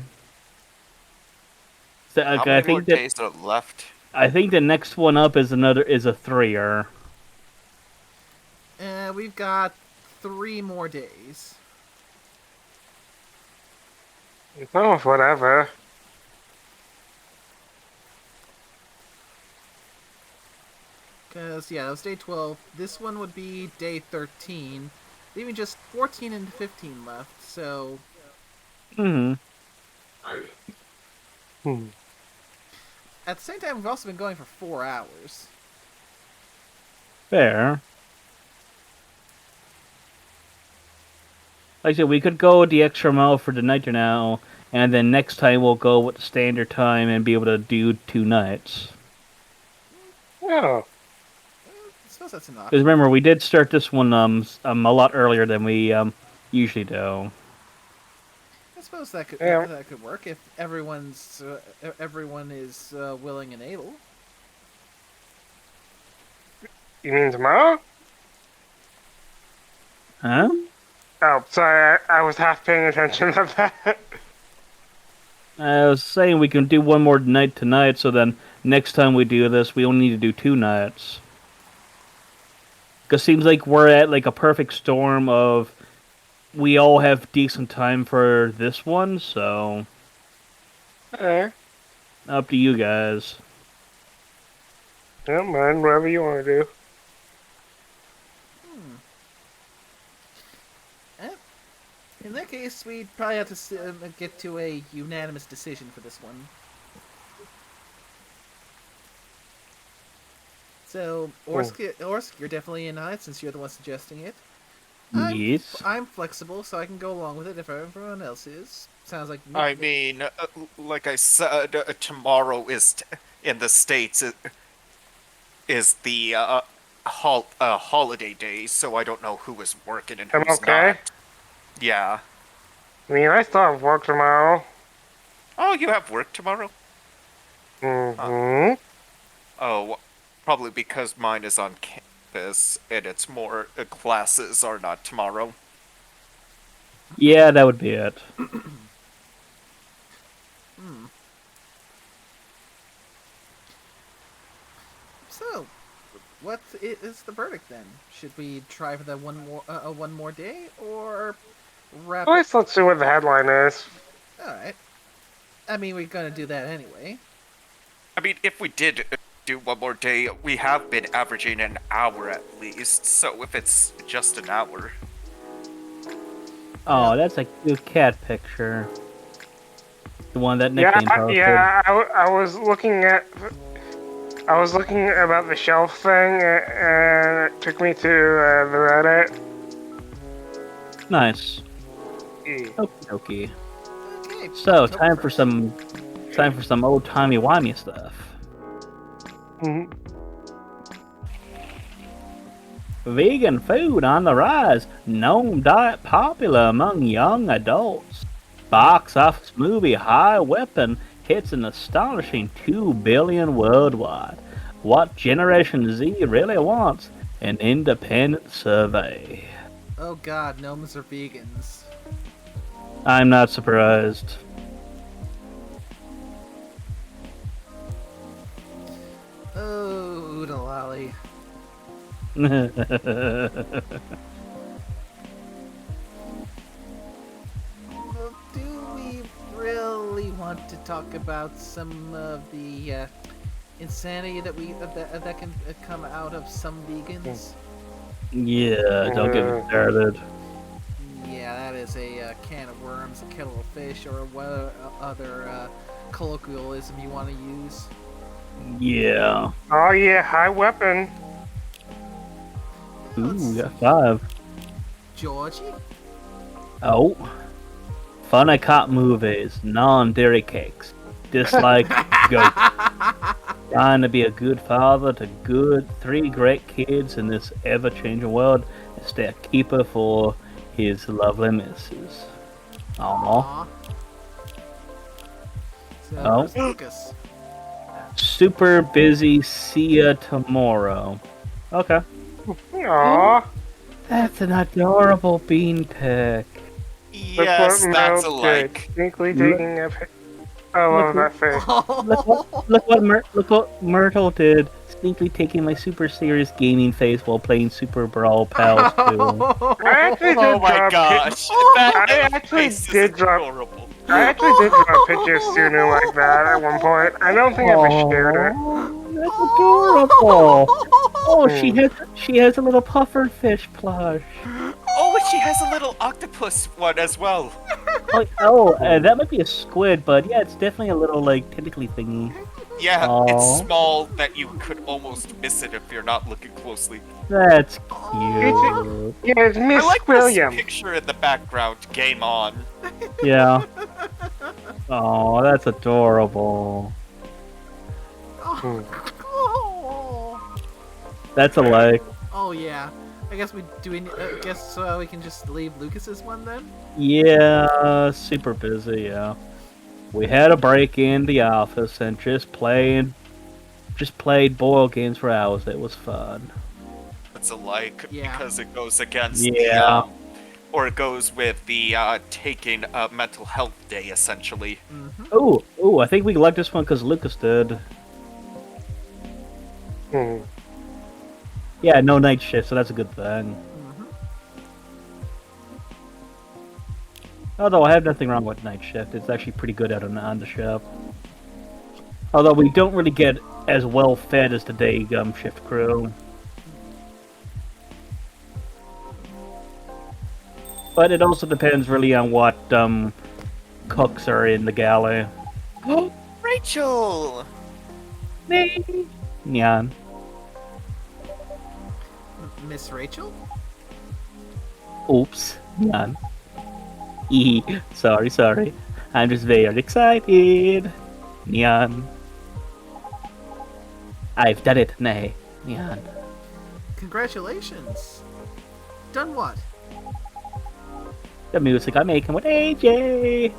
So, How I many more think that days are left? I think the next one up is a threer. We've got 3 more days. Oh, whatever. Because, yeah, that was day 12. This one would be day 13. Leaving just 14 and 15 left, so... Hmm. At the same time, we've also been going for 4 hours. Fair. Like I said, we could go the extra mile for the night now, and then next time we'll go with the standard time and be able to do 2 nights. Oh. I suppose that's enough. Because remember, we did start this one a lot earlier than we usually do. I suppose that could Yeah. that could work if everyone is willing and able. You mean tomorrow? Huh? Oh, sorry, I was half paying attention to that. I was saying we can do one more night tonight, so then next time we do this, we only need to do 2 nights. Because seems like we're at like a perfect storm of we all have decent time for this one, so Alright. up to you guys. Don't mind, whatever you want to do. In that case, we'd probably have to get to a unanimous decision for this one. So, Orsk, you're definitely in on it since you're the one suggesting it. Yes. I'm flexible, so I can go along with it if everyone else is. Sounds like I mean, like I said, tomorrow in the States is the holiday day, so I don't know who is working and I'm who's okay. not. Yeah. I mean, I still have work tomorrow. Oh, you have work tomorrow? Mm-hmm. Oh, probably because mine is on campus and it's more classes are not tomorrow. Yeah, that would be it. Hmm. So, what is the verdict then? Should we try for the one more day, or wrap At it? least let's see what the headline is. All right. I mean, we're gonna do that anyway. I mean, if we did do one more day, we have been averaging an hour at least. So if it's just an hour, Oh, that's a cute cat picture. The one that Yeah, nickname posted. yeah. I was looking at. I was looking about the shelf thing, and it took me to the Reddit. Nice. Yeah. Okie dokie. Okay. So, October 1st. time for some old timey wimey stuff. Mhm. Vegan food on the rise. Gnome diet popular among young adults. Box office movie High Weapon hits an astonishing 2 billion worldwide. What Generation Z really wants? An independent survey. Oh God, gnomes are vegans. I'm not surprised. Oh, oodalali. Well, do we really want to talk about some of the insanity that can come out of some vegans? Yeah, don't get me started. Yeah, that is a can of worms, a kettle of fish, or what other colloquialism you want to use. Yeah. Oh yeah, High Weapon. Ooh, Let's we got see. 5. Georgie? Oh. Funny cop movies, non-dairy cakes. Dislike, go. Trying to be a good father to 3 great kids in this ever-changing world and stay a keeper for his lovely missus. Aww. Aw. So, Oh. where's Lucas? Super busy, see ya tomorrow. Okay. Aww. That's an adorable bean pic. yes, that's a did. like. Sneakily taking a pic. I love that face. Look what Myrtle did. Sneakily taking my super serious gaming face while playing Super Brawl Pals 2. I actually Oh did my draw gosh, I that actually face did is drop- adorable. I actually did draw pictures Sunu like that at one point. I don't think I ever shared it. Aw, that's adorable. Oh, she has a little puffer fish plush. Oh, and she has a little octopus one as well. That might be a squid, but yeah, it's definitely a little like tentacly thingy. Yeah, Aw. it's small that you could almost miss it if you're not looking closely. That's cute. Yeah, it's Miss I like William. this picture in the background. Game on. Yeah. Oh, that's adorable. That's a like. Oh yeah. I guess we do. Guess we can just leave Lucas's one then. Yeah, super busy. Yeah, we had a break in the office and just played board games for hours. It was fun. It's a like Yeah. because it goes against Yeah. or it goes with the taking a mental health day essentially. Mm-hmm. Ooh, I think we liked this one because Lucas did. Hmm. Yeah, no night shift, so that's a good thing. Mm-hmm. Although I have nothing wrong with night shift, it's actually pretty good out on the ship. Although we don't really get as well fed as the day shift crew. But it also depends really on what cooks are in the galley. Rachel! Yeah. Miss Rachel? Oops. None. Sorry. I'm just very excited. Nyan. I've done it, nay. Nyan. Congratulations. Done what? The music I'm making with AJ.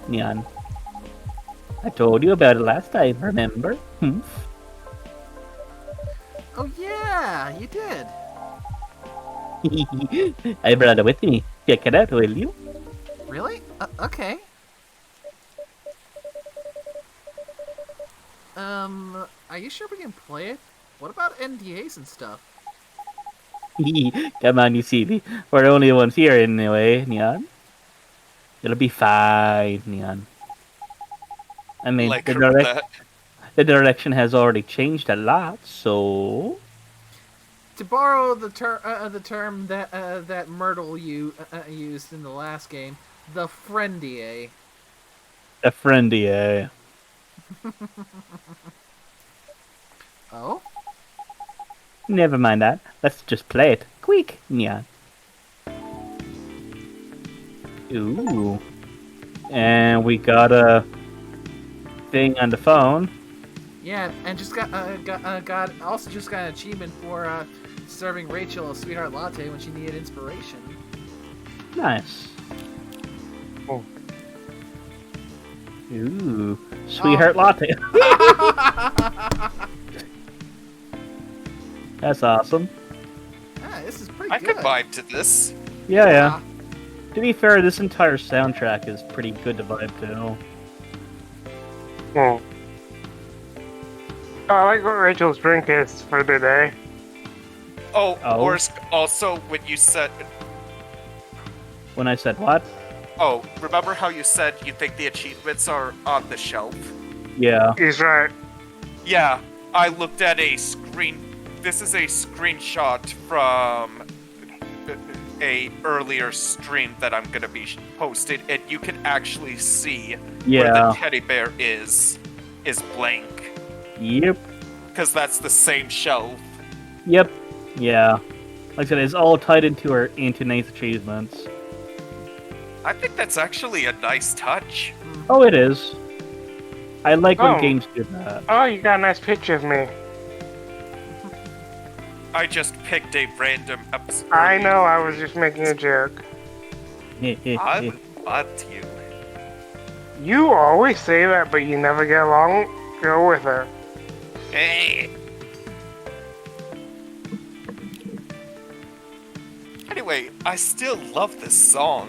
Nyan. I told you about it last time, remember? Oh yeah, you did. I brought it with me. Check it out, will you? Really? Okay. Are you sure we can play it? What about NDAs and stuff? Come on, you see, we're the only ones here anyway, Neon. It'll be fine, Neon. I mean, Like her that. the direction has already changed a lot, so To borrow the term that Myrtle used in the last game, the friendier. a friendly, Oh? Never mind that. Let's just play it. Quick, Neon. Ooh. And we got a thing on the phone. Yeah, and just also just got an achievement for serving Rachel a sweetheart latte when she needed inspiration. Nice. Oh. Ooh. Sweetheart latte. That's awesome. This is pretty I good. could vibe to this. Yeah. To be fair, this entire soundtrack is pretty good to vibe to. Hmm. I like what Rachel's drink is for the day. Oh, Oh. or also when you said, When I said what? oh, remember how you said you think the achievements are on the shelf? Yeah. He's right. Yeah, I looked at a screen. This is a screenshot from a earlier stream that I'm gonna be posted, and you can actually see where Yeah. the teddy bear is blank, Yep. because that's the same shelf. Yep. Yeah. Like I said, it's all tied into Nate's achievements. I think that's actually a nice touch. Oh, it is. I like when Oh. games do that. Oh, you got a nice picture of me. I just picked a random episode. I know, I was just making a joke. I want you. You always say that, but you never get along. Go with it. Hey. Anyway, I still love this song.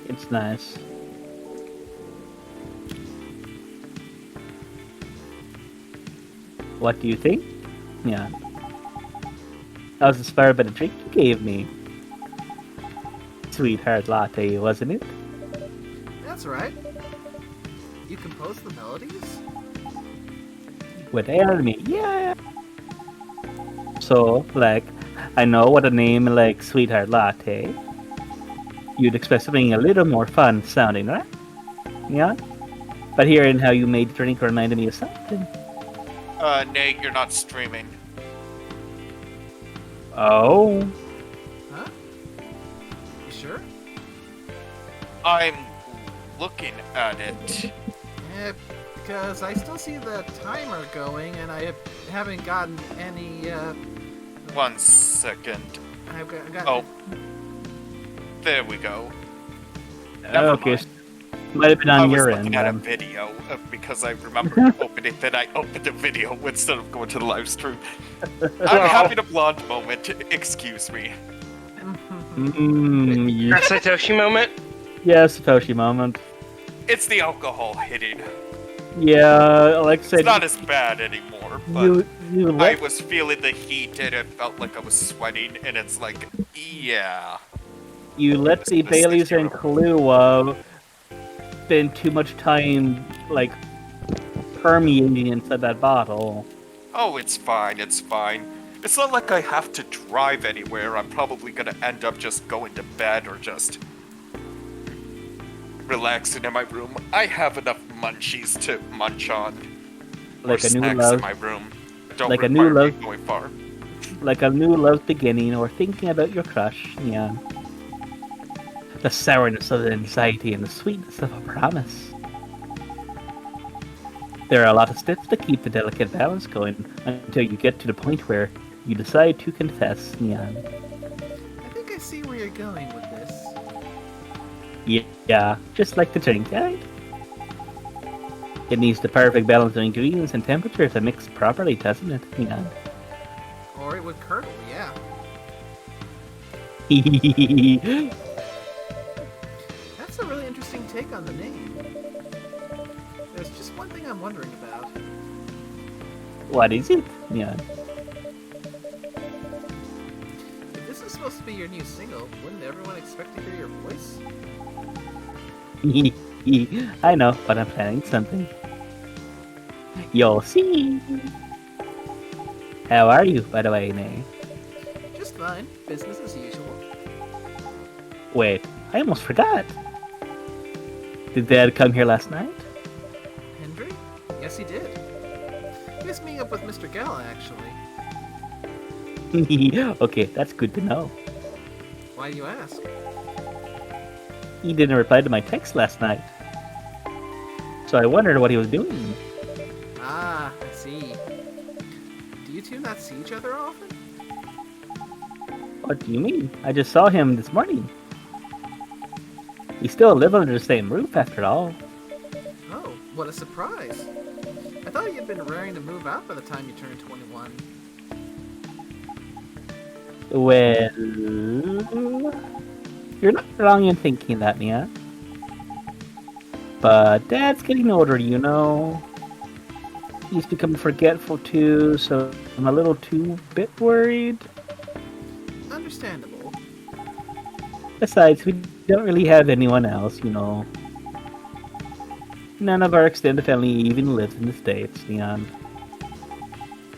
It's nice. What do you think? Yeah. I was inspired by the drink you gave me. Sweetheart latte, wasn't it? That's right. You compose the melodies? With me, yeah. So, like, I know what a name like Sweetheart Latte. You'd expect something a little more fun sounding, right? Yeah? But hearing how you made the drink reminded me of something. Nate, you're not streaming. Oh? Huh? You sure? I'm looking at it. Because I still see the timer going, and I haven't gotten any. 1 second. I've got. Oh. There we go. Never Okay, mind. so might have been I on was your looking end at a then. video because I remembered opening that I opened a video instead of going to the live stream. I'm having a blonde moment. Excuse me. Yeah. That's a Satoshi moment. Yeah, Satoshi moment. It's the alcohol hitting. Yeah, like I said, It's not as bad anymore, but you I let was feeling the heat and it felt like I was sweating, and it's like, yeah. you let the This is Baileys and terrible. Kahlua spend too much time like permeating inside that bottle. Oh, it's fine, it's fine. It's not like I have to drive anywhere. I'm probably gonna end up just going to bed or just relaxing in my room. I have enough munchies to munch on. Or Like a new snacks in love, my room. Don't like a require new me love- going far. like a new love beginning, or thinking about your crush. Yeah. The sourness of the anxiety and the sweetness of a promise. There are a lot of steps to keep the delicate balance going until you get to the point where you decide to confess, Neon. I think I see where you're going with this. Yeah, just like the drink, right? It needs the perfect balance of ingredients and temperature to mix properly, doesn't it, Neon? Or it would curdle, yeah. a really interesting take on the name. There's just one thing I'm wondering about. What is it? Yeah. If this is supposed to be your new single, wouldn't everyone expect to hear your voice? I know, but I'm planning something. You'll see. How are you, by the way, Nay? Just fine. Business as usual. Wait, I almost forgot. Did Dad come here last night? Hendry? Yes, he did. He was meeting up with Mr. Gala, actually. Okay, that's good to know. Why do you ask? He didn't reply to my text last night. So I wondered what he was doing. Ah, I see. Do you two not see each other often? What do you mean? I just saw him this morning. We still live under the same roof after all. Oh, what a surprise. I thought you'd been raring to move out by the time you turned 21. Well, you're not wrong in thinking that, Mia. But Dad's getting older, you know. He's become forgetful too, so I'm a little too bit worried. Understandable. Besides, we don't really have anyone else, you know. None of our extended family even lives in the States, Leon.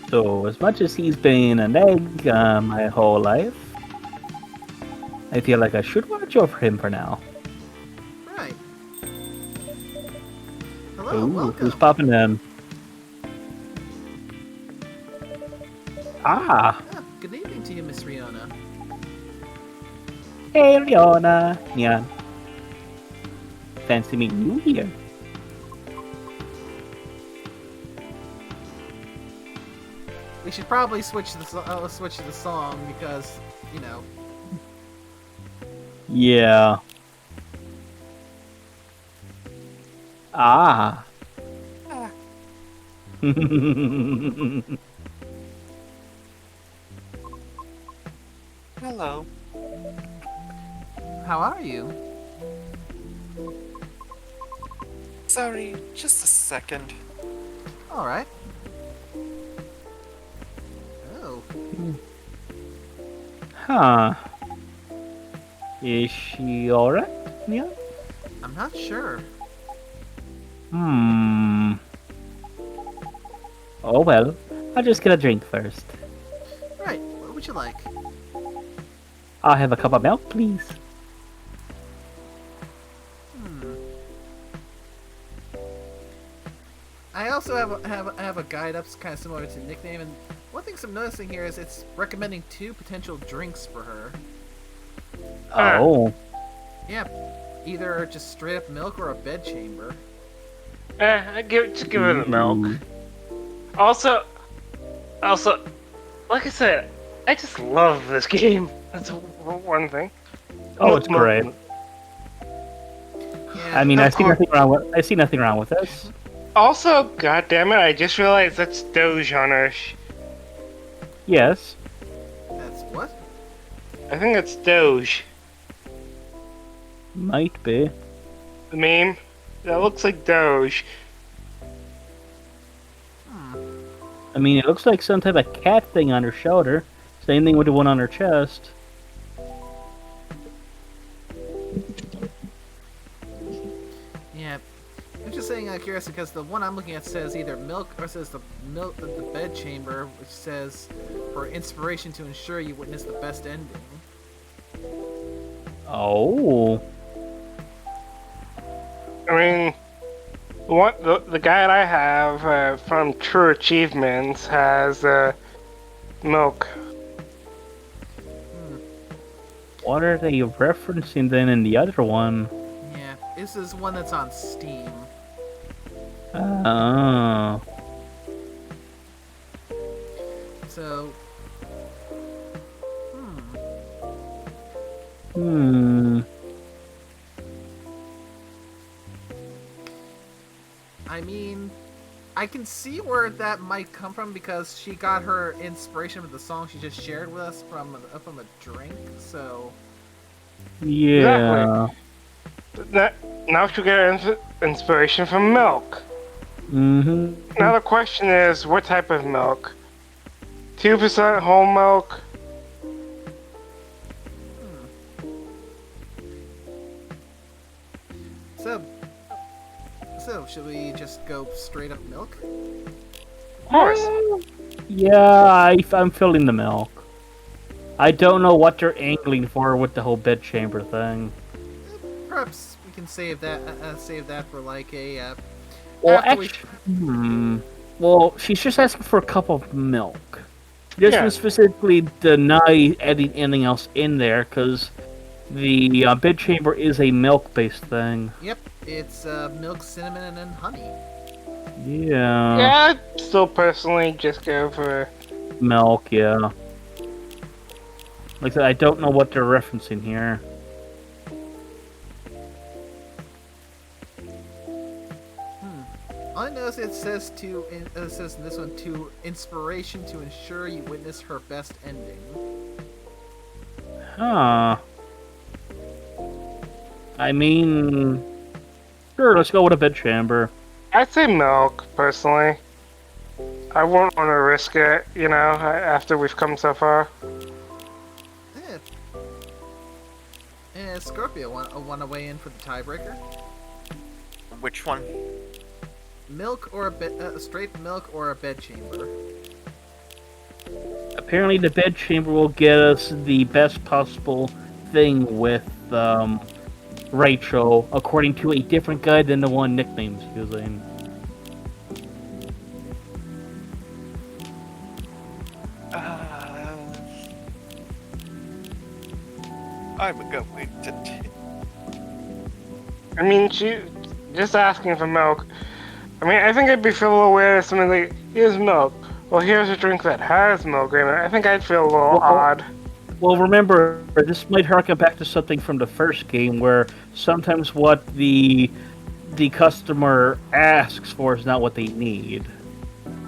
So, as much as he's been an egg my whole life, I feel like I should watch over him for now. Right. Hello, Ooh, welcome. who's popping in? Ah! Ah, good evening to you, Miss Riona. Hey, Leona! Leon. Fancy meeting you here. We should probably switch to the song because, you know. Yeah. Ah. Hello. How are you? Sorry, just a second. All right. Oh, Huh. Is she alright? Yeah. I'm not sure. Hmm. Oh well. I'll just get a drink first. Right. What would you like? I'll have a cup of milk, please. I also have a guide up kind of similar to nickname, and one thing I'm noticing here is it's recommending 2 potential drinks for her. Oh. Yeah, either just straight up milk or a bed chamber. Just give it a milk. Also, like I said, I just love this game. That's one thing. Oh, it's great. Yeah, I mean, Of I see course. nothing wrong with this. Also, goddammit, I just realized that's Doge on her. Yes. that's what? I think it's Doge. Might be. The meme? That looks like Doge. I mean, it looks like some type of cat thing on her shoulder. Same thing with the one on her chest. Yeah, I'm just saying curious because the one I'm looking at says either milk or says the bed chamber, which says for inspiration to ensure you witness the best ending. Oh. I mean, the guide I have from True Achievements has milk. What are they referencing then in the other one? Yeah, this is one that's on Steam. Oh. So, Hmm. I mean, I can see where that might come from because she got her inspiration with the song she just shared with us from a drink. So, Yeah. Now she'll get inspiration from milk. Mm-hmm. Now the question is, what type of milk? 2% whole milk? So, should we just go straight up milk? Of course. Yeah, I'm filling the milk. I don't know what they're angling for with the whole bedchamber thing. Perhaps we can save that. Save that for like a. Well, after we- actually, well, she's just asking for a cup of milk. She doesn't Yeah. specifically deny adding anything else in there because the bedchamber is a milk-based thing. Yep, it's milk, cinnamon, and honey. Yeah. Yeah, I'd still personally just go for... Milk, yeah. Like I said, I don't know what they're referencing here. All I know is it says it says in this one to inspiration to ensure you witness her best ending. Huh. I mean, sure, let's go with a bedchamber. I'd say milk, personally. I won't want to risk it, you know, after we've come so far. Yeah. And Scorpio want to weigh in for the tiebreaker? Which one? Milk or straight milk or a bedchamber? Apparently, the bedchamber will get us the best possible thing with Rachel, according to a different guide than the one Nickname's using. I'm going to. I mean, she just asking for milk. I mean, I think I'd be feel a little weird if something like, here's milk. Well, here's a drink that has milk in it. I think I'd feel a little odd. Well, remember, this might harken back to something from the first game, where sometimes what the customer asks for is not what they need.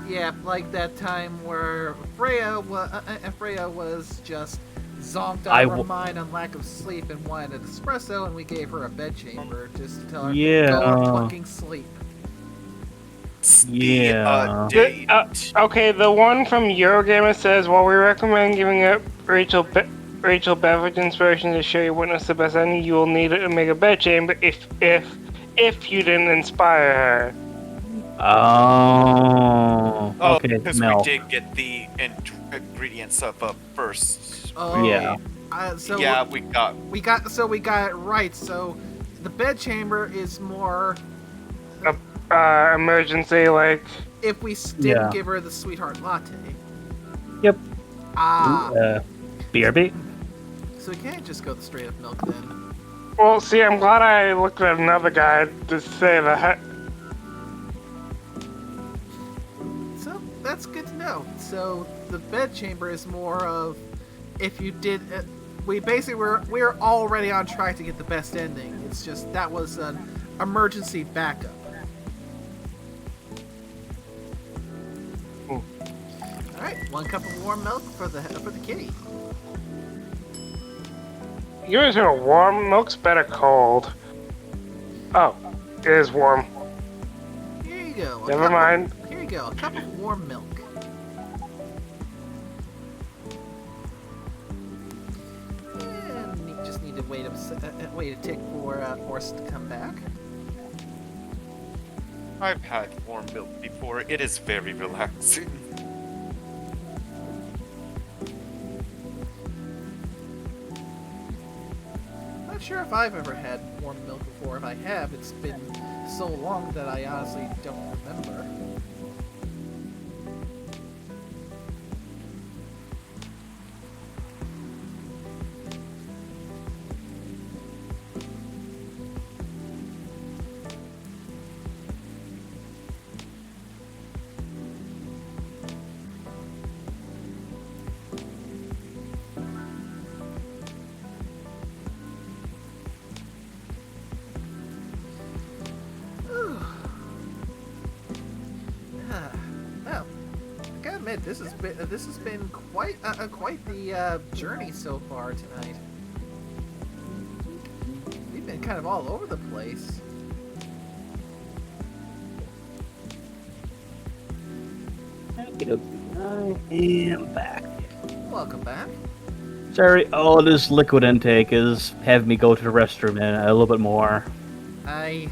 Yeah, like that time where Freya was just zonked out of her mind on lack of sleep and wanted an espresso, and we gave her a bedchamber just to tell her Yeah. go and fucking sleep. Yeah. Okay, the one from Eurogamer says, while we recommend giving it Rachel beverage inspiration to show you witness the best ending, you will need it to make a bedchamber if you didn't inspire her. Oh. Oh, Okay, because milk. we did get the ingredients of first. Oh, Yeah. So Yeah, we got. we got it right. So the bedchamber is more Emergency, like... if we didn't Yeah. give her the sweetheart latte. Yep. Ah, BRB. so we can't just go the straight up milk then. Well, see, I'm glad I looked at another guide to say that. So that's good to know. So the bedchamber is more of if you did. We basically we're already on track to get the best ending. It's just that was an emergency backup. Hmm. All right, 1 cup of warm milk for the kitty. Yours are warm, milk's better cold. Oh, it is warm. Here you go. Never mind. Here you go. A cup of warm milk. And you just need to wait a tick for Horse to come back. I've had warm milk before. It is very relaxing. Not sure if I've ever had warm milk before. If I have, it's been so long that I honestly don't remember. Well, I gotta admit, this has been quite the journey so far tonight. We've been kind of all over the place. Okey-dokey. I am back. Welcome back. Sorry, all this liquid intake is having me go to the restroom and a little bit more. I...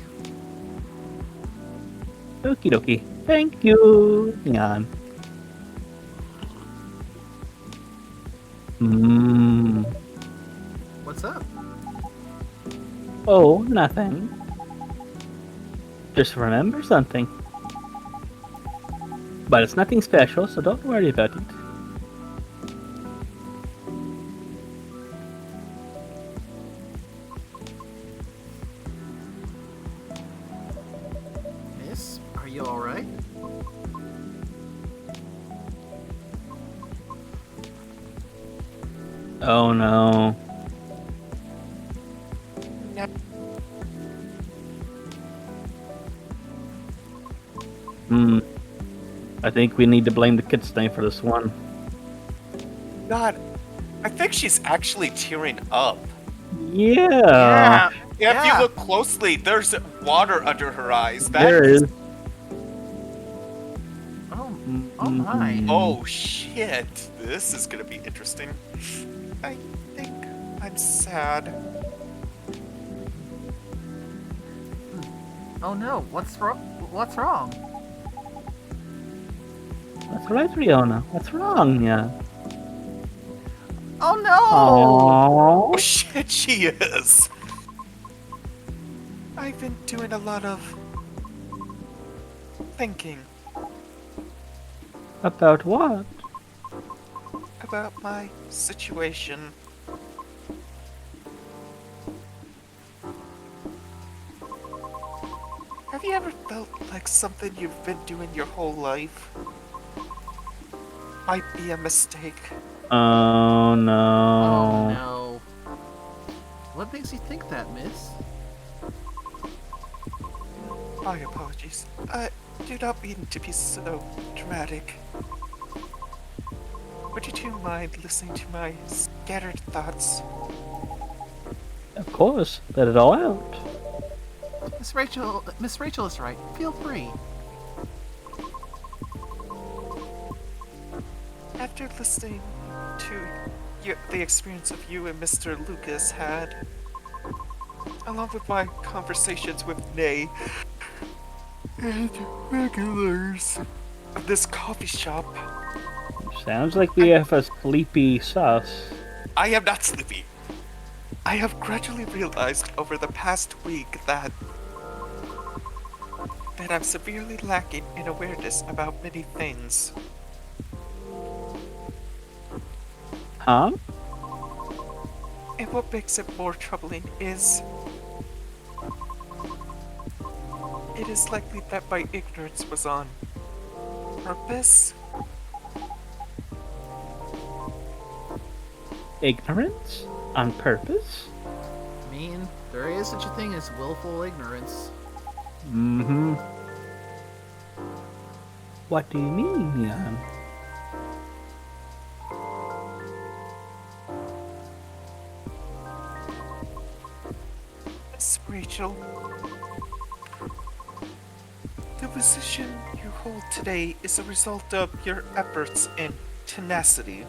Okie dokie. Thank you. Hang on. What's up? Oh, nothing. Just remember something. But it's nothing special, so don't worry about it. Miss, are you alright? Oh no. I think we need to blame the kid's name for this one. God, I think she's actually tearing up. Yeah. If you look closely, there's water under her eyes. There is. Oh my. Oh shit, this is gonna be interesting. I think I'm sad. Oh no, what's wrong? What's wrong? That's right, Riona. What's wrong? Yeah. Oh no! Oh Aww. shit, she is. I've been doing a lot of thinking About what? about my situation. Have you ever felt like something you've been doing your whole life might be a mistake? Oh no. Oh no. What makes you think that, miss? My apologies. I do not mean to be so dramatic. Would you two mind listening to my scattered thoughts? Of course. Let it all out. Miss Rachel is right. Feel free. After listening to the experience of you and Mr. Lucas had, along with my conversations with Nay and regulars of this coffee shop, Sounds like we have a sleepy sus. I am not sleepy. I have gradually realized over the past week that I'm severely lacking in awareness about many things. Huh? And what makes it more troubling is it is likely that my ignorance was on purpose. Ignorance? On purpose? I mean, there is such a thing as willful ignorance. Mm-hmm. What do you mean, Jan? Miss Rachel, the position you hold today is a result of your efforts and tenacity.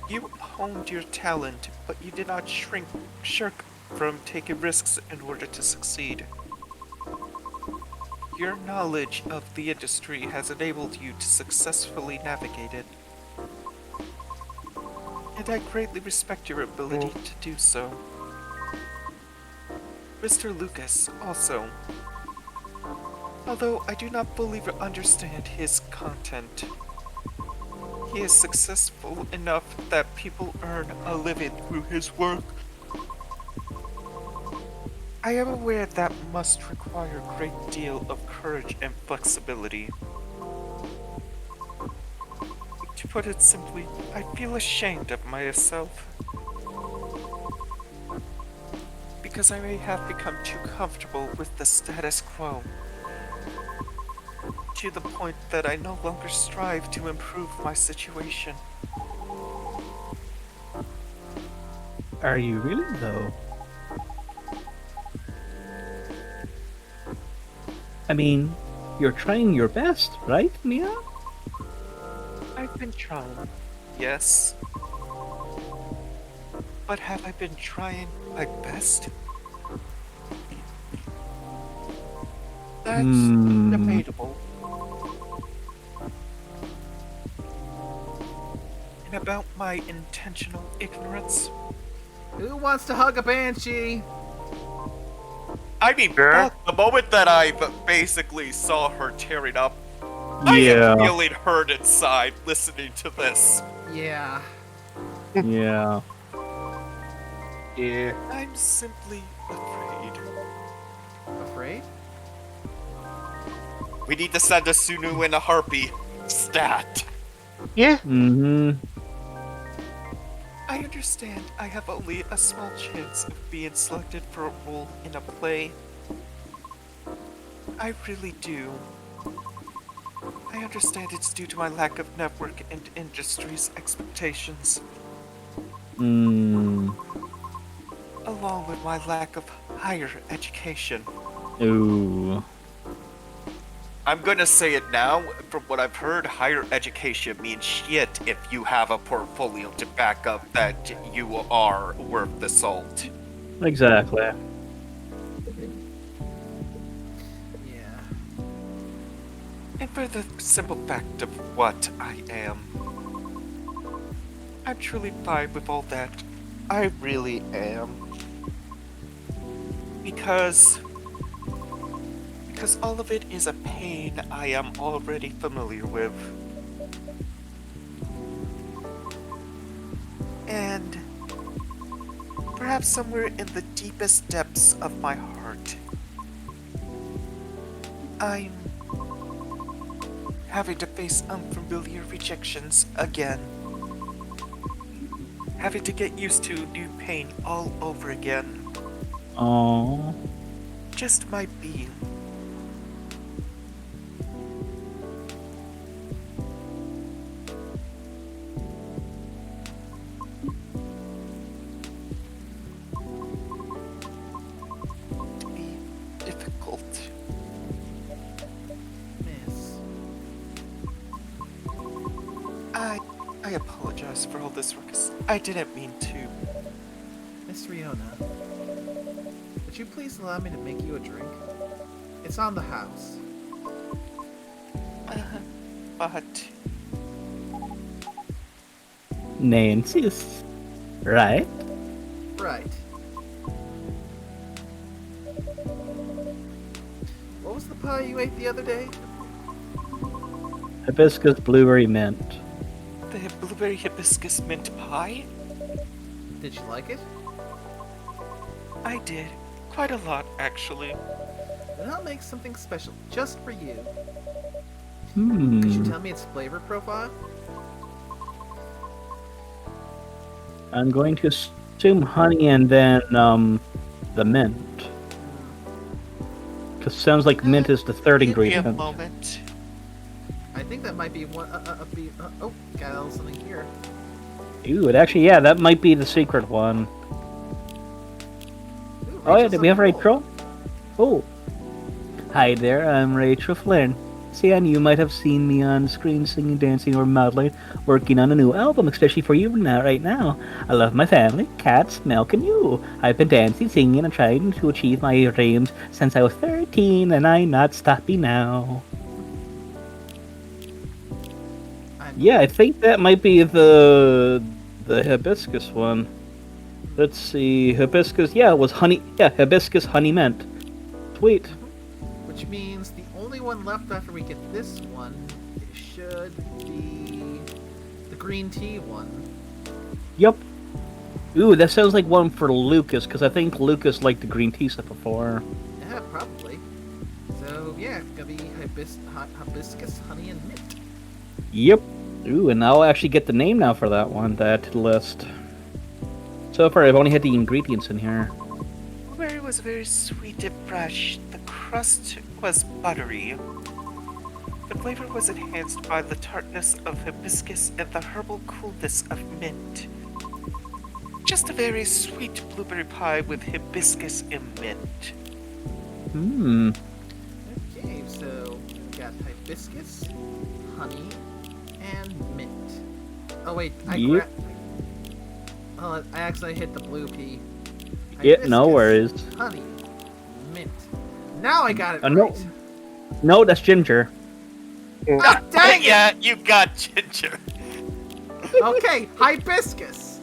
You honed your talent, but you did not shirk from taking risks in order to succeed. Your knowledge of the industry has enabled you to successfully navigate it. And I greatly respect your ability to do so. Mr. Lucas, also. Although I do not fully understand his content, he is successful enough that people earn a living through his work. I am aware that must require a great deal of courage and flexibility. To put it simply, I feel ashamed of myself. Because I may have become too comfortable with the status quo. To the point that I no longer strive to improve my situation. Are you really, though? I mean, you're trying your best, right, Mia? I've been trying. Yes. But have I been trying my best? That's debatable. And about my intentional ignorance? Who wants to hug a banshee? I mean, Sure. fuck, the moment that I basically saw her tearing up, I Yeah. am feeling hurt inside listening to this. Yeah. Yeah. Yeah. I'm simply afraid. Afraid? We need to send a Sunu and a Harpy. Stat. Yeah. Mm-hmm. I understand I have only a small chance of being selected for a role in a play. I really do. I understand it's due to my lack of network and industry's expectations, Mm. along with my lack of higher education. Ooh. I'm gonna say it now, from what I've heard, higher education means shit if you have a portfolio to back up that you are worth the salt. Exactly. Yeah. And for the simple fact of what I am, I'm truly fine with all that. I really am. Because all of it is a pain I am already familiar with. And perhaps somewhere in the deepest depths of my heart, I'm having to face unfamiliar rejections again. Having to get used to new pain all over again. Oh. Just my being. To be difficult. Miss. I apologize for all this ruckus. I didn't mean to. Miss Riona. Would you please allow me to make you a drink? It's on the house. But Nancy's. Right? Right. What was the pie you ate the other day? Hibiscus blueberry mint. the blueberry hibiscus mint pie? Did you like it? I did. Quite a lot, actually. Then I'll make something special just for you. Hmm. Could you tell me its flavor profile? I'm going to assume honey and then the mint. Because sounds like mint is the third Give me ingredient. a moment. I think that might be one. Oh, got a little something here. Ooh, it actually, yeah, that might be the secret one. Ooh, Oh yeah, Rachel's did we have on the roll. Rachel? Oh. Hi there, I'm Rachel Flynn. See, and you might have seen me on screen singing, dancing, or modeling, working on a new album, especially for you now, right now. I love my family, cats, milk, and you. I've been dancing, singing, and trying to achieve my dreams since I was 13, and I'm not stopping now. Yeah, I think that might be the hibiscus one. Let's see, hibiscus. Yeah, it was honey. Yeah, hibiscus honey mint. Sweet. Which means the only one left after we get this one should be the green tea one. Yep. Ooh, that sounds like one for Lucas, because I think Lucas liked the green tea stuff before. Yeah, probably. So yeah, it's gonna be hibiscus, honey, and mint. Yep. Ooh, and I'll actually get the name now for that one, that list. So far, I've only had the ingredients in here. Blueberry was very sweet and fresh. The crust was buttery. The flavor was enhanced by the tartness of hibiscus and the herbal coolness of mint. Just a very sweet blueberry pie with hibiscus and mint. Hmm. Okay, hibiscus, honey, and mint. Oh wait, Yep. Oh, I actually hit the blue pea. Yeah, no Hibiscus, worries. Honey, mint. Now I got it No. right. No, that's ginger. Ah, dang it! Yeah, you got ginger. Okay, hibiscus,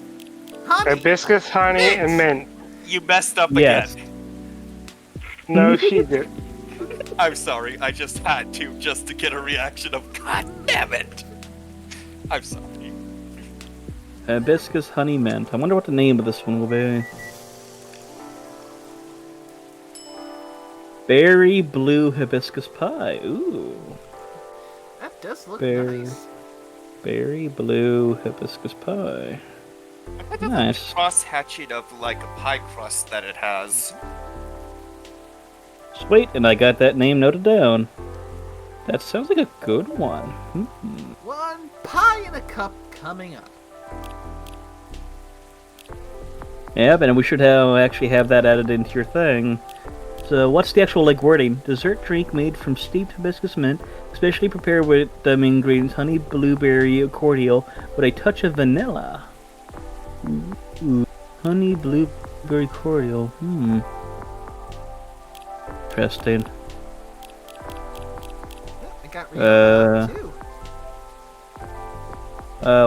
honey. Hibiscus, honey, Mint. and mint. You messed up Yes. again. No, she did. I'm sorry, I just had to, just to get a reaction of God damn it. I'm sorry. Hibiscus honey mint. I wonder what the name of this one will be. Berry blue hibiscus pie. Ooh. That does look Berry. nice. Berry blue hibiscus pie. I love Nice. the cross-hatching of, like, a pie crust that it has. Sweet, and I got that name noted down. That sounds like a good one. One pie in a cup coming up. Yeah, but we should actually have that added into your thing. So, what's the actual wording? Dessert drink made from steeped hibiscus mint, especially prepared with ingredients honey blueberry cordial with a touch of vanilla. Ooh, honey blueberry cordial. Interesting. I got real too.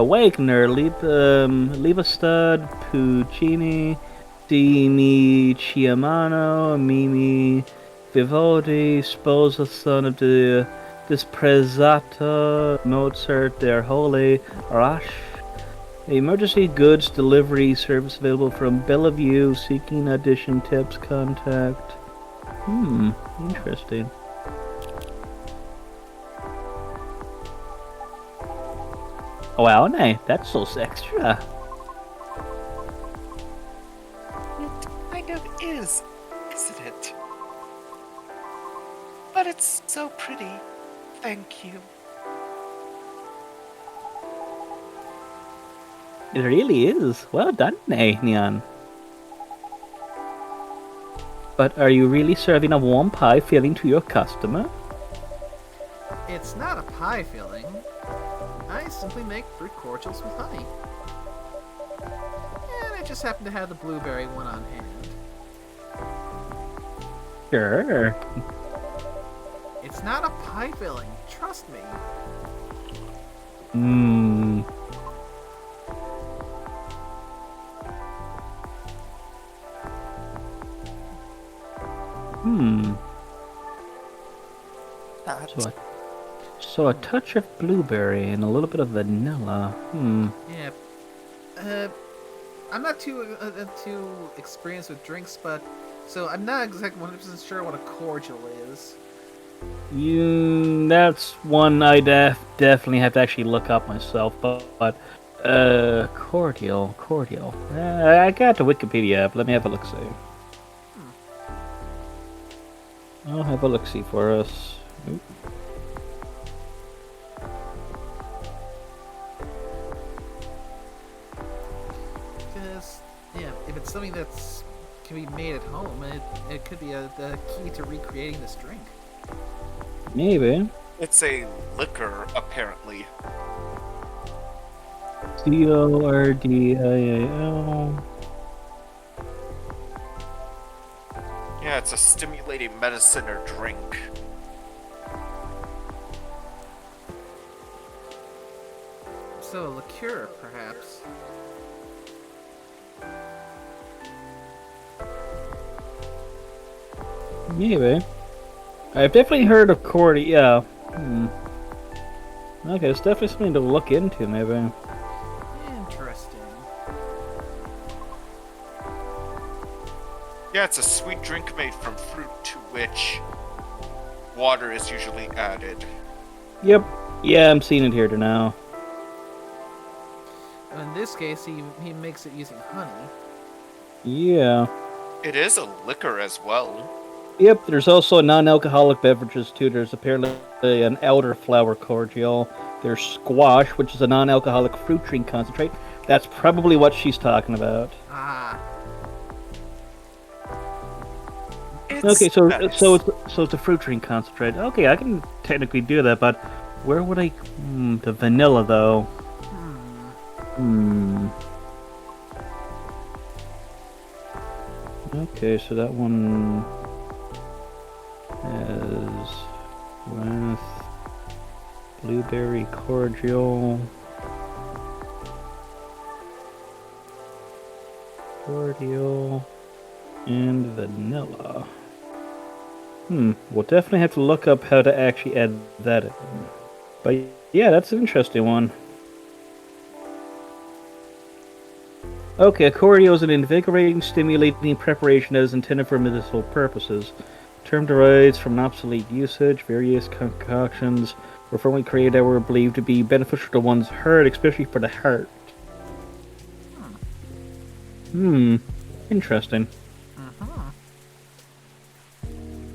Wagner, Leva Stud, Puccini, Dimi Chiamano, Mimi Vivaldi, Sposa, son of the Disprezzato, Mozart, Der Holy, Rasch. Emergency goods delivery service available from Bellevue. Seeking addition tips, contact. Interesting. Wow, no, that's so extra. It kind of is, isn't it? But it's so pretty. Thank you. It really is. Well done, Neon. But are you really serving a warm pie filling to your customer? It's not a pie filling. I simply make fruit cordials with honey. And I just happen to have the blueberry one on hand. Sure. It's not a pie filling, trust me. So a touch of blueberry and a little bit of vanilla. Yeah. I'm not too experienced with drinks, but so I'm not exactly 100% sure what a cordial is. That's one I definitely have to actually look up myself. But cordial. I got the Wikipedia app. Let me have a look see. I'll have a look see for us. Oop. Because, yeah, if it's something that's can be made at home, it could be the key to recreating this drink. Maybe. It's a liquor, apparently. Cordial. Yeah, it's a stimulating medicine or drink. So a liqueur, perhaps. Maybe. I've definitely heard of cordial. Yeah. Okay, it's definitely something to look into, maybe. Interesting. Yeah, it's a sweet drink made from fruit to which water is usually added. Yep. Yeah, I'm seeing it here now. In this case, he makes it using honey. Yeah. It is a liquor as well. Yep, there's also non-alcoholic beverages too. There's apparently an elderflower cordial. There's squash, which is a non-alcoholic fruit drink concentrate. That's probably what she's talking about. Ah. Okay, so nice. so it's a fruit drink concentrate. Okay, I can technically do that, but where would I? The vanilla though. Hmm. Okay, so that one has with blueberry cordial, and vanilla. We'll definitely have to look up how to actually add that in. But yeah, that's an interesting one. Okay, cordial is an invigorating, stimulating preparation that is intended for medicinal purposes. Term derives from an obsolete usage. Various concoctions were formerly created that were believed to be beneficial to one's heart, especially for the heart. Interesting.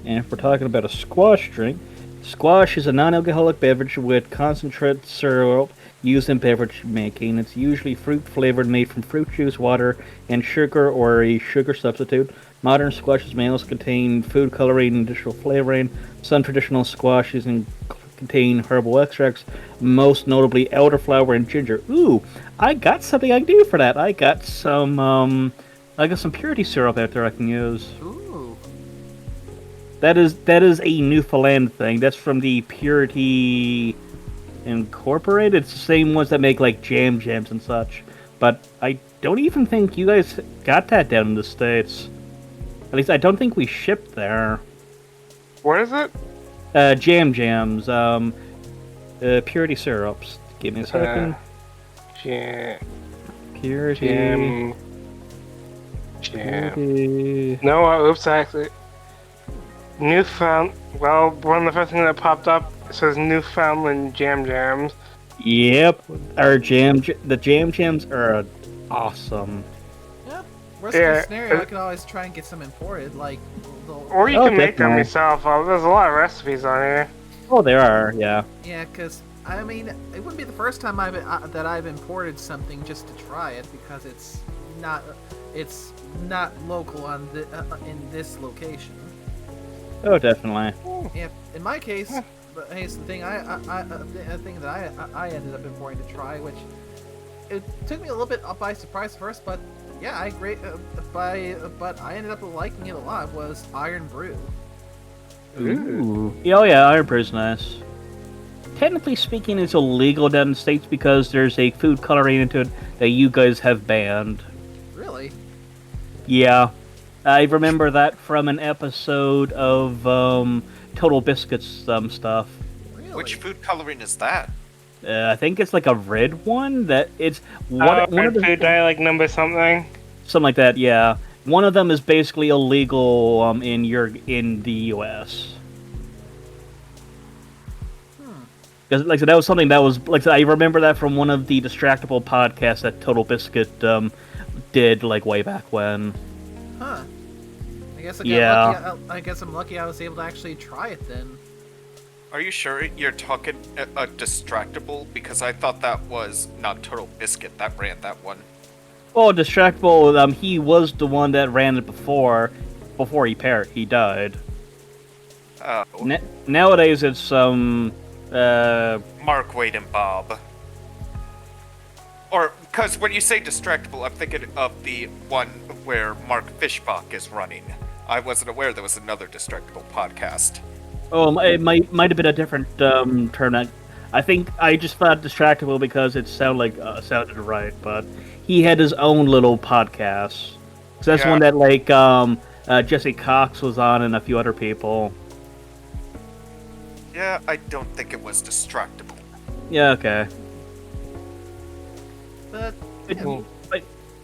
And if we're talking about a squash drink, squash is a non-alcoholic beverage with concentrate syrup used in beverage making. It's usually fruit flavored, made from fruit juice, water, and sugar or a sugar substitute. Modern squashes may also contain food coloring and additional flavoring. Some traditional squashes contain herbal extracts, most notably elderflower and ginger. Ooh, I got something I can do for that. I got some purity syrup out there I can use. Ooh. That is a Newfoundland thing. That's from the Purity Incorporated. It's the same ones that make like jams and such. But I don't even think you guys got that down in the States. At least I don't think we shipped there. What is it? Jams. Purity syrups. Give me a second. Purity. Jam. Purity. No, oops, actually. Well, one of the first things that popped up says Newfoundland Jams. Yep. The jams are awesome. Yeah. Worst Yeah, case scenario, I could always try and get some imported, like. Or you can make them definitely. yourself. There's a lot of recipes on here. Oh, there are, yeah. Yeah, because I mean, it wouldn't be the first time that I've imported something just to try it because it's not local in this location. Oh, definitely. Yeah, in my case, but hey, it's the thing the thing that I ended up importing to try, which it took me a little bit by surprise first, but yeah, I agree. But I ended up liking it a lot. Was Iron Brew. Ooh. Oh yeah, Iron Brew's nice. Technically speaking, it's illegal down in the States because there's a food coloring into it that you guys have banned. Really? Yeah. I remember that from an episode of Total Biscuits stuff. Really? Which food coloring is that? I think it's like a red one that it's one of Red the food dye, like number something. something like that. Yeah, one of them is basically illegal in the U.S. Because like I said, that was something that was like I said, I remember that from one of the Distractable podcasts that Total Biscuit did like way back when. Huh. I guess I guess I'm lucky I was able to actually try it then. Are you sure you're talking a Distractable? Because I thought that was not Total Biscuit that ran that one. Oh, Distractable. He was the one that ran it before he died. Oh. Nowadays, it's Mark, Wade, and Bob. Or, because when you say Distractable, I'm thinking of the one where Mark Fishbach is running. I wasn't aware there was another Distractable podcast. Oh, it might have been a different term. I think I just thought Distractable because it sounded right, but he had his own little podcast. So that's one that like Jesse Cox was on and a few other people. Yeah, I don't think it was Distractable. Yeah, okay. But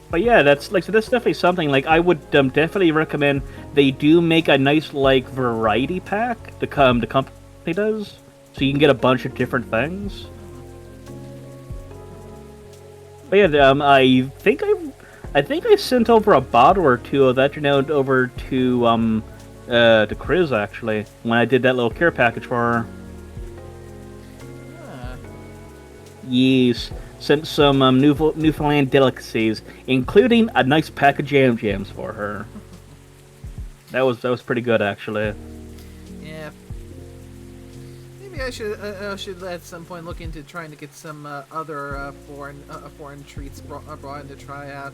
But yeah, that's definitely something. Like I would definitely recommend. They do make a nice like variety pack. The company does, so you can get a bunch of different things. But yeah, I think I sent over a bottle or two of that over to Chris actually when I did that little care package for her. Yes. Sent some Newfoundland delicacies, including a nice pack of jams for her. That was pretty good, actually. Yeah. Maybe I should at some point look into trying to get some other foreign treats brought in to try out,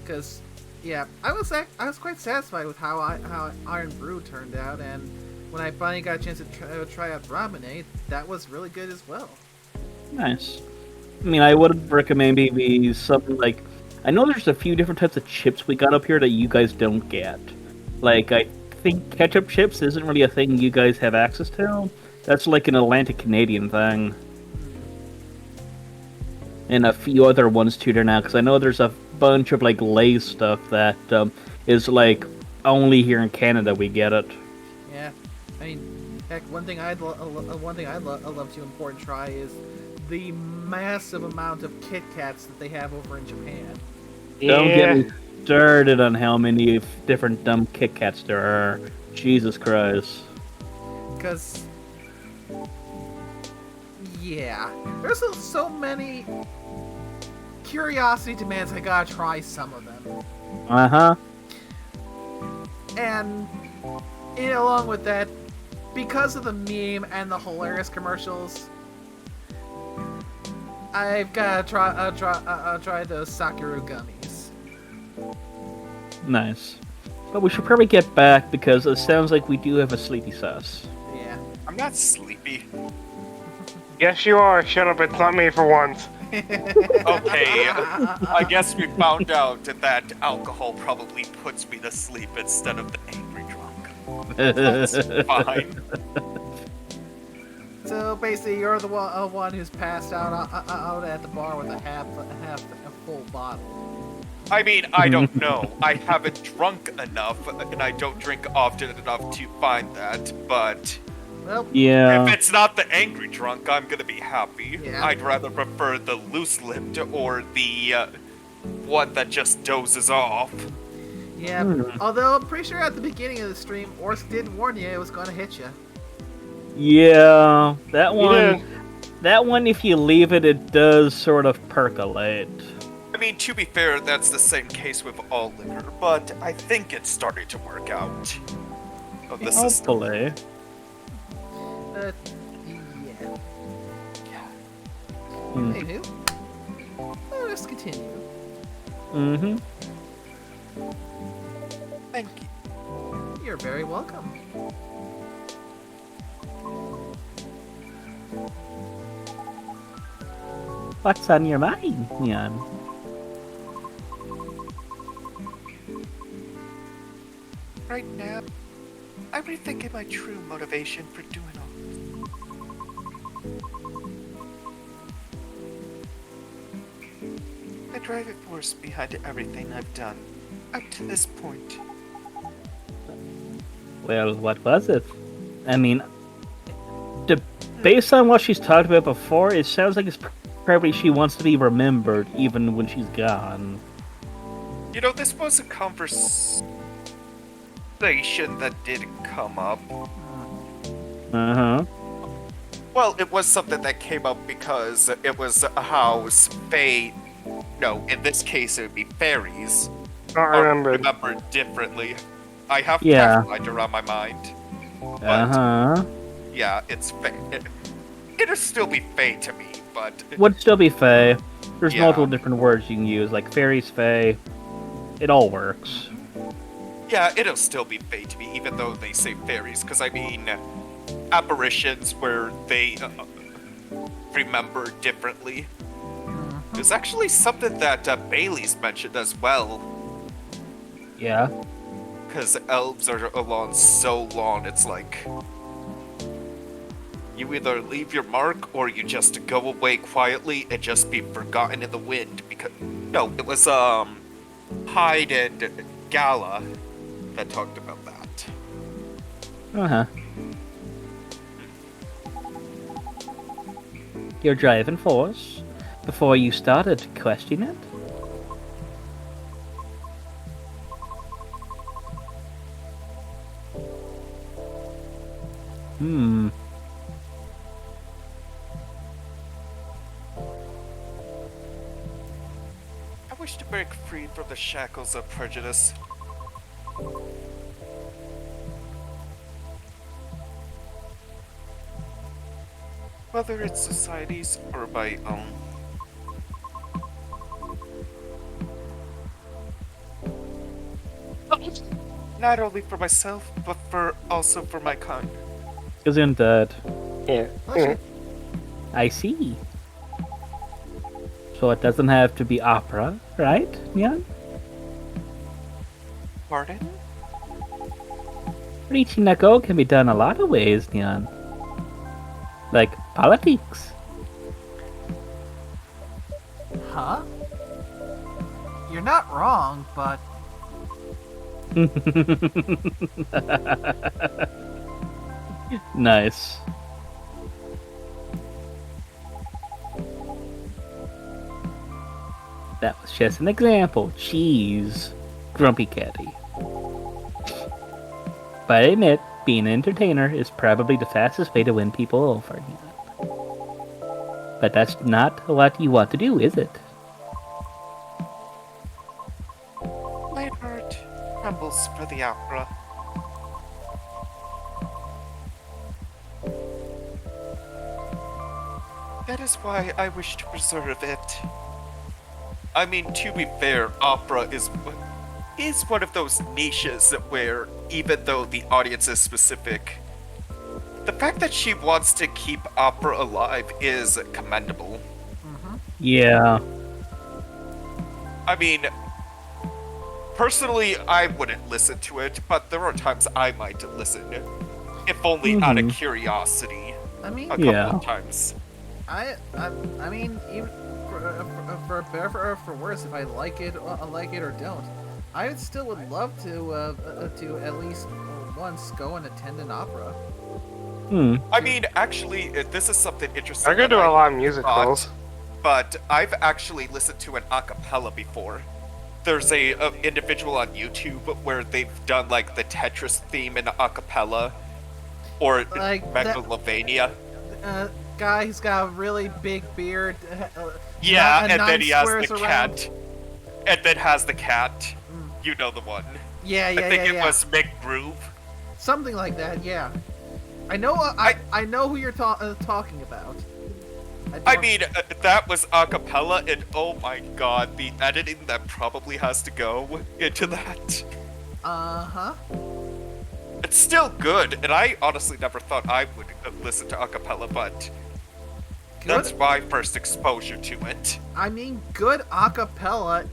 because yeah, I was quite satisfied with how Iron Brew turned out, and when I finally got a chance to try out Ramen, that was really good as well. Nice. I mean, I would recommend maybe something like. I know there's a few different types of chips we got up here that you guys don't get. Like, I think ketchup chips isn't really a thing you guys have access to. That's like an Atlantic Canadian thing. And a few other ones too there now, because I know there's a bunch of like Lay's stuff that is like only here in Canada we get it. Yeah, I mean, heck, one thing I'd love to import and try is the massive amount of Kit Kats that they have over in Japan. Don't Yeah. get me started on how many different dumb Kit Kats there are. Jesus Christ. Because, yeah, there's so many curiosity demands. I gotta try some of them, Uh-huh. and along with that, because of the meme and the hilarious commercials, I've gotta try those Sakura gummies. Nice. But we should probably get back because it sounds like we do have a sleepy sus. Yeah. I'm not sleepy. Yes, you are. Shut up. It's not me for once. Okay, I guess we found out that alcohol probably puts me to sleep instead of the angry drunk. That's fine. So basically, you're the one who's passed out at the bar with a half full bottle. I mean, I don't know. I haven't drunk enough, and I don't drink often enough to find that, but Well, Yeah. if it's not the angry drunk, I'm gonna be happy. Yeah. I'd rather prefer the loose-lipped or the one that just dozes off. yeah. Although I'm pretty sure at the beginning of the stream, Orsk did warn you it was going to hit you. Yeah. That one. Yeah. That one, if you leave it, it does sort of percolate. I mean, to be fair, that's the same case with all liquor, but I think it's starting to work out. Of the system. Hopefully. Yeah. Mm. Anywho, let's continue. Mm-hmm. Thank you. You're very welcome. What's on your mind, Jan? Right now, I'm rethinking my true motivation for doing all this. The driving force behind everything I've done up to this point. Well, what was it? I mean, based on what she's talked about before, it sounds like it's probably she wants to be remembered even when she's gone. You know, this was a conversation that did come up. Uh-huh. Well, it was something that came up because it was how Fae, no, in this case it would be fairies, Not are remembered. remembered differently. I have Yeah. Pathfinder on my mind. But, Uh-huh. yeah, it's Fae. It'll still be Fae to me, but Would still be Fae. There's Yeah. multiple different words you can use, like fairies, Fae. It all works. yeah, it'll still be Fae to me, even though they say fairies, because I mean, apparitions where they remember differently. There's actually something that Bailey's mentioned as well, Yeah. because elves are along so long, it's like you either leave your mark or you just go away quietly and just be forgotten in the wind. Because no, it was Hyde and Gala that talked about that. Uh-huh. Your driving force before you started to question it? Hmm. I wish to break free from the shackles of prejudice. whether it's society's or my own. Not only for myself, but also for my kind. Isn't that? Yeah. Bless you. I see. So it doesn't have to be opera, right? Yeah. Pardon? Reaching that goal can be done a lot of ways, Neon. Like politics. Huh? You're not wrong, but Nice. That was just an example. Cheese. Grumpy Catty. But I admit, being an entertainer is probably the fastest way to win people over. But that's not what you want to do, is it? My heart trembles for the opera. That is why I wish to preserve it. I mean, to be fair, opera is one of those niches where, even though the audience is specific, the fact that she wants to keep opera alive is commendable. Yeah. I mean, personally, I wouldn't listen to it, but there are times I might listen, if only out of curiosity. I mean, A couple Yeah. of times. I mean, even for better or for worse, if I like it or don't, I still would love to at least once go and attend an opera. I mean, actually, this is something interesting. I go that to a lot of thought, musicals. but I've actually listened to an a cappella before. There's a individual on YouTube where they've done like the Tetris theme in a cappella, or Like that- Megalovania. Guy who's got a really big beard. Yeah, and and then nine he has squares the around. cat. And then has the cat. You know the one. Yeah, I think it yeah. was McBrew. Something like that. Yeah. I know. I know who you're talking about. I mean, that was a cappella, and oh my god, the editing that probably has to go into that. Uh-huh. It's still good, and I honestly never thought I would listen to a cappella, but that's my first exposure to it. I mean, good acapella.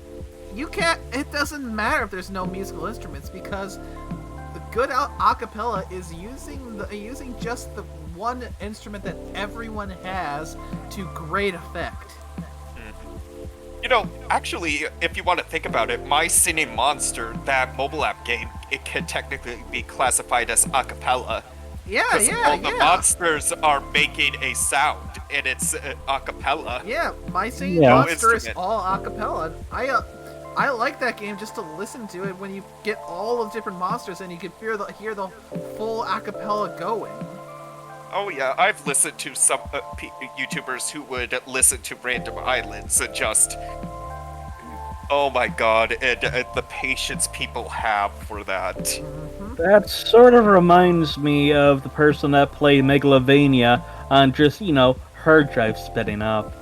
You can't. It doesn't matter if there's no musical instruments because the good acapella is using just the one instrument that everyone has to great effect. You know, actually, if you want to think about it, My Singing Monster, that mobile app game, it can technically be classified as a cappella. Yeah, Because yeah, all the yeah. monsters are making a sound, and it's a cappella. Yeah, My Singing Yeah. Monster is Instrument. all acapella. I like that game just to listen to it when you get all of different monsters and you can hear the full acapella going. Oh yeah, I've listened to some YouTubers who would listen to random islands and just... Oh my god, and the patience people have for that. That sort of reminds me of the person that played Megalovania on just, hard drive spitting up.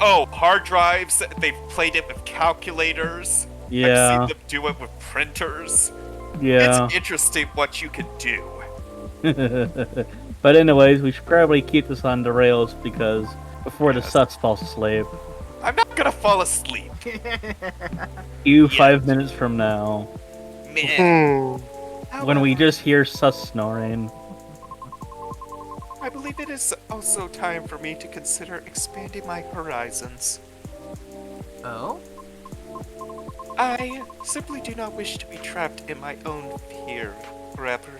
Oh, hard drives, they've played it with calculators. Yeah. I've seen them do it with printers. Yeah. It's interesting what you can do. But anyways, we should probably keep this on the rails because before the sus falls asleep. I'm not gonna fall asleep. You Yeah. 5 minutes from now. Man. When we just hear sus snoring. I believe it is also time for me to consider expanding my horizons. Oh? I simply do not wish to be trapped in my own fear forever.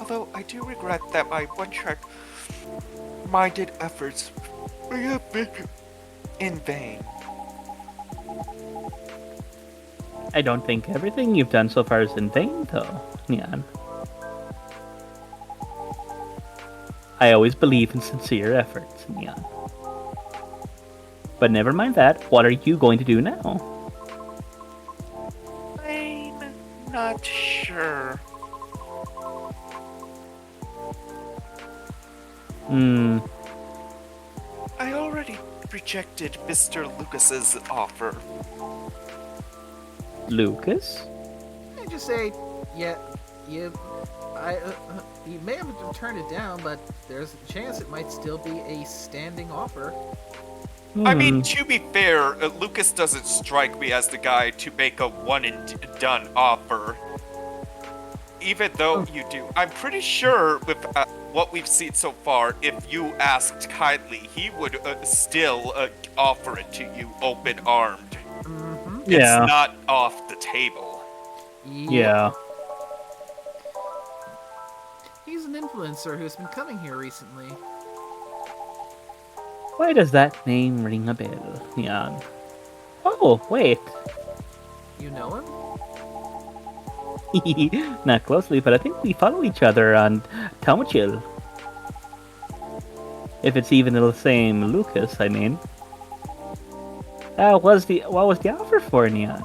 Although I do regret that my one-track minded efforts may have been in vain. I don't think everything you've done so far is in vain, though, Neon. I always believe in sincere efforts, Neon. But never mind that, what are you going to do now? I'm not sure. Hmm. I already rejected Mr. Lucas's offer. Lucas? I just say, yeah, you, you may have turned it down, but there's a chance it might still be a standing offer. I mean, Hmm. to be fair, Lucas doesn't strike me as the guy to make a one and done offer. Even though you do. I'm pretty sure with what we've seen so far, if you asked kindly, he would still offer it to you open armed. Mm-hmm. Yeah. It's not off the table. Yep. Yeah. He's an influencer who's been coming here recently. Why does that name ring a bell, Jan? Oh, wait. You know him? Not closely, but I think we follow each other on Tomochill. If it's even the same Lucas, I mean. What was the offer for, Neon?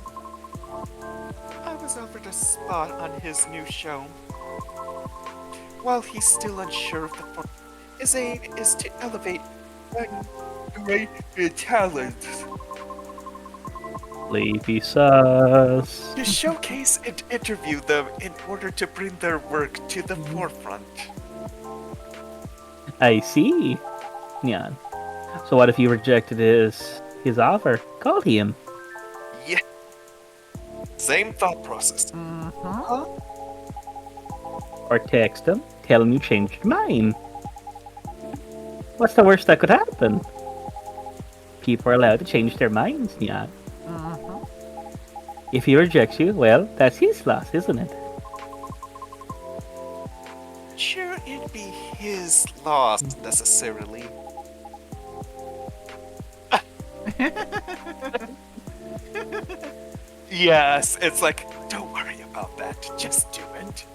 I was offered a spot on his new show. While he's still unsure of the form, his aim is to elevate great talents, Sleepy sus. to showcase and interview them in order to bring their work to the forefront. I see, Neon. So what if you rejected his offer? Call him. Yeah. Same thought process. Mm-hmm. Or text him, tell him you changed your mind. What's the worst that could happen? People are allowed to change their minds, Neon. Mm-hmm. If he rejects you, well, that's his loss, isn't it? Sure, it'd be his loss necessarily. Yes, it's like, don't worry about that, just do it.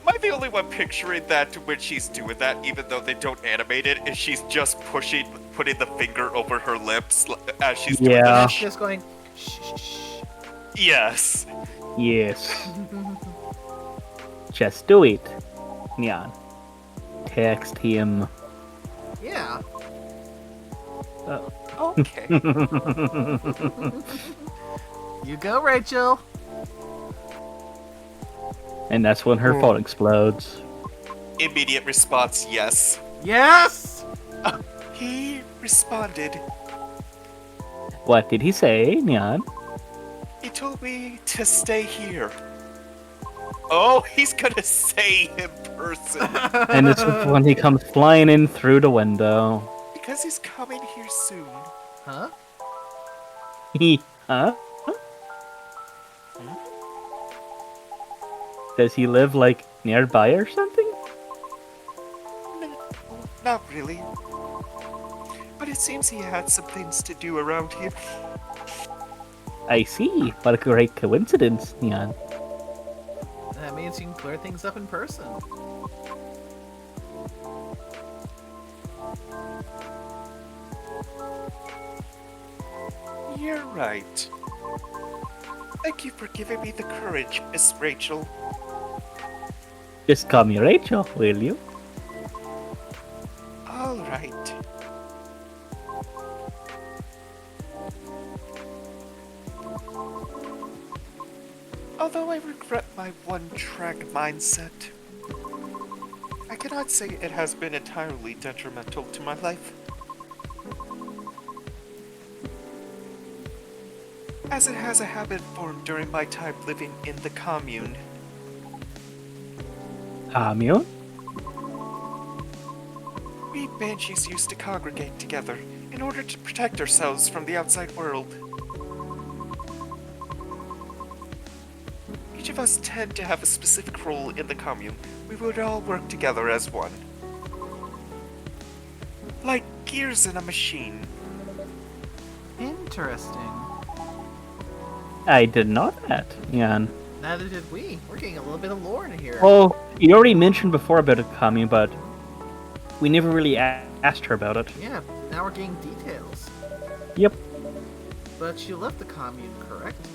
Am I the only one picturing that when she's doing that, even though they don't animate it, and she's just putting the finger over her lips as she's doing Yeah. this? Just going, shh, shh, shh. Yes. Yes. Just do it, Neon. Text him. Yeah. Okay. You go, Rachel. And that's when her phone explodes. Immediate response, yes. Yes! He responded. What did he say, Neon? He told me to stay here. Oh, he's gonna say in person. And it's when he comes flying in through the window. Because he's coming here soon. Huh? Huh? Does he live, like, nearby or something? Not really. But it seems he had some things to do around here. I see. What a great coincidence, Neon. That means you can clear things up in person. You're right. Thank you for giving me the courage, Miss Rachel. Just call me Rachel, will you? All right. Although I regret my one-track mindset, I cannot say it has been entirely detrimental to my life. As it has a habit formed during my time living in the commune. Commune? We banshees used to congregate together in order to protect ourselves from the outside world. Each of us tend to have a specific role in the commune. We would all work together as one. Like gears in a machine. Interesting. I did not know that, Neon. Neither did we. We're getting a little bit of lore in here. Well, you already mentioned before about a commune, but we never really asked her about it. Yeah, now we're getting details. Yep. But you left the commune, correct?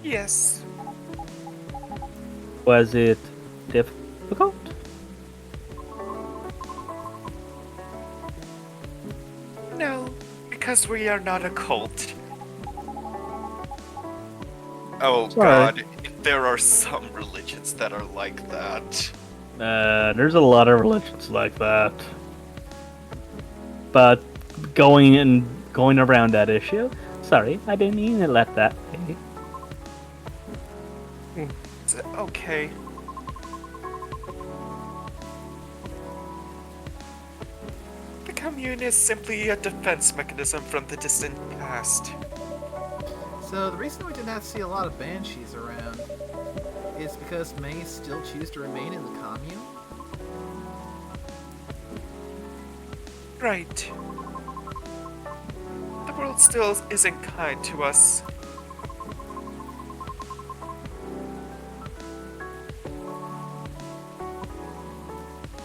Yes. Was it difficult? No, because we are not a cult. Oh Sorry. god, there are some religions that are like that. There's a lot of religions like that. But going around that issue. Sorry, I didn't mean to let that be. Okay. The commune is simply a defense mechanism from the distant past. So the reason we did not see a lot of banshees around is because many still choose to remain in the commune. Right. The world still isn't kind to us.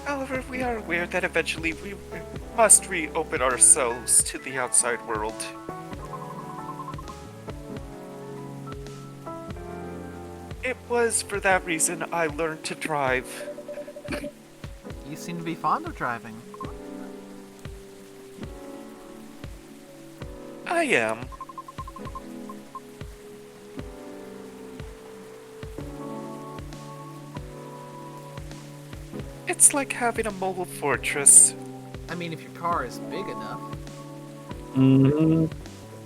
However, we are aware that eventually we must reopen ourselves to the outside world. It was for that reason I learned to drive. You seem to be fond of driving. I am. It's like having a mobile fortress. I mean, if your car is big enough. hmm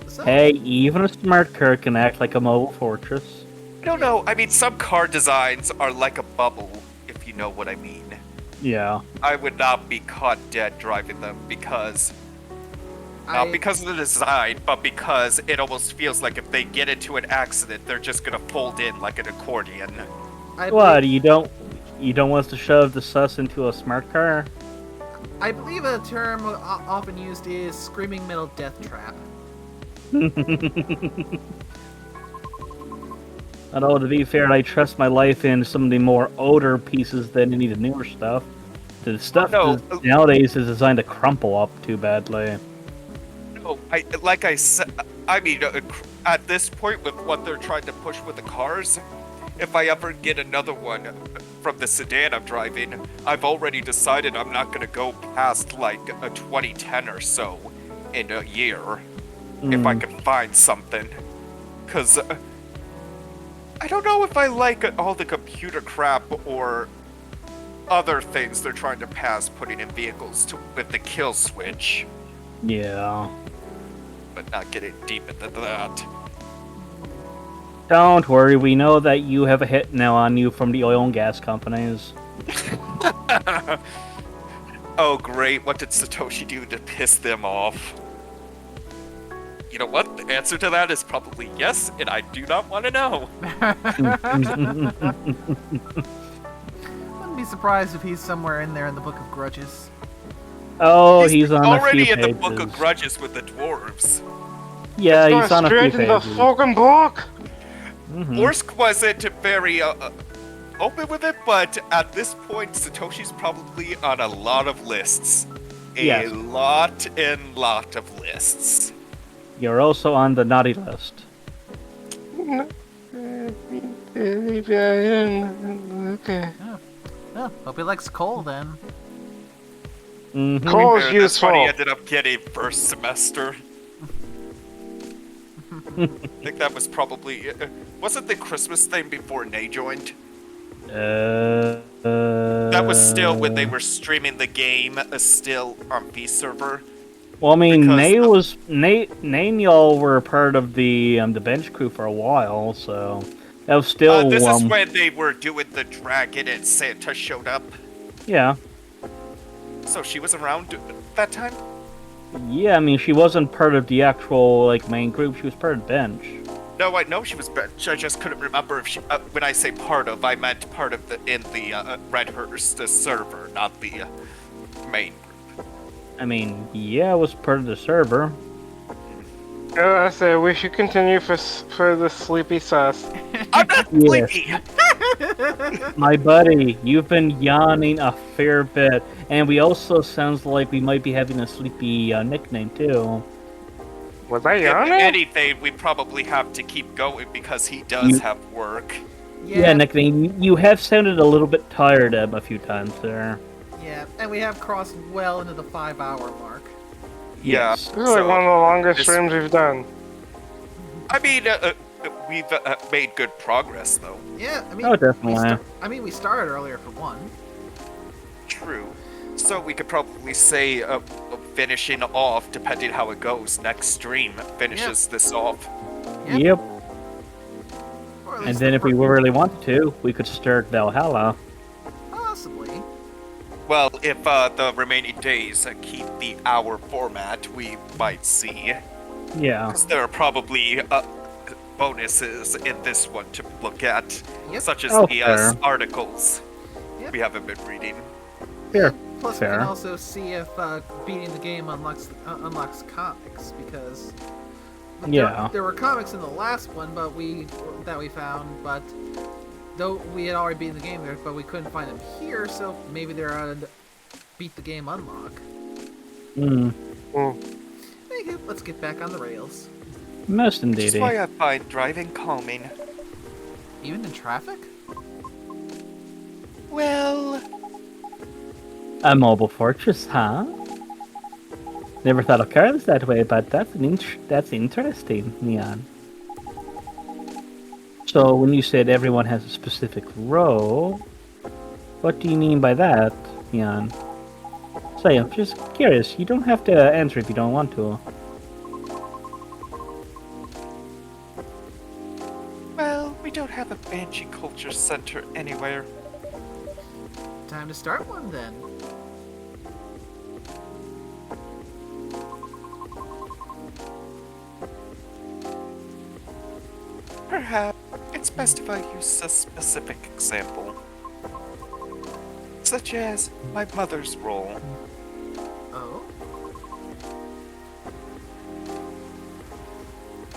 So, Hey, even a smart car can act like a mobile fortress. I don't know, I mean, some car designs are like a bubble, if you know what I mean. Yeah. I would not be caught dead driving them because... Not I, because of the design, but because it almost feels like if they get into an accident, they're just gonna fold in like an accordion. I What? believe, You don't want us to shove the sus into a smart car? I believe a term often used is screaming metal death trap. Although, to be fair, I trust my life in some of the more older pieces than any of the newer stuff. The stuff no. nowadays is designed to crumple up too badly. No, like I said, I mean, at this point with what they're trying to push with the cars, if I ever get another one from the sedan I'm driving, I've already decided I'm not gonna go past like a 2010 or so in a year, if I can find something. Cause I don't know if I like all the computer crap or other things they're trying to pass putting in vehicles with the kill switch, Yeah. but not getting deep into that. Don't worry, we know that you have a hit now on you from the oil and gas companies. Oh great, what did Satoshi do to piss them off? You know what? The answer to that is probably yes, and I do not want to know. Wouldn't be surprised if he's somewhere in there in the Book of Grudges. Oh, he's on a already few in pages. the Book of Grudges with the dwarves. Yeah, It's he's on going a few straight in the pages. fucking book. Orsk wasn't very open with it, but at this point, Satoshi's probably on a lot of lists. A Yes. lot of lists. You're also on the naughty list. Okay. Oh, hope he likes coal then. Mm-hmm. Coal is That's what he useful. ended up getting first semester. I think that was probably... wasn't the Christmas thing before Nay joined? That was still when they were streaming the game, still on B server. Well, I mean, because Nate and y'all were part of the bench crew for a while, so that was still this is when they were doing the dragon and Santa showed up. yeah. So she was around that time? Yeah, I mean, she wasn't part of the actual main group. She was part of bench. No, I know she was bench. I just couldn't remember if she. When I say part of, I meant part of in the Redhurst server, not the main group. I mean, yeah, it was part of the server. Oh, I say we should continue for the sleepy sus. I'm not Yes. sleepy. My buddy, you've been yawning a fair bit, and we also sounds like we might be having a sleepy nickname too. Was I If on it? anything, we probably have to keep going because he does You- have work. Yeah, Nickname, you have sounded a little bit tired a few times there. Yeah, and we have crossed well into the 5-hour mark. Yeah. Yes. This is like one of the longest this- streams we've done. I mean, we've made good progress, though. Yeah, I mean, Oh, definitely. we started earlier for one. True. So we could probably say finishing off, depending how it goes. Next stream finishes this off. Yep. Yep. Or at And least then the if we fir- really wanted to, we could start Valhalla. Possibly. Well, if the remaining days keep the hour format, we might see. Yeah. Because there are probably bonuses in this one to look at, Yep. such as Oh, the fair. articles Yep. we haven't been reading. Fair. Plus, we Fair. can also see if beating the game unlocks comics, because Yeah. there were comics in the last one, but we found, but though we had already beaten the game there, but we couldn't find them here, so maybe they're on beat the game unlock. Mm. Anywho, let's get back on the rails. Most Which is why indeed. I find driving calming. Even in traffic? Well, A mobile fortress, huh? Never thought of cars that way, but that's interesting, Neon. So when you said everyone has a specific role, what do you mean by that, Neon? Say, I'm just curious. You don't have to answer if you don't want to. well, we don't have a Banshee Culture Center anywhere. Time to start one then. Perhaps it's best if I use a specific example. Such as my mother's role. Oh?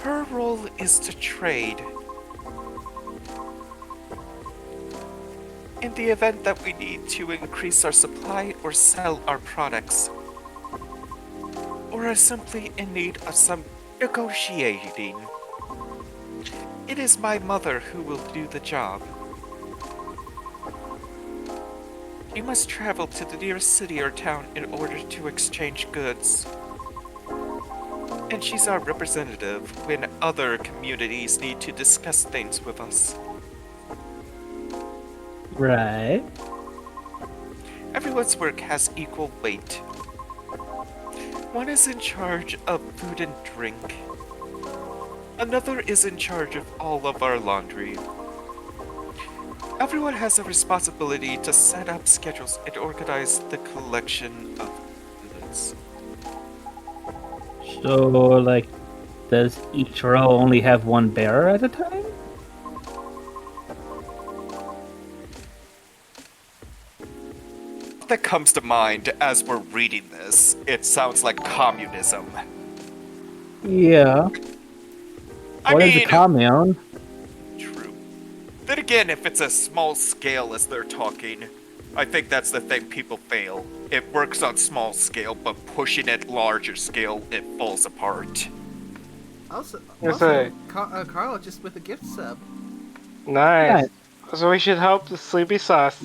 Her role is to trade. In the event that we need to increase our supply or sell our products, or are simply in need of some negotiating, it is my mother who will do the job. You must travel to the nearest city or town in order to exchange goods. And she's our representative when other communities need to discuss things with us. Right. Everyone's work has equal weight. One is in charge of food and drink. Another is in charge of all of our laundry. Everyone has a responsibility to set up schedules and organize the collection of goods. So, like, does each row only have one bearer at a time? That comes to mind as we're reading this. It sounds like communism. Yeah. I What is mean, a commune? true. Then again, if it's a small scale as they're talking, I think that's the thing people fail. It works on small scale, but pushing it larger scale, it falls apart. Also, Yes, also Carl just with a gift sub. Nice. So we should help the sleepy sauce.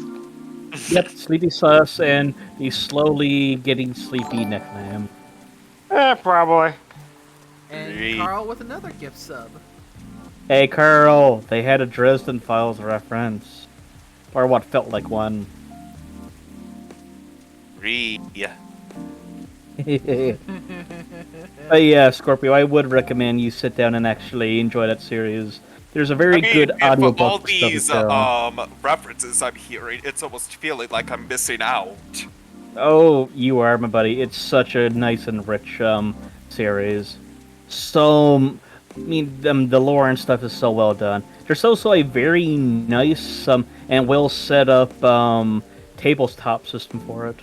Yep, Sleepy Sus and the slowly getting sleepy nickname. Probably. And Great. Carl with another gift sub. Hey Carl, they had a Dresden Files reference. Or what felt like one. Yeah. But yeah, Scorpio, I would recommend you sit down and actually enjoy that series. There's a very good for all audiobook these stuff. references I'm hearing, it's almost feeling like I'm missing out. Oh, you are, my buddy. It's such a nice and rich series. So, I mean, the lore and stuff is so well done. There's also a very nice and well set up tabletop system for it.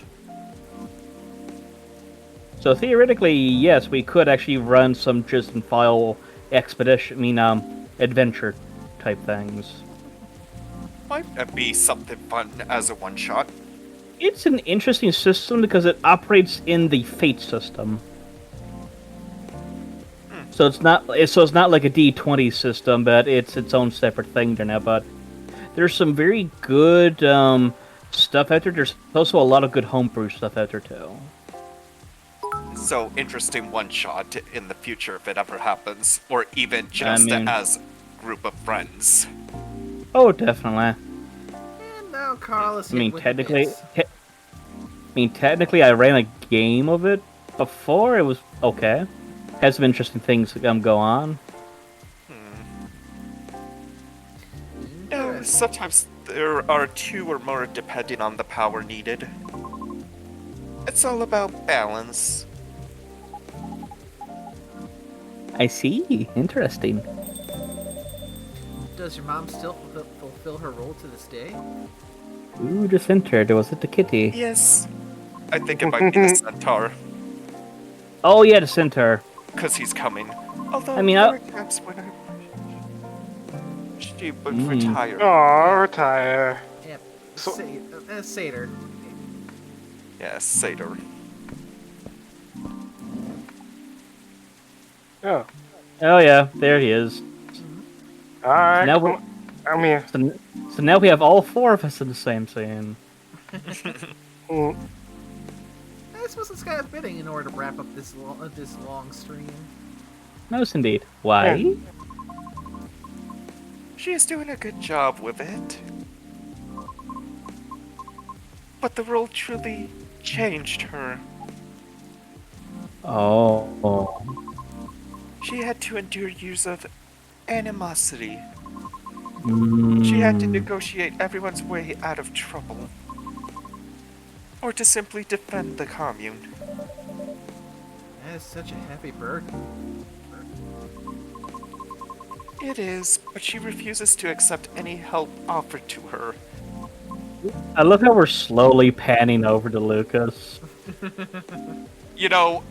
So theoretically, yes, we could actually run some Dresden File expedition. Adventure type things. Might be something fun as a one-shot. It's an interesting system because it operates in the Fate system. So it's not like a D20 system, but it's its own separate thing there now. But there's some very good stuff out there. There's also a lot of good homebrew stuff out there too. So interesting one shot in the future if it ever happens, or even just mean- as a group of friends. Oh, definitely. And now Carl is I mean, hit with technically, bits. I ran a game of it before. It was okay. Had some interesting things go on. No, Interesting. sometimes there are two or more depending on the power needed. It's all about balance. I see. Interesting. Does your mom still fulfill her role to this day? Ooh, just entered. Was it the kitty? Yes, I think it might be the centaur, Oh yeah, the centaur. because he's coming. Although I mean, there are times when she would retire. Aw, retire. Yep. So- Satyr. Yes, Satyr. Oh, Oh yeah, there he is. alright. Now we- I'm here. So now we have all four of us in the same scene. Mm, I suppose it's kind of fitting in order to wrap up this long stream. Most indeed. Why? Yeah. She is doing a good job with it. But the role truly changed her. Oh. She had to endure years of animosity. Mm. She had to negotiate everyone's way out of trouble. Or to simply defend the commune. That is such a heavy burden. It is, but she refuses to accept any help offered to her. I love how we're slowly panning over to Lucas. You know,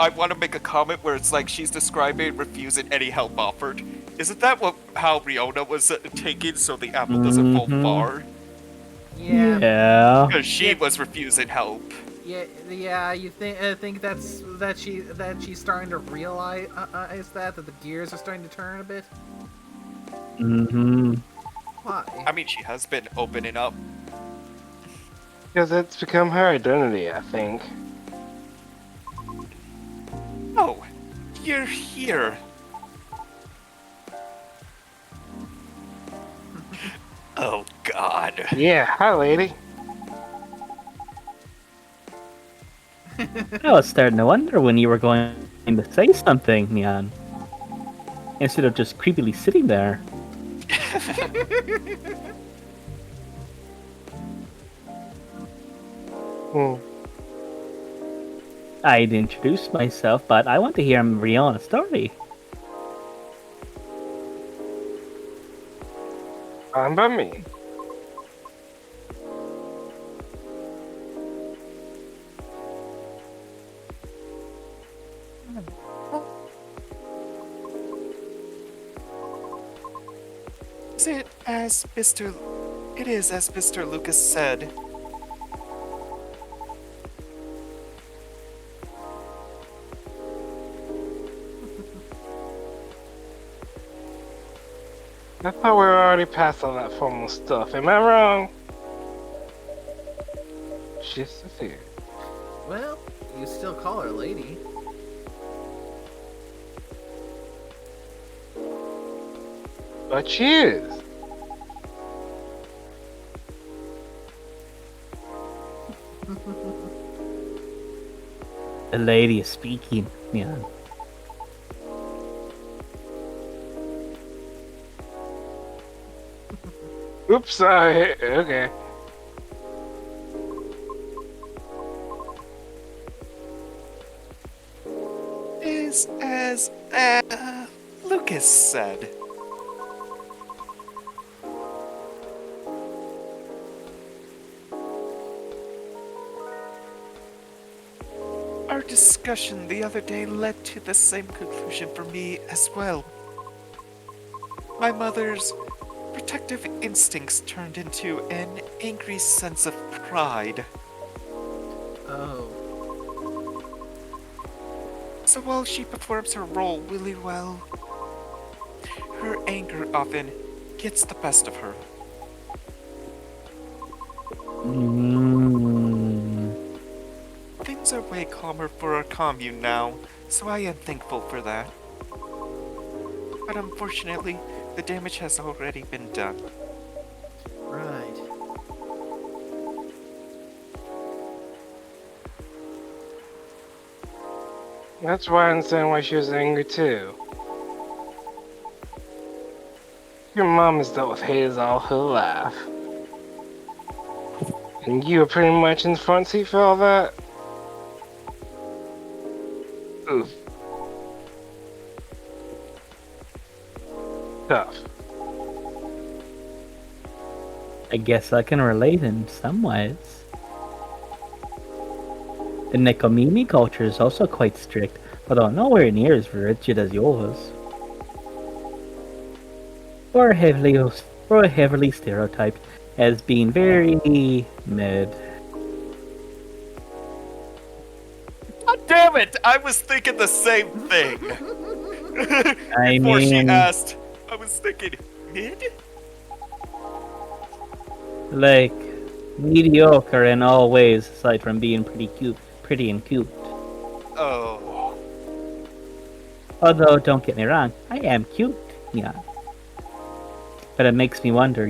I want to make a comment where it's like she's describing refusing any help offered. Isn't that how Riona was taking so the apple doesn't fall Mhm. far? Yeah. Yeah. Because she Yeah. was refusing help. Yeah. You think that she's starting to realize that the gears are starting to turn a bit. Mm-hmm. Why? I mean, she has been opening up. because it's become her identity, I think. Oh, you're here. Oh, God. Yeah, hi, lady. I was starting to wonder when you were going to say something, Neon. Instead of just creepily sitting there. Hmm. I'd introduce myself, but I want to hear Riona's story. Fine by me. It is as Mr. Lucas said. I thought we were already past all that formal stuff. Am I wrong? She's sincere. Well, you still call her lady. But she is. The lady is speaking, Neon. Oops, sorry. Okay. Is as Lucas said. Our discussion the other day led to the same conclusion for me as well. My mother's protective instincts turned into an angry sense of pride. Oh. So while she performs her role really well, her anger often gets the best of her. Mm. Things are way calmer for our commune now, so I am thankful for that. But unfortunately, the damage has already been done. Right. That's why I understand why she was angry too. Your mom has dealt with haters all her life. And you were pretty much in the front seat for all that? Oof. Tough. I guess I can relate in some ways. The Nekomimi culture is also quite strict, although nowhere near as rigid as yours. Or heavily stereotyped as being very mid. God damn it! I was thinking the same thing! I Before she mean, asked, I was thinking, mid? like, mediocre in all ways aside from being pretty and cute. Oh. Although, don't get me wrong, I am cute, yeah. But it makes me wonder,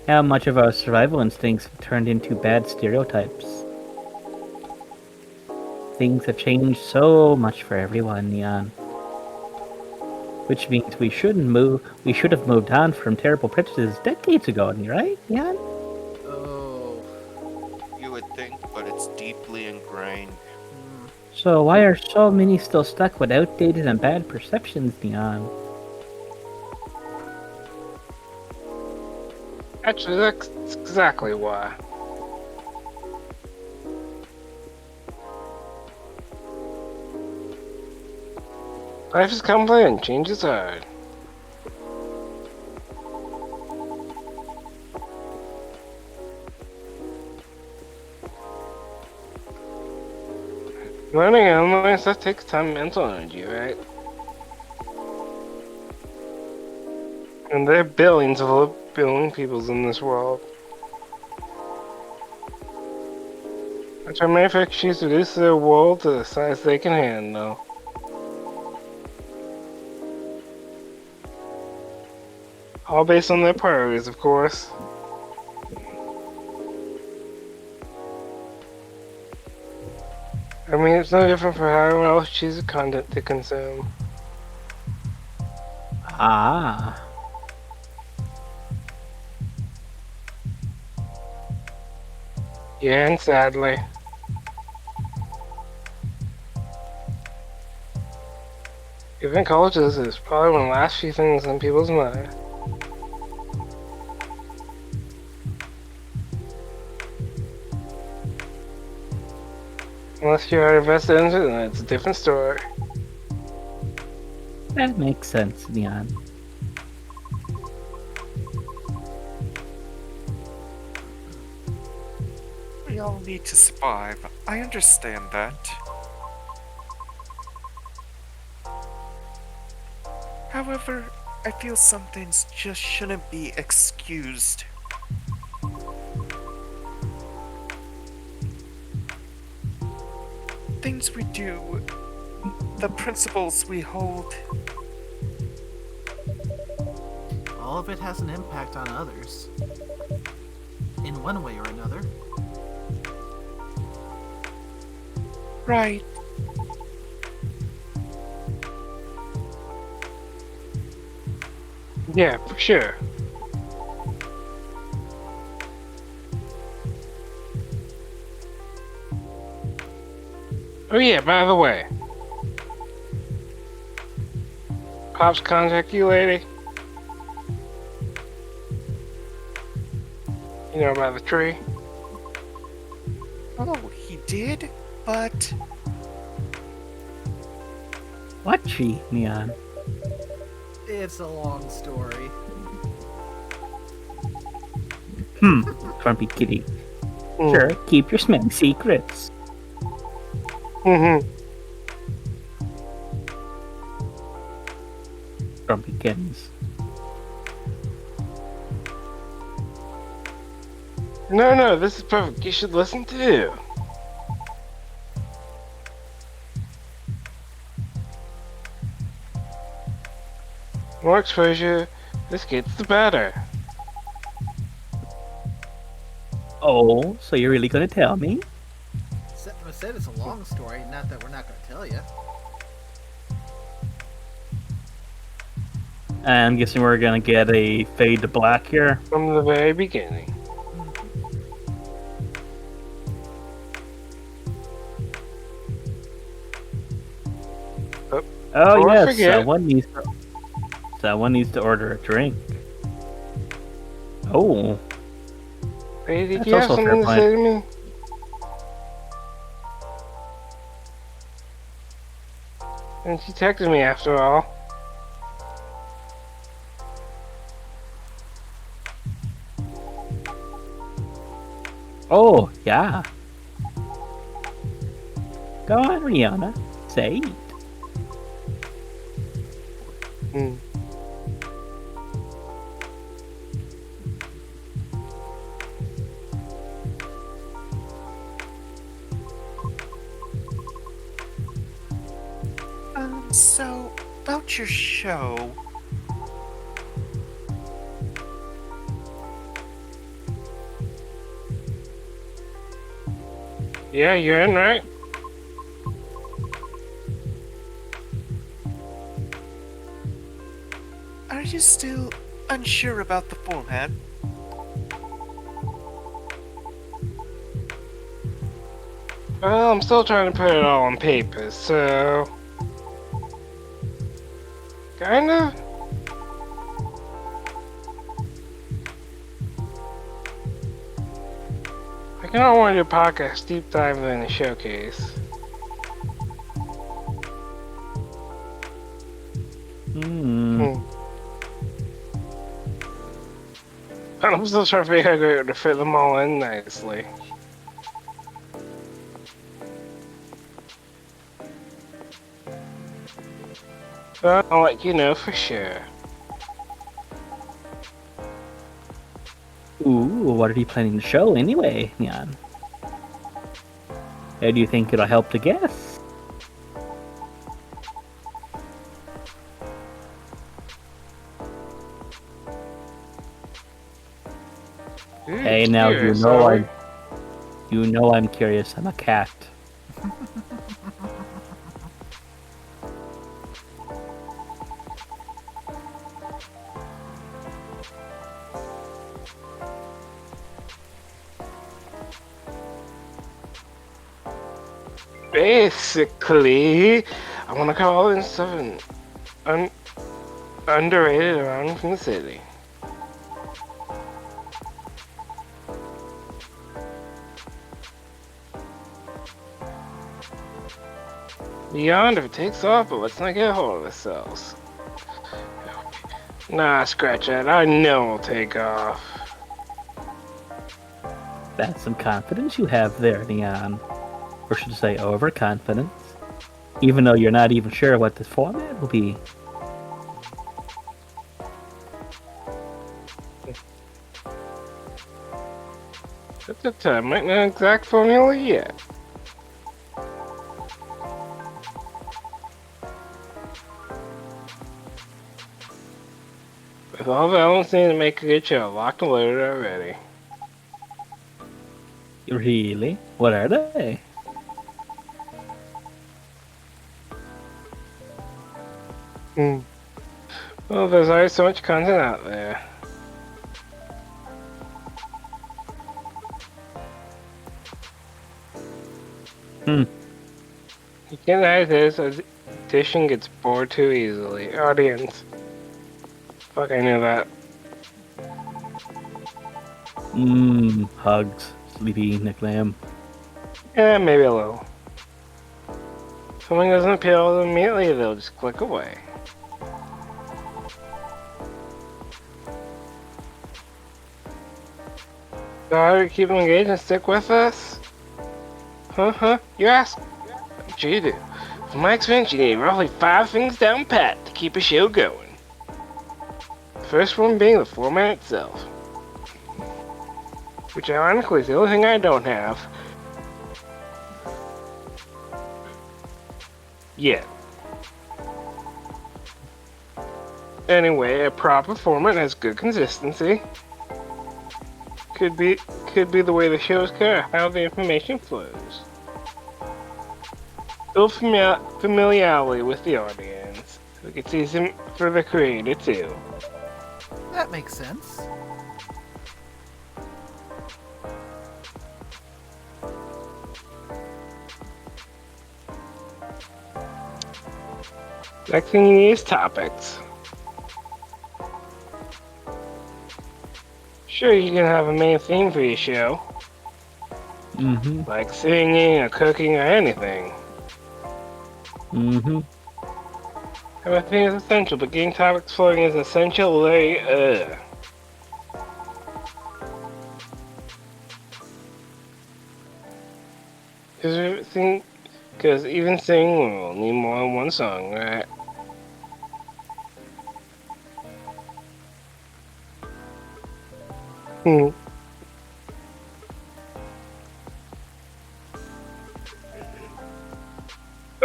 how much of our survival instincts have turned into bad stereotypes. Things have changed so much for everyone, Jan. Which means we should have moved on from terrible prejudices decades ago, right, Jan? Oh. You would think, but it's deeply ingrained. So why are so many still stuck with outdated and bad perceptions, Jan? Actually, that's exactly why. Life is complex and change is hard. Learning and unlearning stuff takes time and mental energy, right? And there are billions of billion peoples in this world. That's why manufacturers reduce their world to the size they can handle. All based on their priorities, of course. I mean, it's no different for how everyone else chooses content to consume. Ah. Yeah, and sadly. Even colleges is probably one of the last few things on people's mind. Unless you're invested into it, then it's a different story. That makes sense, Jan. We all need to survive. I understand that. However, I feel some things just shouldn't be excused. Things we do, the principles we hold. All of it has an impact on others. In one way or another. Right. Yeah, for sure. Oh yeah, by the way. Cops contact you, lady? You know about the tree? Oh, he did? But... What tree, Jan? It's a long story. Grumpy kitty. Hmm. Sure, keep your smelly secrets. Mm-hmm. Grumpykins. No, this is perfect. You should listen too. More exposure, this gets the better. Oh, so you're really gonna tell me? I said it's a long story, not that we're not going to tell you. I'm guessing we're gonna get a fade to black here. From the very beginning. Oh Or yes, forget. someone needs to order a drink. Oh, Hey, did That's you have also a fair something to point. say to me? And she texted me after all. oh yeah. Go on, Rihanna. Say it. Hmm. So, about your show, Yeah, you're in, right? are you still unsure about the format? Well, I'm still trying to put it all on paper, so... Kinda? I kind of want to do a podcast deep dive in the showcase. Hmm. I'm still trying to figure out how to fit them all in nicely. But I'll let you know for sure. Ooh, what are you planning to show anyway, Nyan? How do you think it'll help the guests? Dude, Hey, now curious, are we? you know I'm curious. I'm a cat. Basically, I want to call in something underrated around from the city. Beyond if it takes off, but let's not get a hold of ourselves. Nah, scratch that. I know it'll take off. That's some confidence you have there, Neon. Or should I say overconfidence. Even though you're not even sure what the format will be. At the time, might not exact formula yet. With all the elements needed to make a good show, locked and loaded already. Really? What are they? Well, there's always so much content out there. You can't hide this, addition gets bored too easily. Audience. Fuck, I knew that. Hugs. Sleepy nickname. Yeah, maybe a little. If something doesn't appeal to them immediately, they'll just click away. So how do we keep them engaged and stick with us? You ask. what you do. From my experience, you need roughly 5 things down pat to keep a show going. The first one being the format itself. Which ironically is the only thing I don't have. Yet. Anyway, a proper format has good consistency. Could be the way the shows care, how the information flows. Build familiarity with the audience. We can see some for the creator too. That makes sense. Next thing you need is topics. Sure, you can have a main theme for your show, Mm-hmm. like singing or cooking or anything. Mm-hmm. Everything is essential, but getting topics flowing is essential. Because even singing will need more than one song, right? Hmm.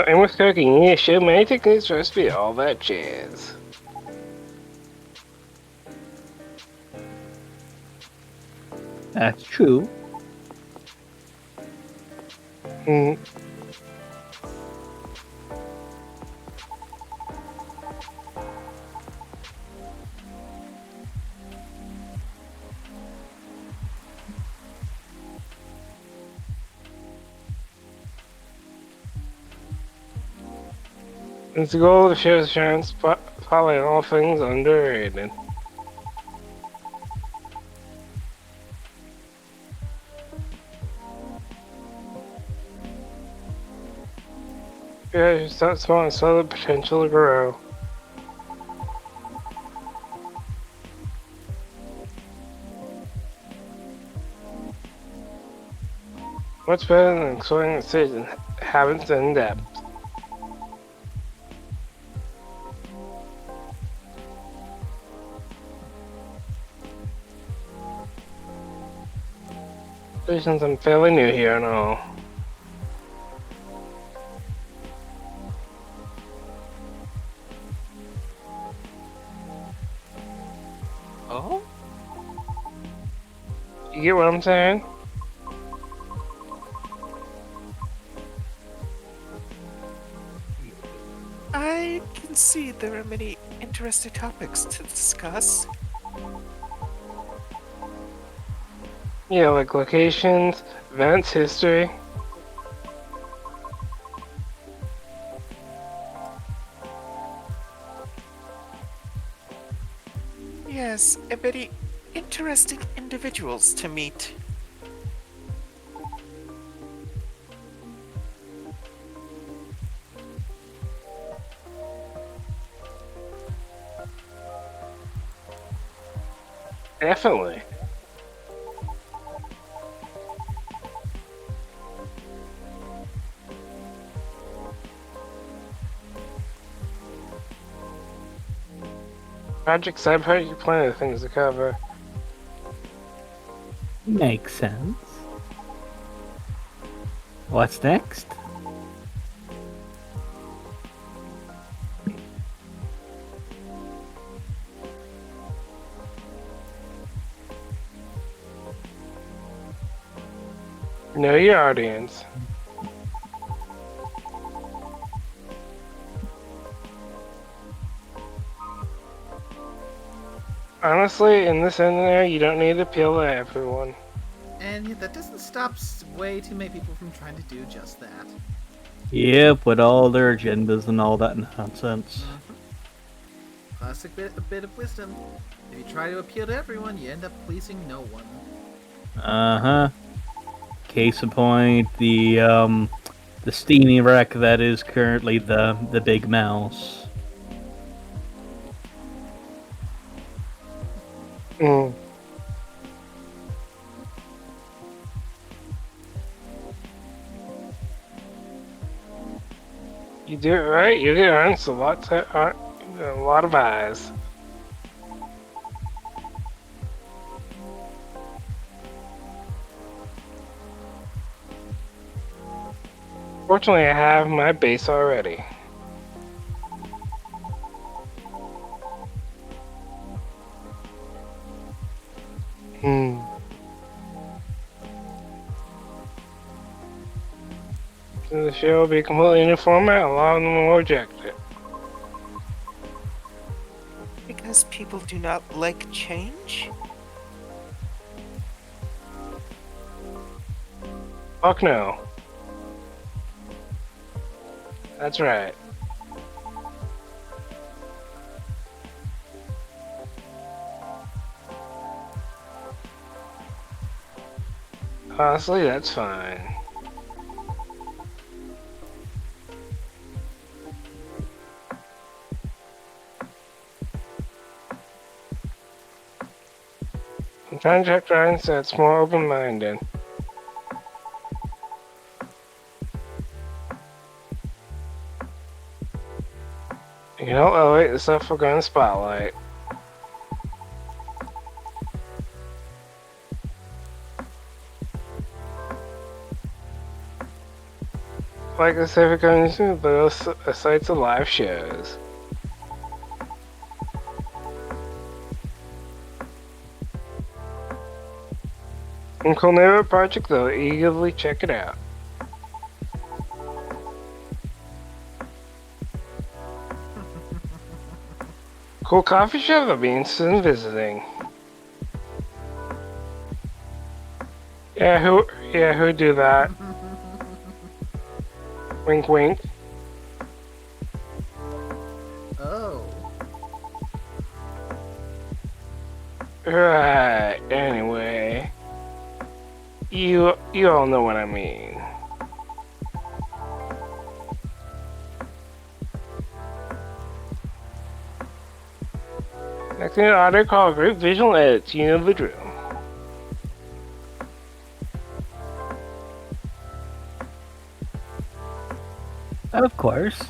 And with cooking, you need to show many techniques, recipe, all that jazz. That's true. Hmm. It's the goal to show shine spotlight all things underrated. Yeah, you start small and saw the potential to grow. What's better than exploring the cities and habits in depth? Since I'm fairly new here and all. Oh? You get what I'm saying? I can see there are many interesting topics to discuss. Yeah, like locations, events, history. Yes, and many interesting individuals to meet. Definitely. Project side project, you plenty of things to cover. Makes sense. What's next? Know your audience. Honestly, in this end there, you don't need to appeal to everyone. And that doesn't stop way too many people from trying to do just that. Yep, with all their agendas and all that nonsense. Classic bit of wisdom. If you try to appeal to everyone, you end up pleasing no one. Uh-huh. Case in point, the steamy wreck that is currently the big mouse. Mm. You do it right, you get earns a lot of eyes. Fortunately, I have my base already. So the show will be completely new format, a lot of them will reject it. Because people do not like change? Fuck no. That's right. Honestly, that's fine. I'm trying to check Ryan so it's more open-minded. You know, oh wait, this stuff we're going to spotlight. Like I said, we're going to those sites of live shows. And cool neighborhood project though, eagerly check it out. Cool coffee shop I'll be interested in visiting. Who'd do that? Wink wink. Oh. Right, anyway. You all know what I mean. Next thing audio call group visual edits, you know the drill. Of course.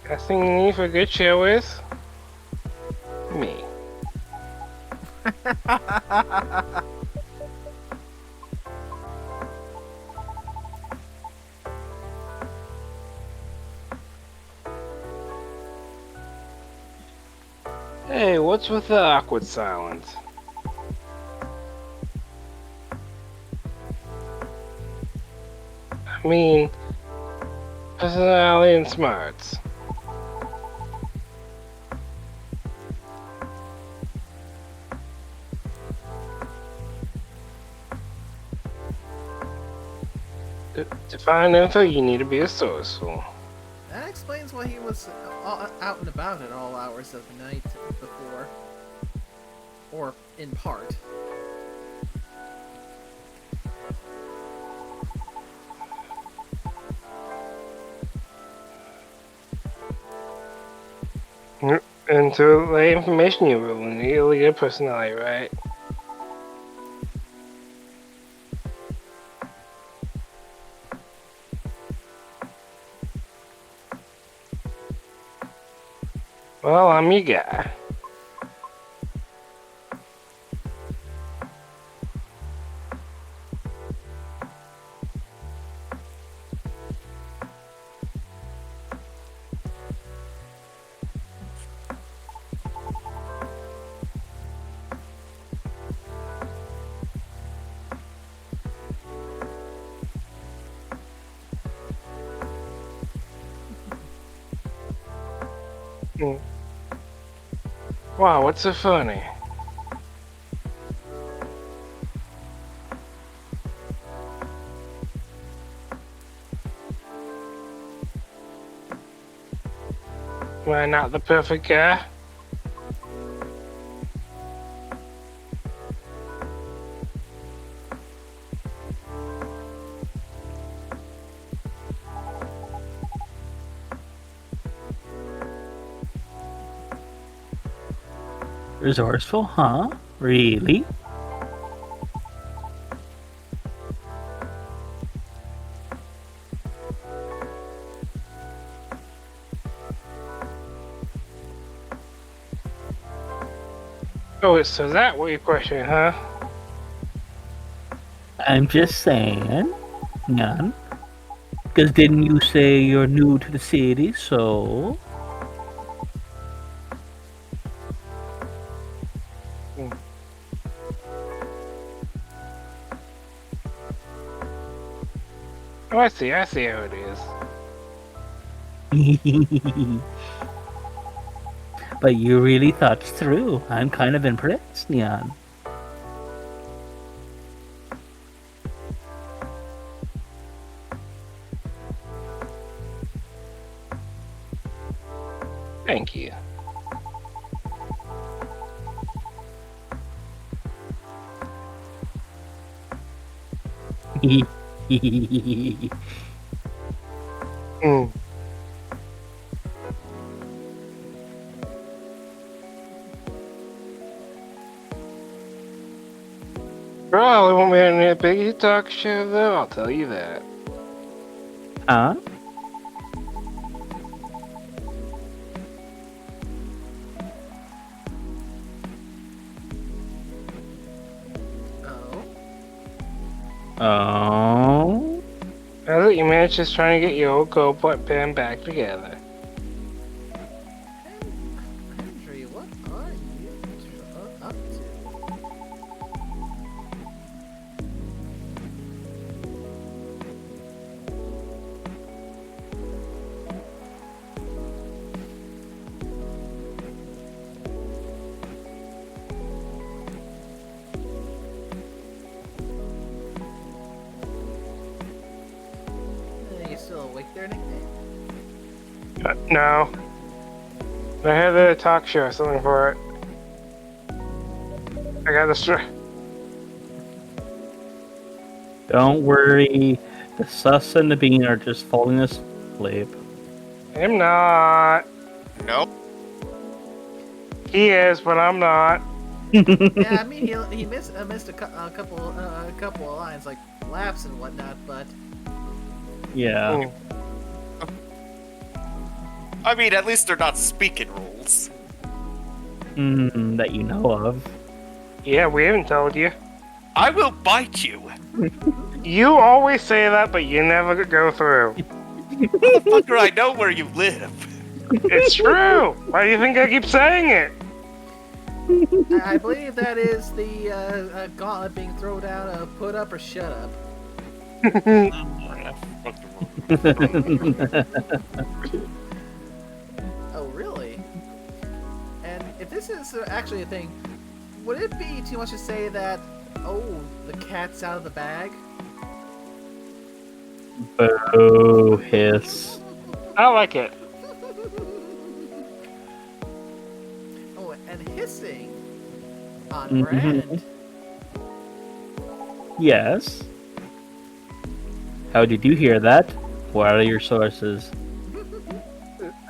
Last thing you need for a good show is me. Hey, what's with the awkward silence? I mean, personality and smarts. To find info, you need to be resourceful. That explains why he was out and about at all hours of the night before. Or in part. And to relay information, you will need a leader personality, right? Well, I'm your guy. Wow, what's so funny? Am I not the perfect guy? Resourceful, huh? Really? Oh, so that what your question, huh? I'm just saying. Nyan. Because didn't you say you're new to the city, so... Oh, I see how it is. But you really thought it through. I'm kind of impressed, Nyan. Thank you. Hmm. Probably won't be any a big talk show though, I'll tell you that. Huh? Oh. Oh? Now that you managed just trying to get your old co-plant band back together. Henry, what are you up to? You still awake there, nickname? No. I had a talk show or something for it. I got the Don't worry. The sus and the bean are just falling asleep. I'm not. Nope. He is, but I'm not. Yeah, I mean he missed a couple of lines like laughs and whatnot, but Yeah. I mean, at least they're not speaking rules. That you know of. Yeah, we haven't told you. I will bite you. You always say that, but you never go through. Motherfucker, I know where you live. It's true. Why do you think I keep saying it? I believe that is the gauntlet being thrown out of put up or shut up. Oh, really? And if this is actually a thing, would it be too much to say that, oh, the cat's out of the bag? Boo, hiss. I like it. Oh, and hissing on Mhm. brand. Yes. How did you hear that? What are your sources?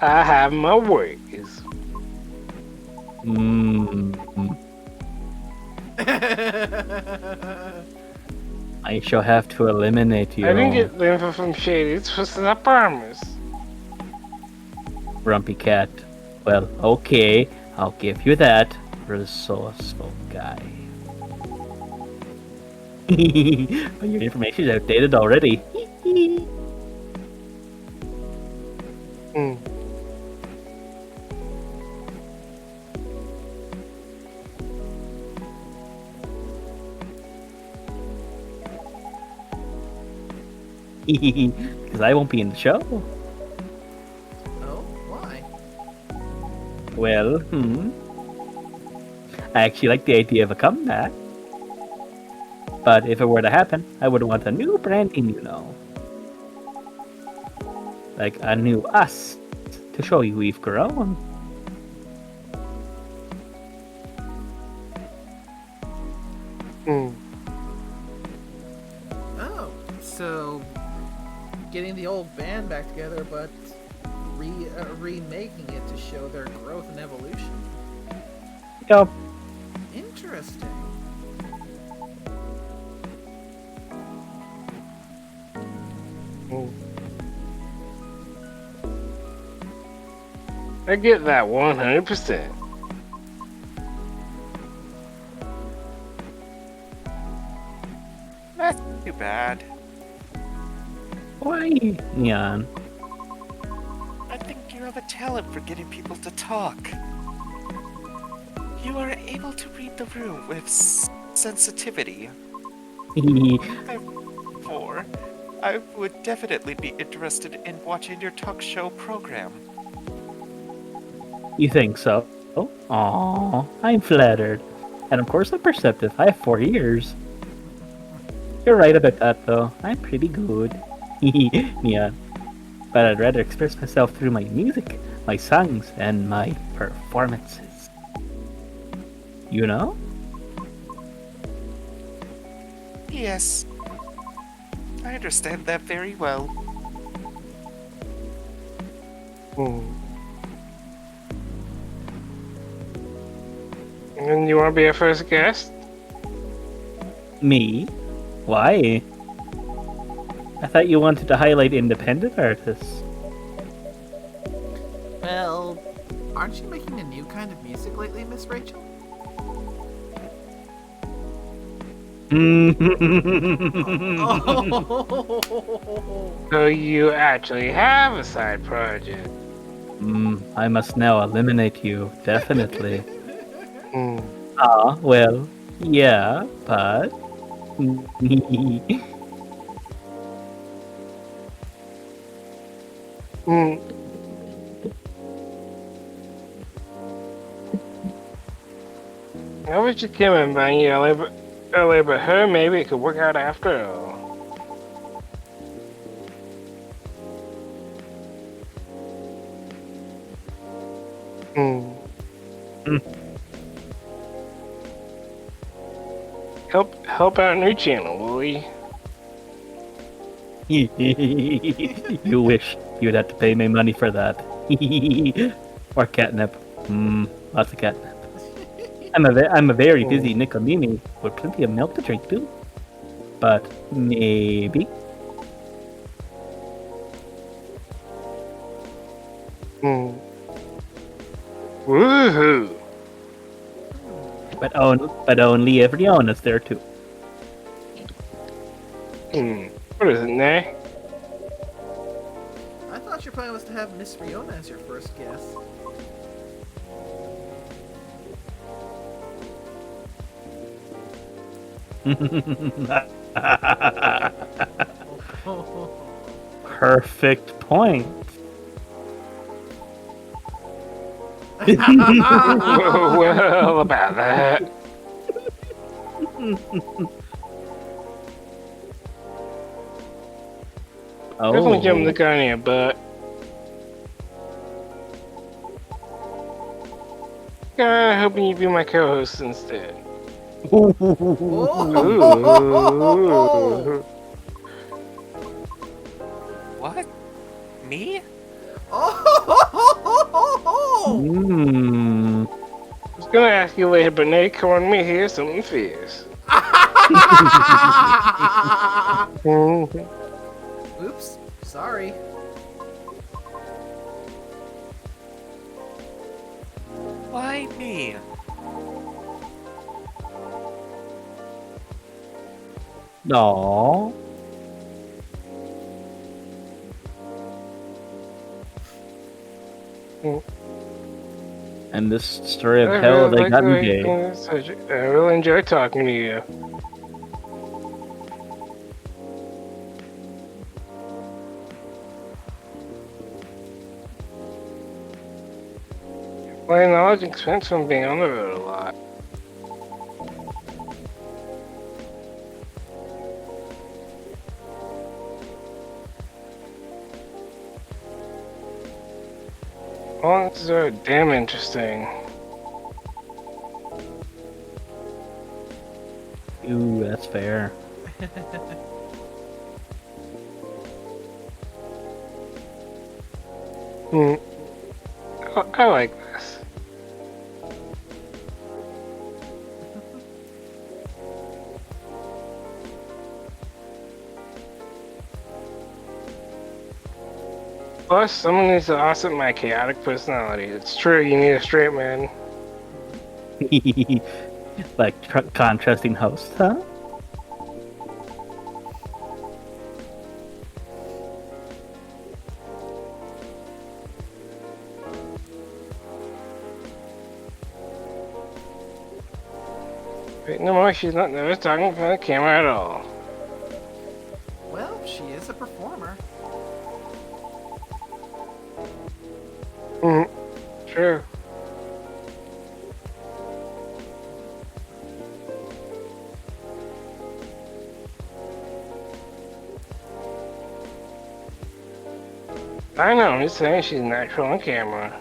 I have my ways. I shall have to eliminate you, I didn't get the info from Shady. It's just I promise. Grumpy Cat. Well, okay, I'll give you that. Resourceful guy. But your information is outdated already. Hmm. Because I won't be in the show. Oh, why? Well, I actually like the idea of a comeback. But if it were to happen, I would want a new branding, you know. Like a new us to show you we've grown. Hmm. Oh, so getting the old band back together, but remaking it to show their growth and evolution. Yup. I get that 100%. That's too bad. Why, Neon? I think you have a talent for getting people to talk. You are able to read the room with sensitivity. Therefore, I would definitely be interested in watching your talk show program. You think so? Aw, I'm flattered. And of course I'm perceptive. I have 4 ears. You're right about that, though. I'm pretty good. Neon. But I'd rather express myself through my music, my songs, and my performances. You know? Yes, I understand that very well. And you want to be our first guest? Me? Why? I thought you wanted to highlight independent artists. Well, aren't you making a new kind of music lately, Miss Rachel? So you actually have a side project. I must now eliminate you, definitely. Hmm. Well, yeah, but... Hmm. I was just kidding, man. Earlier, but her, maybe it could work out after all. Hmm. Help out new channel, will you? You wish you'd have to pay me money for that. Or catnip. Lots of catnip. I'm a very busy Nicolini with plenty of milk to drink too. But maybe. Woohoo! But only if Riona's there too. What is it, Nay? I thought your plan was to have Miss Riona as your first guest. Perfect point. Well, about that. Definitely jumping the gun here, but hoping you be my co-host instead. Ooh. What? Me? I was gonna ask you later, but Nate cornered me here, something fierce. Oops, sorry. Why me? No. And this story of hell, they got me gay. I really enjoy talking to you. My knowledge and experience from being on the road a lot. All answers are damn interesting. Ooh, that's fair. I like this. Plus, someone needs to offset my chaotic personality. It's true, you need a straight man. Like contrasting hosts, huh? Wait, no more, she's not never talking in front of the camera at all. Well, she is a performer. Mm, true. I know, I'm just saying she's natural on camera.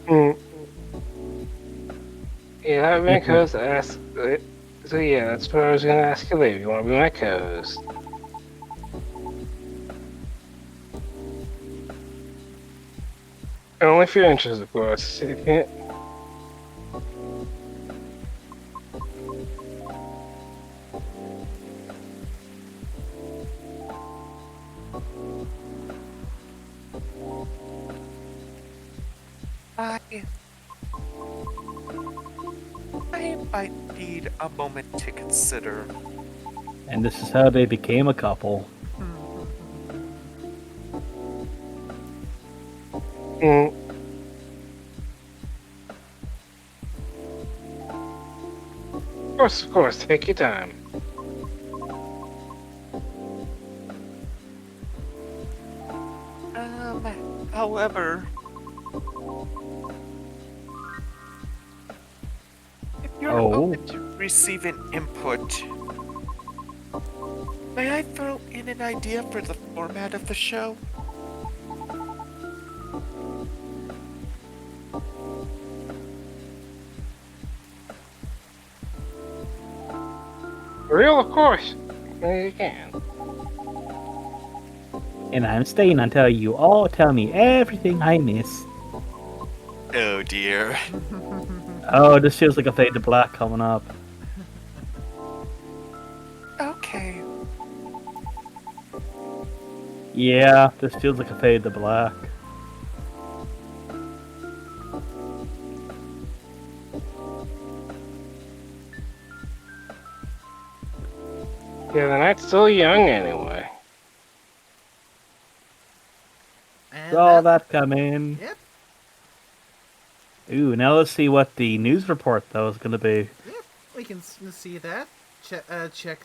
Mm. Yeah, that would be my co-host ask. So yeah, that's what I was gonna ask you later. You wanna be my co-host? Only if you're interested, of course. You can't. I might need a moment to consider. And this is how they became a couple. Mm. Of course, take your time. However, if you're open to receiving input, may I throw in an idea for the format of the show? Real, of course. You can. And I'm staying until you all tell me everything I miss. Oh dear. Oh, this feels like a fade to black coming up. Okay. Yeah, this feels like a fade to black. Yeah, the night's still young anyway. And Saw that coming. Yep, Ooh, now let's see what the news report though is gonna be. yep. We can see that. Check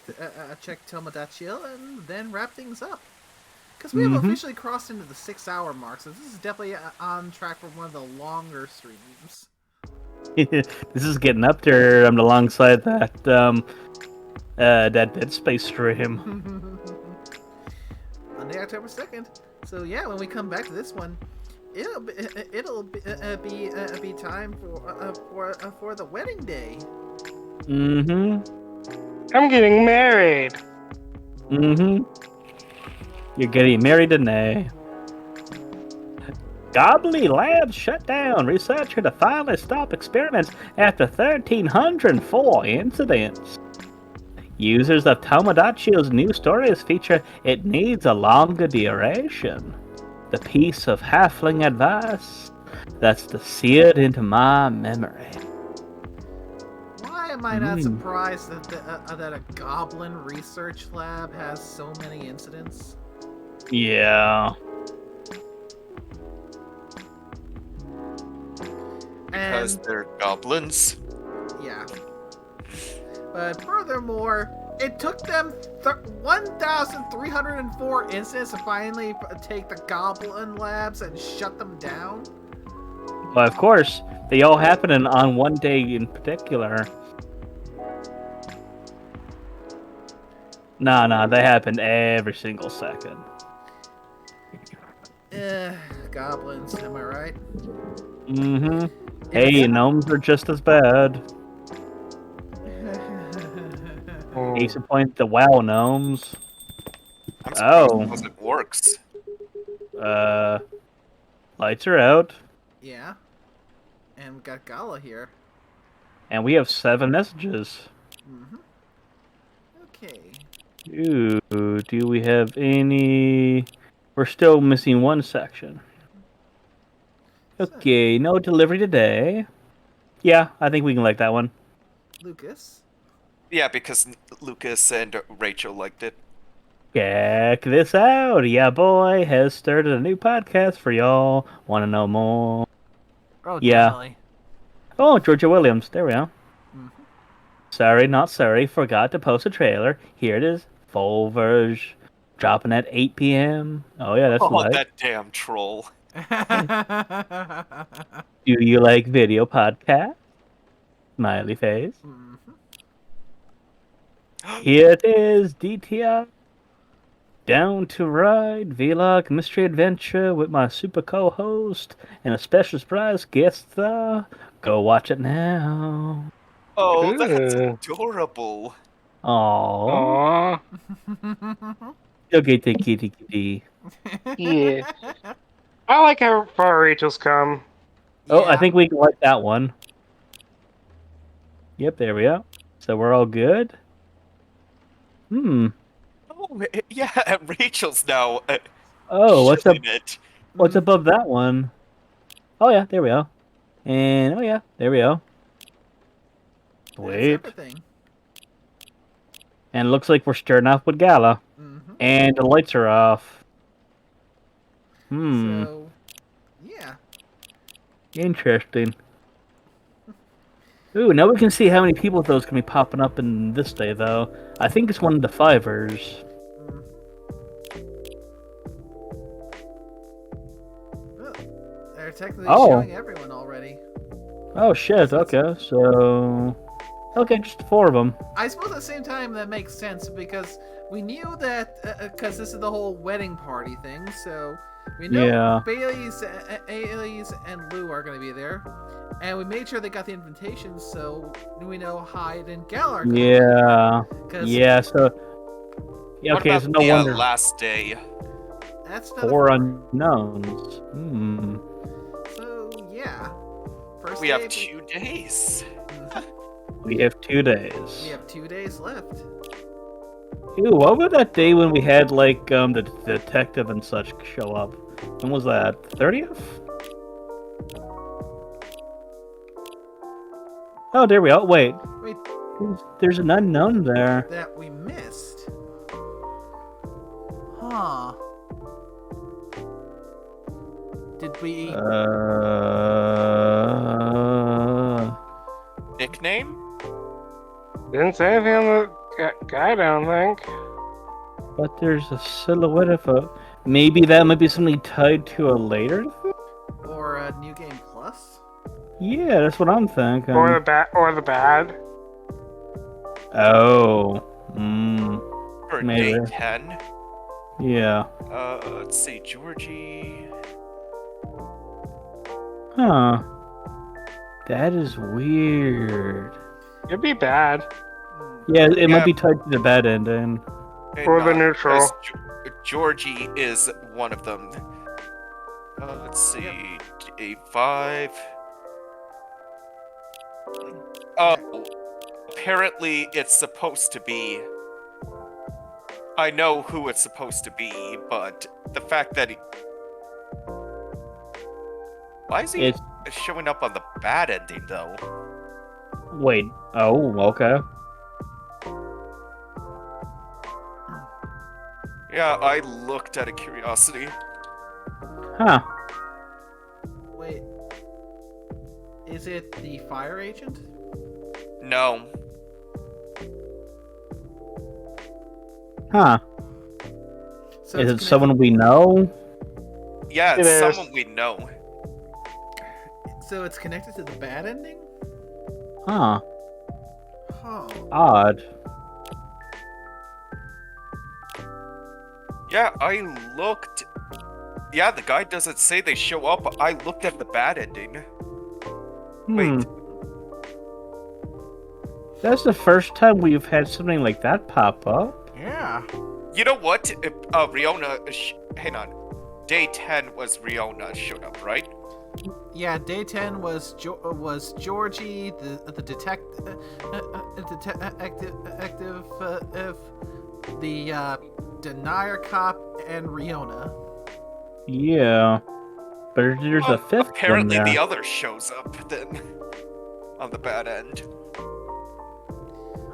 Tomodachi and then wrap things up. Because we have officially crossed into the 6-hour mark, so this is definitely on track for one of the longer streams. This is getting up there alongside that Dead Space stream. Monday, October 2nd. So yeah, when we come back to this one, it'll be time for the wedding day. I'm getting married. You're getting married today. Gobbly Labs shut down. Researcher to finally stop experiments after 1,304 incidents. Users of Tomodachi's new stories feature It Needs a Longer Duration. The piece of halfling advice that's seared into my memory. Why am I not surprised that a goblin research lab has so many incidents? Yeah. Because they're goblins. Yeah. But furthermore, it took them 1,304 incidents to finally take the goblin labs and shut them down. Well, of course, they all happen on one day in particular. No, they happen every single second. Goblins, am I right? Hey, gnomes are just as bad. Case in point, the WoW gnomes. I'm surprised because it works. Lights are out, Yeah. And we got Gala here. and we have 7 messages. Mm-hmm. Okay. Ooh, do we have any? We're still missing one section. So, Okay, no delivery today. Yeah, I think we can like that one. Lucas. Yeah, because Lucas and Rachel liked it. Check this out. Yeah, boy has started a new podcast for y'all. Want to know more? Oh, Yeah. definitely. Oh, Georgia Williams. There we are. Mhm. Sorry, not sorry. Forgot to post a trailer. Here it is. Full version. Dropping at 8 p.m. Oh, yeah, that's Oh, light. that damn troll. Do you like video podcast? Smiley face. Mhm. Here it is, DTI. Down to Ride Vlog Mystery Adventure with my super co-host and a special surprise guest star. Go watch it now. Oh, that's Ooh. adorable. Aww. Aw. Okay, kitty kitty. Yeah. I like how far Rachel's come. Oh, I Yeah. think we can like that one. Yep, there we go. So we're all good. Hmm. Oh, yeah, Rachel's now Oh, what's up? shilling it. What's above that one? Oh yeah, there we go. And oh yeah, there we go. That's Sweet. everything. And it looks like we're starting off with Gala. Mm-hmm. And the lights are off. Hmm. So, yeah. Interesting. Ooh, now we can see how many people those can be popping up in this day, though. I think it's one of the fivers. Mm. Well, they're technically Oh. showing everyone already. Oh shit, okay, so... Okay, just 4 of them. I suppose at the same time that makes sense because we knew that because this is the whole wedding party thing, so we know Yeah. Bailey's and Lou are going to be there, and we made sure they got the invitations, so we know Hyde and Gal are going to Yeah. be there. Yeah, so... Yeah, What okay, about so no the wonder. last day? That's another 4 unknowns. Hmm. So yeah, first We day have 2 days. Mhm. We have 2 days. We have 2 days left. Ew, what about that day when we had, like, the detective and such show up? When was that? 30th? Oh, there we are. Wait, Wait, there's an unknown there. that we missed. Huh. Did we? Nickname? Didn't say anything on the guide, I don't think. But there's a silhouette of a... Maybe that might be something tied to a later? Or a New Game Plus? Yeah, that's what I'm thinking. Or the bad. Oh. Hmm. For Maybe. day 10? Yeah. Let's see, Georgie. Huh. That is weird. It'd be bad. Yeah, it Yeah. might be tied to the bad ending. Or the neutral. Georgie is one of them. Let's see, day 5. Oh, apparently it's supposed to be. I know who it's supposed to be, but the fact that why is he It's... showing up on the bad ending though? Wait. Oh, okay. Yeah, I looked out of curiosity. Huh. Wait. Is it the fire agent? No, Huh. So Is it's it someone we know? yeah, It it's is. someone we know. So it's connected to the bad ending? Huh. Huh. Odd. Yeah, I looked. Yeah, the guy doesn't say they show up. I looked at the bad ending. Hmm. Wait. That's the first time we've had something like that pop up. Yeah. You know what? Riona, hang on. day 10 was Riona showed up, right? Yeah, day 10 was Georgie, the detective, the denier cop, and Riona. Yeah. But there's a fifth one Apparently there. the other shows up then on the bad end.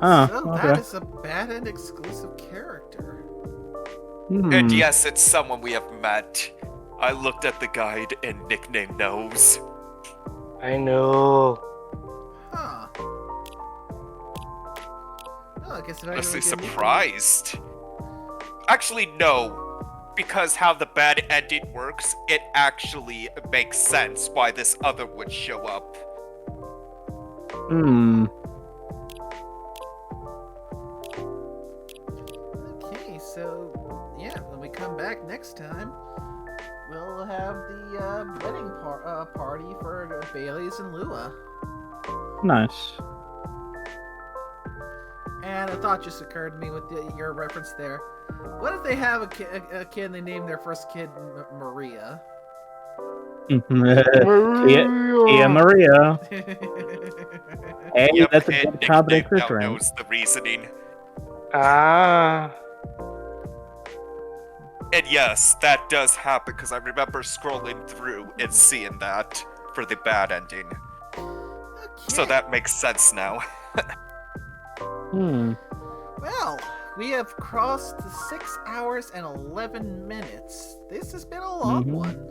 Huh, So okay. that is a bad end exclusive character. And Hmm. yes, it's someone we have met. I looked at the guide and nickname knows. I know. Huh. Well, I guess if I Honestly really didn't- surprised. Actually, no. Because how the bad ending works, it actually makes sense why this other would show up. Hmm. Okay, so yeah, when we come back next time, we'll have the wedding party for Bailey's and Lua. Nice. And a thought just occurred to me with your reference there. What if they have a kid and they name their first kid Maria? Tia Maria. Hey, Yep, that's a and good competent nickname now creature. knows the reasoning. Ah. And yes, that does happen because I remember scrolling through and seeing that for the bad ending. So Okay. that makes sense now. Hmm. Well, we have crossed the 6 hours and 11 minutes. This has been a long Mhm. one.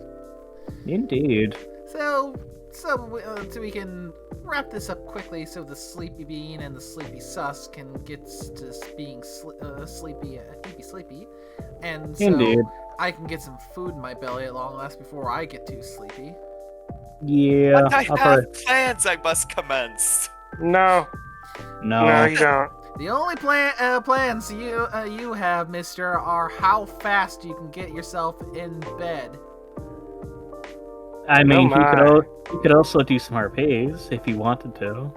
Indeed. So we can wrap this up quickly so the Sleepy Bean and the Sleepy Sus can get to being sleepy, and so Indeed. I can get some food in my belly at long last before I get too sleepy. Yeah. But I I'll have probably... plans I must commence. No. No. No, you don't. The only plans you have, Mister, are how fast you can get yourself in bed. I mean, Oh he could also do some RPs if he wanted to.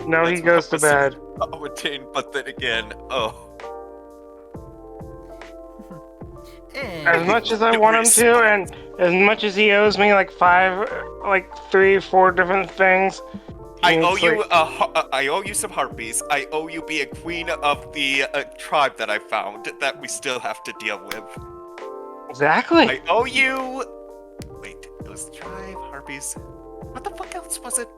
No, he That's goes to what bed. I was saying, but then again, oh. And As much as I want him to, and as much as he owes me like 3, 4 different things. I he owe needs, you like- I owe you some harpies. I owe you being queen of the tribe that I found that we still have to deal with. Exactly. I owe you. Wait, it was tribe harpies. What the fuck else was it?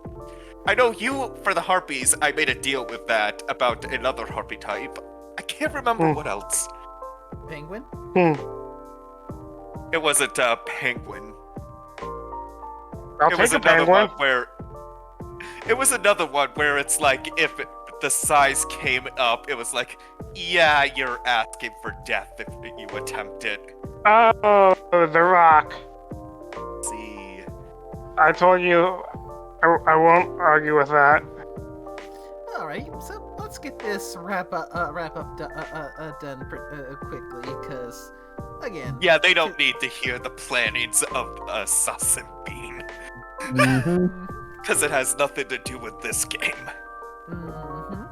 I know you for the harpies. I made a deal with that about another harpy type. I can't remember what else. Penguin. It wasn't penguin. I'll It take was a another penguin. one where. It was another one where it's like if the size came up, it was like, yeah, you're asking for death if you attempt it. Oh, the rock. See. I told you I won't argue with that. All right, so let's get this wrap up done quickly, because again, Yeah, they don't need to hear the plannings of Sus and Bean. Mm-hmm. Because it has nothing to do with this game. Mm-hmm.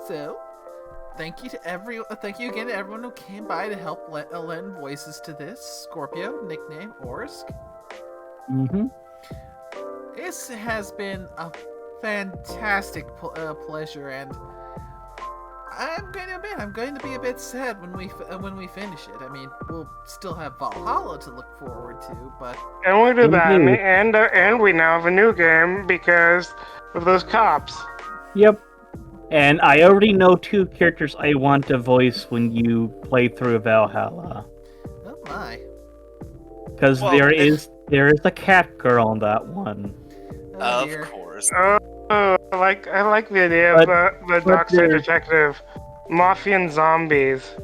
So, thank you again to everyone who came by to help lend voices to this. Scorpio, nickname Orsk. Mm-hmm. This has been a fantastic pleasure, and I'm going to be a bit sad when we finish it. I mean, we'll still have Valhalla to look forward to, but And we do that, Indeed. and we now have a new game because of those cops. Yep. And I already know 2 characters I want to voice when you play through Valhalla. oh my, Because Well, there is a cat girl in that one. oh Of dear. course. Oh, I like the idea of the Dockside there- Detective, Mafian zombies.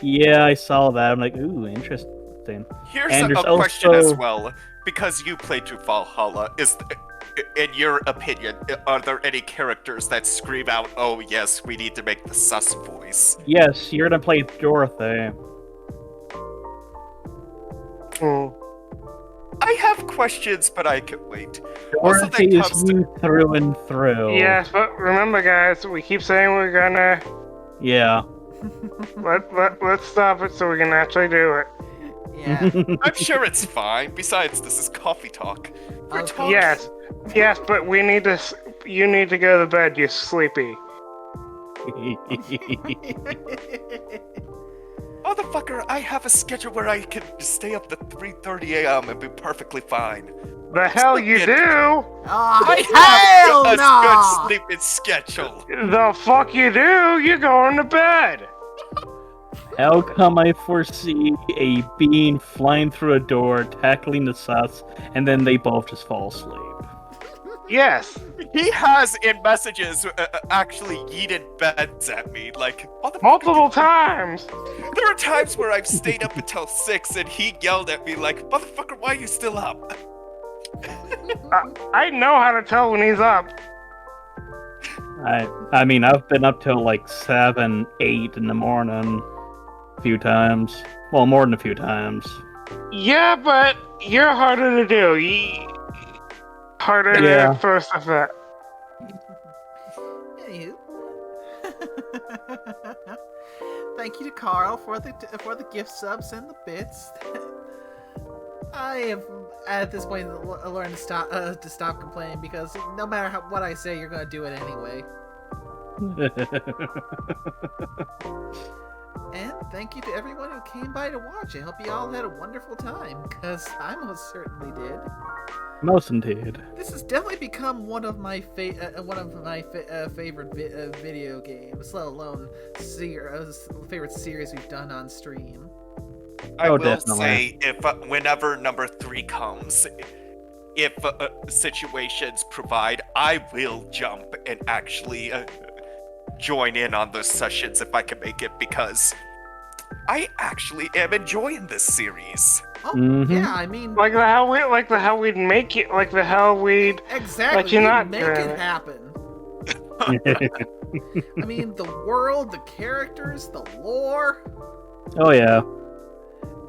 Yeah, I saw that. I'm like, ooh, interesting. Here's and a there's question as also- well. Because you played through Valhalla, in your opinion, are there any characters that scream out, oh yes, we need to make the Sus voice? Yes, you're gonna play Dorothy. Hmm. I have questions, but I can wait. Also, Dorothy that is comes to- you through and through. Yes, but remember, guys, we keep saying we're gonna Yeah. let's stop it so we can actually do it. Yeah. I'm sure it's fine. Besides, this is coffee talk. We're Okay. talking. Yes, but we need to. You need to go to bed. You're sleepy. Motherfucker, I have a schedule where I can stay up to 3:30 a.m. and be perfectly fine. The hell you Sleep. do? Oh, I hell have a no! good sleeping schedule. The fuck you do? You're going to bed. How come I foresee a being flying through a door, tackling the sus, and then they both just fall asleep? Yes. He has in messages actually yeeted beds at me. Like, motherfucker, Multiple times. there are times where I've stayed up until 6 and he yelled at me like, motherfucker, why are you still up? I know how to tell when he's up. I mean, I've been up till like 7, 8 in the morning a few times. Well, more than a few times. Yeah, but you're harder to do. Harder Yeah. to first effect. Anywho. Thank you to Carl for the gift subs and the bits. I have at this point learned to stop complaining because no matter what I say, you're gonna do it anyway. And thank you to everyone who came by to watch. I hope you all had a wonderful time, because I most certainly did. Most indeed. This has definitely become one of my favorite video games, let alone favorite series we've done on stream. I Oh, will definitely. say, if whenever number 3 comes, if situations provide, I will jump and actually join in on those sessions if I can make it, because I actually am enjoying this series. Oh, Mhm. yeah, I mean, Like the hell we'd make it. Like the hell we'd. exactly, Like you're you not make doing it it. happen. I mean, the world, the characters, the lore, Oh yeah.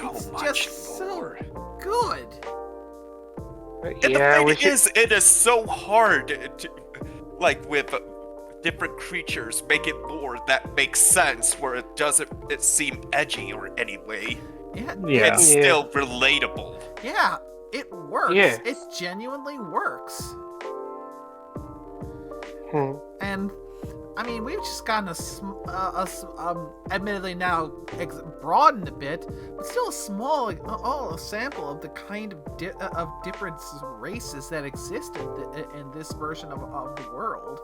it's Oh, much just lore. so good. And Yeah, the we thing should. it is so hard to, like, with different creatures, make it lore that makes sense, where it doesn't seem edgy or anyway. Yeah, Yeah. It's still relatable. yeah, it works. Yeah. It genuinely works. And I mean, we've just gotten admittedly now broadened a bit, but still a small sample of the kind of different races that exist in this version of the world.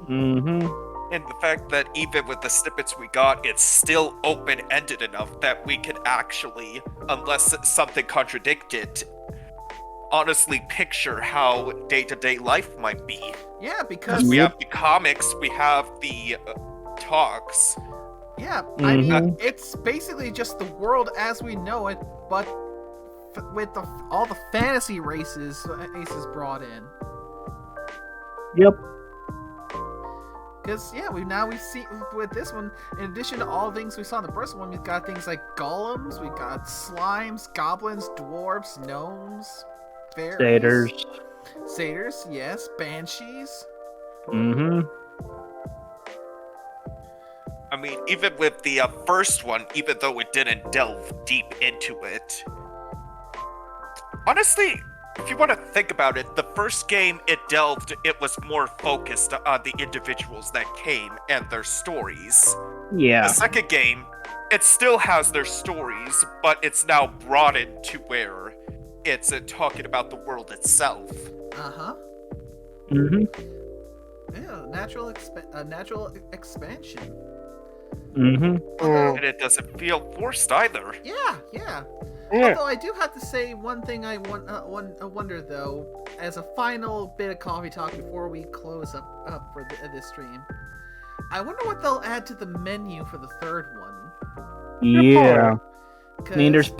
Mm-hmm. And the fact that even with the snippets we got, it's still open-ended enough that we could actually, unless something contradicted, honestly picture how day-to-day life might be. Yeah, because We have the comics, we have the talks. yeah, I mean, Mhm. it's basically just the world as we know it, but with all the fantasy races brought in. Yep. Because yeah, we've seen with this one, in addition to all the things we saw in the first one, we've got things like golems, we got slimes, goblins, dwarves, gnomes, fairies, satyrs, yes, banshees. Mm-hmm. I mean, even with the first one, even though it didn't delve deep into it, honestly, if you want to think about it, the first game it was more focused on the individuals that came and their stories. Yeah. The second game, it still has their stories, but it's now broadened to where it's talking about the world itself. Uh-huh. Mm-hmm. Yeah, natural expansion. Mm-hmm. And it doesn't feel forced either. Yeah. Yeah. Although I do have to say one thing I wonder though, as a final bit of coffee talk before we close up for this stream, I wonder what they'll add to the menu for the third one. Yeah. I mean, 'Cause-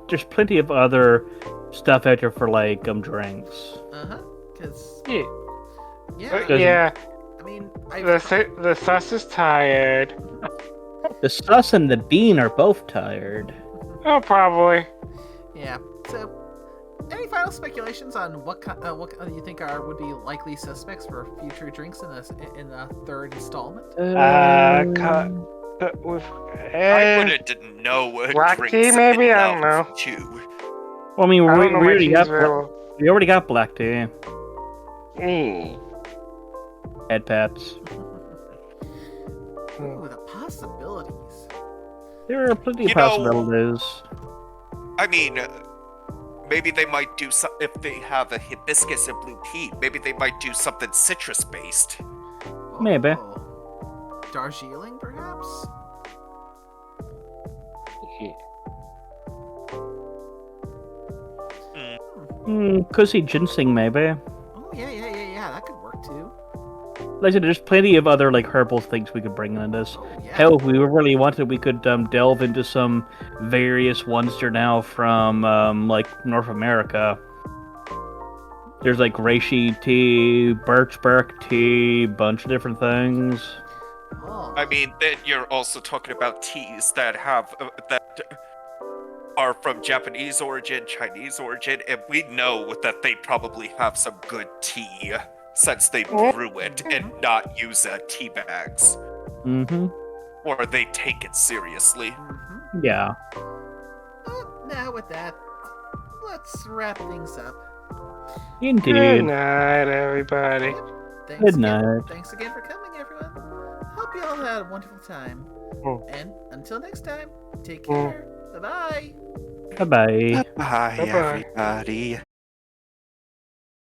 there's plenty of other stuff out there for like drinks. Because Yeah. yeah, Yeah. I mean, The sus is tired. The sus and the bean are both tired. Oh, probably. yeah. So, any final speculations on what you think would be likely suspects for future drinks in the third installment? with I wouldn't know black drinks tea, maybe? I don't enough know. to. Well, I mean, I we, don't know we my already teas got very well. we already got black tea. Mm. Head pats. Ooh, the possibilities. There are plenty of You know- possibilities. I mean, maybe they might do some if they have a hibiscus and blue tea. Maybe they might do something citrus based. Maybe. Oh. Darjeeling, perhaps? Yeah. Cozy ginseng, maybe. Oh, yeah. That could work too. Like I said, there's plenty of other like herbal things we could bring in this. Oh, yeah. Hell, if we really wanted, we could delve into some various ones that are now from like North America. There's like reishi tea, birch bark tea, bunch of different things. Oh. I mean, then you're also talking about teas that have that are from Japanese origin, Chinese origin, and we know that they probably have some good tea since they brew it and not use tea bags, Mm-hmm. or they take it seriously. Mm-hmm. Yeah. Now with that, let's wrap things up. Good Indeed. night, everybody. Thanks Good again. night. Thanks again for coming, everyone. Hope you all had a wonderful time. Mm. And until next time, take care. Bye-bye. Bye bye. Bye, Bye-bye. everybody.